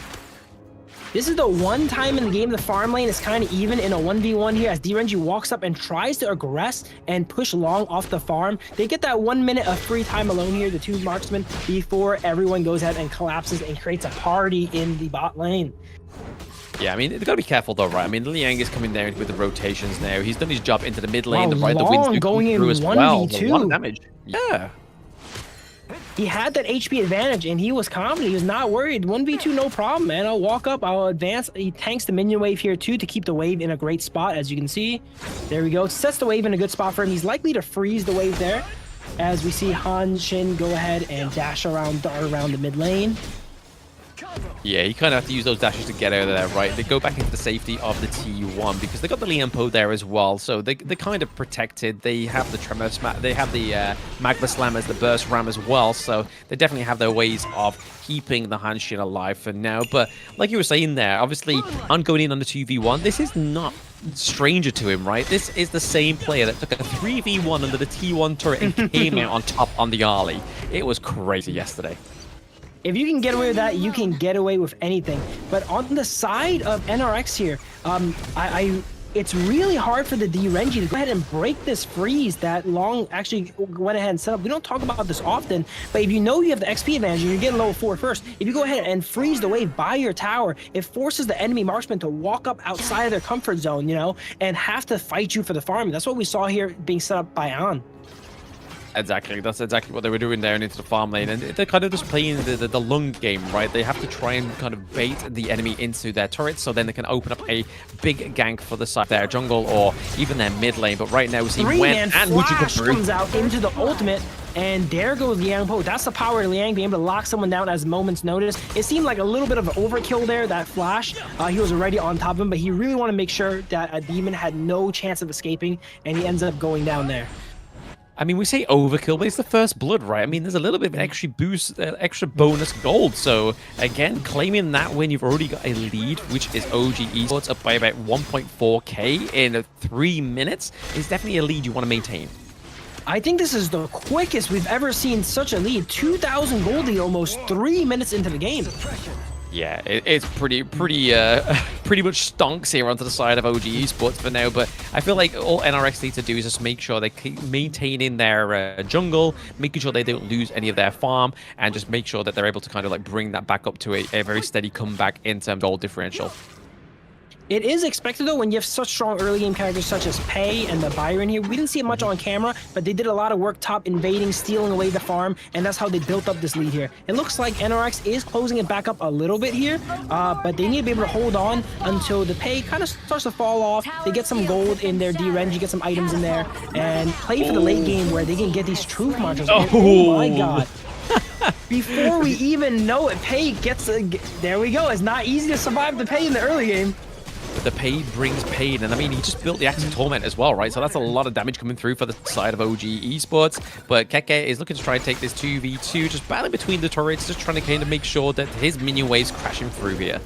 This is the one time in the game the farm lane is kind of even in a 1v1 here as DRNG walks up and tries to aggress and push long off the farm. They get that 1 minute of free time alone here, the two marksmen, before everyone goes ahead and collapses and creates a party in the bot lane. Yeah, I mean, they've got to be careful though, right? I mean, Liang is coming down with the rotations now. He's done his job into the mid lane. Wow, the wind's going in through as 1v2. well. A lot of damage. Yeah. He had that HP advantage, and he was confident. He was not worried. 1v2, no problem, man. I'll walk up. I'll advance. He tanks the minion wave here, too, to keep the wave in a great spot, as you can see. There we go. Sets the wave in a good spot for him. He's likely to freeze the wave there, as we see Han Shin go ahead and dash around, dart around the mid lane. Yeah, you kind of have to use those dashes to get out of there, right? They go back into the safety of the T1 because they got the Liampo there as well, so they're kind of protected. They have the Tremor Smash, they have the Magma Slam as the Burst Ram as well, so they definitely have their ways of keeping the Hanshin alive for now. But like you were saying there, obviously, on going in on the 2v1, this is not stranger to him, right? This is the same player that took a 3v1 under the T1 turret and came out on top on the Arlie. It was crazy yesterday. If you can get away with that, you can get away with anything. But on the side of NRX here, it's really hard for the DRNG to go ahead and break this freeze that Long actually went ahead and set up. We don't talk about this often, but if you know you have the XP advantage and you're getting level 4 first, if you go ahead and freeze the wave by your tower, it forces the enemy marksman to walk up outside of their comfort zone, you know, and have to fight you for the farm. That's what we saw here being set up by An. Exactly, that's exactly what they were doing there and into the farm lane, and they're kind of just playing the lung game, right? They have to try and kind of bait the enemy into their turrets so then they can open up a big gank for the side of their jungle or even their mid lane. But right now we see when and Flash comes out into the ultimate, and there goes Liang Po. That's the power of Liang being able to lock someone down as moment's notice. It seemed like a little bit of an overkill there, that flash. He was already on top of him, but he really wanted to make sure that a demon had no chance of escaping, and he ends up going down there. I mean, we say overkill, but it's the first blood, right? I mean, there's a little bit of an extra boost, extra bonus gold. So, again, claiming that win, you've already got a lead, which is OG Esports up by about 1.4k in 3 minutes. It's definitely a lead you want to maintain. I think this is the quickest we've ever seen such a lead. 2,000 gold lead almost 3 minutes into the game. Yeah, it's pretty much stonks here onto the side of OG Esports for now, but I feel like all NRX need to do is just make sure they keep maintaining their jungle, making sure they don't lose any of their farm, and just make sure that they're able to kind of like bring that back up to a very steady comeback in terms of gold differential. It is expected, though, when you have such strong early game characters such as Pei and the Byron here. We didn't see it much on camera, but they did a lot of work top invading, stealing away the farm, and that's how they built up this lead here. It looks like NRX is closing it back up a little bit here, but they need to be able to hold on until the Pei kind of starts to fall off. They get some gold in their DRNG, get some items in there, and play for the late game where they can get these truth marches. Oh my god. Before we even know it, Pei gets there we go. It's not easy to survive the Pei in the early game. The pain brings pain, and I mean, he just built the Axe of Torment as well, right? So that's a lot of damage coming through for the side of OG Esports. But Keke is looking to try and take this 2v2, just battling between the turrets, just trying to kind of make sure that his minion wave's crashing through here.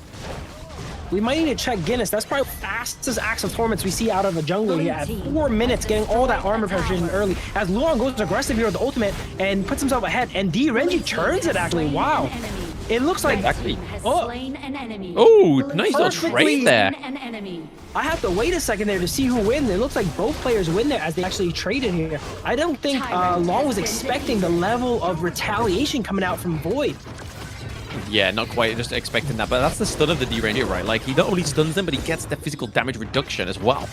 We might need to check Guinness. That's probably the fastest Axe of Torments we see out of a jungle here at 4 minutes, getting all that armor penetration early. As Luan goes aggressive here with the ultimate and puts himself ahead, and DRNG turns it actually. Wow. It looks like... Exactly. Oh, nice little trade there. I have to wait a second there to see who wins. It looks like both players win there as they actually traded here. I don't think Long was expecting the level of retaliation coming out from Void. Yeah, not quite just expecting that, but that's the stun of the DRNG, right? Like, he not only stuns them, but he gets the physical damage reduction as well.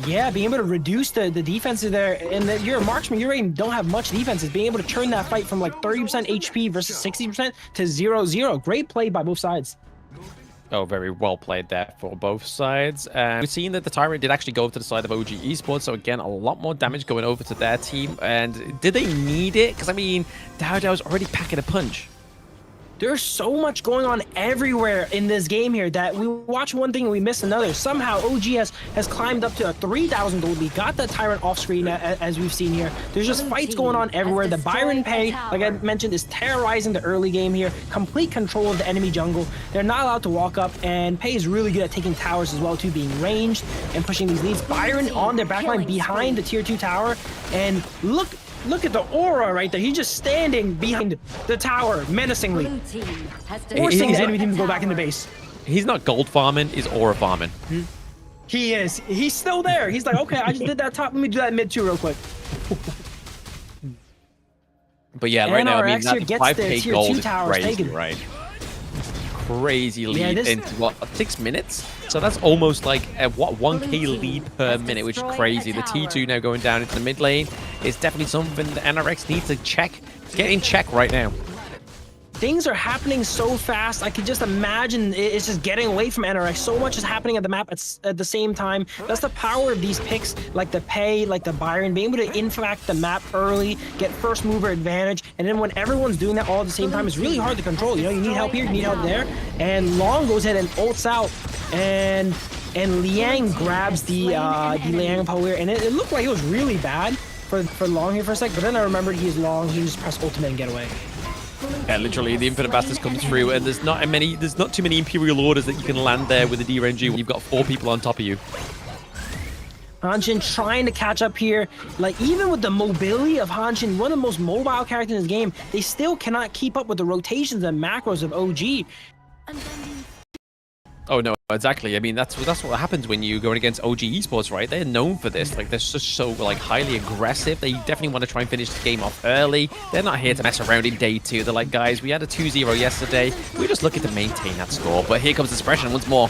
Yeah, being able to reduce the defenses there, and you're a marksman, you already don't have much defenses. Being able to turn that fight from like 30% HP versus 60% to 0-0. Great play by both sides. Oh, very well played there for both sides. We've seen that the Tyrant did actually go over to the side of OG Esports, so again, a lot more damage going over to their team. And did they need it? Because, I mean, Dowdow's already packing a punch. There's so much going on everywhere in this game here that we watch one thing and we miss another. Somehow OG has climbed up to a 3,000 gold lead, got the Tyrant off screen as we've seen here. There's just fights going on everywhere. The Byron Pei, like I mentioned, is terrorizing the early game here. Complete control of the enemy jungle. They're not allowed to walk up, and Pei is really good at taking towers as well too, being ranged and pushing these leads. Byron on their backline behind the tier 2 tower, and look at the aura right there. He's just standing behind the tower menacingly, forcing the enemy team to go back into base. He's not gold farming, he's aura farming. He is. He's still there. He's like, okay, I just did that top. Let me do that mid too real quick. But yeah, right now, I mean, that gets 5k gold is crazy, taken. right? Crazy lead into what, 6 minutes? So that's almost like a 1k lead per minute, which is crazy. The T2 now going down into the mid lane is definitely something that NRX needs to get in check right now. Things are happening so fast. I could just imagine it's just getting away from NRX. So much is happening at the map at the same time. That's the power of these picks, like the Pei, like the Byron, being able to infect the map early, get first mover advantage, and then when everyone's doing that all at the same time, it's really hard to control. You know, you need help here, you need help there, and Long goes ahead and ults out, and Liang grabs the Liang power, and it looked like it was really bad for Long here for a sec, but then I remembered he's Long, he can just press ultimate and get away. Yeah, literally, the Infinite Bastards comes through, and there's not too many Imperial Orders that you can land there with the DRNG when you've got 4 people on top of you. Hanshin trying to catch up here. Like, even with the mobility of Hanshin, one of the most mobile characters in this game, they still cannot keep up with the rotations and macros of OG. Oh no, exactly. I mean, that's what happens when you go against OG Esports, right? They're known for this. Like, they're just so like highly aggressive. They definitely want to try and finish the game off early. They're not here to mess around in day 2. They're like, guys, we had a 2-0 yesterday. We're just looking to maintain that score. But here comes the suppression once more.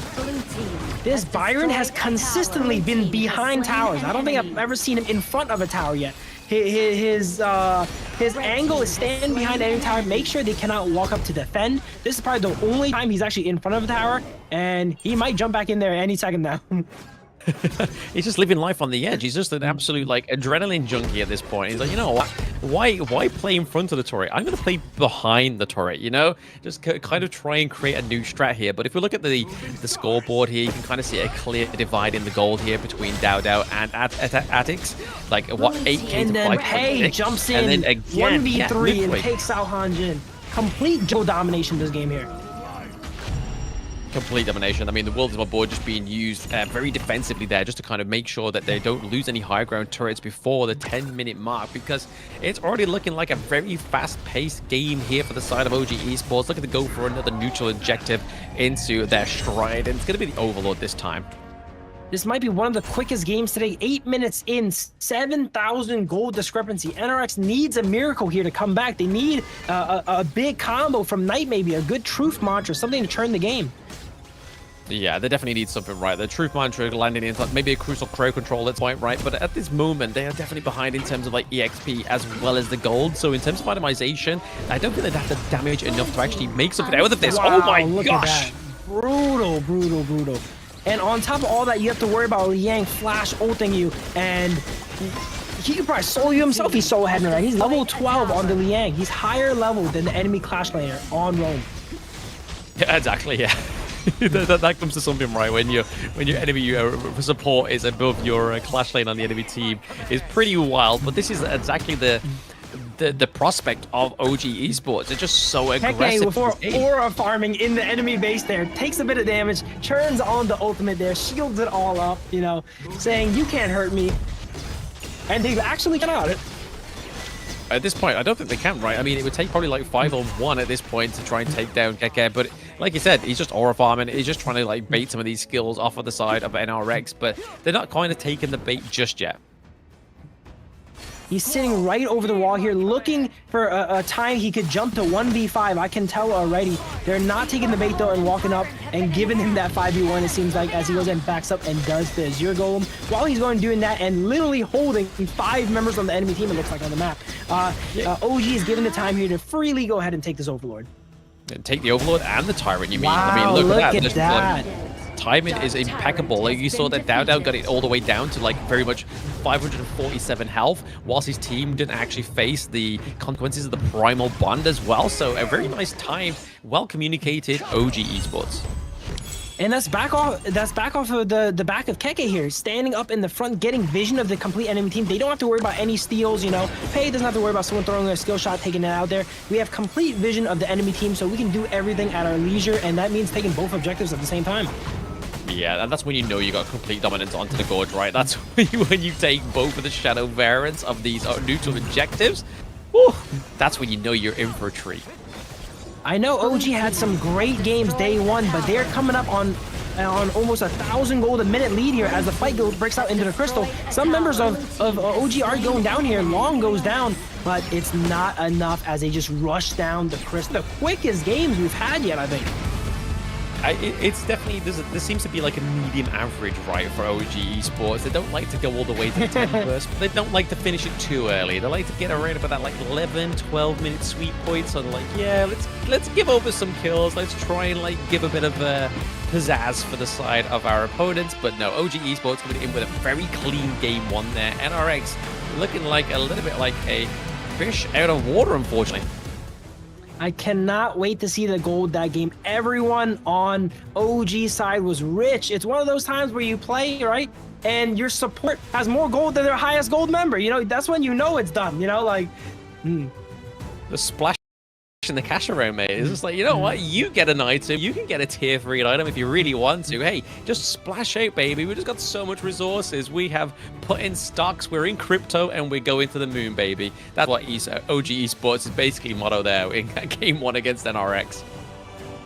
This Byron has consistently been behind towers. I don't think I've ever seen him in front of a tower yet. His angle is stand behind any tower, make sure they cannot walk up to defend. This is probably the only time he's actually in front of a tower, and he might jump back in there any second now. He's just living life on the edge. He's just an absolute like adrenaline junkie at this point. He's like, you know what? Why play in front of the turret? I'm going to play behind the turret, you know? Just kind of try and create a new strat here. But if we look at the scoreboard here, you can kind of see a clear divide in the gold here between Dowdow and Atix. Like, what, 8k and to then 5k? Pei jumps in, and then again, 1v3 and takes out Hanjin. Complete Joe domination this game here. Complete domination. I mean, the world is my board just being used very defensively there, just to kind of make sure that they don't lose any high ground turrets before the 10-minute mark, because it's already looking like a very fast-paced game here for the side of OG Esports, looking to go for another neutral objective into their stride, and it's going to be the Overlord this time. This might be one of the quickest games today. 8 minutes in, 7,000 gold discrepancy. NRX needs a miracle here to come back. They need a big combo from Knight, maybe a good truth mantra, something to turn the game. Yeah, they definitely need something right. The truth mantra landing in maybe a crucial crow control, that's right. But at this moment, they are definitely behind in terms of like EXP as well as the gold. So in terms of itemization, I don't think they'd have the damage enough to actually make something out of this. Wow, oh my gosh! Brutal, brutal, brutal. And on top of all that, you have to worry about Liang flash ulting you, and he could probably solo you himself. He's solo heading right. He's level 12 on the Liang. He's higher level than the enemy Clash laner on Rome. Yeah, exactly. Yeah. that comes to something, right? When your enemy support is above your Clash lane on the enemy team, is pretty wild. But this is exactly the prospect of OG Esports. They're just so aggressive. Before aura farming in the enemy base there, takes a bit of damage, turns on the ultimate there, shields it all up, you know, saying you can't hurt me, and they actually got out it. At this point, I don't think they can, right? I mean, it would take probably like 5-on-1 at this point to try and take down Keke, but like you said, he's just aura farming. He's just trying to like bait some of these skills off of the side of NRX, but they're not kind of taking the bait just yet. He's sitting right over the wall here, looking for a time he could jump to 1v5. I can tell already. They're not taking the bait though and walking up and giving him that 5v1, it seems like, as he goes and backs up and does the Azure Golem. While he's going doing that and literally holding 5 members on the enemy team, it looks like, on the map. OG is given the time here to freely go ahead and take this Overlord. And take the Overlord and the Tyrant, you mean? Wow, I mean, look at that. that. Timing is impeccable. Like, you saw that DowDow got it all the way down to like very much 547 health, whilst his team didn't actually face the consequences of the Primal Bond as well. So a very nice time, well communicated OG Esports. And that's back off of the back of Keke here, standing up in the front, getting vision of the complete enemy team. They don't have to worry about any steals, you know. Pei doesn't have to worry about someone throwing a skill shot, taking it out there. We have complete vision of the enemy team, so we can do everything at our leisure, and that means taking both objectives at the same time. Yeah, and that's when you know you got complete dominance onto the Gorge, right? That's when you take both of the shadow variants of these neutral objectives. Whew, that's when you know you're in for a treat. I know OG had some great games day one, but they're coming up on almost 1,000 gold a minute lead here as the fight breaks out into the Crystal. Some members of OG are going down here. Long goes down, but it's not enough as they just rush down the Crystal. The quickest games we've had yet, I think. It's definitely, there seems to be like a medium average, right, for OG Esports. They don't like to go all the way to the 10 burst, but they don't like to finish it too early. They like to get around about that like 11, 12 minute sweet points on like, yeah, let's give over some kills. Let's try and like give a bit of pizzazz for the side of our opponents. But no, OG Esports coming in with a very clean game one there. NRX looking like a little bit like a fish out of water, unfortunately. I cannot wait to see the gold that game. Everyone on OG side was rich. It's one of those times where you play, right? And your support has more gold than their highest gold member. You know, that's when you know it's done, you know, like... The splash in the cash around, mate. It's just like, you know what? You get an item. You can get a tier 3 item if you really want to. Hey, just splash out, baby. We just got so much resources. We have put in stocks. We're in crypto, and we're going to the moon, baby. That's what OG Esports is basically motto there in game 1 against NRX.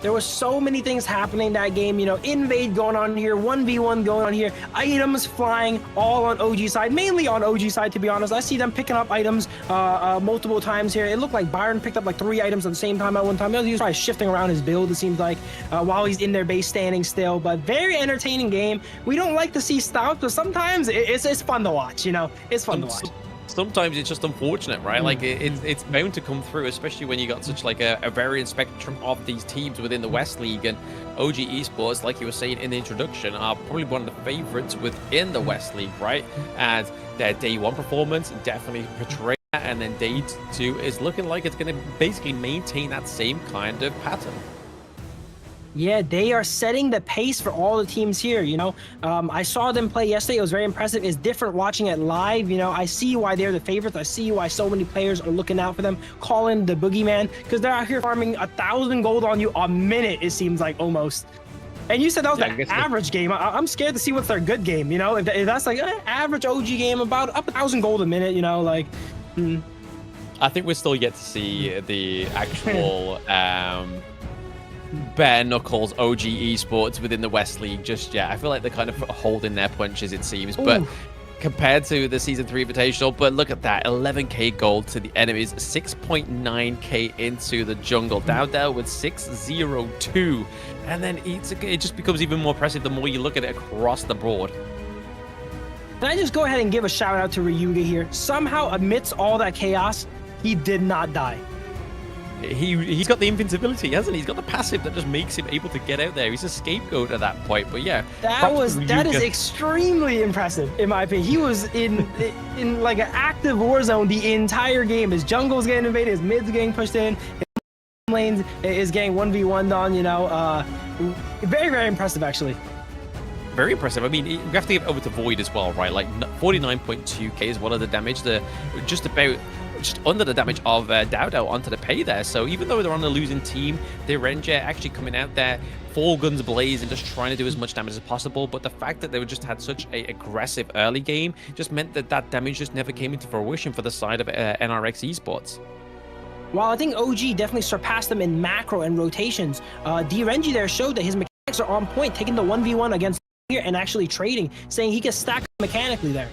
There was so many things happening that game, you know, invade going on here, 1v1 going on here, items flying all on OG side, mainly on OG side, to be honest. I see them picking up items multiple times here. It looked like Byron picked up like 3 items at the same time at one time. He was probably shifting around his build, it seems like, while he's in their base standing still. But very entertaining game. We don't like to see stops, but sometimes it's fun to watch, you know. It's fun to watch. Sometimes it's just unfortunate, right? Like it's bound to come through, especially when you got such like a variant spectrum of these teams within the West League. And OG Esports, like you were saying in the introduction, are probably one of the favorites within the West League, right? And their day 1 performance definitely portrayed that, and then day 2 is looking like it's going to basically maintain that same kind of pattern. Yeah, they are setting the pace for all the teams here, you know. I saw them play yesterday. It was very impressive. It's different watching it live, you know. I see why they're the favorites. I see why so many players are looking out for them, calling the boogeyman, because they're out here farming 1,000 gold on you a minute, it seems like, almost. And you said that was the average game. I'm scared to see what's their good game, you know. If that's like an average OG game, about up 1,000 gold a minute, you know, like... I think we're still yet to see the actual... bare knuckles OG Esports within the West League just yet. I feel like they're kind of holding their punches, it seems. Ooh. But compared to the Season 3 Invitational, but look at that, 11k gold to the enemies, 6.9k into the jungle. DowDow with 602. And then it just becomes even more impressive the more you look at it across the board. Can I just go ahead and give a shout out to RÜYA here? Somehow, amidst all that chaos, he did not die. He's got the invincibility, hasn't he? He's got the passive that just makes him able to get out there. He's a scapegoat at that point. But yeah, that is extremely impressive in my opinion. He was in like an active war zone the entire game. His jungle's getting invaded, his mid's getting pushed in, his lanes is getting 1v1'd on, you know. Very, very impressive actually. Very impressive. I mean, you have to give over to Void as well, right? Like 49.2k is one of the damage. Just under the damage of DowDow onto the Pei there. So even though they're on the losing team, their Ranger actually coming out there, 4 guns blaze, and just trying to do as much damage as possible. But the fact that they just had such an aggressive early game just meant that that damage just never came into fruition for the side of NRX Esports. While I think OG definitely surpassed them in macro and rotations, DRenji there showed that his mechanics are on point, taking the 1v1 against here and actually trading, saying he can stack mechanically there.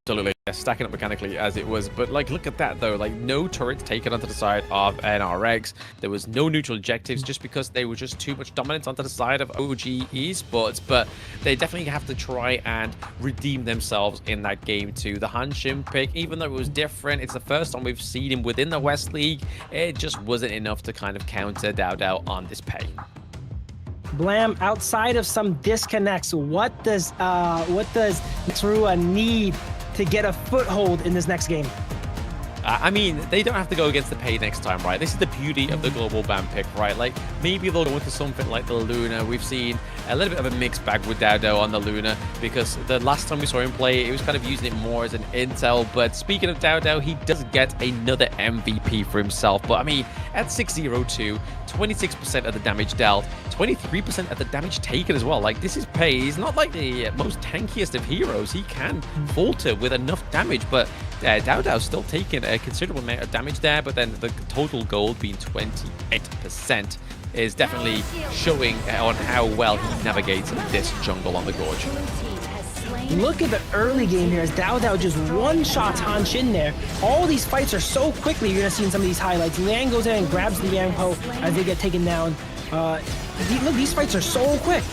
Absolutely. stacking up mechanically as it was. But like, look at that though, like no turrets taken onto the side of NRX. There was no neutral objectives just because they were just too much dominance onto the side of OG Esports. But they definitely have to try and redeem themselves in that game too. The Hanshin pick, even though it was different, it's the first time we've seen him within the West League. It just wasn't enough to kind of counter DAO on this pay. Blam, outside of some disconnects, what does RÜYA need to get a foothold in this next game? I mean, they don't have to go against the pay next time, right? This is the beauty of the Globant pick, right? Like, maybe they'll go into something like the Luna. We've seen a little bit of a mixed bag with DAO on the Luna, because the last time we saw him play, he was kind of using it more as an intel. But speaking of DAO, he does get another MVP for himself. But I mean, at 602, 26% of the damage dealt, 23% of the damage taken as well. Like, this is pay. He's not like the most tankiest of heroes. He can falter with enough damage, but DAO's still taking a considerable amount of damage there. But then the total gold being 28% is definitely showing on how well he navigates this jungle on the Gorge. Look at the early game here as DAO just one-shots Hanshin there. All these fights are so quickly, you're going to see in some of these highlights. Liang goes in and grabs the Yangpo as they get taken down. Look, these fights are so quick.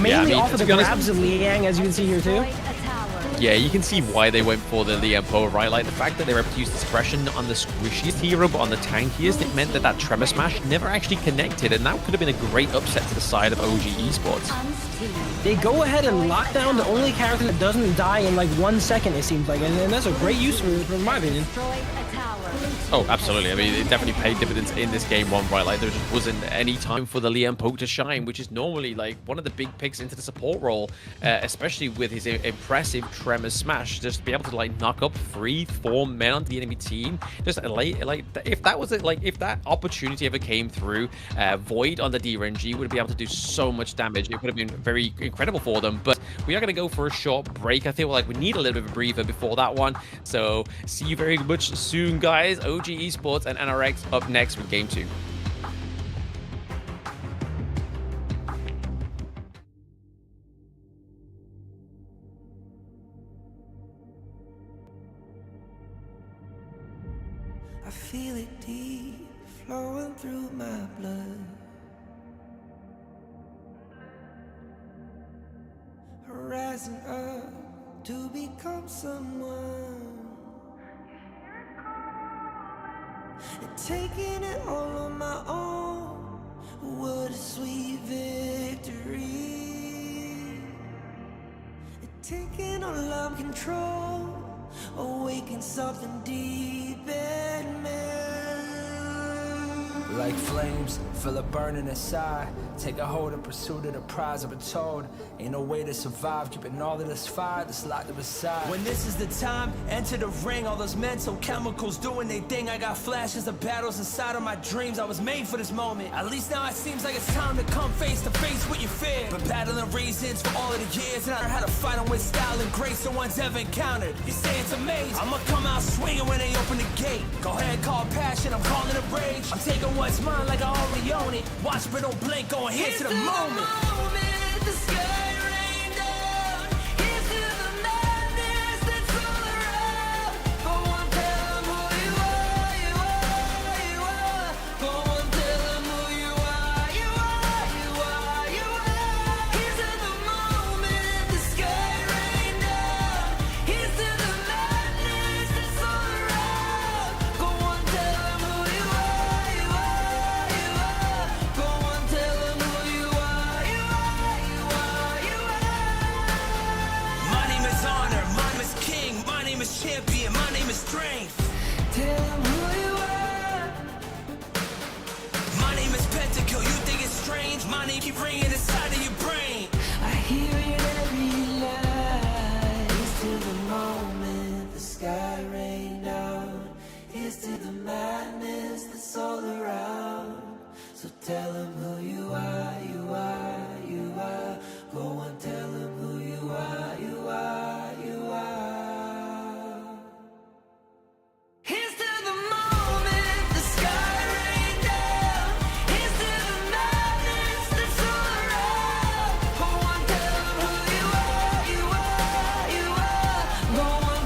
Mainly off of the grabs of Liang, as you can see here too. Yeah, you can see why they went for the Liempo, right? Like, the fact that they were able to use the suppression on the squishiest hero, but on the tankiest, it meant that that Tremor Smash never actually connected, and that could have been a great upset to the side of OG Esports. They go ahead and lock down the only character that doesn't die in like 1 second, it seems like, and that's a great use for my opinion. Oh, absolutely. I mean, it definitely paid dividends in this game one, right? Like, there just wasn't any time for the Liempo to shine, which is normally like one of the big picks into the support role, especially with his impressive Tremor Smash. Just to be able to like knock up 3-4 men on the enemy team. Just like if that was if that opportunity ever came through, Void on the DRNG would be able to do so much damage. It would have been very incredible for them. But we are going to go for a short break. I feel like we need a little bit of a breather before that one. So see you very much soon, guys. OG Esports and NRX up next with Game 2. I feel it deep flowing through my blood. Rising up to become someone. And taking it all on my own. What a sweet victory. And taking all of control. Awaken something deep in me. Like flames, feel it burning inside. Take a hold in pursuit of the prize. I've been told ain't no way to survive. Keeping all of this fire that's locked up aside. When this is the time, enter the ring. All those mental chemicals doing their thing. I got flashes of battles inside of my dreams. I was made for this moment. At least now it seems like it's time to come face to face with your fear. Been battling reasons for all of the years, and I learned how to fight them with style and grace no one's ever encountered. You say it's amazing. I'ma come out swinging when they open the gate. Go ahead, call passion, I'm calling it rage. I'm taking what's mine like I already own it. Watch but don't blink, going here to the moment. The sky rained down. Here's to the madness that's all around. Go on, tell them who you are, you are, you are. Go on, tell them who you are, you are, you are, you are. Here's to the moment. The sky rained down. Here's to the madness that's all around. Go on, tell them who you are, you are, you are. Go on, tell them who you are, you are, you are, you are. My name is honor, my name is king, my name is champion, my name is strength. Tell them who you are. My name is Pentakill, you think it's strange? My name keep ringing inside of your brain. I hear it every night. Here's to the moment the sky rained down. Here's to the madness that's all around. So tell them who you are, you are, you are. Go and tell them who you are, you are, you are. Here's to the moment the sky rained down. Here's to the madness that's all around. Go on, tell them who you are, you are, you are. Go on,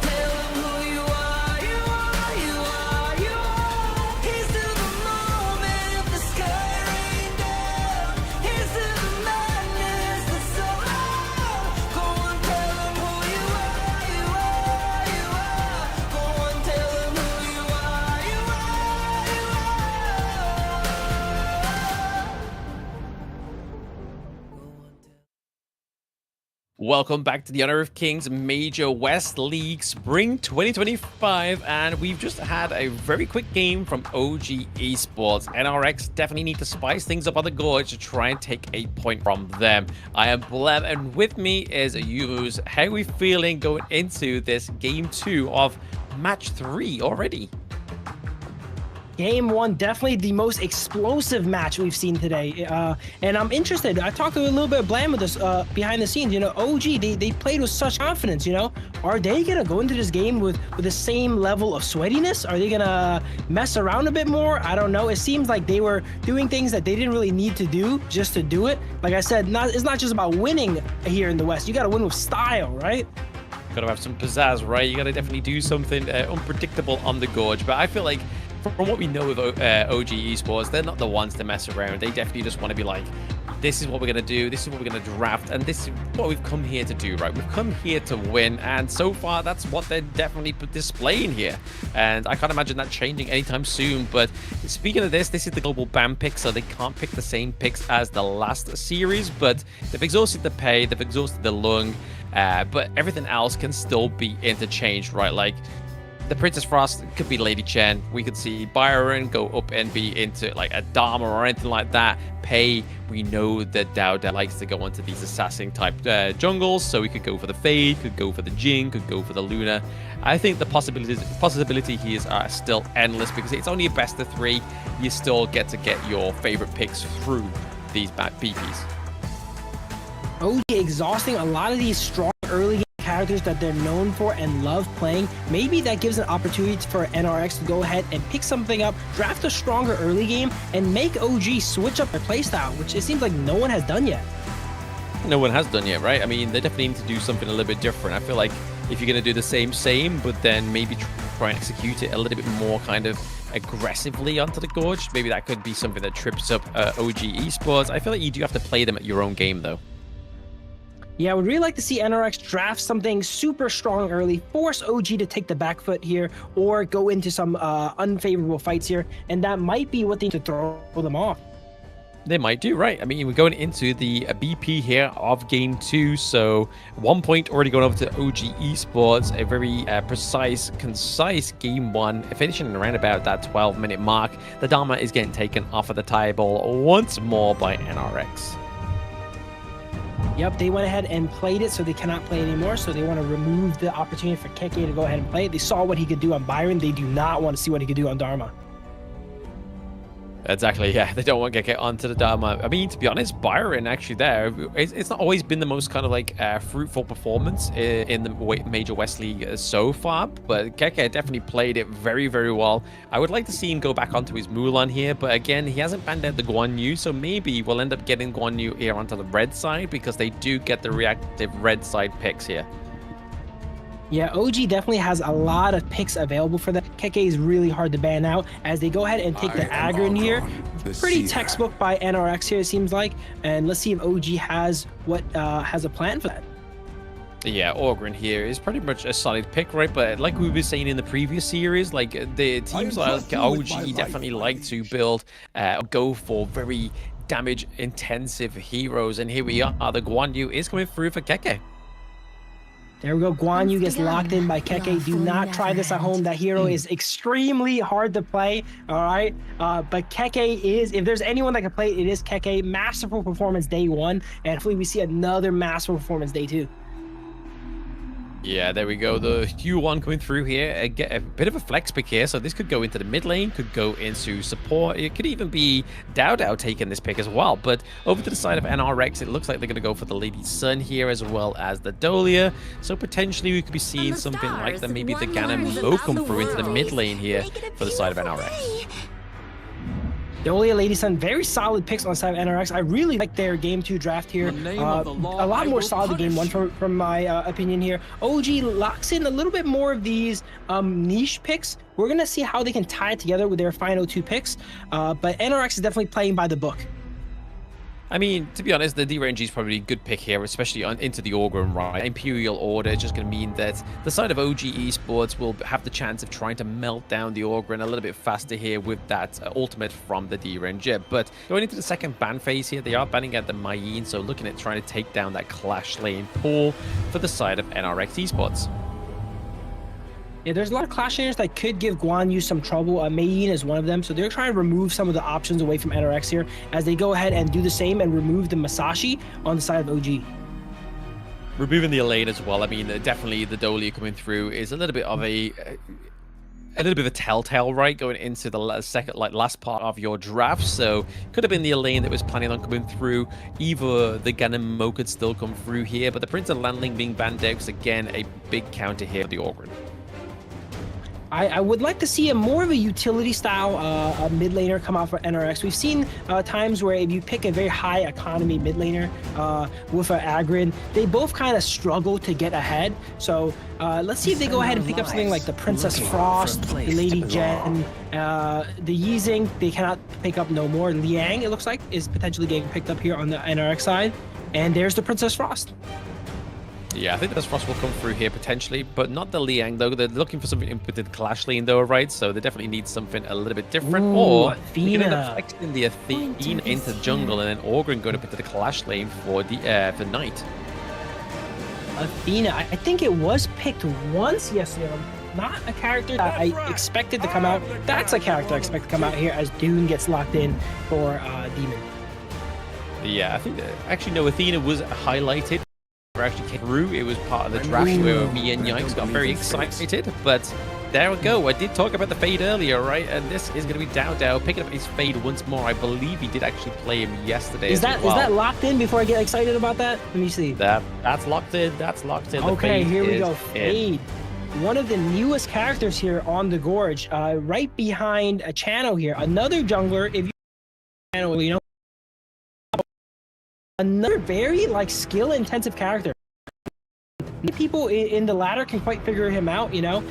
Welcome back to the Honor of Kings Major West League Spring 2025, and we've just had a very quick game from OG Esports. NRX definitely need to spice things up on the Gorge to try and take a point from them. I am Bleb, and with me is Yuruz. How are we feeling going into this game 2 of match 3 already? Game 1, definitely the most explosive match we've seen today. And I'm interested. I talked to a little bit of Blam with this behind the scenes. You know, OG, they played with such confidence, you know. Are they going to go into this game with the same level of sweatiness? Are they going to mess around a bit more? I don't know. It seems like they were doing things that they didn't really need to do just to do it. Like I said, it's not just about winning here in the West. You got to win with style, right? Got to have some pizzazz, right? You got to definitely do something unpredictable on the Gorge. But I feel like from what we know of OG Esports, they're not the ones to mess around. They definitely just want to be like, this is what we're going to do, this is what we're going to draft, and this is what we've come here to do, right? We've come here to win, and so far, that's what they're definitely displaying here. And I can't imagine that changing anytime soon. But speaking of this is the global ban pick, so they can't pick the same picks as the last series, but they've exhausted the pay, they've exhausted the lung, but everything else can still be interchanged, right? Like, the Princess Frost could be Lady Chen. We could see Byron go up and be into like a Dharma or anything like that. Pei, we know that Dao likes to go into these assassin type jungles, so we could go for the Fade, could go for the Jing, could go for the Luna. I think the possibility here are still endless because it's only a best of 3. You still get your favorite picks through these BPs. OG exhausting a lot of these strong early game characters that they're known for and love playing. Maybe that gives an opportunity for NRX to go ahead and pick something up, draft a stronger early game, and make OG switch up their playstyle, which it seems like no one has done yet. No one has done yet, right? I mean, they definitely need to do something a little bit different. I feel like if you're going to do the same, but then maybe try and execute it a little bit more kind of aggressively onto the Gorge, maybe that could be something that trips up OG Esports. I feel like you do have to play them at your own game, though. Yeah, I would really like to see NRX draft something super strong early, force OG to take the back foot here, or go into some unfavorable fights here, and that might be what they need to throw them off. They might do, right? I mean, we're going into the BP here of game 2, so 1 point already going over to OG Esports, a very precise, concise game 1, finishing around about that 12-minute mark. The Dharma is getting taken off of the table once more by NRX. Yep, they went ahead and played it, so they cannot play anymore. So they want to remove the opportunity for Keke to go ahead and play it. They saw what he could do on Byron. They do not want to see what he could do on Dharma. Exactly, yeah. They don't want to get onto the Dharma. I mean, to be honest, Byron actually there, it's not always been the most kind of like fruitful performance in the Major West League so far, but Keke definitely played it very, very well. I would like to see him go back onto his Mulan here, but again, he hasn't banned out the Guan Yu, so maybe we'll end up getting Guan Yu here onto the red side because they do get the reactive red side picks here. Yeah, OG definitely has a lot of picks available for them. Keke is really hard to ban out as they go ahead and take the Agron here. Pretty textbook by NRX here, it seems like. And let's see if OG has a plan for that. Yeah, Ogren here is pretty much a solid pick, right? But like we were saying in the previous series, like the teams like OG definitely like to build, go for very damage-intensive heroes. And here we are. The Guan Yu is coming through for Keke. There we go. Guan Yu gets locked in by Keke. Do not try this at home. That hero is extremely hard to play. All right. But Keke is, if there's anyone that can play it is Keke. Masterful performance day 1. And hopefully we see another masterful performance day 2. Yeah, there we go. The Q1 coming through here. A bit of a flex pick here. So this could go into the mid lane, could go into support. It could even be Dao taking this pick as well. But over to the side of NRX, it looks like they're going to go for the Lady Sun here as well as the Dolia. So potentially we could be seeing something like that. Maybe the Ganem Mo come through into the mid lane here for the side of NRX. Dolia, Lady Sun, very solid picks on the side of NRX. I really like their Game 2 draft here. A lot more solid than Game 1 from my opinion here. OG locks in a little bit more of these niche picks. We're going to see how they can tie it together with their final 2 picks. But NRX is definitely playing by the book. I mean, to be honest, the D-Range is probably a good pick here, especially into the Orgrim, right? Imperial Order is just going to mean that the side of OG Esports will have the chance of trying to melt down the Orgrim a little bit faster here with that ultimate from the D-Range. But going into the second ban phase here, they are banning out the Mayin, so looking at trying to take down that Clash Lane pool for the side of NRX Esports. Yeah, there's a lot of Clash lanes that could give Guan Yu some trouble. Mayin is one of them, so they're trying to remove some of the options away from NRX here as they go ahead and do the same and remove the Masashi on the side of OG. Removing the Elaine as well. I mean, definitely the Dolly coming through is a little bit of a little bit of a telltale, right, going into the last part of your draft. So could have been the Elaine that was planning on coming through. Either the Ganemo could still come through here, but the Prince of Landling being banned out is again a big counter here for the Orgrim. I would like to see a more of a utility style mid laner come out for NRX. We've seen times where if you pick a very high economy mid laner with an Agrin, they both kind of struggle to get ahead. So let's see if they go ahead and pick up something like the Princess Frost, the Lady Jen, the Yizing. They cannot pick up no more. Liang, it looks like, is potentially getting picked up here on the NRX side. And there's the Princess Frost. Yeah, I think this Frost will come through here potentially, but not the Liang though. They're looking for something with the Clash Lane though, right? So they definitely need something a little bit different. Ooh, or Athena. you can end up flexing the Athena into jungle and then Orgrim going up into the Clash Lane for the Knight. Athena, I think it was picked once yesterday. Not a character that I expected to come out. That's a character I expect to come out here as Dune gets locked in for Demon. Yeah, I think actually no, Athena was highlighted. Actually came through. It was part of the draft where me and Yikes got very excited, but there we go. I did talk about the Fade earlier, right? And this is going to be Dao picking up his Fade once more. I believe he did actually play him yesterday. Is that locked in before I get excited about that? Let me see. That's locked in. That's locked in. Okay, here we go. Fade. One of the newest characters here on the Gorge, right behind a Chano here. Another jungler, if you know, another very skill-intensive character. People in the ladder can quite figure him out, you know.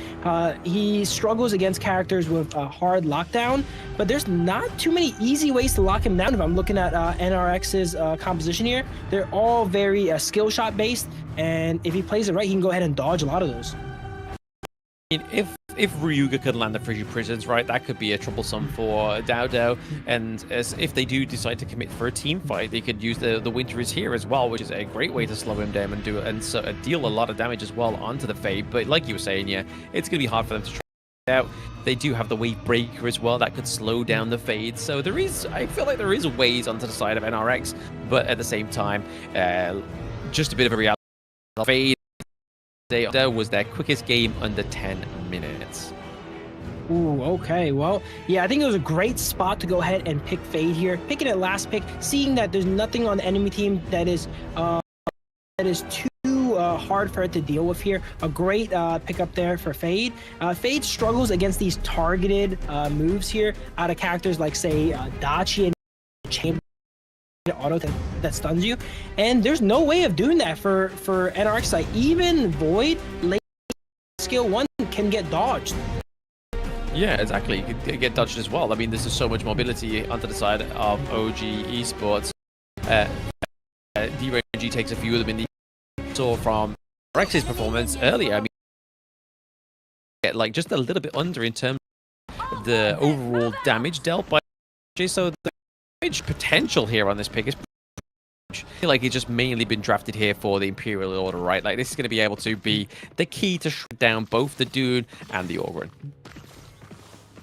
He struggles against characters with hard lockdown, but there's not too many easy ways to lock him down. If I'm looking at NRX's composition here, they're all very skill shot based, and if he plays it right, he can go ahead and dodge a lot of those. If RÜYA could land the Frigid Prisons, right, that could be a troublesome for Dao. And if they do decide to commit for a team fight, they could use the Winter is Here as well, which is a great way to slow him down and deal a lot of damage as well onto the Fade. But like you were saying, yeah, it's going to be hard for them to try it out. They do have the Wave Breaker as well that could slow down the Fade. So I feel like there is ways onto the side of NRX, but at the same time, just a bit of a reality. Fade was their quickest game under 10 minutes. Ooh, okay. Well, yeah, I think it was a great spot to go ahead and pick Fade here. Picking it last pick, seeing that there's nothing on the enemy team that is too hard for it to deal with here. A great pick up there for Fade. Fade struggles against these targeted moves here out of characters like, say, Dachi and Chamber. Auto that stuns you, and there's no way of doing that for NRX side. Even Void late skill 1 can get dodged. Yeah, exactly. You could get dodged as well. I mean, there's just so much mobility onto the side of OG Esports. D-Range takes a few of them in the saw from NRX's performance earlier. I mean, like just a little bit under in terms of the overall damage dealt by OG. So the potential here on this pick is I feel like he's just mainly been drafted here for the Imperial Order, right? Like this is going to be able to be the key to shred down both the Dune and the Orgrim.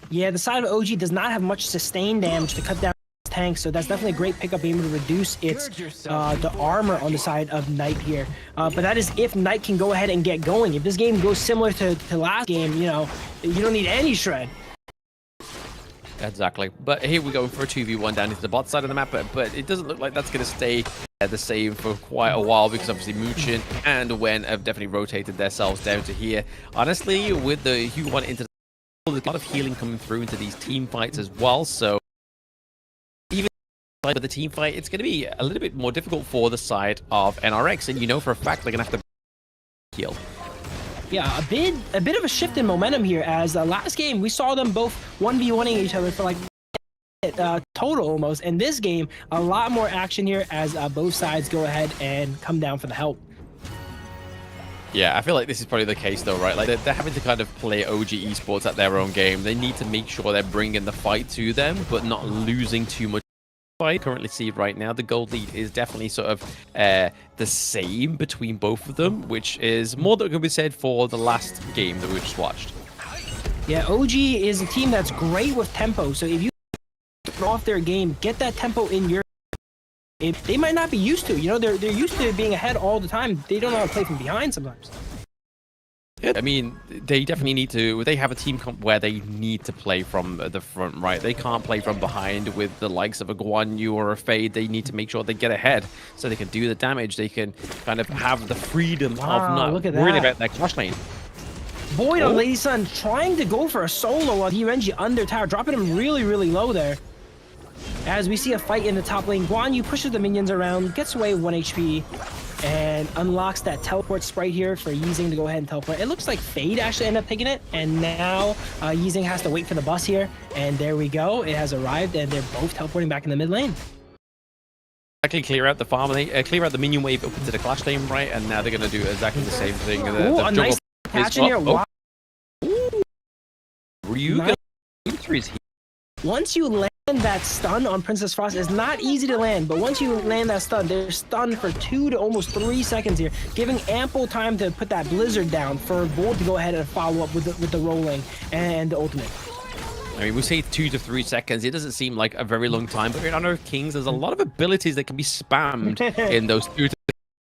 Yeah, the side of OG does not have much sustained damage to cut down tanks, so that's definitely a great pickup, being able to reduce its the armor on the side of Knight here. But that is if Knight can go ahead and get going. If this game goes similar to last game, you know, you don't need any shred. Exactly. But here we go for a 2v1 down into the bot side of the map, but it doesn't look like that's going to stay the same for quite a while, because obviously Muchin and Wen have definitely rotated themselves down to here. Honestly, with the Q1 into there's a lot of healing coming through into these team fights as well, so even with the team fight, it's going to be a little bit more difficult for the side of NRX, and you know for a fact they're going to have to heal. Yeah, a bit of a shift in momentum here, as last game we saw them both 1v1ing each other for like total almost. In this game, a lot more action here as both sides go ahead and come down for the help. Yeah, I feel like this is probably the case though, right? Like they're having to kind of play OG Esports at their own game. They need to make sure they're bringing the fight to them, but not losing too much. I currently see right now the gold lead is definitely sort of the same between both of them, which is more than can be said for the last game that we just watched. Yeah, OG is a team that's great with tempo. So if you throw off their game, get that tempo in your. They might not be used to, you know, they're used to being ahead all the time. They don't know how to play from behind sometimes. Yeah, I mean, they definitely need to. They have a team where they need to play from the front, right? They can't play from behind with the likes of a Guan Yu or a Fade. They need to make sure they get ahead so they can do the damage. They can kind of have the freedom of not worrying about that clash lane. Void on Lady Sun trying to go for a solo while DRNG under tower, dropping him really, really low there. As we see a fight in the top lane, Guan Yu pushes the minions around, gets away 1 HP, and unlocks that teleport sprite here for Yeezing to go ahead and teleport. It looks like Fade actually ended up taking it, and now Yeezing has to wait for the bus here, and there we go. It has arrived, and they're both teleporting back in the mid lane. Actually clear out the farm lane, clear out the minion wave up into the clash lane, right? And now they're going to do exactly the same thing. Ooh, a nice catch in here. Wow. RÜYA here. Once you land that stun on Princess Frost, it's not easy to land, but once you land that stun, they're stunned for 2 to almost 3 seconds here, giving ample time to put that blizzard down for Bold to go ahead and follow up with the rolling and the ultimate. I mean, we say 2 to 3 seconds. It doesn't seem like a very long time, but in Honor of Kings, there's a lot of abilities that can be spammed in those 2 to 3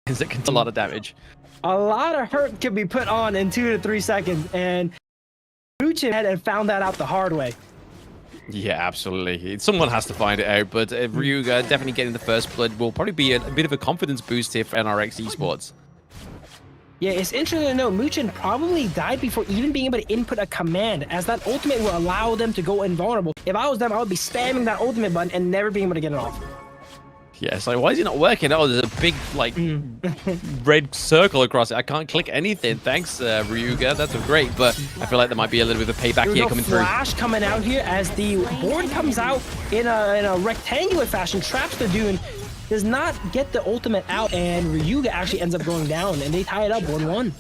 seconds that can do a lot of damage. A lot of hurt can be put on in 2 to 3 seconds, and Muchin had found that out the hard way. Yeah, absolutely. Someone has to find it out, but RÜYA definitely getting the first blood will probably be a bit of a confidence boost here for NRX Esports. Yeah, it's interesting to note, Muchin probably died before even being able to input a command, as that ultimate will allow them to go invulnerable. If I was them, I would be spamming that ultimate button and never being able to get it off. Yeah, it's like, why is it not working? Oh, there's a big, like, red circle across it. I can't click anything. Thanks, RÜYA. That's great, but I feel like there might be a little bit of a payback here coming through. Flash coming out here as the board comes out in a rectangular fashion, traps the Dune, does not get the ultimate out, and RÜYA actually ends up going down, and they tie it up 1-1.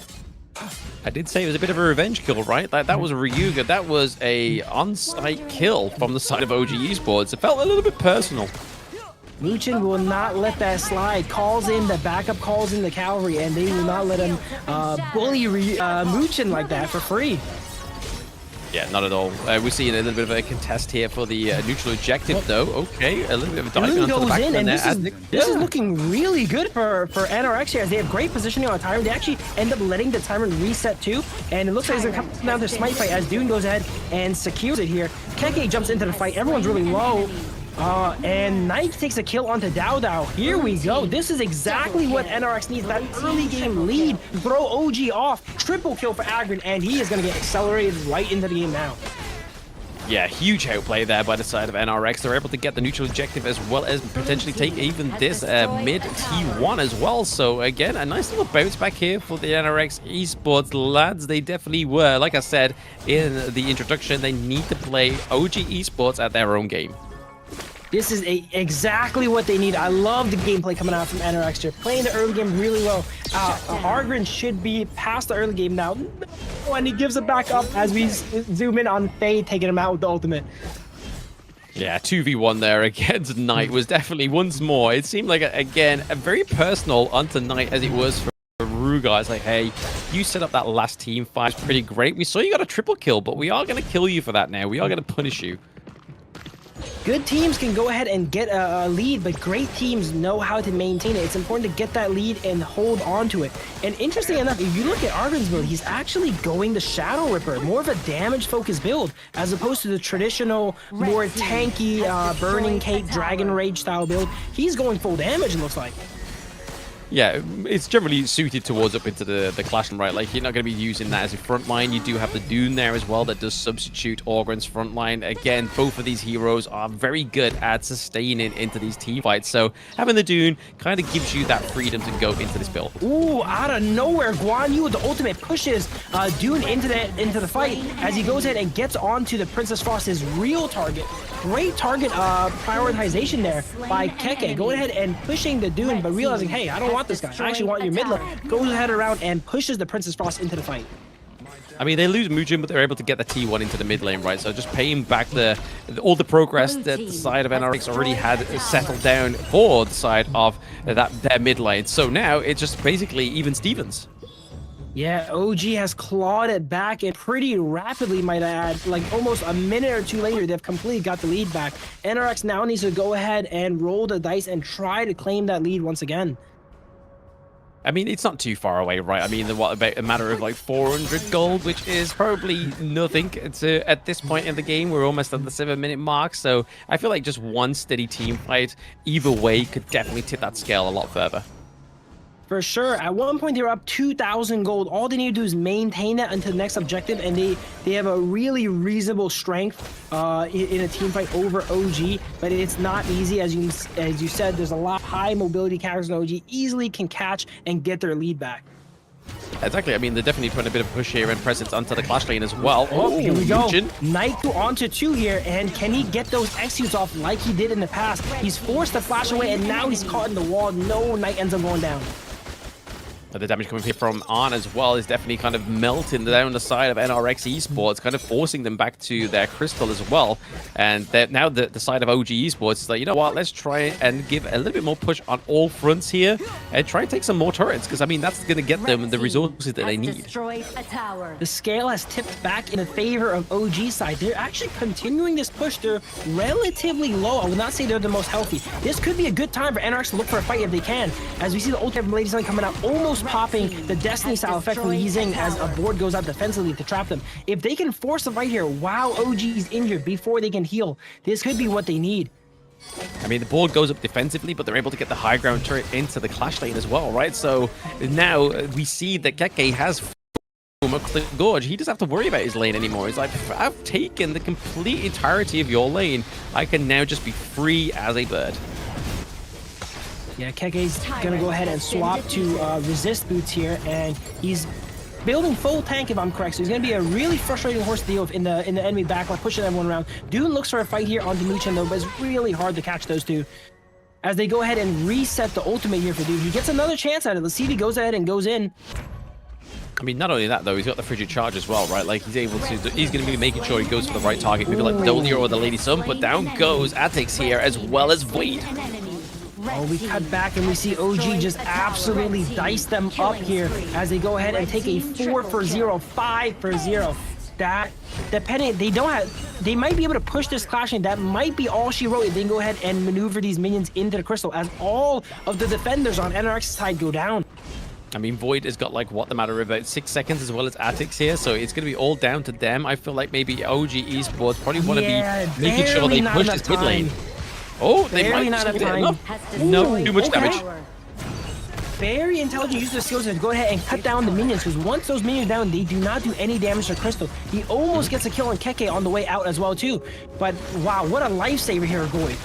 I did say it was a bit of a revenge kill, right? That was RÜYA. That was a on-site kill from the side of OG Esports. It felt a little bit personal. Muchin will not let that slide. Calls in the backup, calls in the cavalry, and they will not let him bully Muchin like that for free. Yeah, not at all. We're seeing a little bit of a contest here for the neutral objective, though. Okay, a little bit of a dive onto the back in, and there. This is looking really good for NRX here, as they have great positioning on Tyrant. They actually end up letting the Tyrant reset too, and it looks like it's going to come down to Smite fight as Dune goes ahead and secures it here. Keke jumps into the fight. Everyone's really low. And Knight takes a kill onto Dao Dao. Here we go. This is exactly what NRX needs. That early game lead. Throw OG off. Triple kill for Agrin, and he is going to get accelerated right into the game now. Yeah, huge outplay there by the side of NRX. They're able to get the neutral objective as well as potentially take even this mid T1 as well. So again, a nice little bounce back here for the NRX Esports lads. They definitely were. Like I said in the introduction, they need to play OG Esports at their own game. This is exactly what they need. I love the gameplay coming out from NRX here. Playing the early game really well. Argrin should be past the early game now. And he gives it back up as we zoom in on Fade taking him out with the ultimate. Yeah, 2v1 there against Knight was definitely once more. It seemed like, again, a very personal onto Knight as it was for RÜYA. It's like, hey, you set up that last team fight. It's pretty great. We saw you got a triple kill, but we are going to kill you for that now. We are going to punish you. Good teams can go ahead and get a lead, but great teams know how to maintain it. It's important to get that lead and hold on to it. And interesting enough, if you look at Arvin's build, he's actually going the Shadow Ripper, more of a damage-focused build, as opposed to the traditional, more tanky, Burning Cake, Dragon Rage style build. He's going full damage, it looks like. Yeah, it's generally suited towards up into the Clash line, right? Like, you're not going to be using that as a front line. You do have the Dune there as well that does substitute Orgren's front line. Again, both of these heroes are very good at sustaining into these team fights. So having the Dune kind of gives you that freedom to go into this build. Ooh, out of nowhere, Guan Yu with the ultimate pushes Dune into the fight as he goes ahead and gets onto the Princess Frost's real target. Great target prioritization there by Keke. Going ahead and pushing the Dune, but realizing, hey, I don't want this guy. I actually want your mid lane. Goes ahead around and pushes the Princess Frost into the fight. I mean, they lose Mujin, but they're able to get the T1 into the mid lane, right? So just paying back all the progress that the side of NRX already had settled down for the side of their mid lane. So now it's just basically even Stevens. Yeah, OG has clawed it back and pretty rapidly, might I add. Like almost a minute or two later, they've completely got the lead back. NRX now needs to go ahead and roll the dice and try to claim that lead once again. I mean, it's not too far away, right? I mean, what about a matter of like 400 gold, which is probably nothing. It's at this point in the game, we're almost at the 7-minute mark. So I feel like just one steady team fight, either way, could definitely tip that scale a lot further. For sure. At one point, they were up 2,000 gold. All they need to do is maintain that until the next objective, and they have a really reasonable strength in a team fight over OG. But it's not easy, as you said. There's a lot of high mobility characters in OG, easily can catch and get their lead back. Exactly. I mean, they're definitely putting a bit of push here and presence onto the Clash lane as well. Oh, here we go. Naiku onto 2 here, and can he get those executes off like he did in the past? He's forced to flash away, and now he's caught in the wall. No, Knight ends up going down. But the damage coming here from On as well is definitely kind of melting down the side of NRX Esports, kind of forcing them back to their crystal as well. And now the side of OG Esports is like, you know what, let's try and give a little bit more push on all fronts here and try and take some more turrets, because I mean, that's going to get them the resources that they need. The scale has tipped back in favor of OG side. They're actually continuing this push. They're relatively low. I would not say they're the most healthy. This could be a good time for NRX to look for a fight if they can. As we see the ultimate from Lady Sun coming out, almost popping the Destiny style effect from Yi Xing as a board goes out defensively to trap them. If they can force a fight here while OG is injured before they can heal, this could be what they need. I mean, the board goes up defensively, but they're able to get the high ground turret into the Clash lane as well, right? So now we see that Keke has the Gorge. He doesn't have to worry about his lane anymore. He's like, I've taken the complete entirety of your lane. I can now just be free as a bird. Yeah, Keke's gonna go ahead and swap to resist boots here, and he's building full tank if I'm correct. So he's gonna be a really frustrating horse to deal with in the enemy backline, pushing everyone around. Dune looks for a fight here on Demuchin though, but it's really hard to catch those two. As they go ahead and reset the ultimate here for Dune, he gets another chance at it. Let's see if he goes ahead and goes in. I mean, not only that though, he's got the frigid charge as well, right? Like he's able to, he's going to be making sure he goes for the right target, maybe like Dolia or the Lady Sun, but down goes Atix here as well as Void. Oh, we cut back and we see OG just absolutely dice them up here as they go ahead and take a 4-for-0, 5-for-0. That, depending, they might be able to push this clashing. That might be all she wrote if they can go ahead and maneuver these minions into the crystal as all of the defenders on NRX's side go down. I mean, Void has got like, what, the matter of about 6 seconds as well as Atix here, so it's going to be all down to them. I feel like maybe OG Esports probably want to be making sure they push this mid lane. Oh, they might not have time. No, too much damage. Very intelligent use of the skills to go ahead and cut down the minions, because once those minions are down, they do not do any damage to Crystal. He almost gets a kill on Keke on the way out as well too. But wow, what a lifesaver here, Goy.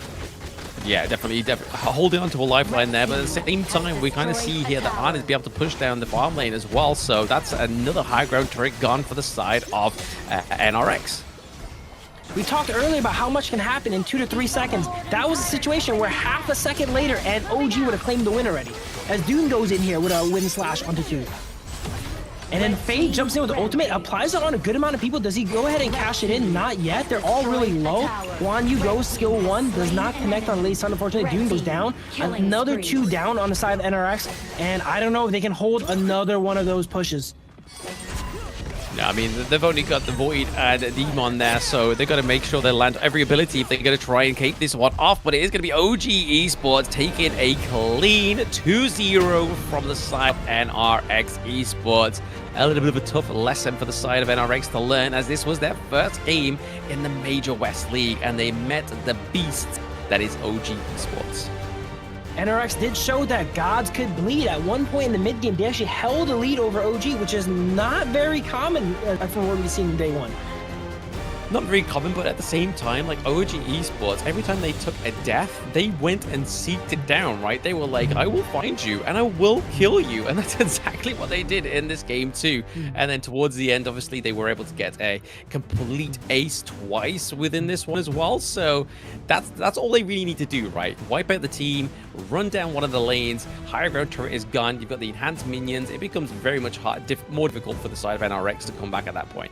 Yeah, definitely holding on to a lifeline there, but at the same time, we kind of see here that Arn is be able to push down the farm lane as well, so that's another high ground turret gone for the side of NRX. We talked earlier about how much can happen in 2 to 3 seconds. That was a situation where half a second later and OG would have claimed the win already. As Dune goes in here with a win slash onto 2. And then Fade jumps in with the ultimate, applies it on a good amount of people. Does he go ahead and cash it in? Not yet. They're all really low. Guan Yu goes, skill 1, does not connect on Lady Sun, unfortunately. Dune goes down. Another 2 down on the side of NRX. And I don't know if they can hold another one of those pushes. I mean, they've only got the Void and Demon there, so they've got to make sure they land every ability if they're going to try and keep this one off. But it is going to be OG Esports taking a clean 2-0 from the side of NRX Esports. A little bit of a tough lesson for the side of NRX to learn, as this was their first game in the Major West League, and they met the beast that is OG Esports. NRX did show that gods could bleed. At one point in the mid game, they actually held a lead over OG, which is not very common from what we've seen in day one. Not very common, but at the same time, like OG Esports, every time they took a death, they went and seeked it down, right? They were like, I will find you and I will kill you. And that's exactly what they did in this game too. And then towards the end, obviously, they were able to get a complete ace twice within this one as well. So that's all they really need to do, right? Wipe out the team, run down one of the lanes, higher ground turret is gone, you've got the enhanced minions. It becomes very much more difficult for the side of NRX to come back at that point.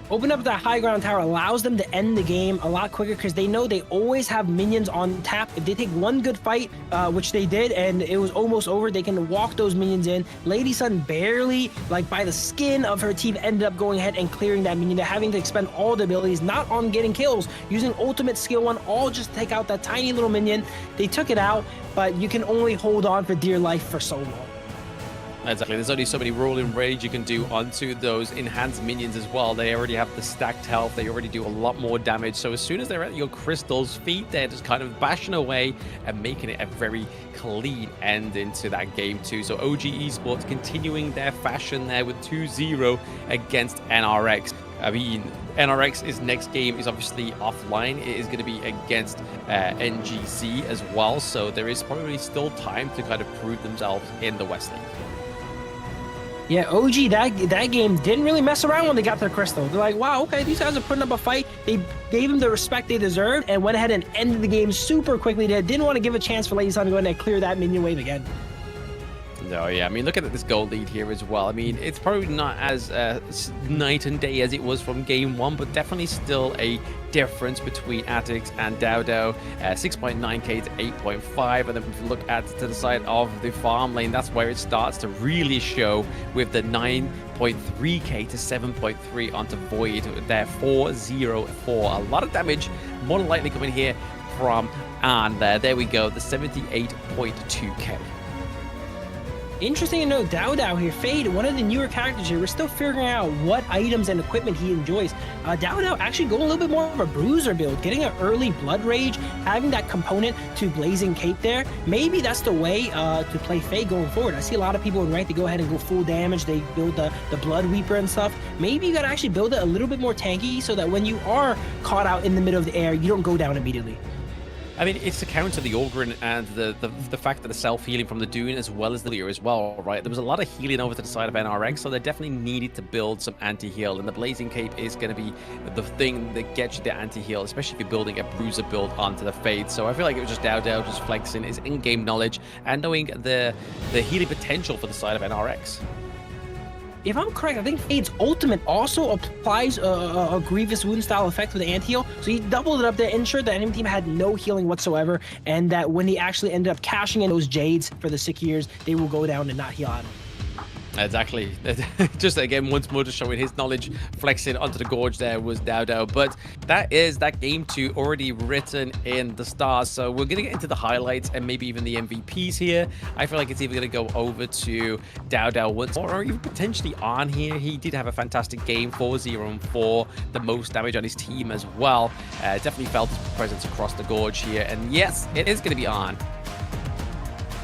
Open up that high ground tower allows them to end the game a lot quicker because they know they always have minions on tap. If they take one good fight, which they did, and it was almost over, they can walk those minions in. Lady Sun barely, like by the skin of her teeth, ended up going ahead and clearing that minion. They're having to expend all the abilities, not on getting kills, using ultimate skill 1, all just to take out that tiny little minion. They took it out, but you can only hold on for dear life for so long. Exactly, there's only so many rolling rage you can do onto those enhanced minions as well. They already have the stacked health, they already do a lot more damage. So as soon as they're at your crystal's feet, they're just kind of bashing away and making it a very clean end into that game too. So OG Esports continuing their fashion there with 2-0 against NRX. I mean, NRX's next game is obviously offline. It is going to be against NGC as well. So there is probably still time to kind of prove themselves in the West League. Yeah, OG, that game didn't really mess around when they got their crystal. They're like, wow, okay, these guys are putting up a fight. They gave them the respect they deserved and went ahead and ended the game super quickly. They didn't want to give a chance for Lady Sun to go ahead and clear that minion wave again. No, yeah, I mean, look at this goal lead here as well. I mean, it's probably not as night and day as it was from game 1, but definitely still a difference between Atix and Dow. 6.9k to 8.5, and then if you look at to the side of the farm lane, that's where it starts to really show with the 9.3k to 7.3 onto Void. There, 404. A lot of damage, more than likely coming here from Arn there. There we go, the 78.2k. Interesting to note, Dow here, Fade, one of the newer characters here. We're still figuring out what items and equipment he enjoys. Dow actually going a little bit more of a bruiser build, getting an early blood rage, having that component to Blazing Cape there. Maybe that's the way to play Fade going forward. I see a lot of people in ranked, they go ahead and go full damage. They build the Blood Weeper and stuff. Maybe you gotta actually build it a little bit more tanky so that when you are caught out in the middle of the air, you don't go down immediately. I mean, it's to counter the Ogryn and the fact that the self-healing from the Dune as well as the Leer as well, right? There was a lot of healing over to the side of NRX, so they definitely needed to build some anti-heal, and the Blazing Cape is going to be the thing that gets you the anti-heal, especially if you're building a bruiser build onto the Fade. So I feel like it was just Dow just flexing his in-game knowledge and knowing the healing potential for the side of NRX. If I'm correct, I think Fade's ultimate also applies a grievous wound style effect with the anti-heal. So he doubled it up there, ensured that enemy team had no healing whatsoever, and that when he actually ended up cashing in those Jades for the Sekirs, they will go down and not heal on him. Exactly. Just again, once more, just showing his knowledge, flexing onto the gorge there was Dow. But that is that game 2 already written in the stars. So we're going to get into the highlights and maybe even the MVPs here. I feel like it's either going to go over to Dow once more, or even potentially on here. He did have a fantastic game, 4-0-4, the most damage on his team as well. Definitely felt his presence across the gorge here. And yes, it is going to be on.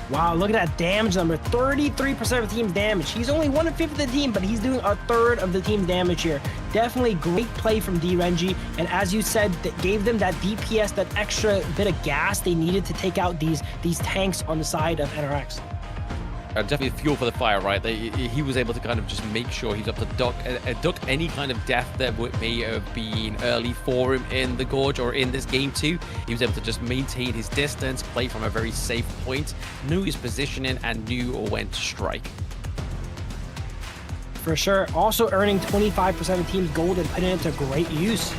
Wow, look at that damage number. 33% of the team's damage. He's only 1/5 of the team, but he's doing 1/3 of the team's damage here. Definitely great play from DRenji. And as you said, that gave them that DPS, that extra bit of gas they needed to take out these tanks on the side of NRX. Definitely fuel for the fire, right? He was able to kind of just make sure he's up to duck any kind of death that may have been early for him in the gorge or in this game 2. He was able to just maintain his distance, play from a very safe point, knew his positioning, and knew when to strike. For sure. Also earning 25% of the team's gold and putting it to great use.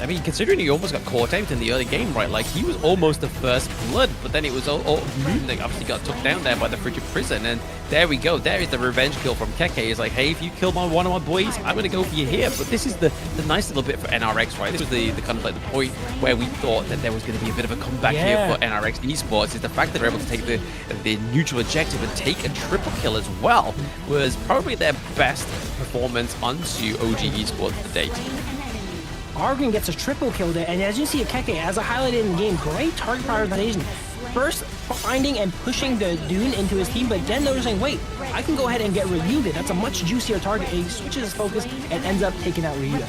I mean, considering he almost got caught out in the early game, right? Like, he was almost the first blood, but then it was all they obviously got took down there by the frigid prison, and there we go. There is the revenge kill from Keke. He's like, hey, if you kill one of my boys, I'm going to go for you here. But this is the nice little bit for NRX, right? This was the kind of like the point where we thought that there was going to be a bit of a comeback here for NRX Esports, is the fact that they're able to take the neutral objective and take a triple kill as well was probably their best performance onto OG Esports to date. Argon gets a triple kill there, and as you see, Keke, as I highlighted in the game, great target prioritization. first finding and pushing the Dune into his team, but then noticing, wait, I can go ahead and get RÜYA. That's a much juicier target. And he switches his focus and ends up taking out RÜYA.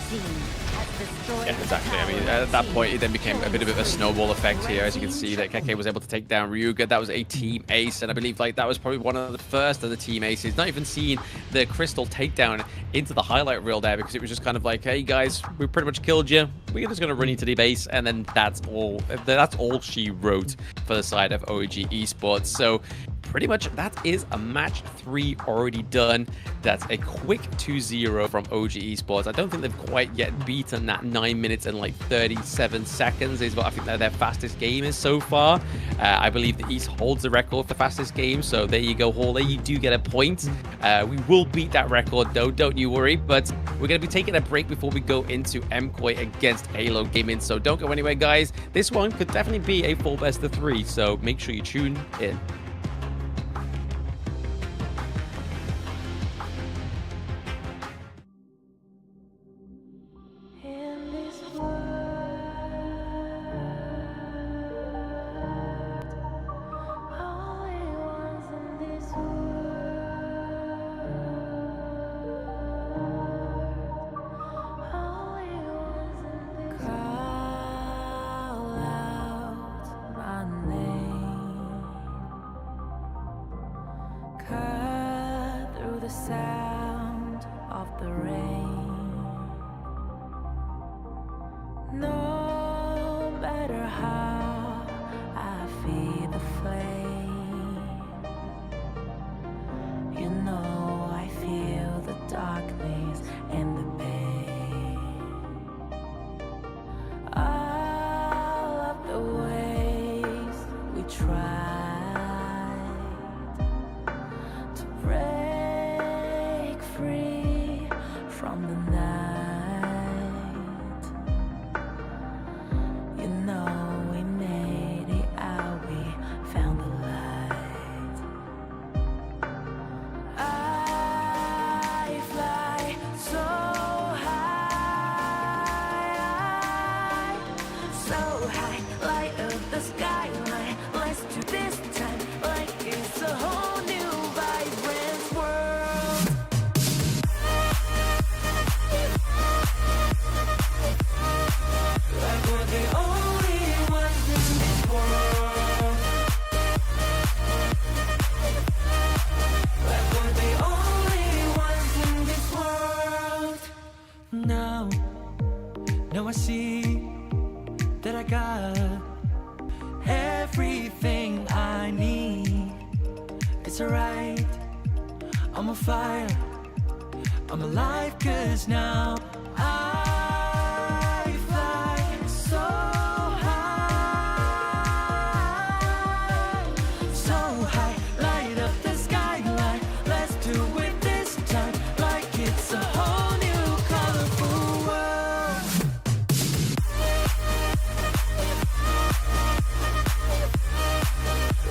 Yeah, exactly. I mean, at that point, it then became a bit of a snowball effect here. As you can see, that KK was able to take down RÜYA. That was a team ace, and I believe like that was probably one of the first of the team aces. Not even seen the Crystal takedown into the highlight reel there, because it was just kind of like, hey guys, we pretty much killed you. We're just gonna run you to the base, and then that's all. That's all she wrote for the side of OG Esports. So pretty much that is a match 3 already done. That's a quick 2-0 from OG Esports. I don't think they've quite yet beaten that 9 minutes and like 37 seconds is what I think that their fastest game is so far. I believe the East holds the record for fastest game, so there you go, Hawley, you do get a point. We will beat that record though, don't you worry, but we're going to be taking a break before we go into MKOI against AYLO Gaming, so don't go anywhere guys. This one could definitely be a full best of 3, so make sure you tune in. Sound of the rain. No matter how I feed the flame, you know I feel the darkness and the pain. All of the ways we tried to break free from the night, you know we made it out, we found the light. I fly so high, light up the skyline. Let's do this time like it's a whole new vibrant world. Like we're the only ones in this world. Like we're the only ones in this world. Now I see that I got everything I need. It's alright, I'm on fire, I'm alive, 'cause now I fly so high, light up the skyline. Let's do it this time like it's a whole new colorful world.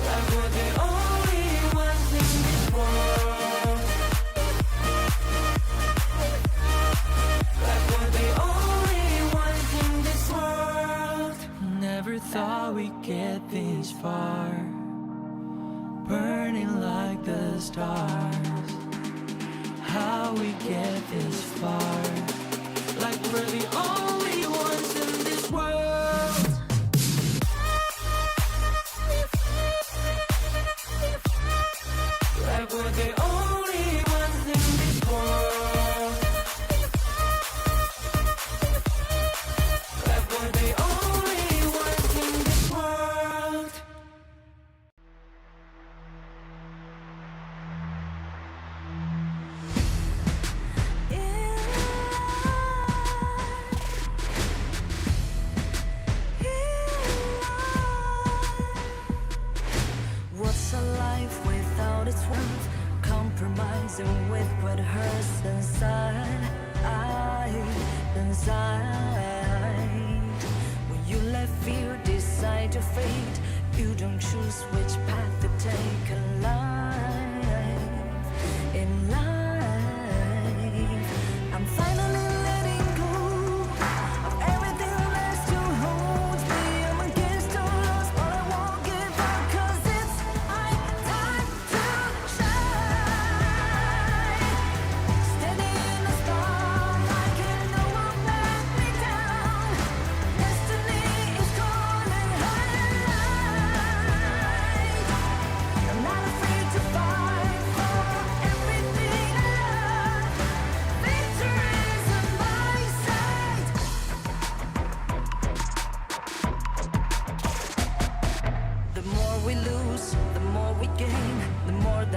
Like we're the only ones in this world. Like we're the only ones in this world. Never thought we'd get this far, burning like the stars. How we get this far, like we're the only ones in this world. Like we're the only ones in this world. Like we're the only ones in this world. What's a life without its worth? Compromising with what hurts inside. When you let fear decide your fate, you don't choose which path to take in life. I'm finally letting go of everything that still holds me. I'm against all odds, but I won't give up.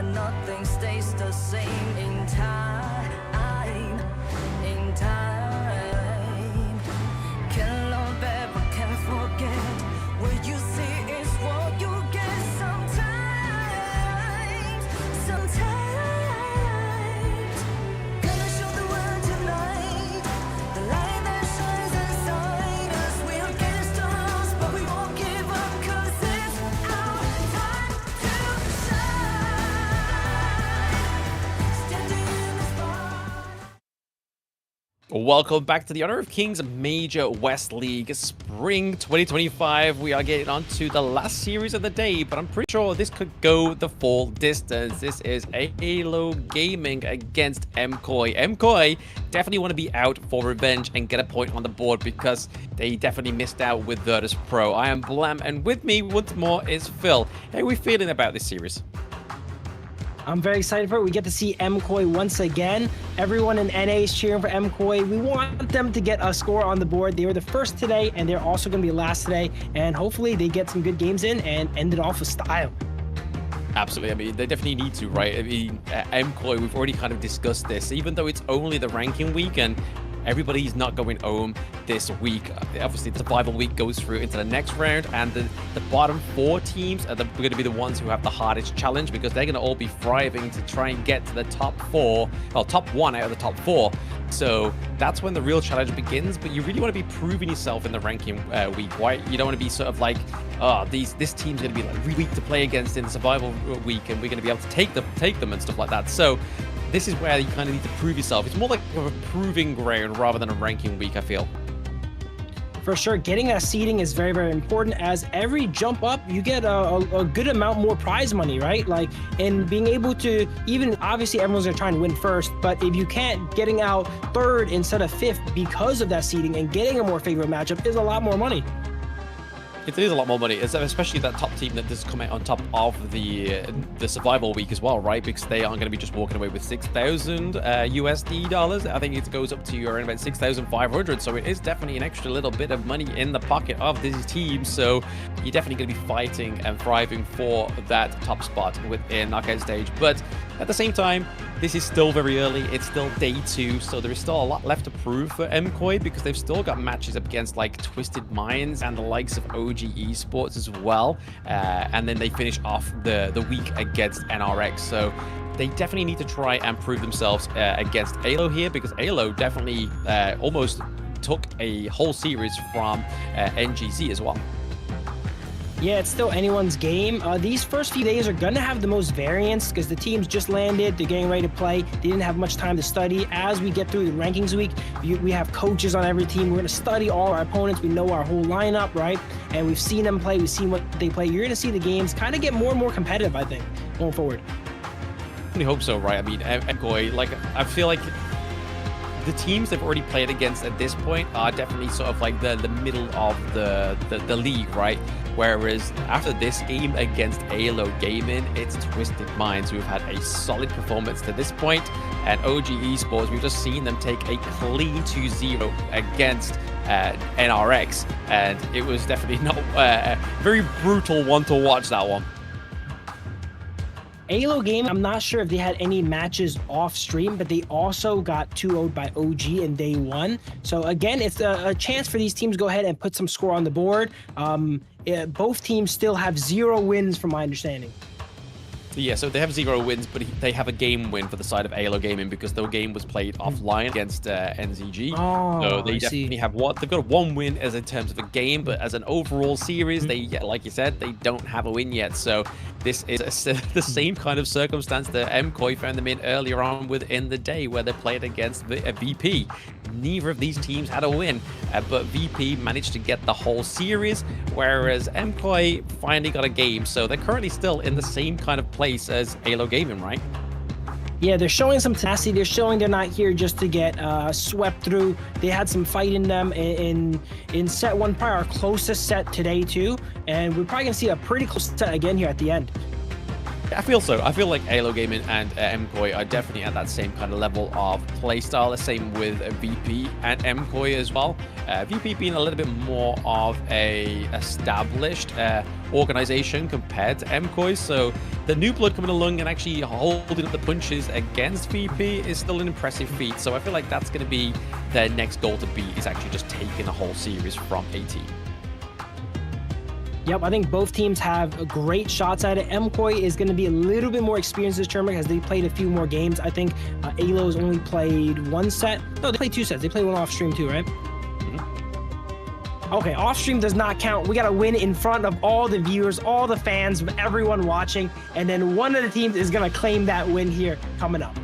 and nothing stays the same in time. In time, can love ever, can forget. What you see is what you get. Sometimes, gonna show the world tonight. The light that shines inside us. We're against the odds, but we won't give up, 'cause it's our time to shine. Standing in the spot. Welcome back to the Honor of Kings Major West League Spring 2025. We are getting on to the last series of the day, but I'm pretty sure this could go the full distance. This is AYLO Gaming against MKOI. MKOI definitely want to be out for revenge and get a point on the board because they definitely missed out with Virtus.pro. I am Blam, and with me once more is Phil. How are we feeling about this series? I'm very excited for it. We get to see MKOI once again. Everyone in NA is cheering for MKOI. We want them to get a score on the board. They were the first today, and they're also going to be last today. And hopefully they get some good games in and end it off with style. Absolutely. I mean, they definitely need to, right? I mean, MKOI, we've already kind of discussed this. Even though it's only the ranking week and everybody's not going home this week, obviously the survival week goes through into the next round, and the bottom 4 teams are going to be the ones who have the hardest challenge because they're going to all be thriving to try and get to the top 4, well, top 1 out of the top 4. So that's when the real challenge begins, but you really want to be proving yourself in the ranking week, right? You don't want to be sort of like, oh, this team's going to be like really weak to play against in the survival week, and we're going to be able to take them and stuff like that. So this is where you kind of need to prove yourself. It's more like a proving ground rather than a ranking week, I feel. For sure, getting that seeding is very, very important. As every jump up, you get a good amount more prize money, right? Like, and being able to, even obviously everyone's gonna try and win first, but if you can't, getting out 3rd instead of 5th because of that seeding and getting a more favorable matchup is a lot more money. It is a lot more money, especially that top team that does come out on top of the survival week as well, right? Because they aren't going to be just walking away with 6,000 USD dollars. I think it goes up to around about 6,500. So it is definitely an extra little bit of money in the pocket of these teams. So you're definitely going to be fighting and thriving for that top spot within knockout stage. But at the same time, this is still very early. It's still day 2, so there is still a lot left to prove for MKOI because they've still got matches up against like Twisted Minds and the likes of OG Esports as well. And then they finish off the week against NRX. So they definitely need to try and prove themselves against AYLO here because AYLO definitely almost took a whole series from NGZ as well. Yeah, it's still anyone's game. These first few days are going to have the most variance because the teams just landed. They're getting ready to play. They didn't have much time to study. As we get through the rankings week, we have coaches on every team. We're going to study all our opponents. We know our whole lineup, right? And we've seen them play. We've seen what they play. You're going to see the games kind of get more and more competitive, I think, going forward. I hope so, right? I mean, MKOI, like, I feel like the teams they've already played against at this point are definitely sort of like the middle of the league, right? Whereas after this game against AYLO Gaming, it's Twisted Minds who have had a solid performance to this point, and OG Esports, we've just seen them take a clean 2-0 against NRX, and it was definitely not a very brutal one to watch, that one. AYLO game, I'm not sure if they had any matches off stream, but they also got 2-0'd by OG in day 1. So again, it's a chance for these teams to go ahead and put some score on the board. Both teams still have 0 wins from my understanding. Yeah, so they have 0 wins, but they have a game win for the side of AYLO Gaming because the game was played offline against NZG. Oh, so they definitely have they've got 1 win as in terms of a game, but as an overall series, they, like you said, they don't have a win yet. So this is the same kind of circumstance that MKOI found them in earlier on within the day where they played against VP. Neither of these teams had a win, but VP managed to get the whole series, whereas MKOI finally got a game. So they're currently still in the same kind of place as AYLO Gaming, right? Yeah, they're showing some tenacity. They're showing they're not here just to get swept through. They had some fight in them in set 1, probably our closest set today too. And we're probably gonna see a pretty close set again here at the end. I feel so. I feel like AYLO Gaming and MKOI are definitely at that same kind of level of playstyle. The same with VP and MKOI as well. VP being a little bit more of a established organization compared to MKOI. So the new blood coming along and actually holding up the punches against VP is still an impressive feat. So I feel like that's going to be their next goal to beat, is actually just taking a whole series from a team. Yep, I think both teams have great shots at it. MKOI is going to be a little bit more experienced this tournament because they played a few more games. I think AYLO has only played one set. No, they played 2 sets. They played one off stream too, right? Okay, off stream does not count. We got to win in front of all the viewers, all the fans, everyone watching. And then one of the teams is going to claim that win here coming up.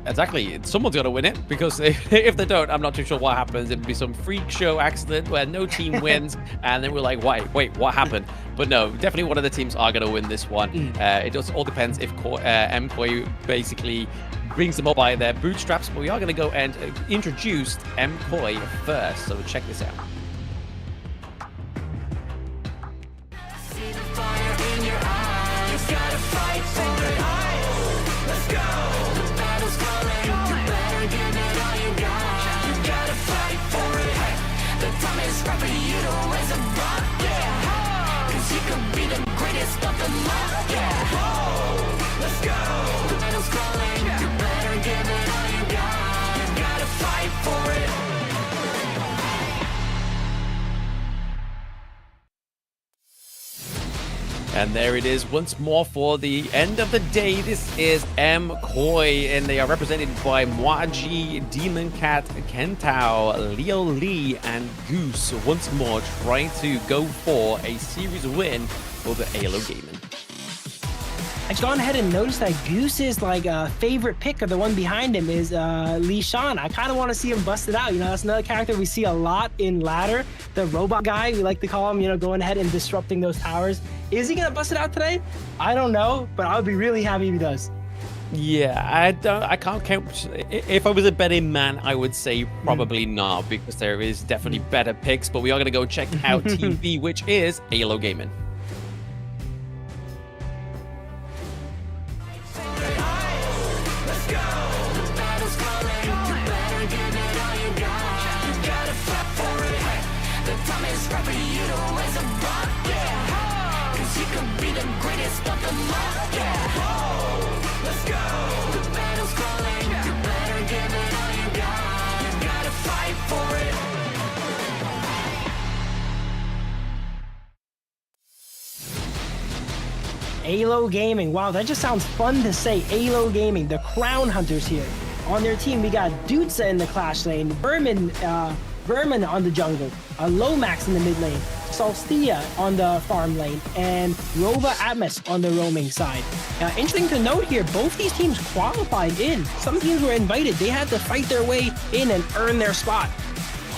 Exactly. Someone's got to win it, because if they don't, I'm not too sure what happens. It'd be some freak show accident where no team wins, and then we're like, wait, what happened? But no, definitely one of the teams are going to win this one. It just all depends if MKOI basically brings them up by their bootstraps. But we are going to go and introduce MKOI first. So check this out. See the fire in your eyes. Gotta fight for it. Let's go. Right for you to raise a bar, yeah. Cause you could be the greatest of them all, yeah. Whoa, let's go. The battle's calling, you better give it all you got. You gotta fight for it. And there it is once more for the end of the day. This is MKOI, and they are represented by Mwaji, Demon Cat, Kentao, Leo Lee, and Goose. Once more trying to go for a series win over AYLO Gaming. I've gone ahead and noticed that Goose's favorite pick, or the one behind him, is Lee Shan. I kind of want to see him bust it out. You know, that's another character we see a lot in ladder. The robot guy, we like to call him, you know, going ahead and disrupting those towers. Is he going to bust it out today? I don't know, but I would be really happy if he does. Yeah, I can't count. If I was a betting man, I would say probably not, because there is definitely better picks. But we are going to go check out TV, which is AYLO Gaming. AYLO Gaming. Wow, that just sounds fun to say. AYLO Gaming, the Crown Hunters here. On their team, we got Dudesa in the Clash lane, Vermin on the jungle, Lomax in the mid lane, Solstia on the farm lane, and Rova Atmos on the roaming side. Interesting to note here, both these teams qualified in. Some teams were invited. They had to fight their way in and earn their spot.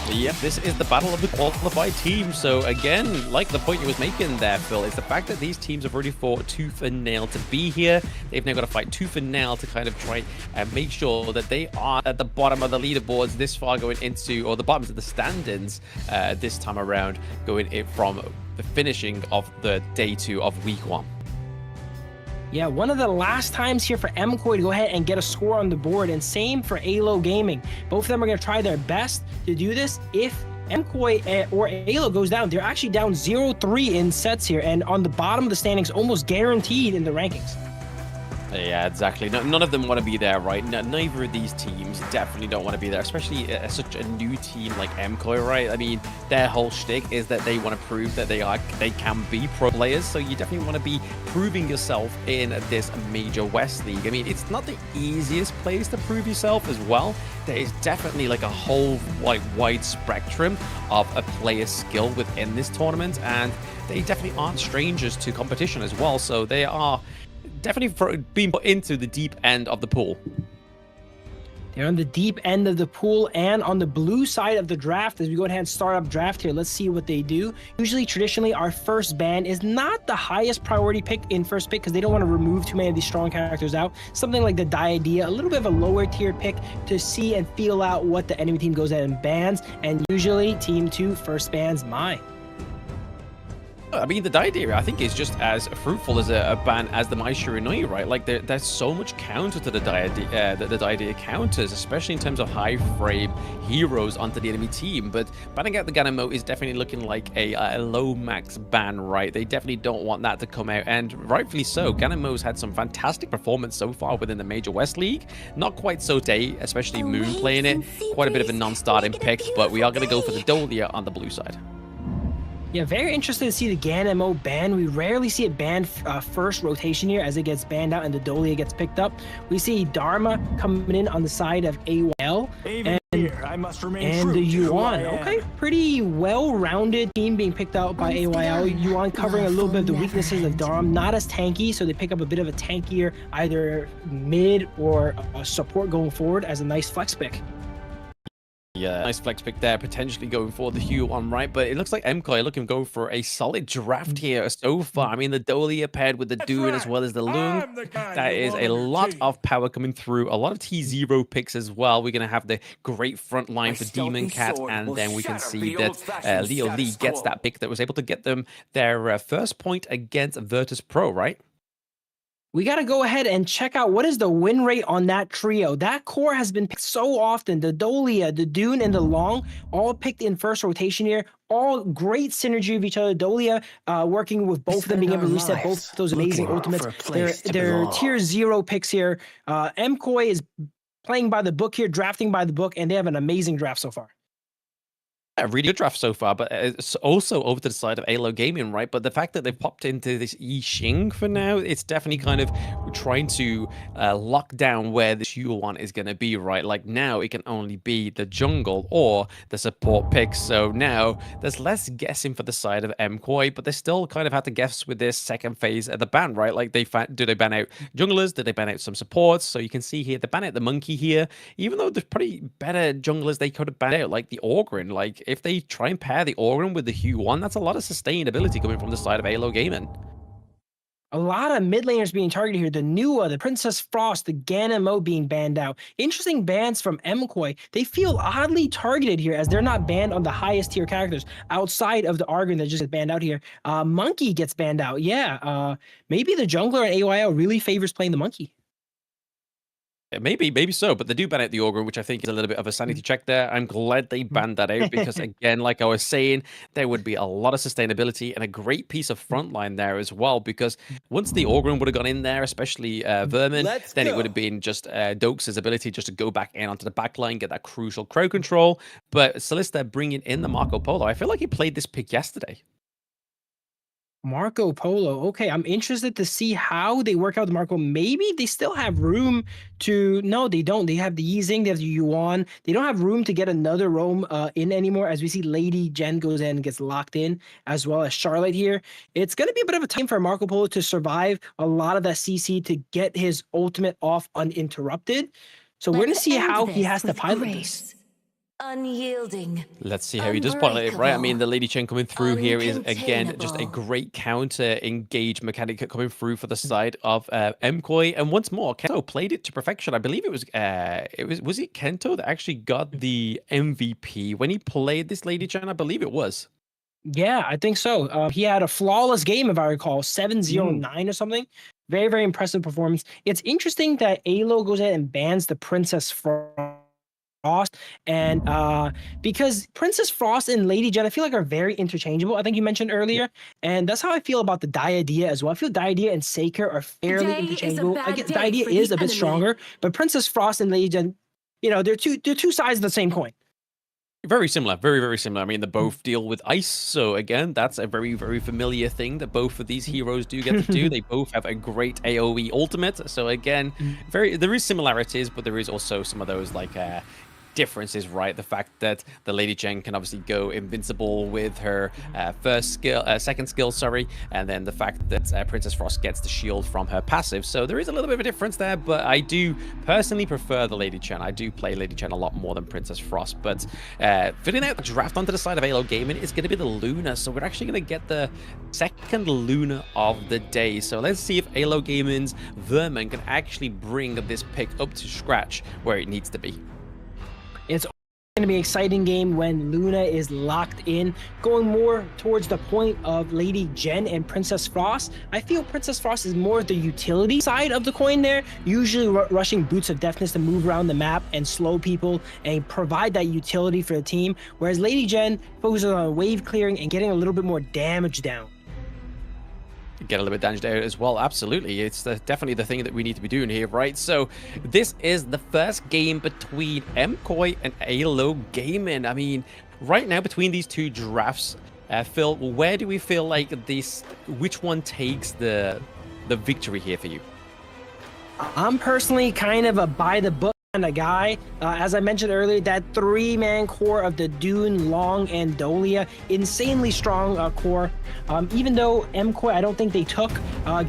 Yep, this is the battle of the qualified teams. So again, like the point you was making there, Phil, is the fact that these teams have already fought tooth and nail to be here. They've now got to fight tooth and nail to kind of try and make sure that they are at the bottom of the leaderboards this far going into, or the bottoms of the standings this time around, going in from the finishing of the day 2 of week 1. Yeah, one of the last times here for MKOI to go ahead and get a score on the board, and same for AYLO Gaming. Both of them are going to try their best to do this. If MKOI or AYLO goes down, they're actually down 0-3 in sets here, and on the bottom of the standings, almost guaranteed in the rankings. Yeah, exactly. None of them want to be there, right? Neither of these teams definitely don't want to be there, especially such a new team like MKOI, right? I mean, their whole shtick is that they want to prove that they can be pro players, so you definitely want to be proving yourself in this major West League. I mean, it's not the easiest place to prove yourself as well. There is definitely like a whole wide spectrum of a player's skill within this tournament, and they definitely aren't strangers to competition as well, so they are definitely being put into the deep end of the pool. They're on the deep end of the pool and on the blue side of the draft. As we go ahead and start up draft here, let's see what they do. Usually, traditionally, our first ban is not the highest priority pick in first pick because they don't want to remove too many of these strong characters out. Something like the Diadea, a little bit of a lower tier pick to see and feel out what the enemy team goes ahead and bans. And usually, team 2 first bans Mai. I mean, the Diadira, I think, is just as fruitful as a ban as the Mai Shiranui, right? Like, there's so much counter to the Diadira counters, especially in terms of high frame heroes onto the enemy team. But banning out the Ganemo is definitely looking like a low max ban, right? They definitely don't want that to come out, and rightfully so. Ganemo's had some fantastic performance so far within the Major West League. Not quite so day, especially Moon playing it. Quite a bit of a non-starting pick, but we are going to go for the Dolia on the blue side. Yeah, very interested to see the Ganemo ban. We rarely see it banned first rotation here as it gets banned out and the Dolia gets picked up. We see Dharma coming in on the side of AYL and the Yuan. Okay, pretty well-rounded team being picked out by AYL. Yuan covering a little bit of the weaknesses of Dharma, not as tanky, so they pick up a bit of a tankier either mid or support going forward as a nice flex pick. Yeah, nice flex pick there, potentially going for the Hue on right, but it looks like MKOI looking to go for a solid draft here so far. I mean, the Dolia paired with the Dune as well as the Lung, that is a lot of power coming through. A lot of T0 picks as well. We're going to have the great front line for Demon Cat, and then we can see that Leo Lee gets that pick that was able to get them their first point against Virtus.pro, right? We got to go ahead and check out what is the win rate on that trio. That core has been picked so often. The Dolia, the Dune, and the Long, all picked in first rotation here. All great synergy of each other. Dolia working with both of them, being able to reset both those amazing ultimates. They're tier 0 picks here. MKOI is playing by the book here, drafting by the book, and they have an amazing draft so far. A really good draft so far, but it's also over to the side of AYLO Gaming, right? But the fact that they've popped into this Yixing for now, it's definitely kind of trying to lock down where this Yuan is going to be, right? Like now it can only be the jungle or the support picks. So now there's less guessing for the side of MKOI, but they still kind of have to guess with this second phase of the ban, right? Like do they ban out junglers? Do they ban out some supports? So you can see here, they ban out the Monkey here, even though there's pretty better junglers they could have banned out, like the Orgrin. Like if they try and pair the Orgrin with the Hue 1, that's a lot of sustainability coming from the side of AYLO Gaming. A lot of mid laners being targeted here. The Nua, the Princess Frost, the Ganemo being banned out. Interesting bans from MKOI. They feel oddly targeted here as they're not banned on the highest tier characters outside of the Argon that just gets banned out here. Monkey gets banned out. Yeah, maybe the jungler in AYL really favors playing the Monkey. Maybe so, but they do ban out the Orgrin, which I think is a little bit of a sanity check there. I'm glad they banned that out because, again, like I was saying, there would be a lot of sustainability and a great piece of frontline there as well, because once the Orgrin would have gone in there, especially Vermin, then it would have been just Dokes' ability just to go back in onto the backline, get that crucial crowd control. But Celista bringing in the Marco Polo, I feel like he played this pick yesterday. Marco Polo. Okay, I'm interested to see how they work out the Marco. Maybe they still have room to... No, they don't. They have the Yixing, they have the Yuan. They don't have room to get another roam in anymore, as we see Lady Jen goes in and gets locked in, as well as Charlotte here. It's going to be a bit of a time for Marco Polo to survive a lot of that CC to get his ultimate off uninterrupted. So we're going to see how he has to pilot this. Unyielding. Let's see how he does pilot it, right? I mean, the Lady Chen coming through here is, again, just a great counter engage mechanic coming through for the side of MKOI. And once more, Kento played it to perfection. I believe was it Kento that actually got the MVP when he played this Lady Chen? I believe it was. Yeah, I think so. He had a flawless game, if I recall, 7-0-9 or something. Very, very impressive performance. It's interesting that AYLO goes ahead and bans the Princess Frost, and because Princess Frost and Lady Jen I feel like are very interchangeable. I think you mentioned earlier, and that's how I feel about the Diadea as well. I feel Diadea and Saker are fairly interchangeable. I get Diadea is a bit stronger, but Princess Frost and Lady Jen, you know, they're two sides of the same coin. Very similar, very, very similar. I mean, they both deal with ice, so again, that's a very, very familiar thing that both of these heroes do get to do. They both have a great AoE ultimate, so again, there is similarities, but there is also some of those like differences, right? The fact that the Lady Jen can obviously go invincible with her second skill, sorry, and then the fact that Princess Frost gets the shield from her passive. So there is a little bit of a difference there, but I do personally prefer the Lady Chen. I do play Lady Chen a lot more than Princess Frost, but filling out the draft onto the side of AYLO Gaming is going to be the Luna, so we're actually going to get the second Luna of the day. So let's see if AYLO Gaming's Vermin can actually bring this pick up to scratch where it needs to be. It's Going to be an exciting game when Luna is locked in, going more towards the point of Lady Jen and Princess Frost. I feel Princess Frost is more the utility side of the coin there, usually rushing Boots of Deafness to move around the map and slow people and provide that utility for the team, whereas Lady Jen focuses on wave clearing and getting a little bit more damage down. Get a little bit damage there as well. Absolutely, it's definitely the thing that we need to be doing here, right? So this is the first game between MKOI and AYLO Gaming. I mean, right now between these two drafts, Phil, where do we feel like this? Which one takes the victory here for you? I'm personally kind of a by the book kind of guy. As I mentioned earlier, that 3-man core of the Dune, Long, and Dolia, insanely strong core. Even though MKOI, I don't think they took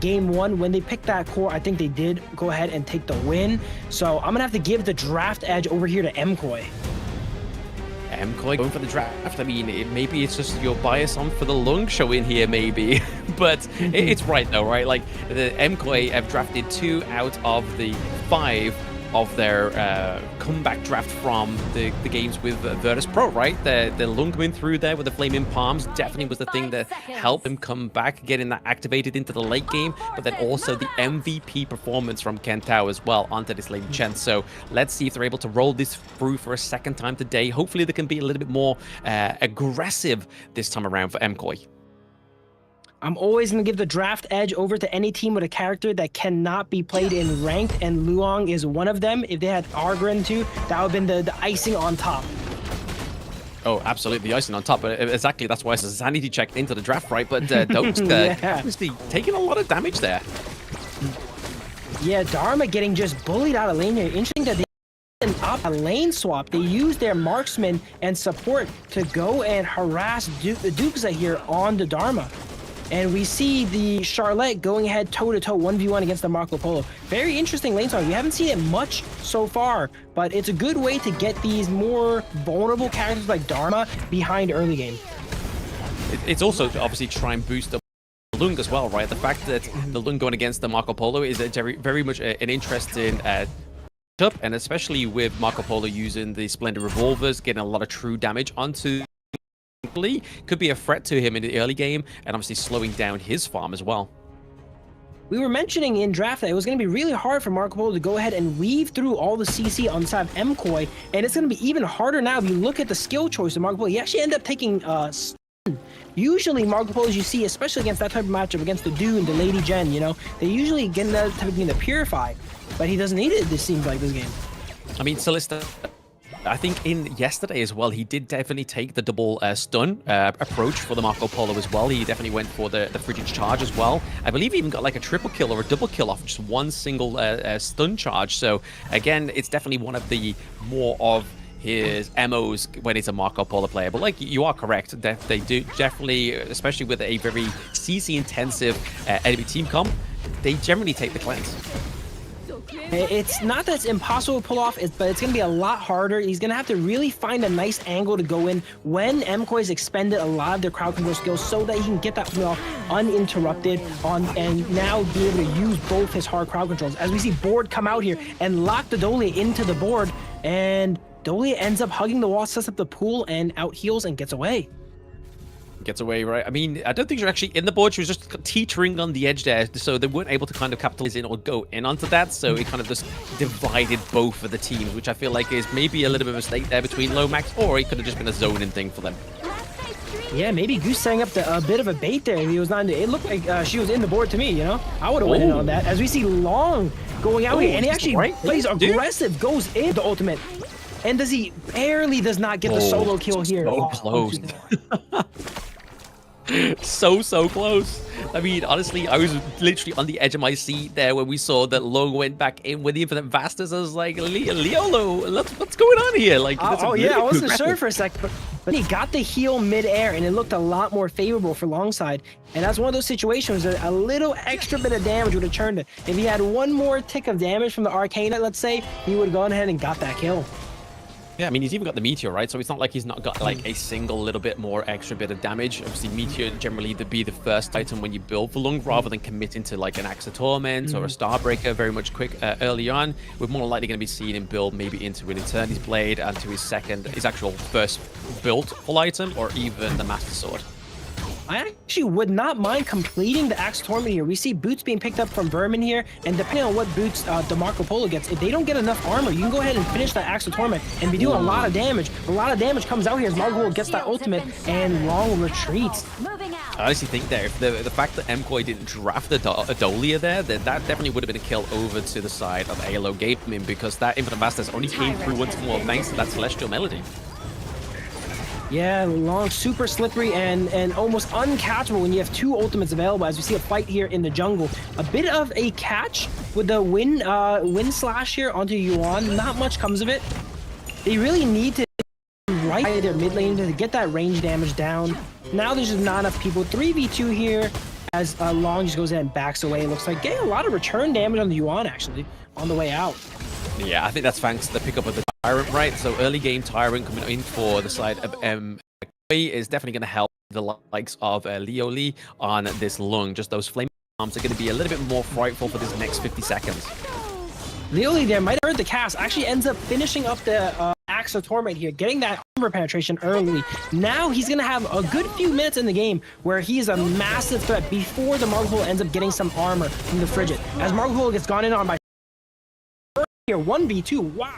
game 1. When they picked that core, I think they did go ahead and take the win. So I'm gonna have to give the draft edge over here to MKOI. MKOI going for the draft. I mean, maybe it's just your bias on for the Lung show in here, maybe. But it's right though, right? Like the MKOI have drafted 2 out of the 5 of their comeback draft from the games with Virtus.pro, right? The Lung coming through there with the Flaming Palms definitely was the thing that helped him come back, getting that activated into the late game, but then also the MVP performance from Kentao as well onto this Lady Chen. So let's see if they're able to roll this through for a second time today. Hopefully they can be a little bit more aggressive this time around for MKOI. I'm always going to give the draft edge over to any team with a character that cannot be played in ranked, and Luong is one of them. If they had Argren too, that would have been the icing on top. Oh, absolutely, the icing on top. Exactly, that's why it's a sanity check into the draft, right? But Doak's obviously taking a lot of damage there. Yeah, Dharma getting just bullied out of lane here. Interesting that they up a lane swap. They use their marksman and support to go and harass Dukesa here on the Dharma. And we see the Charlotte going ahead toe-to-toe 1v1 against the Marco Polo. Very interesting lane swap. We haven't seen it much so far, but it's a good way to get these more vulnerable characters like Dharma behind early game. It's also to obviously try and boost the Lung as well, right? The fact that the Lung going against the Marco Polo is very much an interesting up, and especially with Marco Polo using the Splendid Revolvers, getting a lot of true damage onto could be a threat to him in the early game, and obviously slowing down his farm as well. We were mentioning in draft that it was going to be really hard for Marco Polo to go ahead and weave through all the CC on the side of MKOI, and it's going to be even harder now if you look at the skill choice of Marco Polo. He actually ended up taking stun. Usually Marco Polo, as you see, especially against that type of matchup, against the Dune, the Lady Jen, you know, they usually get that type of thing to Purify, but he doesn't need it, this seems like, this game. I mean, Solista, I think in yesterday as well, he did definitely take the double stun approach for the Marco Polo as well. He definitely went for the frigid charge as well. I believe he even got like a triple kill or a double kill off just one single stun charge. So again, it's definitely one of the more of his MOs when it's a Marco Polo player. But like, you are correct, they do definitely, especially with a very CC intensive enemy team comp, they generally take the cleanse. It's not that it's impossible to pull off, but it's going to be a lot harder. He's going to have to really find a nice angle to go in when MKOI's expended a lot of their crowd control skills so that he can get that off uninterrupted and now be able to use both his hard crowd controls. As we see Board come out here and lock the Dolia into the board, and Dolia ends up hugging the wall, sets up the pool, and out heals and gets away. Gets away, right? I mean, I don't think she's actually in the board. She was just teetering on the edge there, so they weren't able to kind of capitalize in or go in onto that, so it kind of just divided both of the teams, which I feel like is maybe a little bit of a mistake there between Lomax, or it could have just been a zoning thing for them. Yeah, maybe Goose setting up a bit of a bait there. He was not in the, it looked like she was in the board to me, you know? I would have went in on that. As we see Long going out here, and he actually plays aggressive, goes in the ultimate. And he barely does not get the solo kill here. So close. So close. I mean, honestly, I was literally on the edge of my seat there when we saw that Long went back in with the Infinite Vastas. I was like, Leolo, what's going on here? Like, yeah, I wasn't sure for a second, but he got the heal mid-air, and it looked a lot more favorable for Longside. And that's one of those situations that a little extra bit of damage would have turned it. If he had one more tick of damage from the Arcana, let's say, he would have gone ahead and got that kill. Yeah, I mean, he's even got the Meteor, right? So it's not like he's not got like a single little bit more extra bit of damage. Obviously, Meteor generally to be the first item when you build for Lung, rather than committing to like an Axe of Torment or a Starbreaker very much early on. We're more likely going to be seeing him build maybe into an Eternity's Blade and to his actual first built full item, or even the Master Sword. I actually would not mind completing the Axe Torment here. We see boots being picked up from Vermin here, and depending on what boots DeMarco Polo gets, if they don't get enough armor, you can go ahead and finish that Axe Torment and be doing a lot of damage. A lot of damage comes out here as Margul gets that ultimate and Long retreats. I honestly think there, if the fact that MKOI didn't draft a Dolia there, that definitely would have been a kill over to the side of AYLO Gaming, because that Infinite Masters only came through once more thanks to that Celestial Melody. Yeah, Long super slippery and almost uncatchable when you have two ultimates available, as we see a fight here in the jungle. A bit of a catch with the wind slash here onto Yuan. Not much comes of it. They really need to right their mid lane to get that range damage down. Now there's just not enough people. 3v2 here as Long just goes in and backs away. It looks like getting a lot of return damage on the Yuan actually on the way out. Yeah, I think that's thanks to the pickup of the Tyrant, right? So early game Tyrant coming in for the side of MKOI is definitely going to help the likes of Leo Lee on this Lung. Just those flame arms are going to be a little bit more frightful for this next 50 seconds. Leo Lee there might have heard the cast, actually ends up finishing up the Axe of Torment here, getting that armor penetration early. Now he's going to have a good few minutes in the game where he is a massive threat before the Margul ends up getting some armor from the Frigid. As Margul gets gone in on by here, 1v2, wow.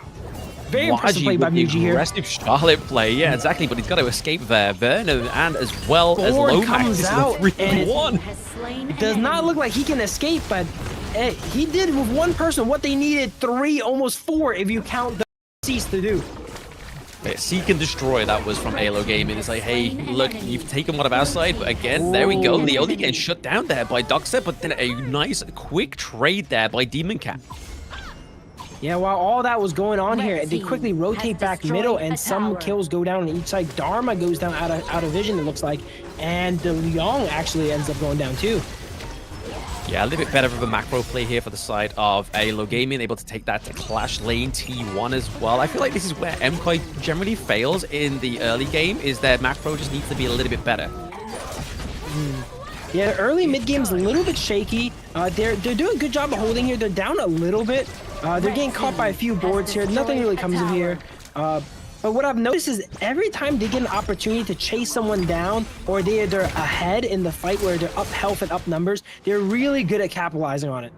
Very impressive play by Muji here. Aggressive Charlotte play, yeah, exactly, but he's got to escape there. Verno and as well as Lomax. Comes out, and 3-1. It does not look like he can escape, but he did with one person what they needed 3, almost 4, if you count the cease to do. Seek and Destroy, that was from AYLO Gaming. It's like, hey, look, you've taken one of our side, but again, there we go. Leo Lee getting shut down there by Doxa, but then a nice quick trade there by Demon Cat. Yeah, while all that was going on here, they quickly rotate back middle, and some kills go down on each side. Dharma goes down out of vision, it looks like, and the Liang actually ends up going down too. Yeah, a little bit better of a macro play here for the side of AYLO Gaming, able to take that to Clash Lane T1 as well. I feel like this is where MKOI generally fails in the early game, is their macro just needs to be a little bit better. Yeah, early mid game's a little bit shaky. They're doing a good job of holding here. They're down a little bit. They're getting caught by a few boards here. Nothing really comes of here. But what I've noticed is every time they get an opportunity to chase someone down, or they're ahead in the fight where they're up health and up numbers, they're really good at capitalizing on it.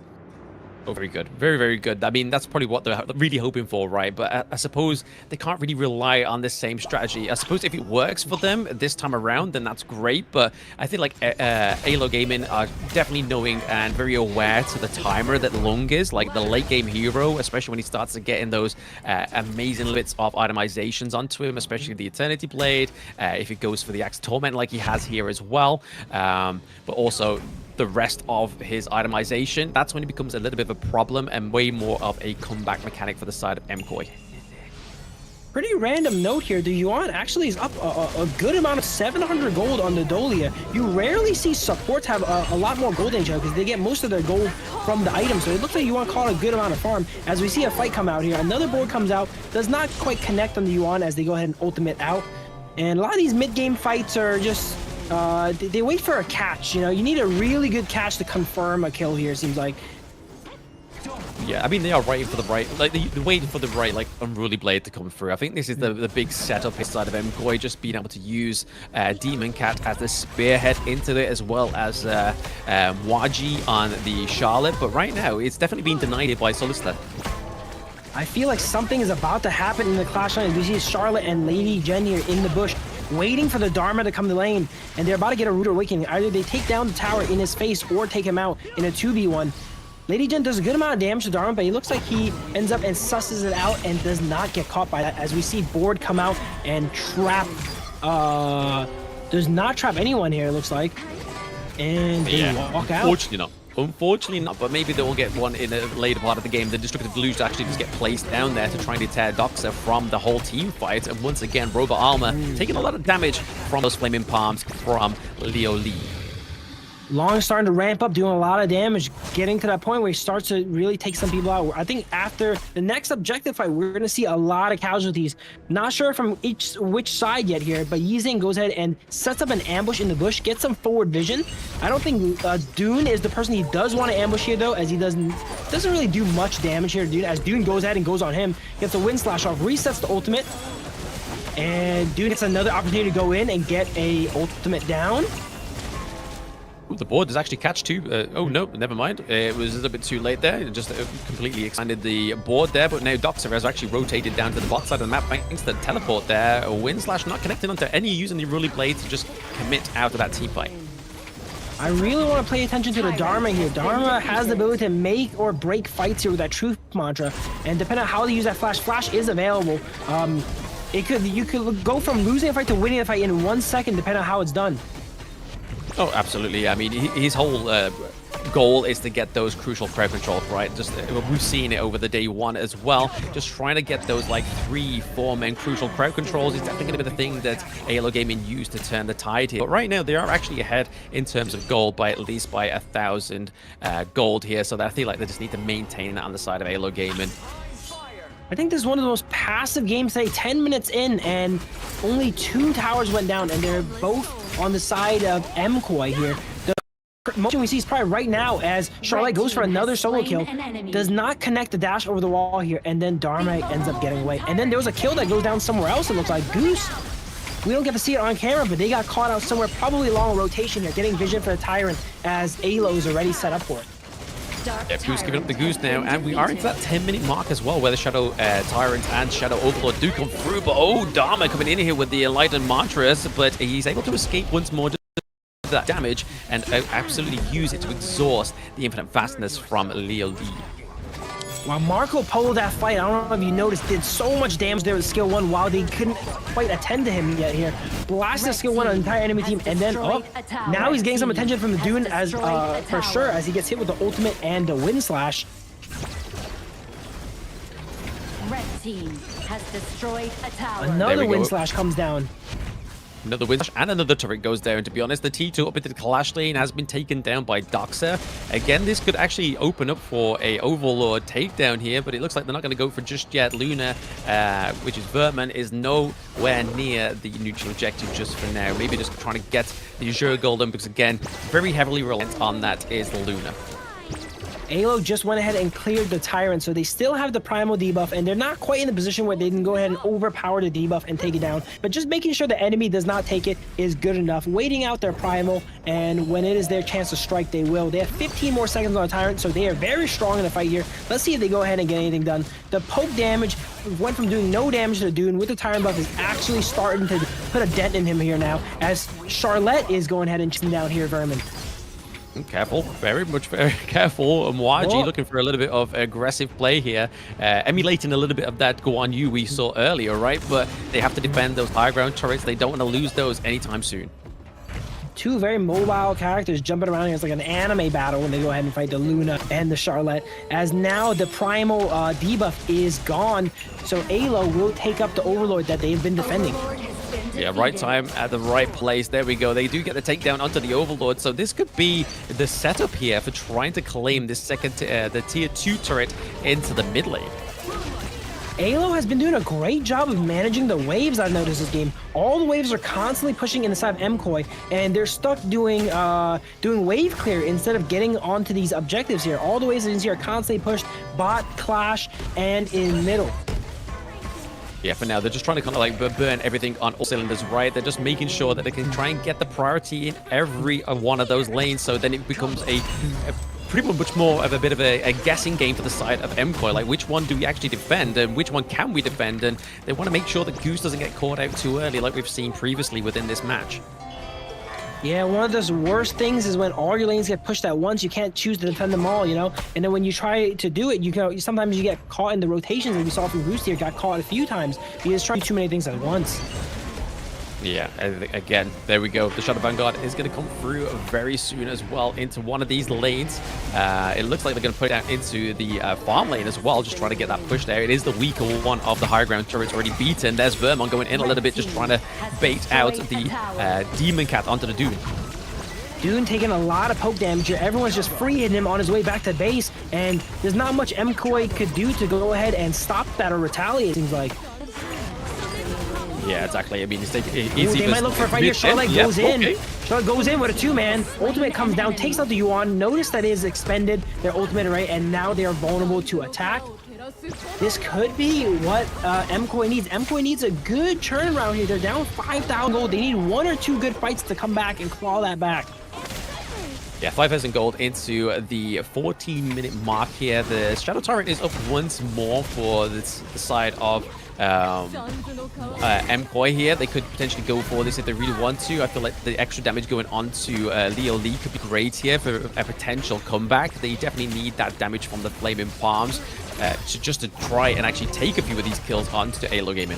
Oh, very good. Very, very good. I mean, that's probably what they're really hoping for, right? But I suppose they can't really rely on the same strategy. I suppose if it works for them this time around, then that's great. But I think like AYLO Gaming are definitely knowing and very aware to the timer that Lung is, like the late game hero, especially when he starts to get in those amazing bits of itemizations onto him, especially the Eternity Blade, if he goes for the Axe Torment like he has here as well. But also the rest of his itemization, that's when it becomes a little bit of a problem and way more of a comeback mechanic for the side of MKOI. Pretty random note here, the Yuan actually is up a good amount of 700 gold on the Dolia. You rarely see supports have a lot more gold than each other because they get most of their gold from the item. So it looks like Yuan caught a good amount of farm. As we see a fight come out here, another board comes out, does not quite connect on the Yuan as they go ahead and ultimate out. And a lot of these mid-game fights are just they wait for a catch, you know? You need a really good catch to confirm a kill here, it seems like. Yeah, I mean, they are waiting for the right, like, they're waiting for the right, like, Unruly Blade to come through. I think this is the big setup inside of MKOI, just being able to use Demon Cat as the spearhead into it, as well as Waji on the Charlotte. But right now, it's definitely being denied by Solista. I feel like something is about to happen in the Clash Line. We see Charlotte and Lady Jen here in the bush, waiting for the Dharma to come to lane, and they're about to get a Rude Awakening. Either they take down the tower in his face or take him out in a 2v1. Lady Jen does a good amount of damage to Dharma, but he looks like he ends up and susses it out and does not get caught by that, as we see Board come out and trap, does not trap anyone here, it looks like. And they walk out. Unfortunately not, but maybe they will get one in a later part of the game. The Destructive Deluge actually just get placed down there to try and deter Doxa from the whole team fight. And once again, Robot Armor taking a lot of damage from those Flaming Palms from Leo Lee. Long starting to ramp up, doing a lot of damage, getting to that point where he starts to really take some people out. I think after the next objective fight, we're going to see a lot of casualties. Not sure from which side yet here, but Yizing goes ahead and sets up an ambush in the bush, gets some forward vision. I don't think Dune is the person he does want to ambush here, though, as he doesn't really do much damage here, Dune. As Dune goes ahead and goes on him, gets a wind slash off, resets the ultimate, and Dune gets another opportunity to go in and get a ultimate down. Ooh, the board does actually catch two. Oh, no, never mind. It was a little bit too late there. It just completely expanded the board there. But now Doxer has actually rotated down to the bot side of the map thanks to the teleport there. Wind slash not connected onto any using the Ruly Blade to just commit out of that team fight. I really want to pay attention to the Dharma here. Dharma has the ability to make or break fights here with that truth mantra. And depending on how they use that flash is available. You could go from losing a fight to winning a fight in 1 second, depending on how it's done. Oh, absolutely. I mean, his whole goal is to get those crucial crowd controls, right? Just we've seen it over the day one as well. Just trying to get those like 3-4 men crucial crowd controls is definitely going to be the thing that AYLO Gaming used to turn the tide here. But right now, they are actually ahead in terms of gold by at least by 1,000 gold here. So that I feel like they just need to maintain that on the side of AYLO Gaming. I think this is one of the most passive games today. 10 minutes in, and only 2 towers went down, and they're both on the side of MKOI here. The motion we see is probably right now as Charlotte goes for another solo kill, does not connect the dash over the wall here, and then Dharma ends up getting away. And then there was a kill that goes down somewhere else, it looks like. Goose, we don't get to see it on camera, but they got caught out somewhere, probably along a rotation here, getting vision for the Tyrant as AYLO is already set up for it. Yeah, Goose giving up the Goose now, and we are into that 10-minute mark as well, where the Shadow Tyrant and Shadow Overlord do come through. But oh, Dharma coming in here with the Enlightened Mantras, but he's able to escape once more. That damage and absolutely use it to exhaust the infinite fastness from Leo Lee. While Marco Polo that fight, I don't know if you noticed, did so much damage there with skill 1 while they couldn't quite attend to him yet here. Blasted skill 1 on the entire enemy team, and then now he's getting some attention from the Dune as for sure as he gets hit with the ultimate and the wind slash. Red team has destroyed a tower. Another wind slash comes down. Another wind slash and another turret goes down. To be honest, the T2 up into the Kalash lane has been taken down by Doxer. Again, this could actually open up for a Overlord takedown here, but it looks like they're not going to go for just yet. Luna, which is Vertman, is nowhere near the neutral objective just for now. Maybe just trying to get the Azure Golden, because again, very heavily reliant on that is Luna. AYLO just went ahead and cleared the Tyrant, so they still have the Primal debuff, and they're not quite in the position where they can go ahead and overpower the debuff and take it down. But just making sure the enemy does not take it is good enough. Waiting out their Primal, and when it is their chance to strike, they will. They have 15 more seconds on the Tyrant, so they are very strong in the fight here. Let's see if they go ahead and get anything done. The poke damage went from doing no damage to the Dune with the Tyrant buff is actually starting to put a dent in him here now, as Charlotte is going ahead and chasing down here, Vermin. Careful, very careful. Mwaji looking for a little bit of aggressive play here, emulating a little bit of that Guan Yu we saw earlier, right? But they have to defend those high ground turrets. They don't want to lose those anytime soon. Two very mobile characters jumping around here. It's like an anime battle when they go ahead and fight the Luna and the Charlotte. As now the Primal debuff is gone, so AYLO will take up the Overlord that they've been defending. Yeah, right time at the right place. There we go. They do get the takedown onto the Overlord, so this could be the setup here for trying to claim this second, the tier 2 turret into the mid lane. AYLO has been doing a great job of managing the waves, I've noticed this game. All the waves are constantly pushing in the side of MKOI, and they're stuck doing wave clear instead of getting onto these objectives here. All the waves in here are constantly pushed, bot, clash, and in middle. Yeah, for now, they're just trying to kind of like burn everything on all cylinders, right? They're just making sure that they can try and get the priority in every one of those lanes, so then it becomes a pretty much more of a bit of a guessing game for the side of MKOI. Like, which one do we actually defend, and which one can we defend? And they want to make sure that Goose doesn't get caught out too early, like we've seen previously within this match. Yeah, one of those worst things is when all your lanes get pushed at once. You can't choose to defend them all, you know? And then when you try to do it, sometimes you get caught in the rotations, and we saw from Roost here, got caught a few times. You just try too many things at once. Yeah, again, there we go. The Shadow Vanguard is going to come through very soon as well into one of these lanes. It looks like they're going to put it out into the farm lane as well, just trying to get that push there. It is the weaker one of the high ground turrets already beaten. There's Vermon going in a little bit, just trying to bait out the Demon Cat onto the Dune. Dune taking a lot of poke damage here. Everyone's just free hitting him on his way back to base, and there's not much MKOI could do to go ahead and stop that or retaliate, it seems like. Yeah, exactly. I mean, they might look for a fight here. Charlotte goes in. Okay. Charlotte goes in with a 2-man. Ultimate comes down, takes out the Yuan. Notice that it is expended, their ultimate, right? And now they are vulnerable to attack. This could be what MKOI needs. MKOI needs a good turnaround here. They're down 5,000 gold. They need 1 or 2 good fights to come back and claw that back. Yeah, 5,000 gold into the 14-minute mark here. The Shadow Torrent is up once more for the side of MKOI here. They could potentially go for this if they really want to. I feel like the extra damage going on to Leo Lee could be great here for a potential comeback. They definitely need that damage from the Flaming Palms just to try and actually take a few of these kills onto AYLO Gaming.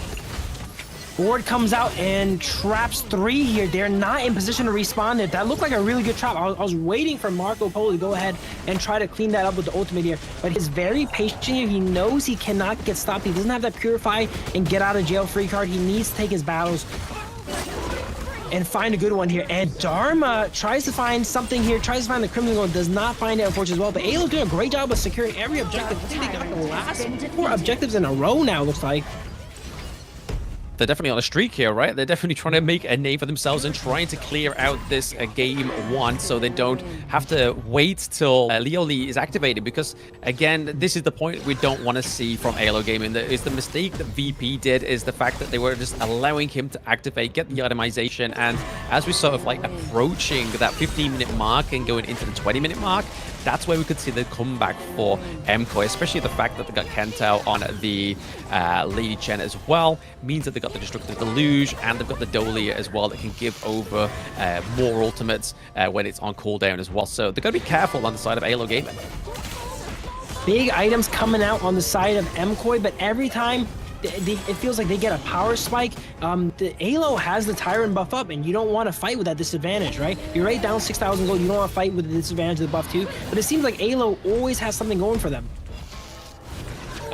Board comes out and traps 3 here. They're not in position to respawn it. That looked like a really good trap. I was waiting for Marco Polo to go ahead and try to clean that up with the ultimate here. But he's very patient here. He knows he cannot get stopped. He doesn't have that Purify and get out of jail free card. He needs to take his battles and find a good one here. And Dharma tries to find something here, tries to find the Crimson Gold, does not find it, unfortunately, as well. But AYLO doing a great job of securing every objective. I think they got the last 4 objectives in a row now, looks like. They're definitely on a streak here, right? They're definitely trying to make a name for themselves and trying to clear out this game 1 so they don't have to wait till Leo Lee is activated, because, again, this is the point we don't want to see from AYLO Gaming. Is the mistake that VP did is the fact that they were just allowing him to activate, get the itemization, and as we sort of like approaching that 15-minute mark and going into the 20-minute mark, that's where we could see the comeback for MKOI, especially the fact that they got Kentao on the Lady Chen as well, means that they got the Destructive Deluge, and they've got the Dolly as well that can give over more ultimates when it's on cooldown as well. So they're going to be careful on the side of AYLO Gaming. Big items coming out on the side of MKOI, but every time it feels like they get a power spike. The AYLO has the Tyrant buff up, and you don't want to fight with that disadvantage, right? You're right down 6,000 gold. You don't want to fight with the disadvantage of the buff too. But it seems like AYLO always has something going for them.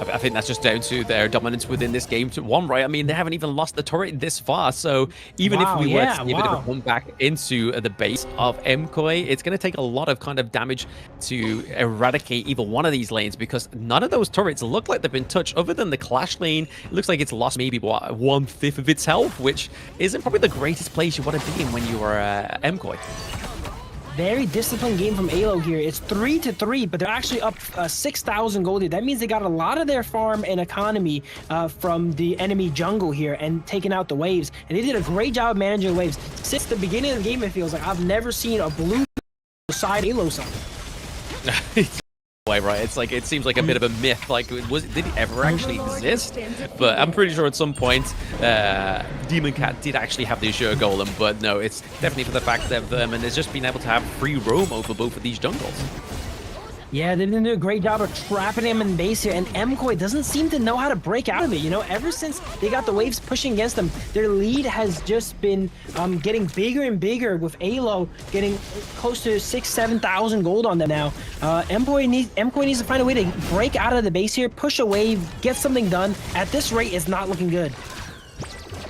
I think that's just down to their dominance within this game to 1, right? I mean, they haven't even lost the turret this far, so even if we were to see a bit of a comeback into the base of MKOI, it's going to take a lot of kind of damage to eradicate either one of these lanes, because none of those turrets look like they've been touched other than the Clash lane. It looks like it's lost maybe, what, 1/5 of its health, which isn't probably the greatest place you want to be in when you are MKOI. Very disciplined game from AYLO here. It's 3-3, but they're actually up 6,000 gold here. That means they got a lot of their farm and economy from the enemy jungle here and taking out the waves. And they did a great job managing waves. Since the beginning of the game, it feels like I've never seen a blue side AYLO side. Right, it's like, it seems like a bit of a myth. Like, did it ever actually exist? But I'm pretty sure at some point Demon Cat did actually have the Azure Golem, but no, it's definitely for the fact that Vermin has just been able to have free roam over both of these jungles. Yeah, they did a great job of trapping him in base here, and MKOI doesn't seem to know how to break out of it. You know, ever since they got the waves pushing against them, their lead has just been getting bigger and bigger, with AYLO getting close to 6,000-7,000 gold on them now. MKOI needs to find a way to break out of the base here, push a wave, get something done. At this rate, it's not looking good.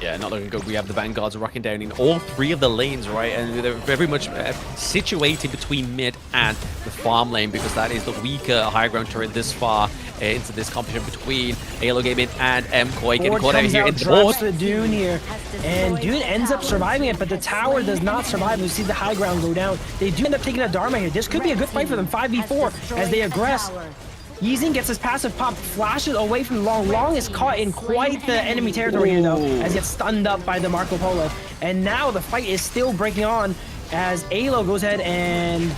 Yeah, not looking good. We have the Vanguards rocking down in all 3 of the lanes, right? And they're very much situated between mid and the farm lane, because that is the weaker high ground turret this far into this competition between AYLO Gaming and MKOI. Getting caught out here in the board. The Dune here, and Dune ends up surviving it, but the tower does not survive. We see the high ground go down. They do end up taking a Dharma here. This could be a good fight for them, 5v4, as they aggress. Yeezing gets his passive pop, flashes away from Long. Long is caught in quite the enemy territory here, though, as he gets stunned up by the Marco Polo. And now the fight is still breaking on as AYLO goes ahead and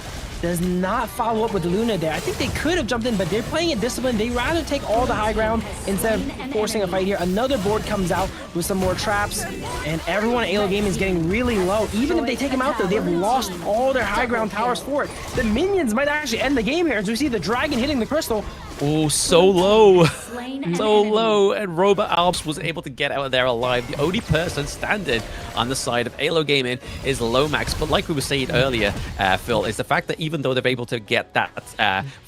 does not follow up with the Luna there. I think they could have jumped in, but they're playing it disciplined. They rather take all the high ground instead of forcing a fight here. Another board comes out with some more traps, and everyone at AYLO Gaming is getting really low. Even if they take him out, though, they've lost all their high ground towers for it. The minions might actually end the game here, as we see the dragon hitting the crystal. Oh, so low. So low. And Robert Alps was able to get out of there alive. The only person standing on the side of AYLO Gaming is Lomax. But like we were saying earlier, Phil, is the fact that even though they're able to get that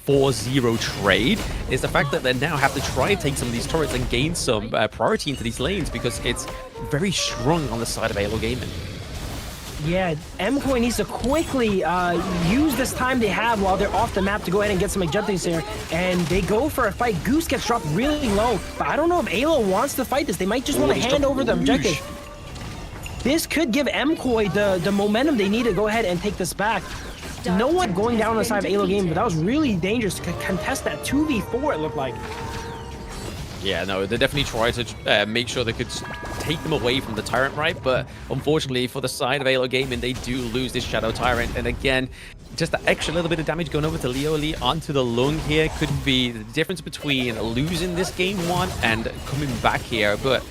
4-0 trade, is the fact that they now have to try and take some of these turrets and gain some priority into these lanes, because it's very strong on the side of AYLO Gaming. Yeah, MKOI needs to quickly use this time they have while they're off the map to go ahead and get some objectives here. And they go for a fight. Goose gets dropped really low, but I don't know if AYLO wants to fight this. They might just want to hand over the objective. This could give MKOI the momentum they need to go ahead and take this back. No one going down on the side of AYLO game, but that was really dangerous to contest that 2v4, it looked like. Yeah, no, they definitely tried to make sure they could take them away from the Tyrant, right? But unfortunately, for the side of AYLO Gaming, they do lose this Shadow Tyrant. And again, just the extra little bit of damage going over to Leo Lee onto the lung here could be the difference between losing this game 1 and coming back here. But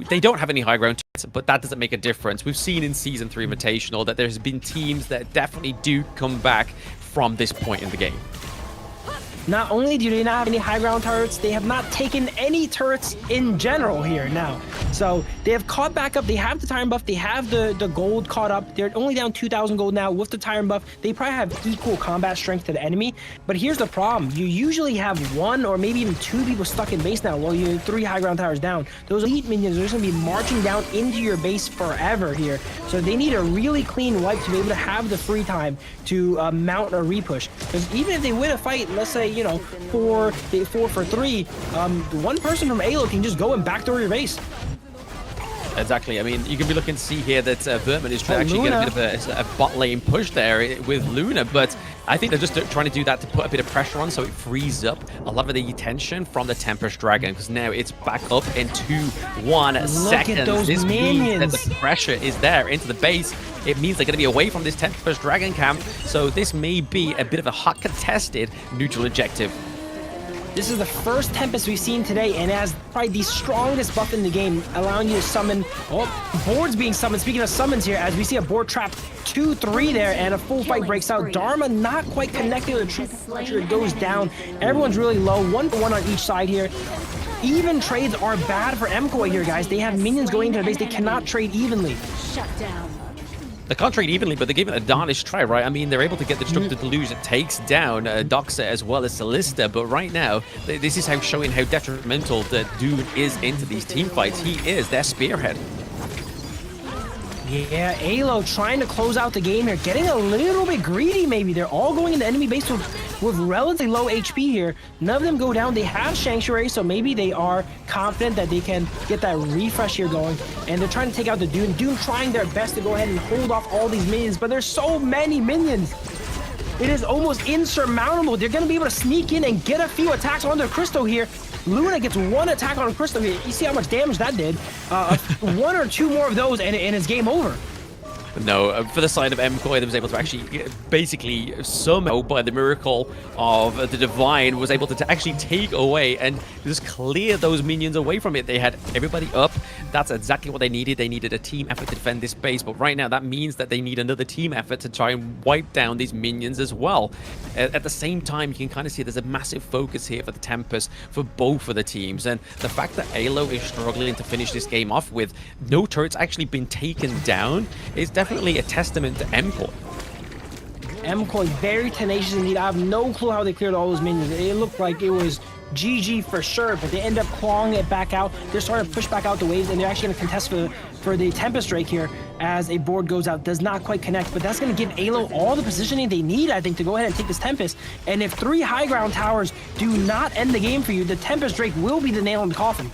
they don't have any high ground, but that doesn't make a difference. We've seen in Season 3 Invitational that there's been teams that definitely do come back from this point in the game. Not only do they not have any high ground turrets, they have not taken any turrets in general here now. So they have caught back up. They have the Tyrant buff. They have the gold caught up. They're only down 2,000 gold now with the Tyrant buff. They probably have equal combat strength to the enemy. But here's the problem. You usually have 1 or maybe even 2 people stuck in base now while you're 3 high ground towers down. Those elite minions are just going to be marching down into your base forever here. So they need a really clean wipe to be able to have the free time to mount a repush. Because even if they win a fight, let's say, you know, 4 for 3, one person from AYLO can just go and backdoor your base. Exactly. I mean, you can be looking to see here that Vertman is actually getting a bit of a bot lane push there with Luna, but I think they're just trying to do that to put a bit of pressure on so it frees up a lot of the tension from the Tempest Dragon, because now it's back up in 2-1 seconds. At those this minions. means that the pressure is there into the base. It means they're going to be away from this Tempest Dragon camp, so this may be a bit of a hot contested neutral objective. This is the first Tempest we've seen today, and it has probably the strongest buff in the game, allowing you to summon. Oh, boards being summoned. Speaking of summons here, as we see a board trap 2-3 there, and a full fight breaks out. Dharma not quite connected with the true pressure. It goes down. Everyone's really low. 1-for-1 on each side here. Even trades are bad for MKOI here, guys. They have minions going into the base. They cannot trade evenly. Shut down. They can't trade evenly, but they give it a darnish try, right? I mean, they're able to get the Destructive Deluge that takes down Doxa as well as Solista, but right now, this is showing how detrimental the Dune is into these team fights. He is their spearhead. Yeah, AYLO trying to close out the game here, getting a little bit greedy maybe. They're all going into enemy base with relatively low HP here. None of them go down. They have Sanctuary, so maybe they are confident that they can get that refresh here going. And they're trying to take out the Dune. Dune trying their best to go ahead and hold off all these minions, but there's so many minions. It is almost insurmountable. They're going to be able to sneak in and get a few attacks on their Crystal here. Luna gets 1 attack on Crystal here. You see how much damage that did. 1 or 2 more of those and it's game over. No, for the side of MKOI, they was able to actually basically somehow, by the miracle of the Divine, was able to actually take away and just clear those minions away from it. They had everybody up. That's exactly what they needed. They needed a team effort to defend this base, but right now that means that they need another team effort to try and wipe down these minions as well. At the same time, you can kind of see there's a massive focus here for the Tempest for both of the teams, and the fact that AYLO is struggling to finish this game off with no turrets actually been taken down is definitely a testament to MKOI. MKOI very tenacious indeed. I have no clue how they cleared all those minions. It looked like it was GG for sure, but they end up clawing it back out. They're starting to push back out the waves, and they're actually going to contest for the Tempest Drake here as a board goes out. Does not quite connect, but that's going to give AYLO all the positioning they need, I think, to go ahead and take this Tempest. And if 3 high ground towers do not end the game for you, the Tempest Drake will be the nail in the coffin.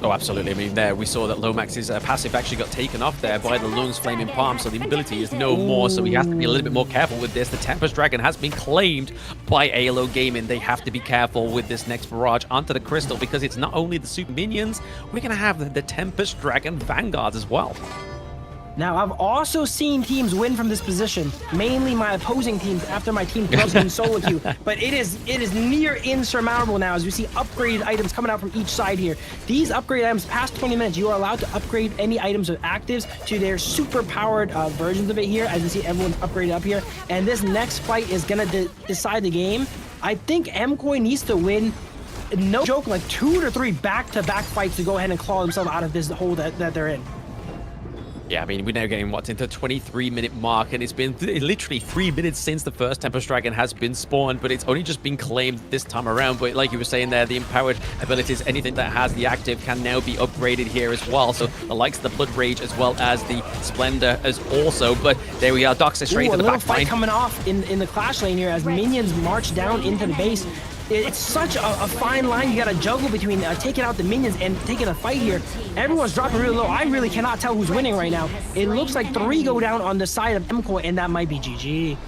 Oh, absolutely. I mean, there we saw that Lomax's passive actually got taken off there by the Lung's Flaming Palm, so the ability is no more, so we have to be a little bit more careful with this. The Tempest Dragon has been claimed by AYLO Gaming. They have to be careful with this next barrage onto the Crystal, because it's not only the super minions, we're going to have the Tempest Dragon Vanguards as well. Now, I've also seen teams win from this position, mainly my opposing teams after my team does win solo queue, but it is near insurmountable now as we see upgraded items coming out from each side here. These upgrade items, past 20 minutes, you are allowed to upgrade any items with actives to their super powered versions of it here, as you see everyone's upgraded up here, and this next fight is going to decide the game. I think MKOI needs to win, no joke, like 2 to 3 back-to-back fights to go ahead and claw themselves out of this hole that they're in. Yeah, I mean, we're now getting, what's into the 23-minute mark, and it's been literally 3 minutes since the first Tempest Dragon has been spawned, but it's only just been claimed this time around. But like you were saying there, the empowered abilities, anything that has the active can now be upgraded here as well. So the likes of the Blood Rage as well as the Splendor as also. But there we are, Doxa straight to the back line. A little fight coming off in the clash lane here as minions march down into the base. It's such a fine line. You got to juggle between taking out the minions and taking a fight here. Everyone's dropping really low. I really cannot tell who's winning right now. It looks like 3 go down on the side of MKoi, and that might be GG.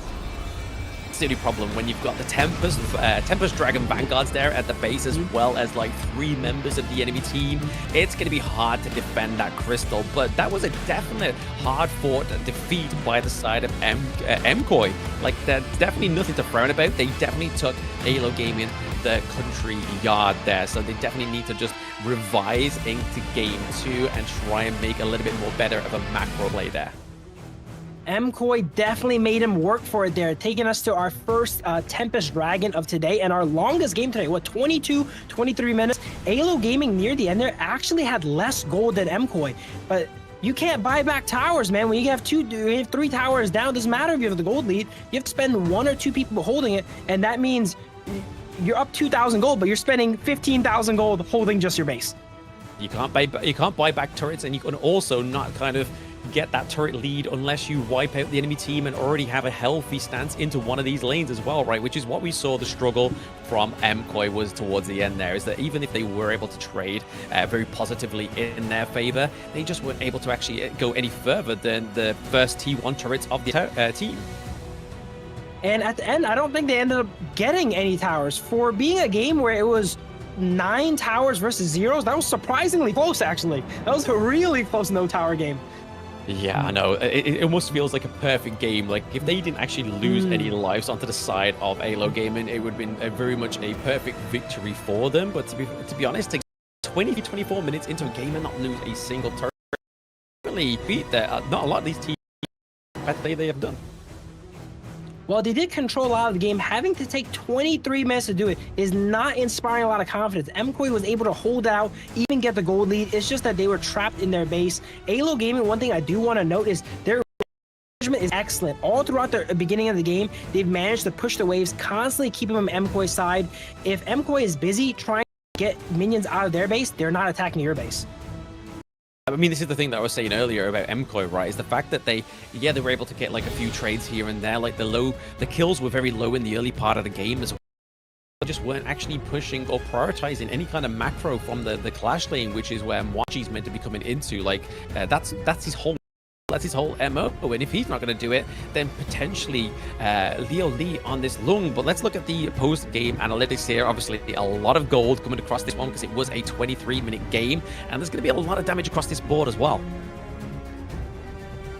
It's the only problem when you've got the Tempest Dragon Vanguards there at the base, as well as like 3 members of the enemy team. It's going to be hard to defend that crystal, but that was a definite hard-fought defeat by the side of MKoi. Like, there's definitely nothing to frown about. They definitely took AYLO Gaming the country yard there, so they definitely need to just revise into Game 2 and try and make a little bit more better of a macro play there. MKoi definitely made him work for it there, taking us to our first Tempest Dragon of today and our longest game today. What, 23 minutes? AYLO Gaming near the end there actually had less gold than MKoi, but you can't buy back towers, man. When you have 3 towers down, doesn't matter if you have the gold lead. You have to spend 1 or 2 people holding it, and that means you're up 2,000 gold, but you're spending 15,000 gold holding just your base. You can't buy back turrets, and you can also not kind of get that turret lead unless you wipe out the enemy team and already have a healthy stance into one of these lanes as well, right? Which is what we saw the struggle from MKoi was towards the end there, is that even if they were able to trade very positively in their favor, they just weren't able to actually go any further than the first T1 turrets of the team. And at the end, I don't think they ended up getting any towers. For being a game where it was 9 towers versus 0s, that was surprisingly close, actually. That was a really close no-tower game. Yeah, I know. It almost feels like a perfect game. Like, if they didn't actually lose any lives onto the side of AYLO Gaming, it would have been very much a perfect victory for them. But to be honest, to 24 minutes into a game and not lose a single turret, really beat that. Not a lot of these teams that they have done. Well, they did control a lot of the game. Having to take 23 minutes to do it is not inspiring a lot of confidence. MKoi was able to hold out, even get the gold lead. It's just that they were trapped in their base. AYLO Gaming, one thing I do want to note is their management is excellent. All throughout the beginning of the game, they've managed to push the waves, constantly keeping them on MKOI's side. If MKoi is busy trying to get minions out of their base, they're not attacking your base. I mean, this is the thing that I was saying earlier about MKoi, right? Is the fact that they were able to get like a few trades here and there. Like the kills were very low in the early part of the game as well. They just weren't actually pushing or prioritizing any kind of macro from the clash lane, which is where Mwachi's meant to be coming into. Like that's his whole MO, and if he's not going to do it, then potentially Leo Lee on this lung. But let's look at the post-game analytics here. Obviously, a lot of gold coming across this one because it was a 23-minute game, and there's going to be a lot of damage across this board as well.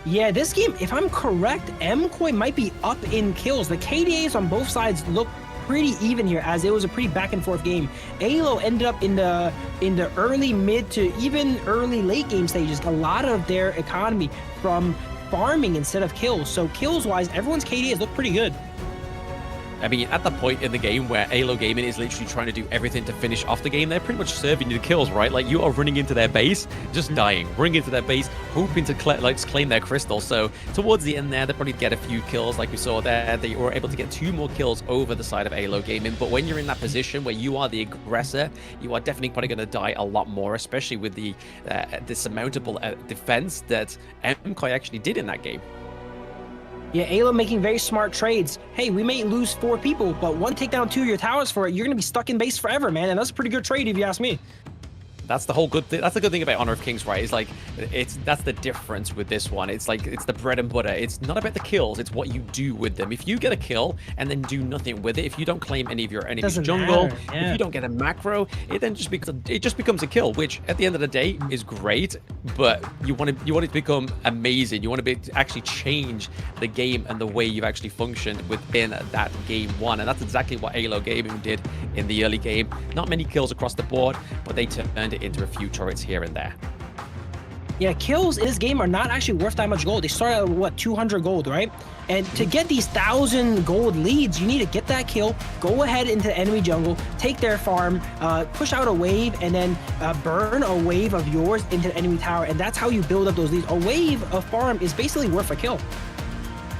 Yeah, this game, if I'm correct, MKoi might be up in kills. The KDAs on both sides look pretty even here, as it was a pretty back and forth game. AYLO ended up in the early mid to even early late game stages, a lot of their economy from farming instead of kills. So kills wise, everyone's KDAs look pretty good. I mean, at the point in the game where AYLO Gaming is literally trying to do everything to finish off the game, they're pretty much serving you the kills, right? Like, you are running into their base, just dying, running into their base, hoping to claim their crystal. So towards the end there, they probably get a few kills, like we saw there. They were able to get 2 more kills over the side of AYLO Gaming. But when you're in that position where you are the aggressor, you are definitely probably going to die a lot more, especially with the surmountable defense that MKoi actually did in that game. Yeah, AYLO making very smart trades. Hey, we may lose 4 people, but one take down 2 of your towers for it, you're going to be stuck in base forever, man. And that's a pretty good trade if you ask me. That's the whole good thing. That's the good thing about Honor of Kings, right? It's like that's the difference with this one. It's like it's the bread and butter. It's not about the kills. It's what you do with them. If you get a kill and then do nothing with it, if you don't claim any of your enemy's jungle, if you don't get a macro, it then just becomes a kill. Which at the end of the day is great, but you want it to become amazing. You want to actually change the game and the way you've actually functioned within that game one, and that's exactly what AYLO Gaming did in the early game. Not many kills across the board, but they turned it into a few turrets here and there. Yeah, kills in this game are not actually worth that much gold. They start at what, 200 gold, right? And to get these 1,000 gold leads, you need to get that kill, go ahead into enemy jungle, take their farm, push out a wave, and then burn a wave of yours into enemy tower. And that's how you build up those leads. A wave of farm is basically worth a kill.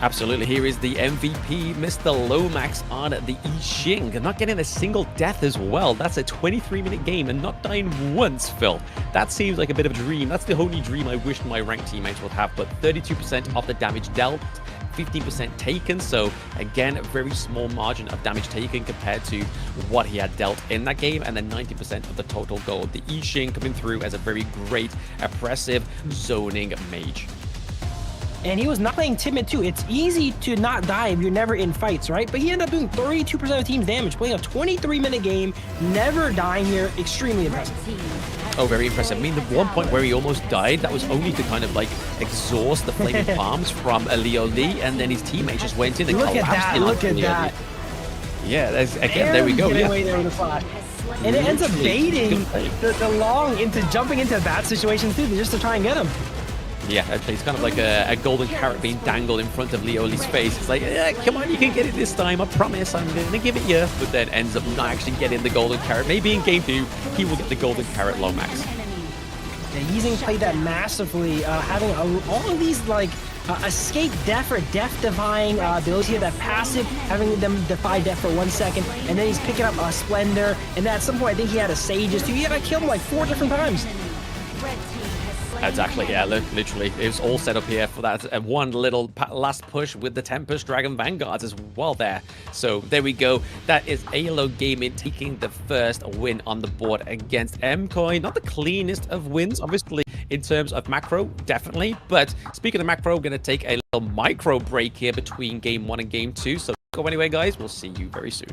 Absolutely. Here is the MVP, Mr. Lomax on the Yixing. Not getting a single death as well. That's a 23-minute game and not dying once, Phil. That seems like a bit of a dream. That's the only dream I wish my ranked teammates would have. But 32% of the damage dealt, 15% taken. So again, a very small margin of damage taken compared to what he had dealt in that game. And then 90% of the total gold. The Yixing coming through as a very great, oppressive zoning mage. And he was not playing timid too. It's easy to not die if you're never in fights, right? But he ended up doing 32% of the team's damage, playing a 23-minute game, never dying here. Extremely impressive. Oh, very impressive. I mean, the one point where he almost died, that was only to kind of like exhaust the flaming palms from Leo Lee, and then his teammate just went in and look collapsed. At that, look at that. Yeah, again, there we go. Yeah. Away there with the fly. And it ends up baiting the Long into jumping into bad situations too, just to try and get him. Yeah, actually, it's kind of like a golden carrot being dangled in front of Leo Lee's face. It's like, yeah, come on, you can get it this time. I promise, I'm going to give it you. But then ends up not actually getting the golden carrot. Maybe in game 2, he will get the golden carrot Lomax. Yeah, Yixing played that massively, having all of these like escape death or death defying ability, that passive, having them defy death for 1 second, and then he's picking up a Splendor, and then at some point I think he had a Sages too. He had to kill him like 4 different times. Exactly, yeah, literally. It was all set up here for that one little last push with the Tempest Dragon Vanguards as well there. So there we go. That is AYLO Gaming taking the first win on the board against MKOI. Not the cleanest of wins, obviously, in terms of macro, definitely. But speaking of macro, we're going to take a little micro break here between game 1 and game 2. So go anyway, guys. We'll see you very soon.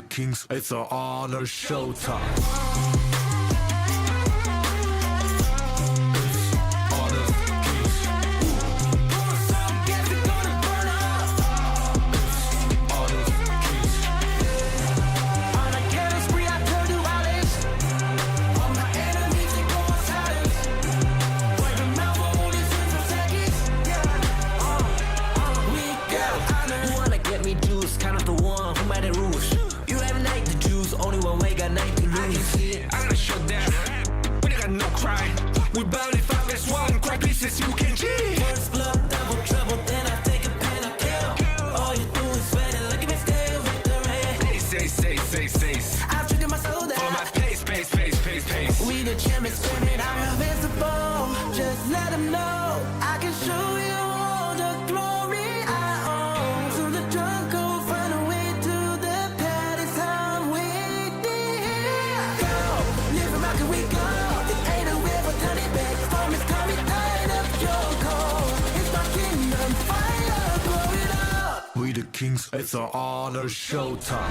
Kings, it's an honor showtime. We bound if I miss one, cry pieces you can cheat. First blood, double trouble, then I take a pen, I kill. All you do is sweat and look at me stay with the rain. Say. I've treated my soul down. For my pace. We the champions, screaming, I'm invincible. Just let them know I can show you all the glory I own. So the drunk go find a way to the palace I'm waiting. Go, live and rock and we go. We the kings, it's an honor showtime.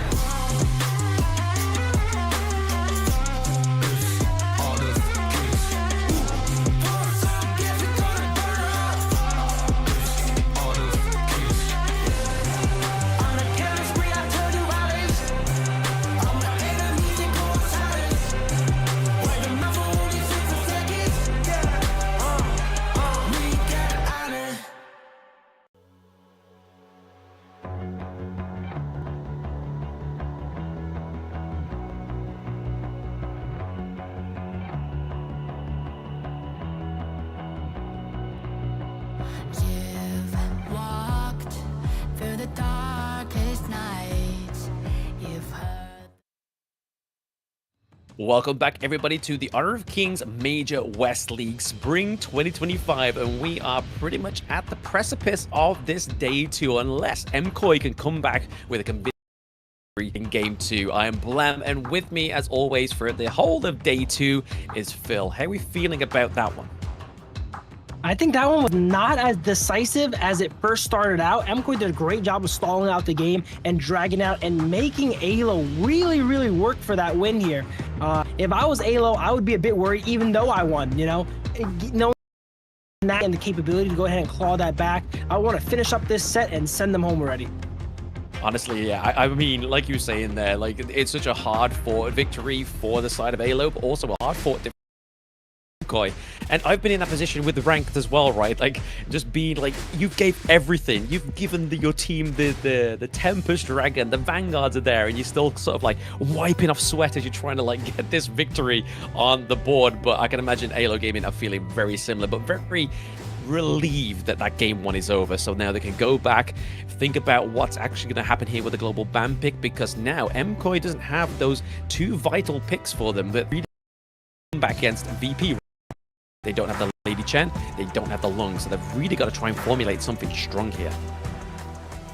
Welcome back, everybody, to the Honor of Kings Major West League Spring 2025, and we are pretty much at the precipice of this day 2, unless MKOI can come back with a convincing in Game 2. I am Blam, and with me, as always, for the whole of day 2 is Phil. How are we feeling about that one? I think that one was not as decisive as it first started out. MKOI did a great job of stalling out the game and dragging out and making AYLO really work for that win here. If I was AYLO, I would be a bit worried, even though I won, you know? Knowing that and the capability to go ahead and claw that back, I want to finish up this set and send them home already. Honestly, yeah, I mean, like you were saying there, like, it's such a hard-fought victory for the side of AYLO, but also a hard-fought MKOI. And I've been in that position with the ranked as well, right? Like, just being like, you gave everything. You've given your team the Tempest Dragon, the Vanguards are there, and you're still sort of like wiping off sweat as you're trying to like get this victory on the board. But I can imagine AYLO Gaming are feeling very similar, but very relieved that that game 1 is over. So now they can go back, think about what's actually going to happen here with the global ban pick, because now MKOI doesn't have those 2 vital picks for them, but really come back against VP. They don't have the Lady Chen, they don't have the Lung, so they've really got to try and formulate something strong here.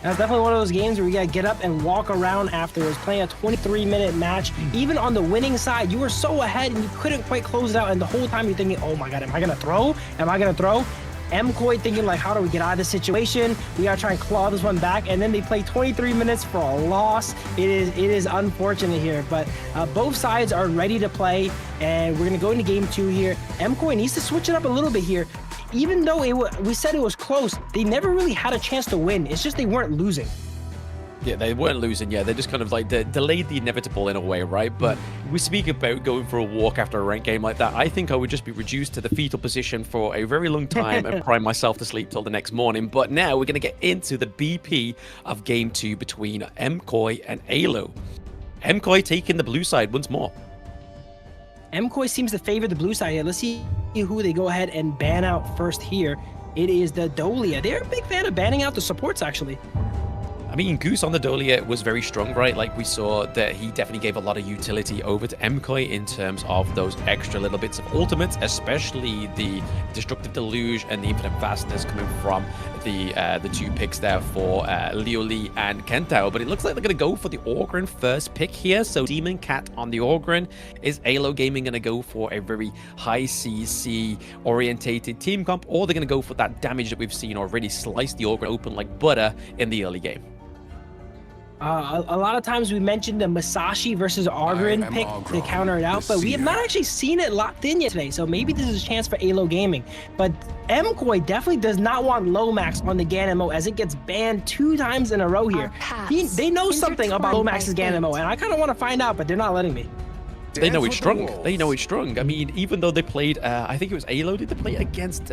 That's definitely one of those games where you gotta get up and walk around afterwards, playing a 23-minute match. Even on the winning side, you were so ahead and you couldn't quite close it out, and the whole time you're thinking, oh my god, am I gonna throw? Am I gonna throw? MKOI thinking like, how do we get out of this situation? We gotta try and claw this one back, and then they play 23 minutes for a loss. It is unfortunate here, but both sides are ready to play, and we're gonna go into game 2 here. MKOI needs to switch it up a little bit here. Even though we said it was close, they never really had a chance to win. It's just they weren't losing. Yeah, they weren't losing. Yeah, they just kind of like delayed the inevitable in a way, right? But we speak about going for a walk after a ranked game like that. I think I would just be reduced to the fetal position for a very long time and cry myself to sleep till the next morning. But now we're going to get into the BP of game 2 between MKOI and AYLO. MKOI taking the blue side once more. MKOI seems to favor the blue side here. Let's see who they go ahead and ban out first here. It is the Dolia. They're a big fan of banning out the supports, actually. I mean, Goose on the Dolia was very strong, right? Like, we saw that he definitely gave a lot of utility over to MKOI in terms of those extra little bits of ultimates, especially the Destructive Deluge and the Infinite Fastness coming from the 2 picks there for Lioli and Kentao. But it looks like they're going to go for the Orgren first pick here. So Demon Cat on the Orgren. Is AYLO Gaming going to go for a very high CC orientated team comp, or they're going to go for that damage that we've seen already slice the Orgren open like butter in the early game? A lot of times we mentioned the Masashi versus Orgren pick to counter it out, but we have not actually seen it locked in yet today, so maybe this is a chance for AYLO Gaming. But MKOI definitely does not want Lomax on the Ganemo, as it gets banned 2 times in a row here. They know something about Lomax's Ganemo, and I kind of want to find out, but they're not letting me. They know it's strong. They know it's strong. I mean, even though they played, I think it was AYLO, did they play against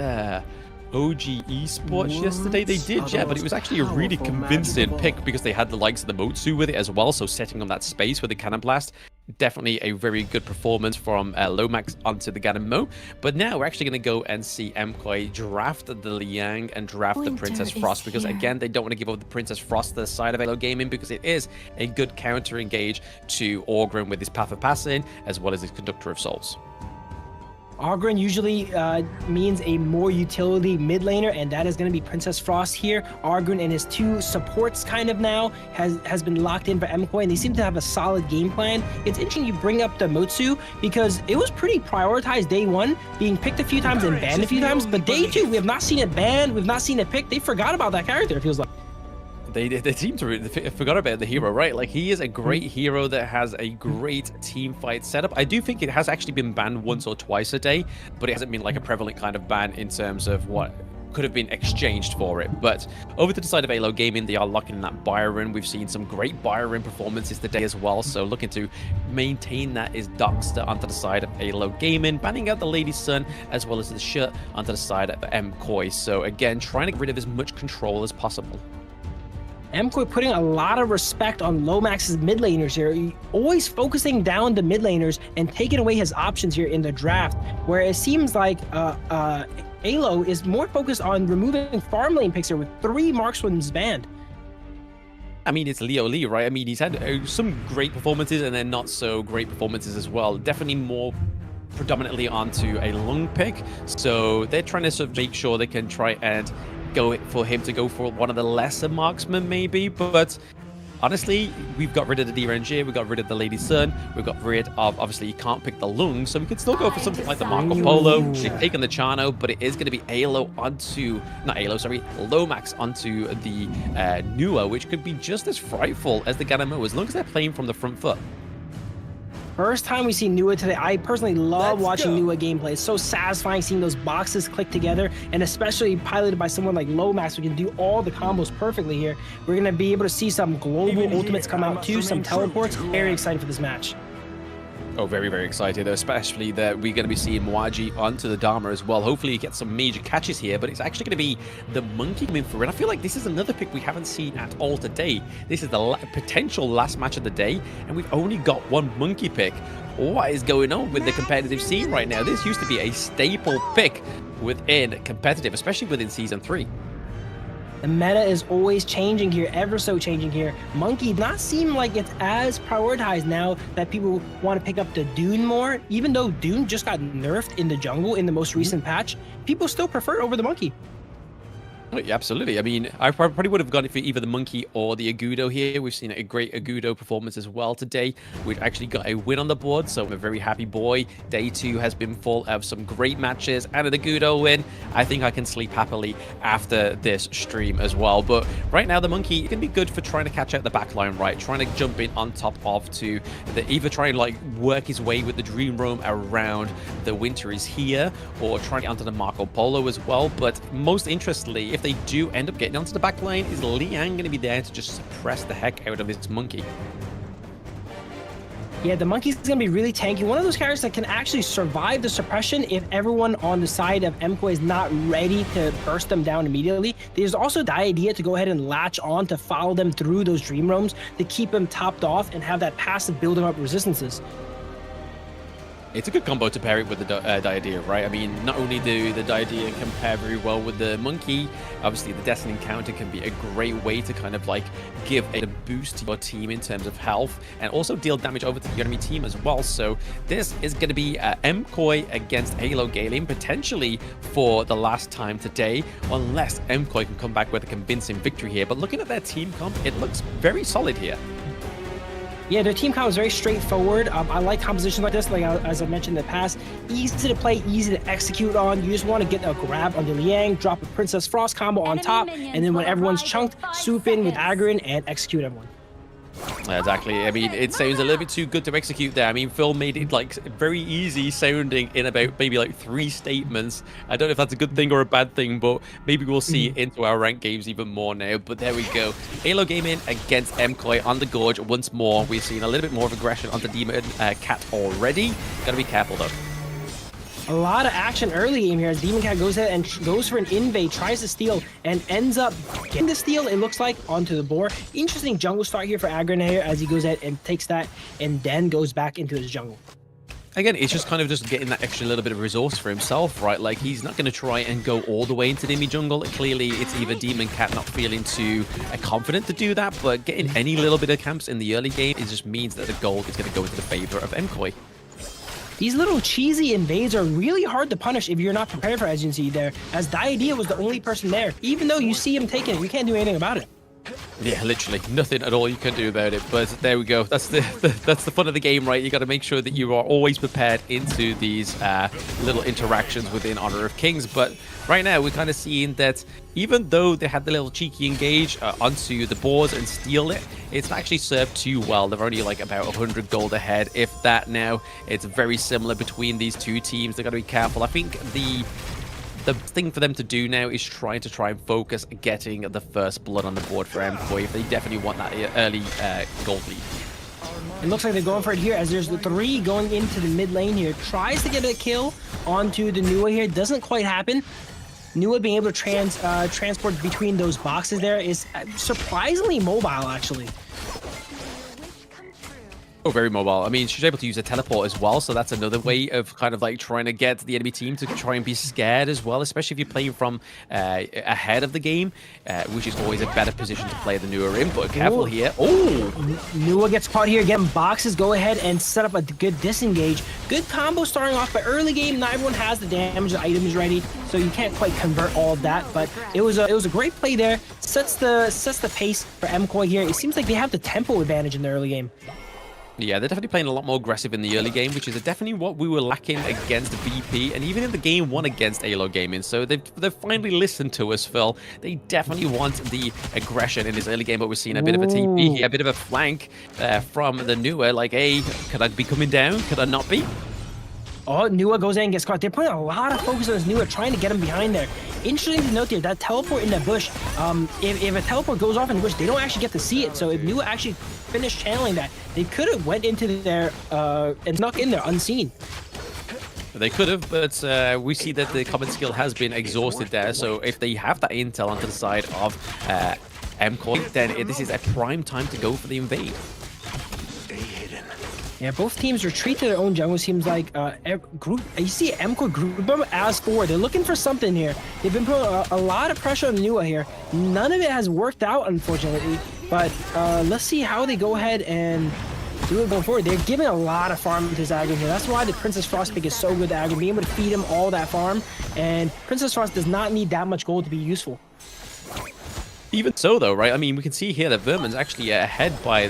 OG Esports yesterday? They did, yeah, but it was actually a really convincing pick because they had the likes of the Motsu with it as well, so setting on that space with the Cannon Blast. Definitely a very good performance from Lomax onto the Ganemo. But now we're actually going to go and see MKOI draft the Liang and draft the Princess Frost, because again, they don't want to give up the Princess Frost to the side of AYLO Gaming, because it is a good counter engage to Orgren with his Path of Passing as well as his Conductor of Souls. Orgren usually means a more utility mid laner, and that is going to be Princess Frost here. Orgren and his 2 supports kind of now has been locked in for MKOI, and they seem to have a solid game plan. It's interesting you bring up the Motsu, because it was pretty prioritized day 1, being picked a few times and banned a few times, but day 2, we have not seen it banned, we've not seen it picked. They forgot about that character, it feels like. They seem to forgot about the hero, right? Like, he is a great hero that has a great team fight setup. I do think it has actually been banned once or twice a day, but it hasn't been like a prevalent kind of ban in terms of what could have been exchanged for it. But over to the side of AYLO Gaming, they are locking in that Byron. We've seen some great Byron performances today as well, so looking to maintain that is Dockster onto the side of AYLO Gaming, banning out the Lady Sun as well as the Shirt onto the side of MKOI. So again, trying to get rid of as much control as possible. MKOI putting a lot of respect on Lomax's mid laners here, always focusing down the mid laners and taking away his options here in the draft, where it seems like AYLO is more focused on removing farm lane picks here with 3 marksman's banned. I mean, it's Leo Lee, right? I mean, he's had some great performances and then not so great performances as well. Definitely more predominantly onto a long pick. So they're trying to sort of make sure they can try and go for him to go for one of the lesser marksmen maybe. But honestly, we've got rid of the D-Ranger, we got rid of the Lady Sun, we've got rid of, obviously, you can't pick the Lung, so we could still go for something like the Marco Polo. They've taken the Chano, but it is going to be AYLO onto, not AYLO, sorry, Lomax onto the Nua, which could be just as frightful as the Ganamo, as long as they're playing from the front foot. First time we see Nua today. I personally love watching Nua gameplay. It's so satisfying seeing those boxes click together, and especially piloted by someone like Lomax, who can do all the combos perfectly here. We're going to be able to see some global ultimates come out too, some teleports. Very excited for this match. Oh, very, very excited, especially that we're going to be seeing Mwaji onto the Dharma as well. Hopefully he gets some major catches here, but it's actually going to be the Monkey coming through. And I feel like this is another pick we haven't seen at all today. This is the potential last match of the day, and we've only got one Monkey pick. What is going on with the competitive scene right now? This used to be a staple pick within competitive, especially within Season 3. The meta is always changing here, ever so changing here. Monkey does not seem like it's as prioritized now that people want to pick up the Dune more. Even though Dune just got nerfed in the jungle in the most recent patch, people still prefer it over the Monkey. Yeah, absolutely. I mean, I probably would have gone for either the Monkey or the Agudo here. We've seen a great Agudo performance as well today. We've actually got a win on the board, so I'm a very happy boy. Day 2 has been full of some great matches and an Agudo win. I think I can sleep happily after this stream as well. But right now, the Monkey can be good for trying to catch out the back line, right? Trying to jump in on top of to either try and like work his way with the Dream Roam around the Winter is Here, or trying to get onto the Marco Polo as well. But most interestingly, if they do end up getting onto the back line, is Liang going to be there to just suppress the heck out of this Monkey? Yeah, the Monkey's going to be really tanky. One of those characters that can actually survive the suppression if everyone on the side of MKOI is not ready to burst them down immediately. There's also the idea to go ahead and latch on to follow them through those Dream Roams to keep them topped off and have that passive building up resistances. It's a good combo to pair it with the Diadea, right? I mean, not only do the Diadea compare very well with the Monkey, obviously the Destiny Encounter can be a great way to kind of like give a boost to your team in terms of health and also deal damage over to the enemy team as well. So this is going to be MKOI against AYLO Galen, potentially for the last time today, unless MKOI can come back with a convincing victory here. But looking at their team comp, it looks very solid here. Yeah, their team comp is very straightforward. I like compositions like this, like as I mentioned in the past. Easy to play, easy to execute on. You just want to get a grab on the Liang, drop a Princess Frost combo on top, and then when everyone's chunked, swoop in with Agron and execute everyone. Exactly. I mean, it sounds a little bit too good to execute there. I mean, Phil made it like very easy sounding in about maybe like 3 statements. I don't know if that's a good thing or a bad thing, but maybe we'll see into our ranked games even more now. But there we go. AYLO Gaming against MKOI on the Gorge once more. We've seen a little bit more of aggression on the Demon Cat already. Gotta be careful though. A lot of action early game here as Demon Cat goes ahead and goes for an invade, tries to steal, and ends up getting the steal, it looks like, onto the board. Interesting jungle start here for Agron here as he goes ahead and takes that and then goes back into his jungle. Again, it's just kind of just getting that extra little bit of resource for himself, right? Like, he's not going to try and go all the way into the enemy jungle. Clearly, it's either Demon Cat not feeling too confident to do that, but getting any little bit of camps in the early game, it just means that the gold is going to go into the favor of MKOI. These little cheesy invades are really hard to punish if you're not prepared for, as you can see there, as Diadea was the only person there. Even though you see him taking it, you can't do anything about it. Yeah, literally nothing at all you can do about it. But there we go. That's the fun of the game, right? You got to make sure that you are always prepared into these little interactions within Honor of Kings. But right now, we're kind of seeing that even though they had the little cheeky engage onto the boards and steal it, it's not actually served too well. They're only like about 100 gold ahead, if that now. It's very similar between these two teams. They got to be careful. I think the thing for them to do now is try and focus getting the first blood on the board for MKOI if they definitely want that early gold lead. It looks like they're going for it here as there's the 3 going into the mid lane here. Tries to get a kill onto the Nua here. Doesn't quite happen. Nua being able to transport between those boxes there is surprisingly mobile, actually. Oh, very mobile. I mean, she's able to use a teleport as well, so that's another way of kind of like trying to get the enemy team to try and be scared as well, especially if you're playing from ahead of the game, which is always a better position to play the Nua in. But careful here. Oh! Nua gets caught here, getting boxes. Go ahead and set up a good disengage. Good combo starting off, but early game, not everyone has the damage items ready, so you can't quite convert all of that. But it was a great play there. Sets the pace for MKOI here. It seems like they have the tempo advantage in the early game. Yeah, they're definitely playing a lot more aggressive in the early game, which is definitely what we were lacking against VP, and even in the game one against AYLO Gaming. So they've finally listened to us, Phil. They definitely want the aggression in this early game, but we're seeing a bit of a TP here, a bit of a flank from the Nua. Like, hey, could I be coming down? Could I not be? Oh, Nua goes in and gets caught. They're putting a lot of focus on this Nua, trying to get him behind there. Interesting to note there, that teleport in the bush, if a teleport goes off in the bush, they don't actually get to see it. So if Nua actually finished channeling that, they could have went into there and snuck in there unseen. They could have, but we see that the combat skill has been exhausted there. So if they have that intel onto the side of MKOI, then this is a prime time to go for the invade. Yeah, both teams retreat to their own jungle. Seems like you see MKOI group them as forward. They're looking for something here. They've been putting a lot of pressure on Nua here. None of it has worked out, unfortunately. But let's see how they go ahead and do it going forward. They're giving a lot of farm to this aggro here. That's why the Princess Frost pick is so good to aggro, being able to feed him all that farm. And Princess Frost does not need that much gold to be useful. Even so, though, right? I mean, we can see here that Vermin's actually ahead by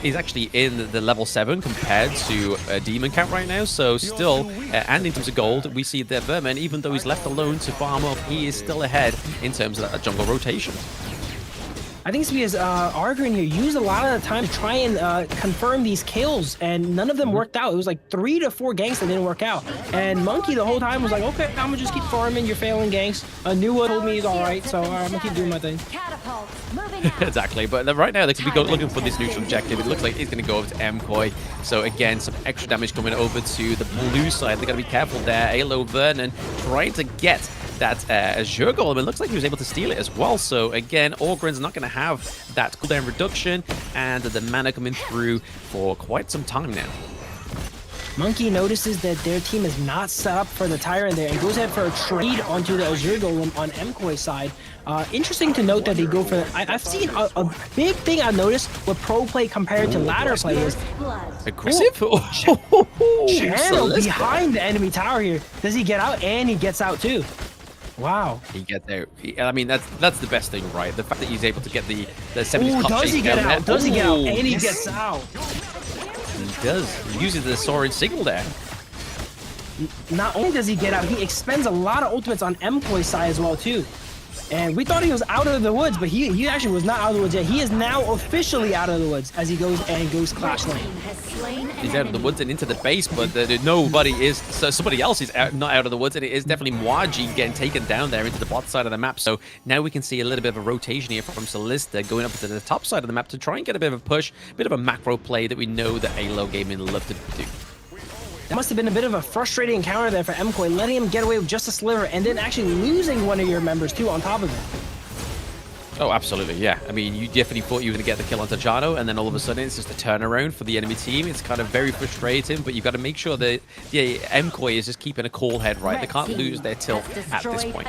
is actually in the level 7 compared to Demon Cat right now. So still, and in terms of gold, we see that Vermin, even though he's left alone to farm up, he is still ahead in terms of that jungle rotation. I think it's because Argrin here used a lot of the time to try and confirm these kills, and none of them worked out. It was like 3 to 4 ganks that didn't work out. And Monkey the whole time was like, okay, I'm gonna just keep farming your failing ganks. Nua told me he's alright, so I'm gonna keep doing my thing. Exactly, but right now they could be looking for this neutral objective. It looks like it's going to go over to MKOI. So again, some extra damage coming over to the blue side. They got to be careful there. AYLO Vernon trying to get that Azure Golem. It looks like he was able to steal it as well. So again, Orgrin's not going to have that cooldown reduction, and the mana coming through for quite some time now. Monkey notices that their team is not set up for the Tyrant there and goes ahead for a trade onto the Azure Golem on MKOI's side. Interesting to note that they go for... I've seen a big thing I've noticed with pro play compared to ladder play is... Aggressive? Channel behind the enemy tower here. Does he get out? And he gets out too. Wow. He gets out. I mean, that's the best thing, right? The fact that he's able to get the 70s cut does he get out? Does he get out? And he gets out. He does. He uses the Soaring Signal there. Not only does he get out, he expends a lot of ultimates on MKOI's side as well, too. And we thought he was out of the woods, but he actually was not out of the woods yet. He is now officially out of the woods as he goes Clash Lane. He's out of the woods and into the base, but nobody is... So somebody else is not out of the woods, and it is definitely Mwaji getting taken down there into the bot side of the map. So now we can see a little bit of a rotation here from Solista going up to the top side of the map to try and get a bit of a push, a bit of a macro play that we know that AYLO Gaming love to do. That must have been a bit of a frustrating encounter there for MKOI, letting him get away with just a sliver and then actually losing one of your members too on top of it. Oh, absolutely, yeah. I mean, you definitely thought you were going to get the kill on Tajano, and then all of a sudden it's just a turnaround for the enemy team. It's kind of very frustrating, but you've got to make sure that MKOI is just keeping a cool head, right? They can't lose their tilt at this point.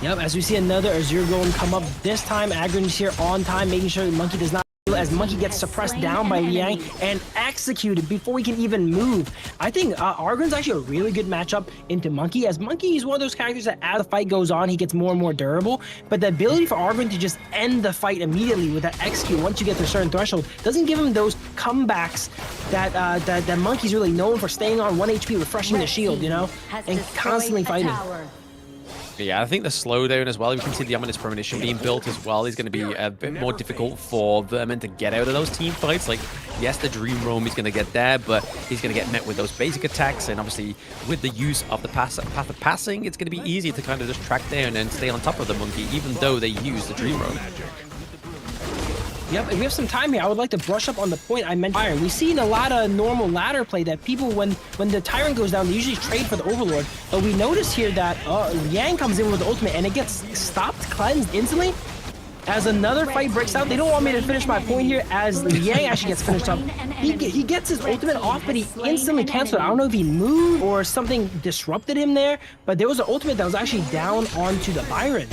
Yep, as we see another Azure Golem come up, this time Agron's here on time, making sure Monkey does not, as Monkey gets suppressed down by Liang and executed before he can even move. I think Argrin's actually a really good matchup into Monkey, as Monkey is one of those characters that as the fight goes on, he gets more and more durable, but the ability for Argrin to just end the fight immediately with that execute once you get to a certain threshold doesn't give him those comebacks that Monkey's really known for, staying on 1 HP, refreshing the shield, you know, and constantly fighting. Yeah, I think the slowdown as well, we can see the Ominous Premonition being built as well, is going to be a bit more difficult for Vermin to get out of those team fights. Like, yes, the Dream Roam is going to get there, but he's going to get met with those basic attacks, and obviously with the use of the path of passing, it's going to be easy to kind of just track down and stay on top of the Monkey, even though they use the Dream Roam. Yep, if we have some time here, I would like to brush up on the point I mentioned. We've seen a lot of normal ladder play that people, when the Tyrant goes down, they usually trade for the Overlord. But we notice here that Yang comes in with the ultimate and it gets stopped, cleansed instantly. as another fight breaks out. They don't want me to finish my point here as Liang actually gets finished up. He gets his ultimate off, but he instantly canceled. I don't know if he moved or something disrupted him there, but there was an ultimate that was actually down onto the Byron.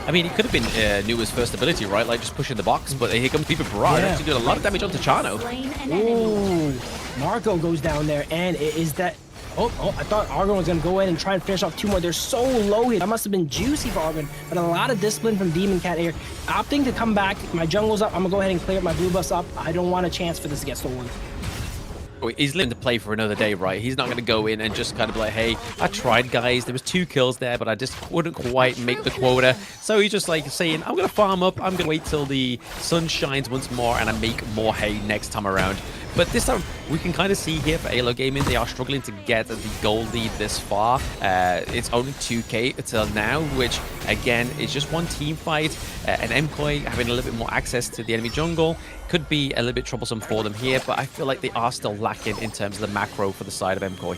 I mean, it could have been Nua's first ability, right? Like just pushing the box, but here comes Viva Barrage, actually doing a lot of damage onto Chano. Ooh, Marco goes down there, and is that... Oh, I thought Argon was going to go in and try and finish off 2 more. They're so low here. That must have been juicy for Argon, but a lot of discipline from Demon Cat here. Opting to come back. My jungle's up. I'm going to go ahead and clear up my blue buffs up. I don't want a chance for this to get stolen. He's living to play for another day, right? He's not going to go in and just kind of be like, hey, I tried, guys. There was 2 kills there, but I just couldn't quite make the quota. So he's just like saying, I'm going to farm up. I'm going to wait till the sun shines once more and I make more hay next time around. But this time, we can kind of see here for AYLO Gaming, they are struggling to get the gold lead this far. It's only 2k until now, which, again, is just one team fight. And MKOI having a little bit more access to the enemy jungle could be a little bit troublesome for them here, but I feel like they are still lacking in terms of the macro for the side of MKOI.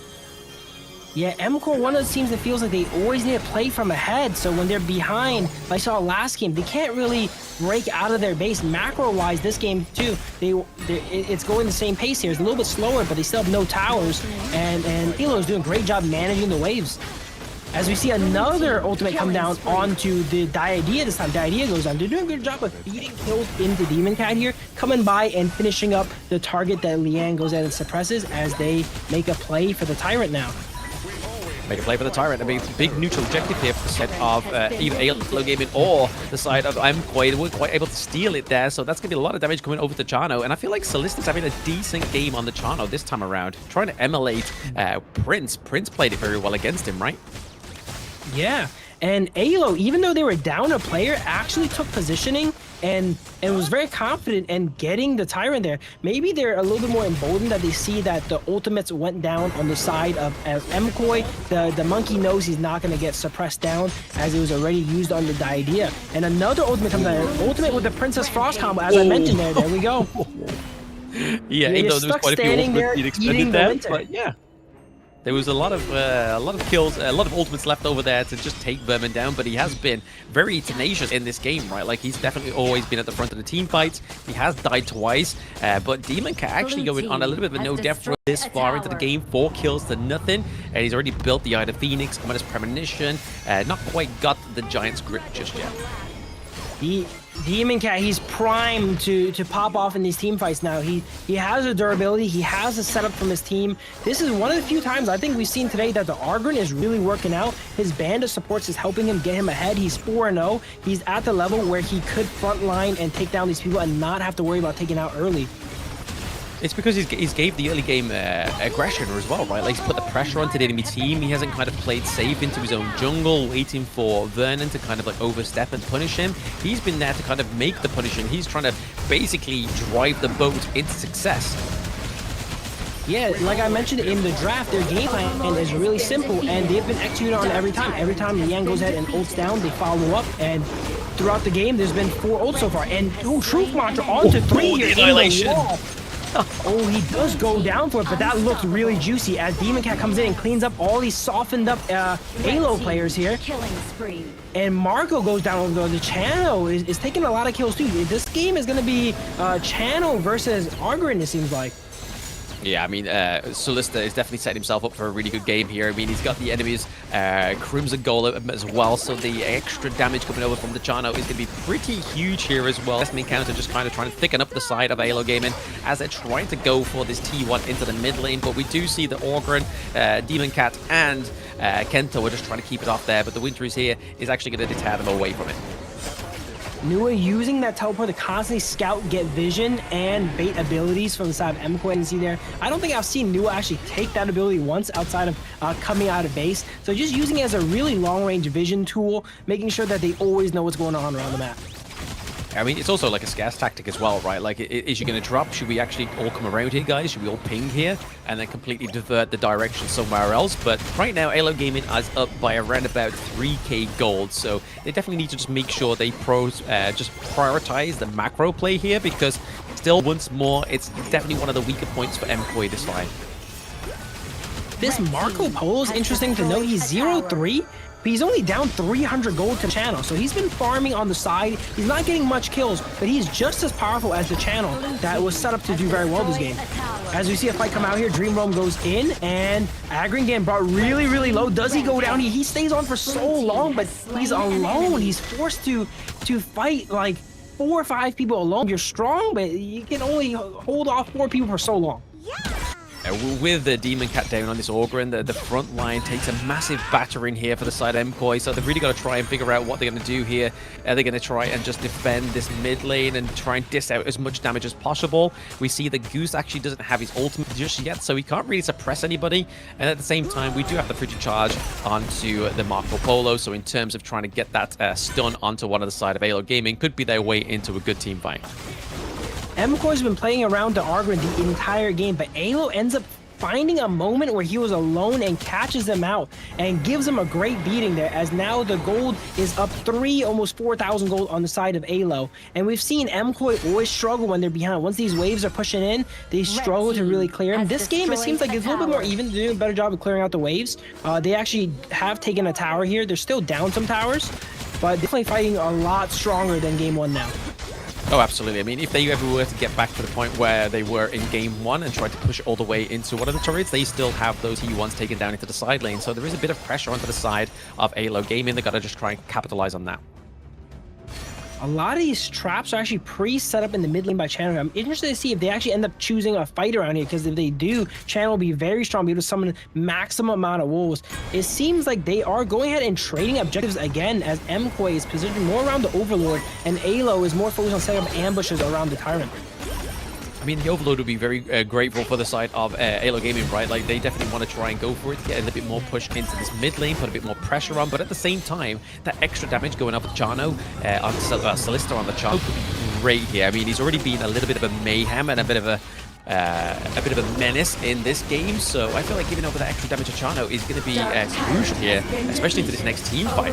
Yeah, MKOI, one of those teams that feels like they always need to play from ahead. So when they're behind, like I saw last game, they can't really break out of their base. Macro-wise, this game too, it's going the same pace here. It's a little bit slower, but they still have no towers. And AYLO is doing a great job managing the waves. As we see another ultimate come down onto the Diadea this time. Diadea goes down. They're doing a good job of feeding kills into Demon Cat here, coming by and finishing up the target that Liang goes in and suppresses as they make a play for the Tyrant now. Make a play for the Tyrant. I mean, big neutral objective here for the set of either AYLO Gaming or the side of MKOI. They weren't quite able to steal it there, so that's going to be a lot of damage coming over to Chano. And I feel like Solistic's having a decent game on the Chano this time around, trying to emulate Prince. Prince played it very well against him, right? Yeah, and AYLO, even though they were down a player, actually took positioning and was very confident in getting the Tyrant there. Maybe they're a little bit more emboldened that they see that the ultimates went down on the side of MKOI. The monkey knows he's not going to get suppressed down as it was already used on the Diadea. And another ultimate comes out. Ultimate with the Princess Frost combo, as I mentioned there. There we go. Yeah, even though there was quite a few ultimates he'd expended there, but yeah. There was a lot of kills, a lot of ultimates left over there to just take Vermin down, but he has been very tenacious in this game, right? Like, he's definitely always been at the front of the team fights. He has died twice, but Demon Cat actually going on a little bit of a no-death run this far into the game, 4 kills to nothing, and he's already built the Eye of Phoenix, Commodus Premonition, not quite got the Giant's Grip just yet. Demon Cat, he's primed to pop off in these team fights now. He has a durability, he has a setup from his team. This is one of the few times I think we've seen today that the Argon is really working out. His band of supports is helping him get him ahead. He's 4-0. He's at the level where he could frontline and take down these people and not have to worry about taking out early. It's because he's gave the early game aggression as well, right? Like, he's put the pressure onto the enemy team. He hasn't kind of played safe into his own jungle, waiting for Vernon to kind of like overstep and punish him. He's been there to kind of make the punishment. He's trying to basically drive the boat into success. Yeah, like I mentioned in the draft, their game plan is really simple, and they've been executed on every time. Every time Liang goes ahead and ults down, they follow up, and throughout the game, there's been 4 ults so far. And Truth Mantra onto 3 here. Annihilation. Oh, he does go down for it, but that looks really juicy as Demon Cat comes in and cleans up all these softened up AYLO players here. And Marco goes down over the Chano is taking a lot of kills too. This game is going to be Chano versus Argon, it seems like. Yeah, I mean, Solista is definitely setting himself up for a really good game here. I mean, he's got the enemy's Crimson Golem as well, so the extra damage coming over from the Chano is going to be pretty huge here as well. Destiny Counter just kind of trying to thicken up the side of AYLO Gaming as they're trying to go for this T1 into the mid lane, but we do see the Orgren, Demon Cat, and Kento are just trying to keep it off there, but the Winters here is actually going to deter them away from it. Nua using that teleport to constantly scout, get vision, and bait abilities from the side of MKOI. And see there, I don't think I've seen Nua actually take that ability once outside of coming out of base. So just using it as a really long-range vision tool, making sure that they always know what's going on around the map. I mean, it's also like a scarce tactic as well, right? Like, is she going to drop? Should we actually all come around here, guys? Should we all ping here and then completely divert the direction somewhere else? But right now, AYLO Gaming is up by around about 3k gold, so they definitely need to just make sure they just prioritize the macro play here, because still, once more, it's definitely one of the weaker points for MKOI this fight. This Marco Polo is interesting to note. He's 0-3, but he's only down 300 gold to the channel. So he's been farming on the side. He's not getting much kills, but he's just as powerful as the channel that was set up to do very well this game. As we see a fight come out here, Dream Roam goes in, and Agron getting brought really, really low. Does he go down? He stays on for so long, but he's alone. He's forced to fight like 4 or 5 people alone. You're strong, but you can only hold off 4 people for so long. With the Demon Cat down on this Ogryn, the front line takes a massive battering here for the side of MKOI, so they've really got to try and figure out what they're going to do here. Are they going to try and just defend this mid lane and try and dish out as much damage as possible? We see that Goose actually doesn't have his ultimate just yet, so he can't really suppress anybody. And at the same time, we do have the frigid charge onto the Marco Polo, so in terms of trying to get that stun onto one of the side of AYLO Gaming, could be their way into a good team fight. MKOI's been playing around the Ogryn the entire game, but AYLO ends up finding a moment where he was alone and catches them out and gives him a great beating there, as now the gold is up 3, almost 4,000 gold on the side of AYLO. And we've seen MKOI always struggle when they're behind. Once these waves are pushing in, they struggle to really clear them. This game, it seems like it's a little bit more even. They're doing a better job of clearing out the waves. They actually have taken a tower here. They're still down some towers, but definitely fighting a lot stronger than game 1 now. Oh, absolutely. I mean, if they ever were to get back to the point where they were in game 1 and tried to push all the way into one of the turrets, they still have those T1s taken down into the side lane. So there is a bit of pressure onto the side of AYLO Gaming. They've got to just try and capitalize on that. A lot of these traps are actually pre-set up in the mid lane by Channel. I'm interested to see if they actually end up choosing a fight around here, because if they do, Channel will be very strong, be able to summon maximum amount of wolves. It seems like they are going ahead and trading objectives again, as MKOI is positioned more around the Overlord, and AYLO is more focused on setting up ambushes around the Tyrant. I mean, the Overlord would be very grateful for the side of AYLO Gaming, right? Like, they definitely want to try and go for it to get a little bit more push into this mid lane, put a bit more pressure on, but at the same time, that extra damage going up with Jarno on Solista on the Jarno could be great here. I mean, he's already been a little bit of a mayhem and a bit of a menace in this game, so I feel like giving over that extra damage to Chano is going to be crucial here, especially for this next team fight.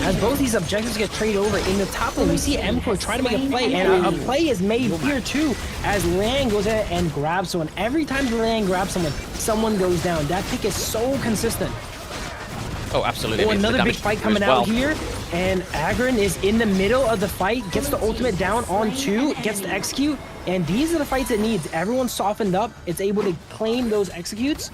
As both these objectives get traded over in the top lane, we see MKOI try to make a play, and a play is made here too, as Liang goes in and grabs someone. Every time Liang grabs someone, someone goes down. That pick is so consistent. Oh, absolutely. Oh, another big fight coming out here, and Agron is in the middle of the fight, gets the ultimate down on 2, gets the execute, and these are the fights it needs. Everyone's softened up, it's able to claim those executes.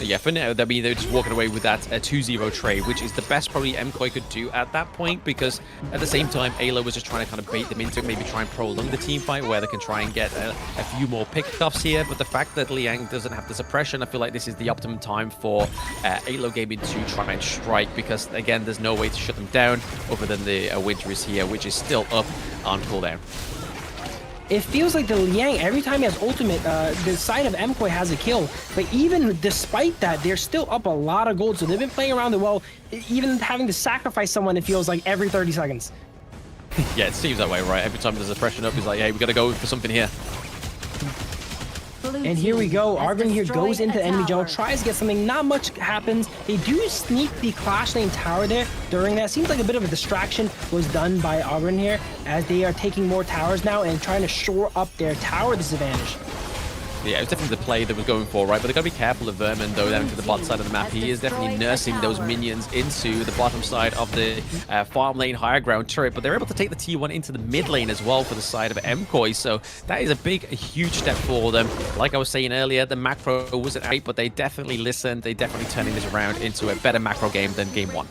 Yeah, for now, I mean, they're just walking away with that 2-0 trade, which is the best probably MKOI could do at that point, because at the same time, AYLO was just trying to kind of bait them into it, maybe try and prolong the team fight where they can try and get a few more pickoffs here. But the fact that Liang doesn't have the suppression, I feel like this is the optimum time for AYLO Gaming to try and strike, because again, there's no way to shut them down other than the Winter is here, which is still up on cooldown. It feels like the Liang, every time he has ultimate, the side of MKOI has a kill. But even despite that, they're still up a lot of gold. So they've been playing around it well, even having to sacrifice someone, it feels like every 30 seconds. Yeah, it seems that way, right? Every time there's a pressure up, he's like, hey, we got to go for something here. And here we go. Argon here goes into the enemy jungle, tries to get something. Not much happens. They do sneak the Clash Lane tower there during that. Seems like a bit of a distraction was done by Argon here, as they are taking more towers now and trying to shore up their tower disadvantage. Yeah, it was definitely the play that was going for, right? But they've got to be careful of Vermin, though, down to the bottom side of the map. He is definitely nursing those minions into the bottom side of the farm lane higher ground turret, but they're able to take the T1 into the mid lane as well for the side of MKOI, so that is a huge step for them. Like I was saying earlier, the macro wasn't right, but they definitely listened. They definitely turning this around into a better macro game than game 1.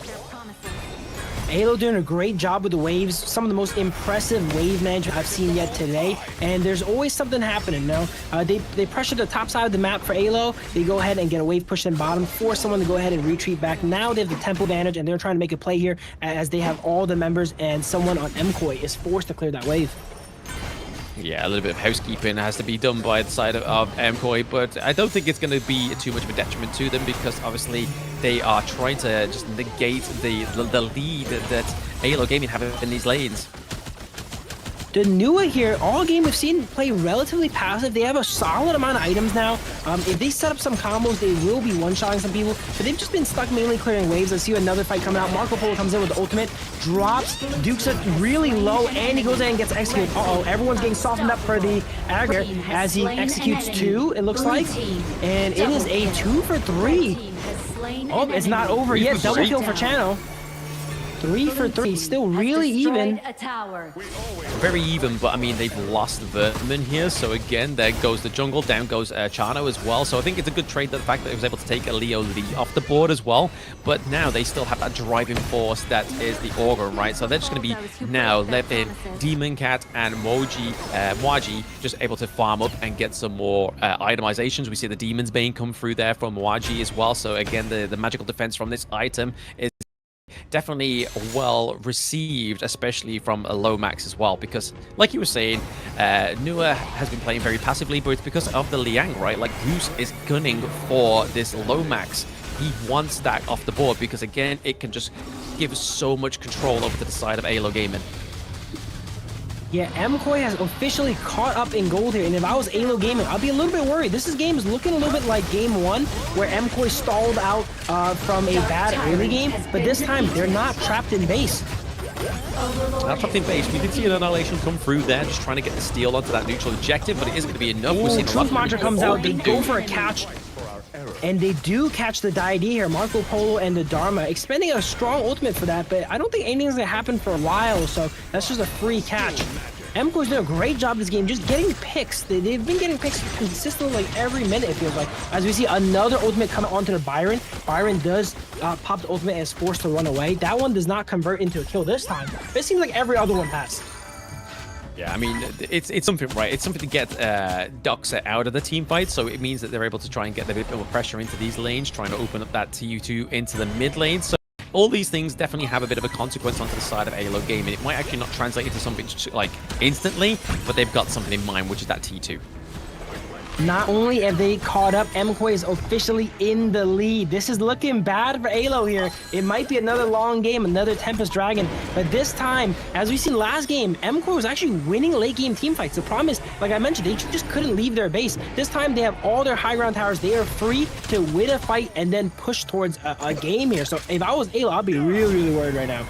AYLO doing a great job with the waves, some of the most impressive wave management I've seen yet today, and there's always something happening, you know? They pressure the top side of the map for AYLO, they go ahead and get a wave pushed in bottom, force someone to go ahead and retreat back. Now they have the tempo advantage, and they're trying to make a play here as they have all the members, and someone on MKOI is forced to clear that wave. Yeah, a little bit of housekeeping has to be done by the side of MKOI, but I don't think it's going to be too much of a detriment to them, because obviously they are trying to just negate the lead that AYLO Gaming have in these lanes. The NUA here, all game we've seen play relatively passive. They have a solid amount of items now. If they set up some combos, they will be one-shotting some people, but they've just been stuck mainly clearing waves. I see another fight coming out. Marco Polo comes in with the ultimate, drops, dukes it really low, and he goes in and gets executed. Uh-oh, everyone's getting softened up for the aggregate as he executes 2, it looks like. And it is a 2 for 3. Oh, it's not over yet. Double kill for Channel. 3 for 3, still really even. Very even, but I mean, they've lost Vermin here, so again, there goes the jungle, down goes Chano as well, so I think it's a good trade, the fact that he was able to take a Leo Lee off the board as well, but now they still have that driving force that is the Organ, right? So they're just going to be now left in Demon Cat and Mwaji just able to farm up and get some more itemizations. We see the Demon's Bane come through there from Mwaji as well, so again, the magical defense from this item is definitely well received, especially from a Lomax as well, because like you were saying, Nua has been playing very passively, but it's because of the Liang, right? Like, Goose is gunning for this Lomax. He wants that off the board because, again, it can just give so much control over to the side of AYLO Gaming. Yeah, MKOI has officially caught up in gold here, and if I was AYLO Gaming, I'd be a little bit worried. This game is looking a little bit like Game 1, where MKOI stalled out from a bad early game, but this time they're not trapped in base. Not trapped in base. We did see an Annihilation come through there, just trying to get the steal onto that neutral objective, but it isn't going to be enough. We're seeing Truth Mantra comes out, they go for a catch, and they do catch the Deity here, Marco Polo and the Dharma, expending a strong ultimate for that, but I don't think anything's going to happen for a while, so that's just a free catch. MKOI's doing a great job this game, just getting picks. They've been getting picks consistently like every minute, it feels like. As we see another ultimate come onto the Byron. Byron does pop the ultimate and is forced to run away. That one does not convert into a kill this time. It seems like every other one has. Yeah, I mean, it's something, right? It's something to get Doxa out of the team fight, so it means that they're able to try and get a bit more pressure into these lanes, trying to open up that TU2 into the mid lane. So all these things definitely have a bit of a consequence onto the side of AYLO Gaming. It might actually not translate into something like instantly, but they've got something in mind, which is that T2. Not only have they caught up, MKOI is officially in the lead. This is looking bad for AYLO here. It might be another long game, another Tempest Dragon. But this time, as we seen last game, MKOI was actually winning late game team fights. The problem is, like I mentioned, they just couldn't leave their base. This time they have all their high ground towers. They are free to win a fight and then push towards a game here. So if I was AYLO, I'd be really, really worried right now.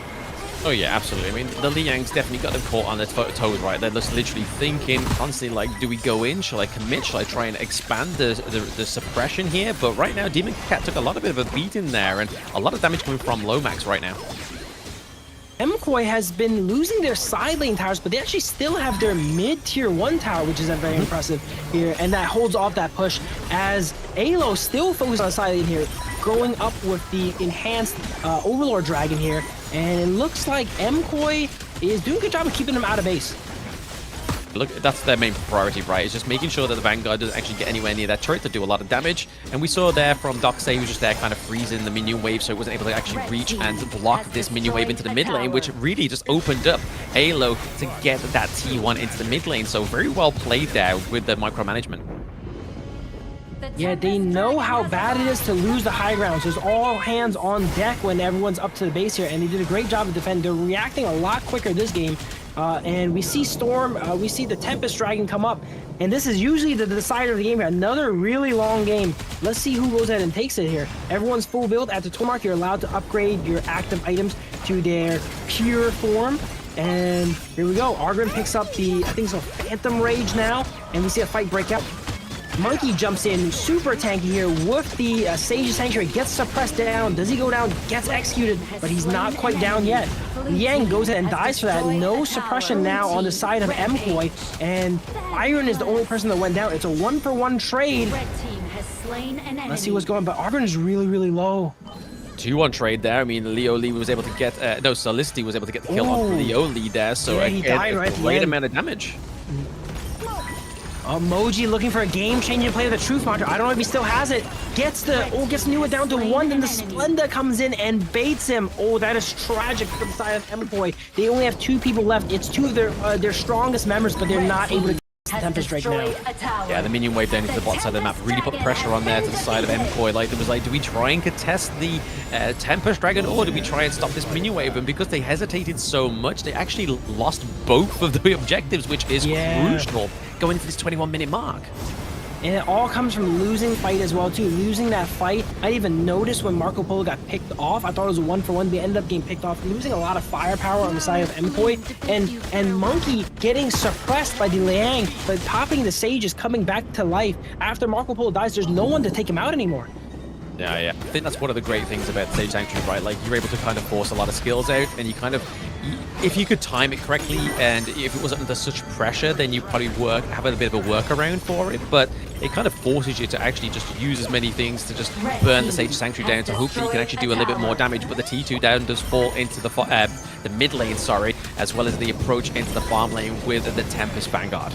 Oh yeah, absolutely. I mean, the Liang's definitely got them caught on their toes, right? They're just literally thinking constantly, like, do we go in? Shall I commit? Shall I try and expand the suppression here? But right now, Demon Cat took a bit of a beating there, and a lot of damage coming from Lomax right now. MKOI has been losing their side lane towers, but they actually still have their mid-tier 1 tower, which is very impressive here, and that holds off that push as AYLO still focused on the side lane here, going up with the enhanced Overlord Dragon here, and it looks like MKOI is doing a good job of keeping them out of base. Look, that's their main priority, right? It's just making sure that the Vanguard doesn't actually get anywhere near that turret to do a lot of damage. And we saw there from Doxa, he was just there kind of freezing the minion wave, so he wasn't able to actually reach and block this minion wave into the mid lane, which really just opened up AYLO to get that T1 into the mid lane. So very well played there with the micromanagement. Yeah, they know how bad it is to lose the high ground. So it's all hands on deck when everyone's up to the base here, and they did a great job of defending. They're reacting a lot quicker this game. And we see Storm, we see the Tempest Dragon come up, and this is usually the decider of the game here. Another really long game. Let's see who goes ahead and takes it here. Everyone's full build. At the tool mark, you're allowed to upgrade your active items to their pure form. And here we go. Argrim picks up the, I think it's a Phantom Rage now, and we see a fight break out. Monkey jumps in, super tanky here with the Sage's Sanctuary, gets suppressed down. Does he go down? Gets executed, but he's not quite down yet. Yang goes in and dies for that. No suppression now on the side of MKOI, and Byron is the only person that went down. It's a 1-for-1 trade. Let's see what's going on, but Argrim is really, really low. 2-1 trade there. I mean, Leo Lee was able to get, no, Solicity was able to get the kill on Leo Lee there, so yeah, he died right at the great end. amount of damage. Emoji looking for a game-changing play with the Truth Mantra. I don't know if he still has it. Gets Nua down to 1, then the Splenda comes in and baits him. Oh, that is tragic for the side of MKOI. They only have 2 people left. It's 2 of their strongest members, but they're not able to get Tempest right now. Yeah, the minion wave down into the bot side of the map really put pressure on there to the side of MKOI. Like, there was like, do we try and contest the Tempest Dragon, or do we try and stop this minion wave? And because they hesitated so much, they actually lost both of the objectives, which is crucial going into this 21-minute mark. And it all comes from losing fight as well, too. Losing that fight. I didn't even notice when Marco Polo got picked off. I thought it was a 1-for-1. They ended up getting picked off. Losing a lot of firepower on the side of MKOI. And Monkey getting suppressed by the Liang, but popping the Sage is coming back to life. After Marco Polo dies, there's no one to take him out anymore. Yeah. I think that's one of the great things about Sage Sanctuary, right? Like, you're able to kind of force a lot of skills out, and you kind of, if you could time it correctly, and if it wasn't under such pressure, then you probably have a bit of a workaround for it, but it kind of forces you to actually just use as many things to just burn the Sage Sanctuary down to hope that you can actually do a little bit more damage, but the T2 down does fall into the mid lane, as well as the approach into the farm lane with the Tempest Vanguard.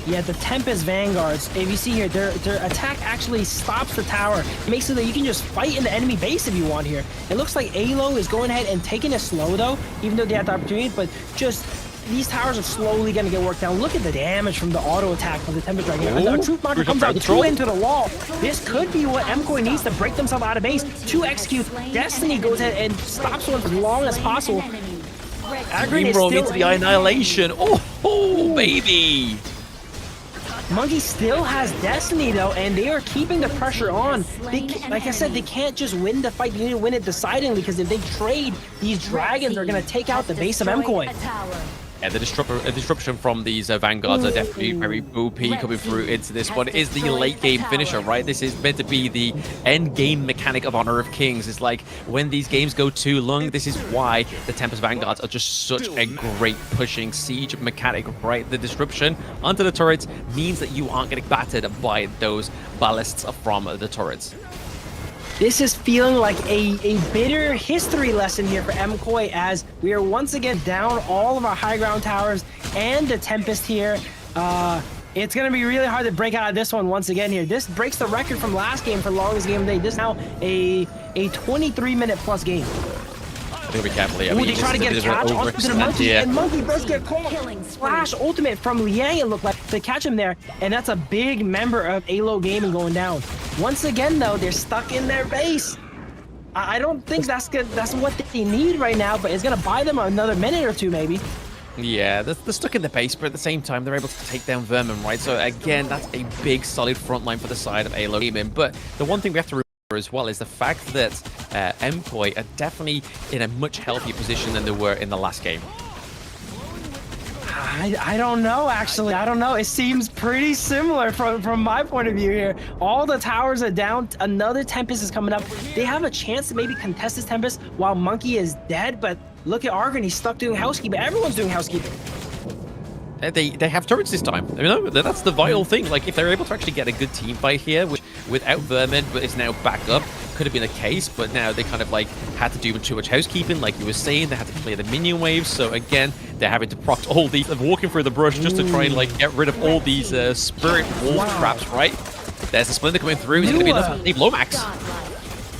Yeah, the Tempest Vanguards, if you see here, their attack actually stops the tower. It makes it that you can just fight in the enemy base if you want here. It looks like AYLO is going ahead and taking it slow though, even though they had the opportunity, but just these towers are slowly going to get worked down. Look at the damage from the auto attack of the Tempest Dragon. A Truth Marker comes out, 2 into the wall. This could be what MKOI needs to break themselves out of base. 2 execute. Destiny goes ahead and stops one as long as possible. Dreamroll into the Annihilation. Oh, baby! Monkey still has Destiny though, and they are keeping the pressure on. Like I said, they can't just win the fight. You need to win it decidingly, because if they trade, these dragons are going to take out the base of MKOI. Yeah, the disruption from these Vanguards are definitely very OP coming through into this one. It is the late game finisher, right? This is meant to be the end game mechanic of Honor of Kings. It's like when these games go too long, this is why the Tempest Vanguards are just such a great pushing siege mechanic, right? The disruption onto the turrets means that you aren't getting battered by those ballasts from the turrets. This is feeling like a bitter history lesson here for MKOI, as we are once again down all of our high ground towers and the Tempest here. It's going to be really hard to break out of this one once again here. This breaks the record from last game for longest game of the day. This is now a 23-minute plus game. I think we carefully. Ooh, they try to get a catch onto the Monkey, and Monkey does get caught. Flash ultimate from Liang, it looked like, to catch him there, and that's a big member of AYLO Gaming going down. Once again, though, they're stuck in their base. I don't think that's good. That's what they need right now, but it's gonna buy them another minute or two, maybe. Yeah, they're stuck in the base, but at the same time, they're able to take down Vermin, right? So again, that's a big, solid front line for the side of AYLO Gaming. But the one thing we have to as well is the fact that MKOI are definitely in a much healthier position than they were in the last game. I don't know, actually. I don't know. It seems pretty similar from my point of view here. All the towers are down. Another Tempest is coming up. They have a chance to maybe contest this Tempest while Monkey is dead, but look at Argon. He's stuck doing housekeeping. Everyone's doing housekeeping. They have turrets this time. You know, that's the vital thing. Like, if they're able to actually get a good team fight here, which without Vermin, but it's now back up, could have been a case, but now they kind of like had to do too much housekeeping, like you were saying. They had to clear the minion waves, so again, they're having to proc all these, walking through the brush just to try and like get rid of all these spirit wolf traps, right? There's a Splinter coming through. Is it going to be enough to leave Lomax?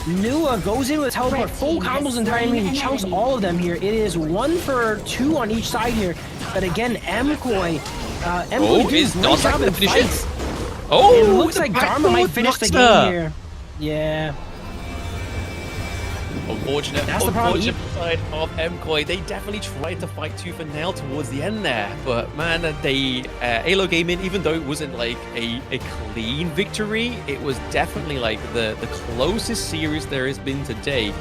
Nua goes in with teleport, full combos entirely, and chunks all of them here. It is 1 for 2 on each side here. But again, MKOI is not like the finish. Oh, it looks like Dharma might finish the game here. Yeah. Unfortunate side of MKOI. They definitely tried to fight tooth and nail towards the end there, but man, AYLO Gaming, even though it wasn't like a clean victory, it was definitely like the closest series there has been today.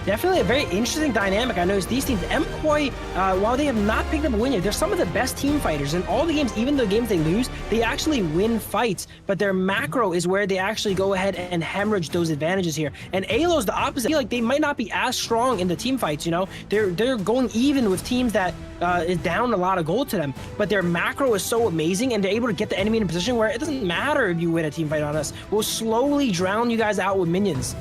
Definitely a very interesting dynamic. I noticed these teams, MKOI, while they have not picked up a win yet, they're some of the best team fighters. In all the games, even the games they lose, they actually win fights. But their macro is where they actually go ahead and hemorrhage those advantages here. And AYLO's the opposite. I feel like they might not be as strong in the team fights, you know? They're going even with teams that is down a lot of gold to them. But their macro is so amazing, and they're able to get the enemy in a position where it doesn't matter if you win a team fight on us. We'll slowly drown you guys out with minions.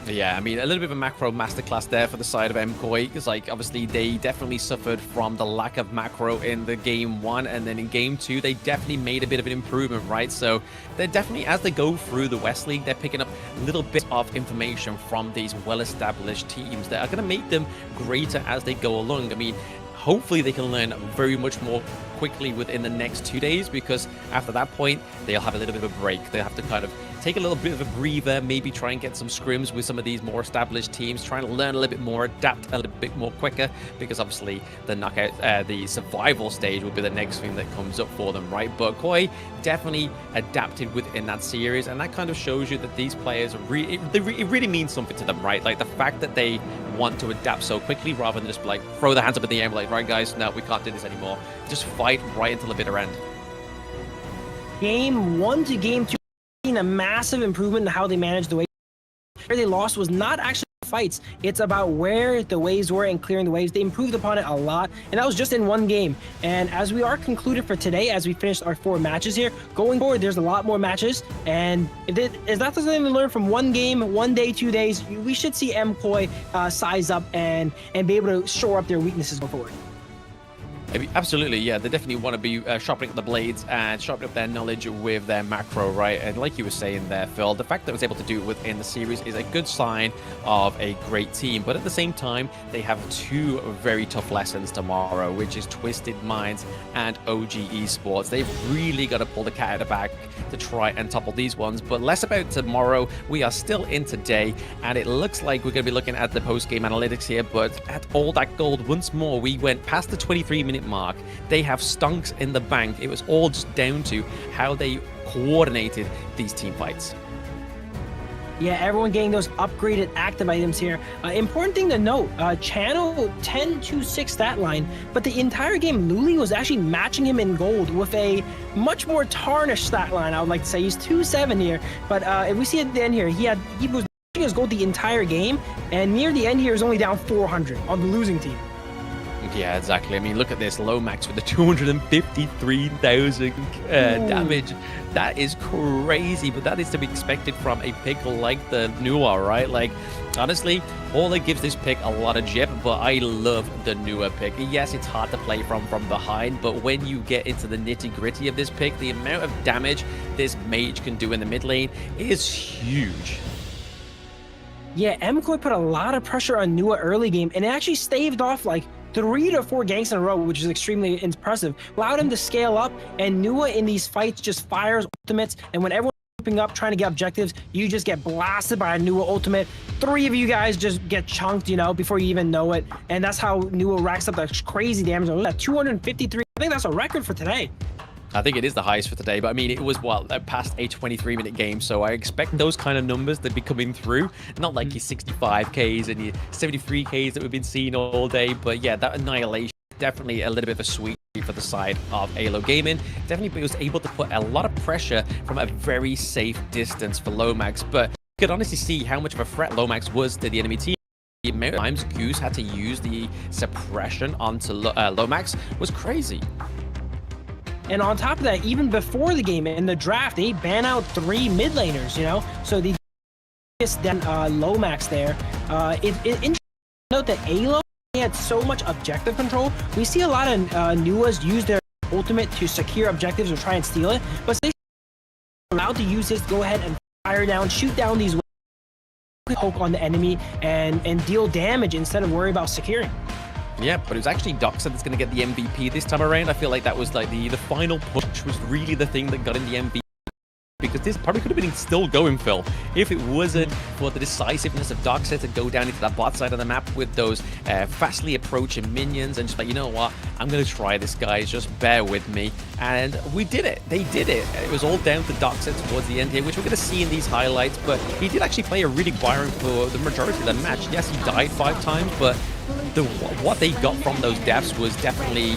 Yeah, I mean, a little bit of a macro masterclass there for the side of MKOI, because, like, obviously they definitely suffered from the lack of macro in the game 1, and then in game 2, they definitely made a bit of an improvement, right? So they're definitely, as they go through the West League, they're picking up little bits of information from these well-established teams that are going to make them greater as they go along. I mean, hopefully they can learn very much more quickly within the next 2 days, because after that point, they'll have a little bit of a break. They'll have to kind of take a little bit of a breather, maybe try and get some scrims with some of these more established teams, trying to learn a little bit more, adapt a little bit more quicker, because obviously the knockout, the survival stage will be the next thing that comes up for them, right? But KOI definitely adapted within that series, and that kind of shows you that these players, it really means something to them, right? Like the fact that they want to adapt so quickly rather than just like throw their hands up in the air and be like, right guys, no, we can't do this anymore. Just fight right until the bitter end. Game 1 to game 2. seen a massive improvement in how they manage the wave. Where they lost was not actually fights. It's about where the waves were and clearing the waves. They improved upon it a lot, and that was just in one game. And as we are concluded for today, as we finished our 4 matches here, going forward, there's a lot more matches. And if that's something to learn from one game, 1 day, 2 days, we should see MKOI size up and be able to shore up their weaknesses going forward. Absolutely, yeah. They definitely want to be sharpening up the blades and sharpening up their knowledge with their macro, right? And like you were saying there, Phil, the fact that it was able to do it within the series is a good sign of a great team. But at the same time, they have 2 very tough lessons tomorrow, which is Twisted Minds and OG Esports. They've really got to pull the cat out of the bag to try and topple these ones. But less about tomorrow. We are still in today, and it looks like we're going to be looking at the post-game analytics here. But at all that gold, once more, we went past the 23-minute mark. They have stunks in the bank. It was all just down to how they coordinated these team fights. Yeah, everyone getting those upgraded active items here. Important thing to note, channel 10-6 stat line, but the entire game, Luli was actually matching him in gold with a much more tarnished stat line, I would like to say. He's 2-7 here, but if we see at the end here, he was matching his gold the entire game, and near the end here is only down 400 on the losing team. Yeah, exactly. I mean, look at this. Lomax with the 253,000 damage. That is crazy, but that is to be expected from a pick like the Nua, right? Like, honestly, all that gives this pick a lot of jip, but I love the Nua pick. Yes, it's hard to play from behind, but when you get into the nitty-gritty of this pick, the amount of damage this mage can do in the mid lane is huge. Yeah, MKOI put a lot of pressure on Nua early game, and it actually staved off like 3 to 4 ganks in a row, which is extremely impressive. Allowed him to scale up, and Nua in these fights just fires ultimates, and when everyone's grouping up trying to get objectives, you just get blasted by a Nua ultimate. 3 of you guys just get chunked, you know, before you even know it, and that's how Nua racks up that crazy damage. That 253, I think that's a record for today. I think it is the highest for today, but I mean, it was, well, past a 23-minute game, so I expect those kind of numbers to be coming through. Not like your 65Ks and your 73Ks that we've been seeing all day, but yeah, that annihilation, definitely a little bit of a sweet for the side of AYLO Gaming. Definitely was able to put a lot of pressure from a very safe distance for Lomax, but you could honestly see how much of a threat Lomax was to the enemy team. The amount of times Goose had to use the suppression onto Lomax was crazy. And on top of that, even before the game in the draft, they ban out 3 mid laners, you know? So the then Lomax there. Interesting to note that AYLO had so much objective control. We see a lot of Nuas use their ultimate to secure objectives or try and steal it, but they are allowed to use this to go ahead and fire down, shoot down these poke on the enemy and deal damage instead of worry about securing. Yeah, but it was actually Doxa that's going to get the MVP this time around. I feel like that was like the final push was really the thing that got in the MVP. Because this probably could have been still going, Phil, if it wasn't for the decisiveness of Doxa to go down into that bot side of the map with those fastly approaching minions and just like, you know what, I'm going to try this, guys, just bear with me. And we did it. They did it. It was all down to Doxa towards the end here, which we're going to see in these highlights, but he did actually play a really good Byron for the majority of the match. Yes, he died 5 times, but what they got from those deaths was definitely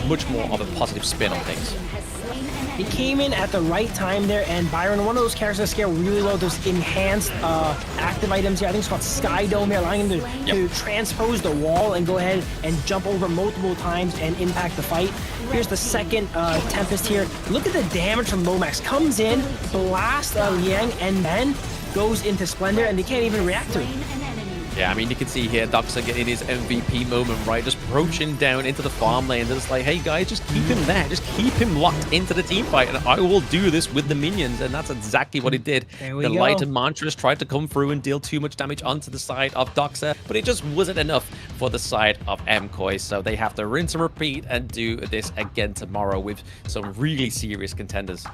much more of a positive spin on things. He came in at the right time there, and Byron, one of those characters that scale really well, those enhanced active items here. I think it's called Sky Dome here, allowing him to transpose the wall and go ahead and jump over multiple times and impact the fight. Here's the second Tempest here. Look at the damage from Lomax. Comes in, blasts Liang, and then goes into Splendor, and they can't even react to it. Yeah, I mean, you can see here Doxa getting his MVP moment, right? Just approaching down into the farm lane. It's like, hey, guys, just keep him there. Just keep him locked into the team fight, and I will do this with the minions. And that's exactly what it did. The Light and Mantras tried to come through and deal too much damage onto the side of Doxa, but it just wasn't enough for the side of MKOI. So they have to rinse and repeat and do this again tomorrow with some really serious contenders.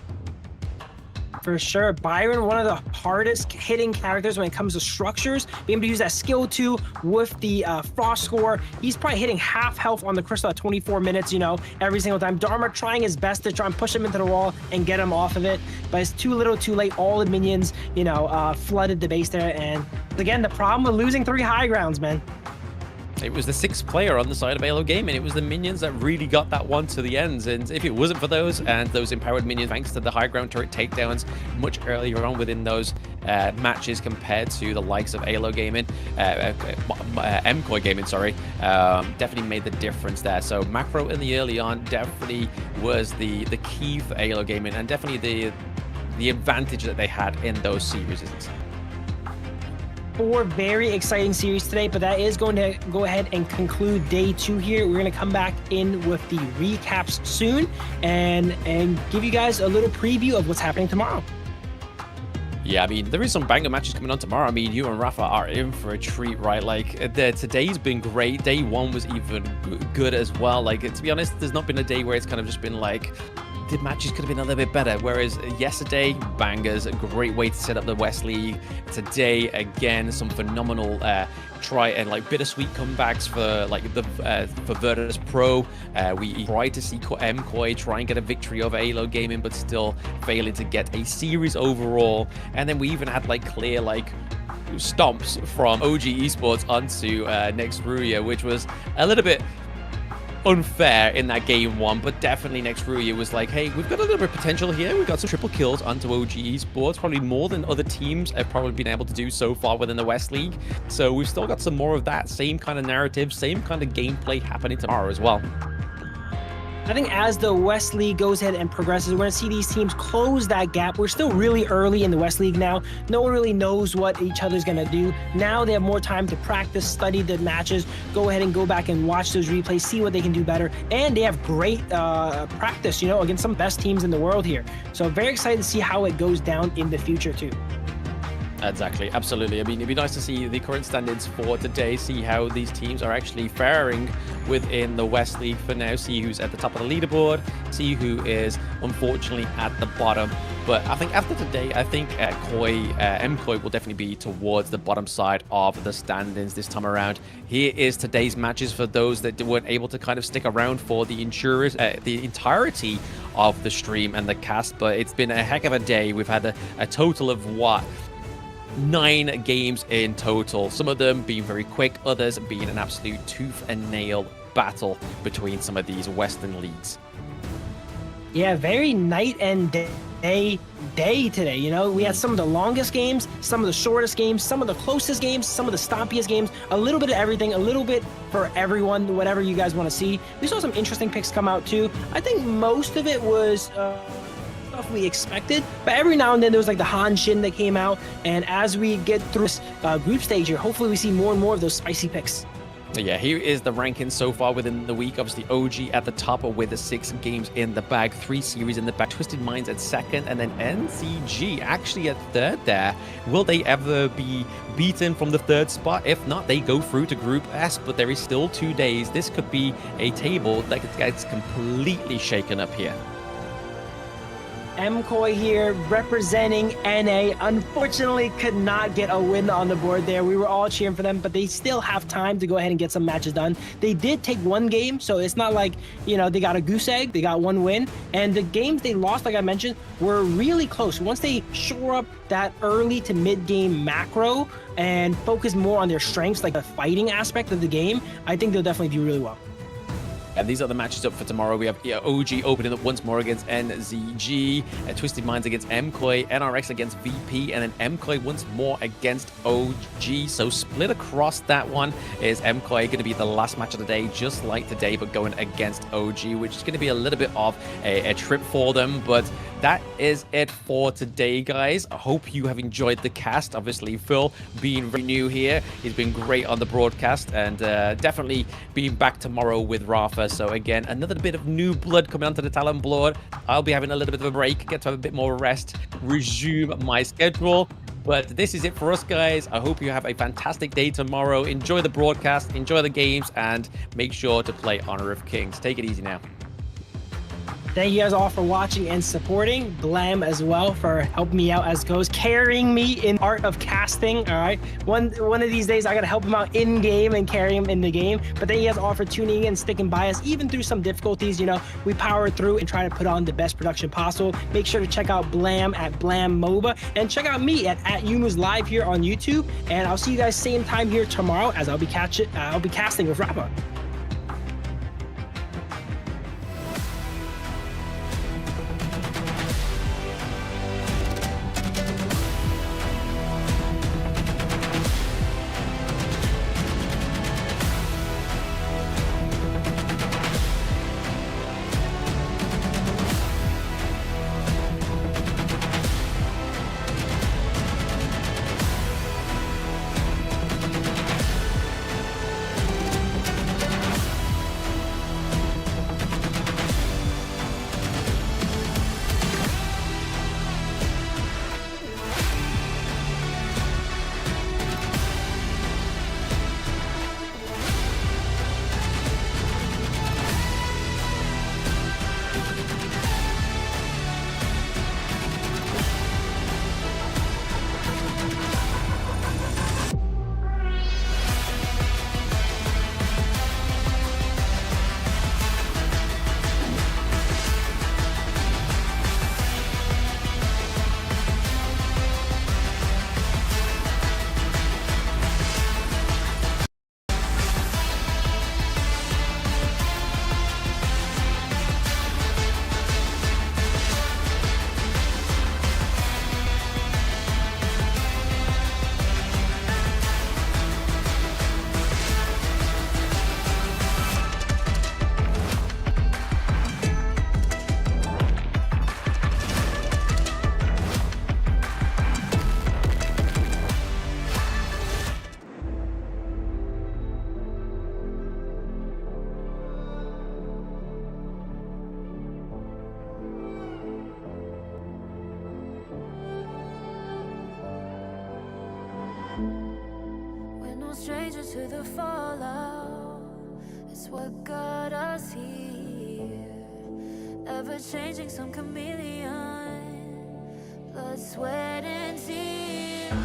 For sure. Byron, one of the hardest hitting characters when it comes to structures. Being able to use that skill 2 with the Frost score. He's probably hitting half health on the Crystal at 24 minutes, you know, every single time. Dharma trying his best to try and push him into the wall and get him off of it. But it's too little too late. All the minions, you know, flooded the base there. And again, the problem with losing 3 high grounds, man. It was the 6th player on the side of AYLO Gaming. It was the minions that really got that one to the ends. And if it wasn't for those and those empowered minions, thanks to the high ground turret takedowns much earlier on within those matches compared to the likes of AYLO Gaming, MKOI Gaming, sorry, definitely made the difference there. So macro in the early on definitely was the key for AYLO Gaming, and definitely the advantage that they had in those series. 4 very exciting series today, but that is going to go ahead and conclude day 2 here. We're going to come back in with the recaps soon and give you guys a little preview of what's happening tomorrow. Yeah, I mean, there is some banger matches coming on tomorrow. I mean, you and Rafa are in for a treat, right? Like, today's been great. Day 1 was even good as well. Like, to be honest, there's not been a day where it's kind of just been like, the matches could have been a little bit better. Whereas yesterday, bangers, a great way to set up the West League. Today, again, some phenomenal try and like bittersweet comebacks for like for Virtus.pro. We tried to see MKOI try and get a victory over AYLO Gaming, but still failing to get a series overall. And then we even had like clear like stomps from OG Esports onto next RÜYA, which was a little bit unfair in that game 1, but definitely next RÜYA was like, hey, we've got a little bit of potential here. We've got some triple kills onto OG Esports, probably more than other teams have probably been able to do so far within the West League. So we've still got some more of that same kind of narrative, same kind of gameplay happening tomorrow as well. I think as the West League goes ahead and progresses, we're going to see these teams close that gap. We're still really early in the West League now. No one really knows what each other's going to do. Now they have more time to practice, study the matches, go ahead and go back and watch those replays, see what they can do better. And they have great practice, you know, against some best teams in the world here. So very excited to see how it goes down in the future too. Exactly, absolutely. I mean, it'd be nice to see the current standings for today, see how these teams are actually faring within the West League for now, see who's at the top of the leaderboard, see who is unfortunately at the bottom. But I think after today, I think MKOI will definitely be towards the bottom side of the standings this time around. Here is today's matches for those that weren't able to kind of stick around for the entirety of the stream and the cast, but it's been a heck of a day. We've had a total of what? 9 games in total, some of them being very quick, others being an absolute tooth and nail battle between some of these Western leagues. Yeah, very night and day today. You know, we had some of the longest games, some of the shortest games, some of the closest games, some of the stompiest games, a little bit of everything, a little bit for everyone, whatever you guys want to see. We saw some interesting picks come out too. I think most of it was stuff we expected, but every now and then there was like the Han Shin that came out, and as we get through this group stage here, hopefully we see more and more of those spicy picks. Yeah, here is the rankings so far within the week. Obviously, OG at the top with the 6 games in the bag, 3 series in the bag. Twisted Minds at 2nd, and then NCG actually at 3rd there. Will they ever be beaten from the 3rd spot? If not, they go through to Group S, but there is still 2 days. This could be a table that gets completely shaken up here. MKOI here representing NA. Unfortunately, could not get a win on the board there. We were all cheering for them, but they still have time to go ahead and get some matches done. They did take 1 game, so it's not like, you know, they got a goose egg. They got 1 win. And the games they lost, like I mentioned, were really close. Once they shore up that early to mid-game macro and focus more on their strengths, like the fighting aspect of the game, I think they'll definitely do really well. And these are the matches up for tomorrow. We have OG opening up once more against NZG, Twisted Minds against MKOI, NRX against VP, and then MKOI once more against OG. So split across that one is MKOI going to be the last match of the day, just like today, but going against OG, which is going to be a little bit of a trip for them. But that is it for today, guys. I hope you have enjoyed the cast. Obviously, Phil being very new here, he's been great on the broadcast, and definitely being back tomorrow with Rafa. So again, another bit of new blood coming onto the Talon Blood. I'll be having a little bit of a break, get to have a bit more rest, resume my schedule. But this is it for us, guys. I hope you have a fantastic day tomorrow. Enjoy the broadcast, enjoy the games, and make sure to play Honor of Kings. Take it easy now. Thank you guys all for watching and supporting. Blam as well for helping me out as goes, carrying me in art of casting. All right, one of these days I gotta help him out in game and carry him in the game. But thank you guys all for tuning in and sticking by us, even through some difficulties. You know, we powered through and try to put on the best production possible. Make sure to check out Blam at Blam MOBA and check out me at Yunu's Live here on YouTube. And I'll see you guys same time here tomorrow as I'll be casting with RÜYA. Stranger to the fallout, it's what got us here. Ever changing, some chameleon, blood, sweat, and tears.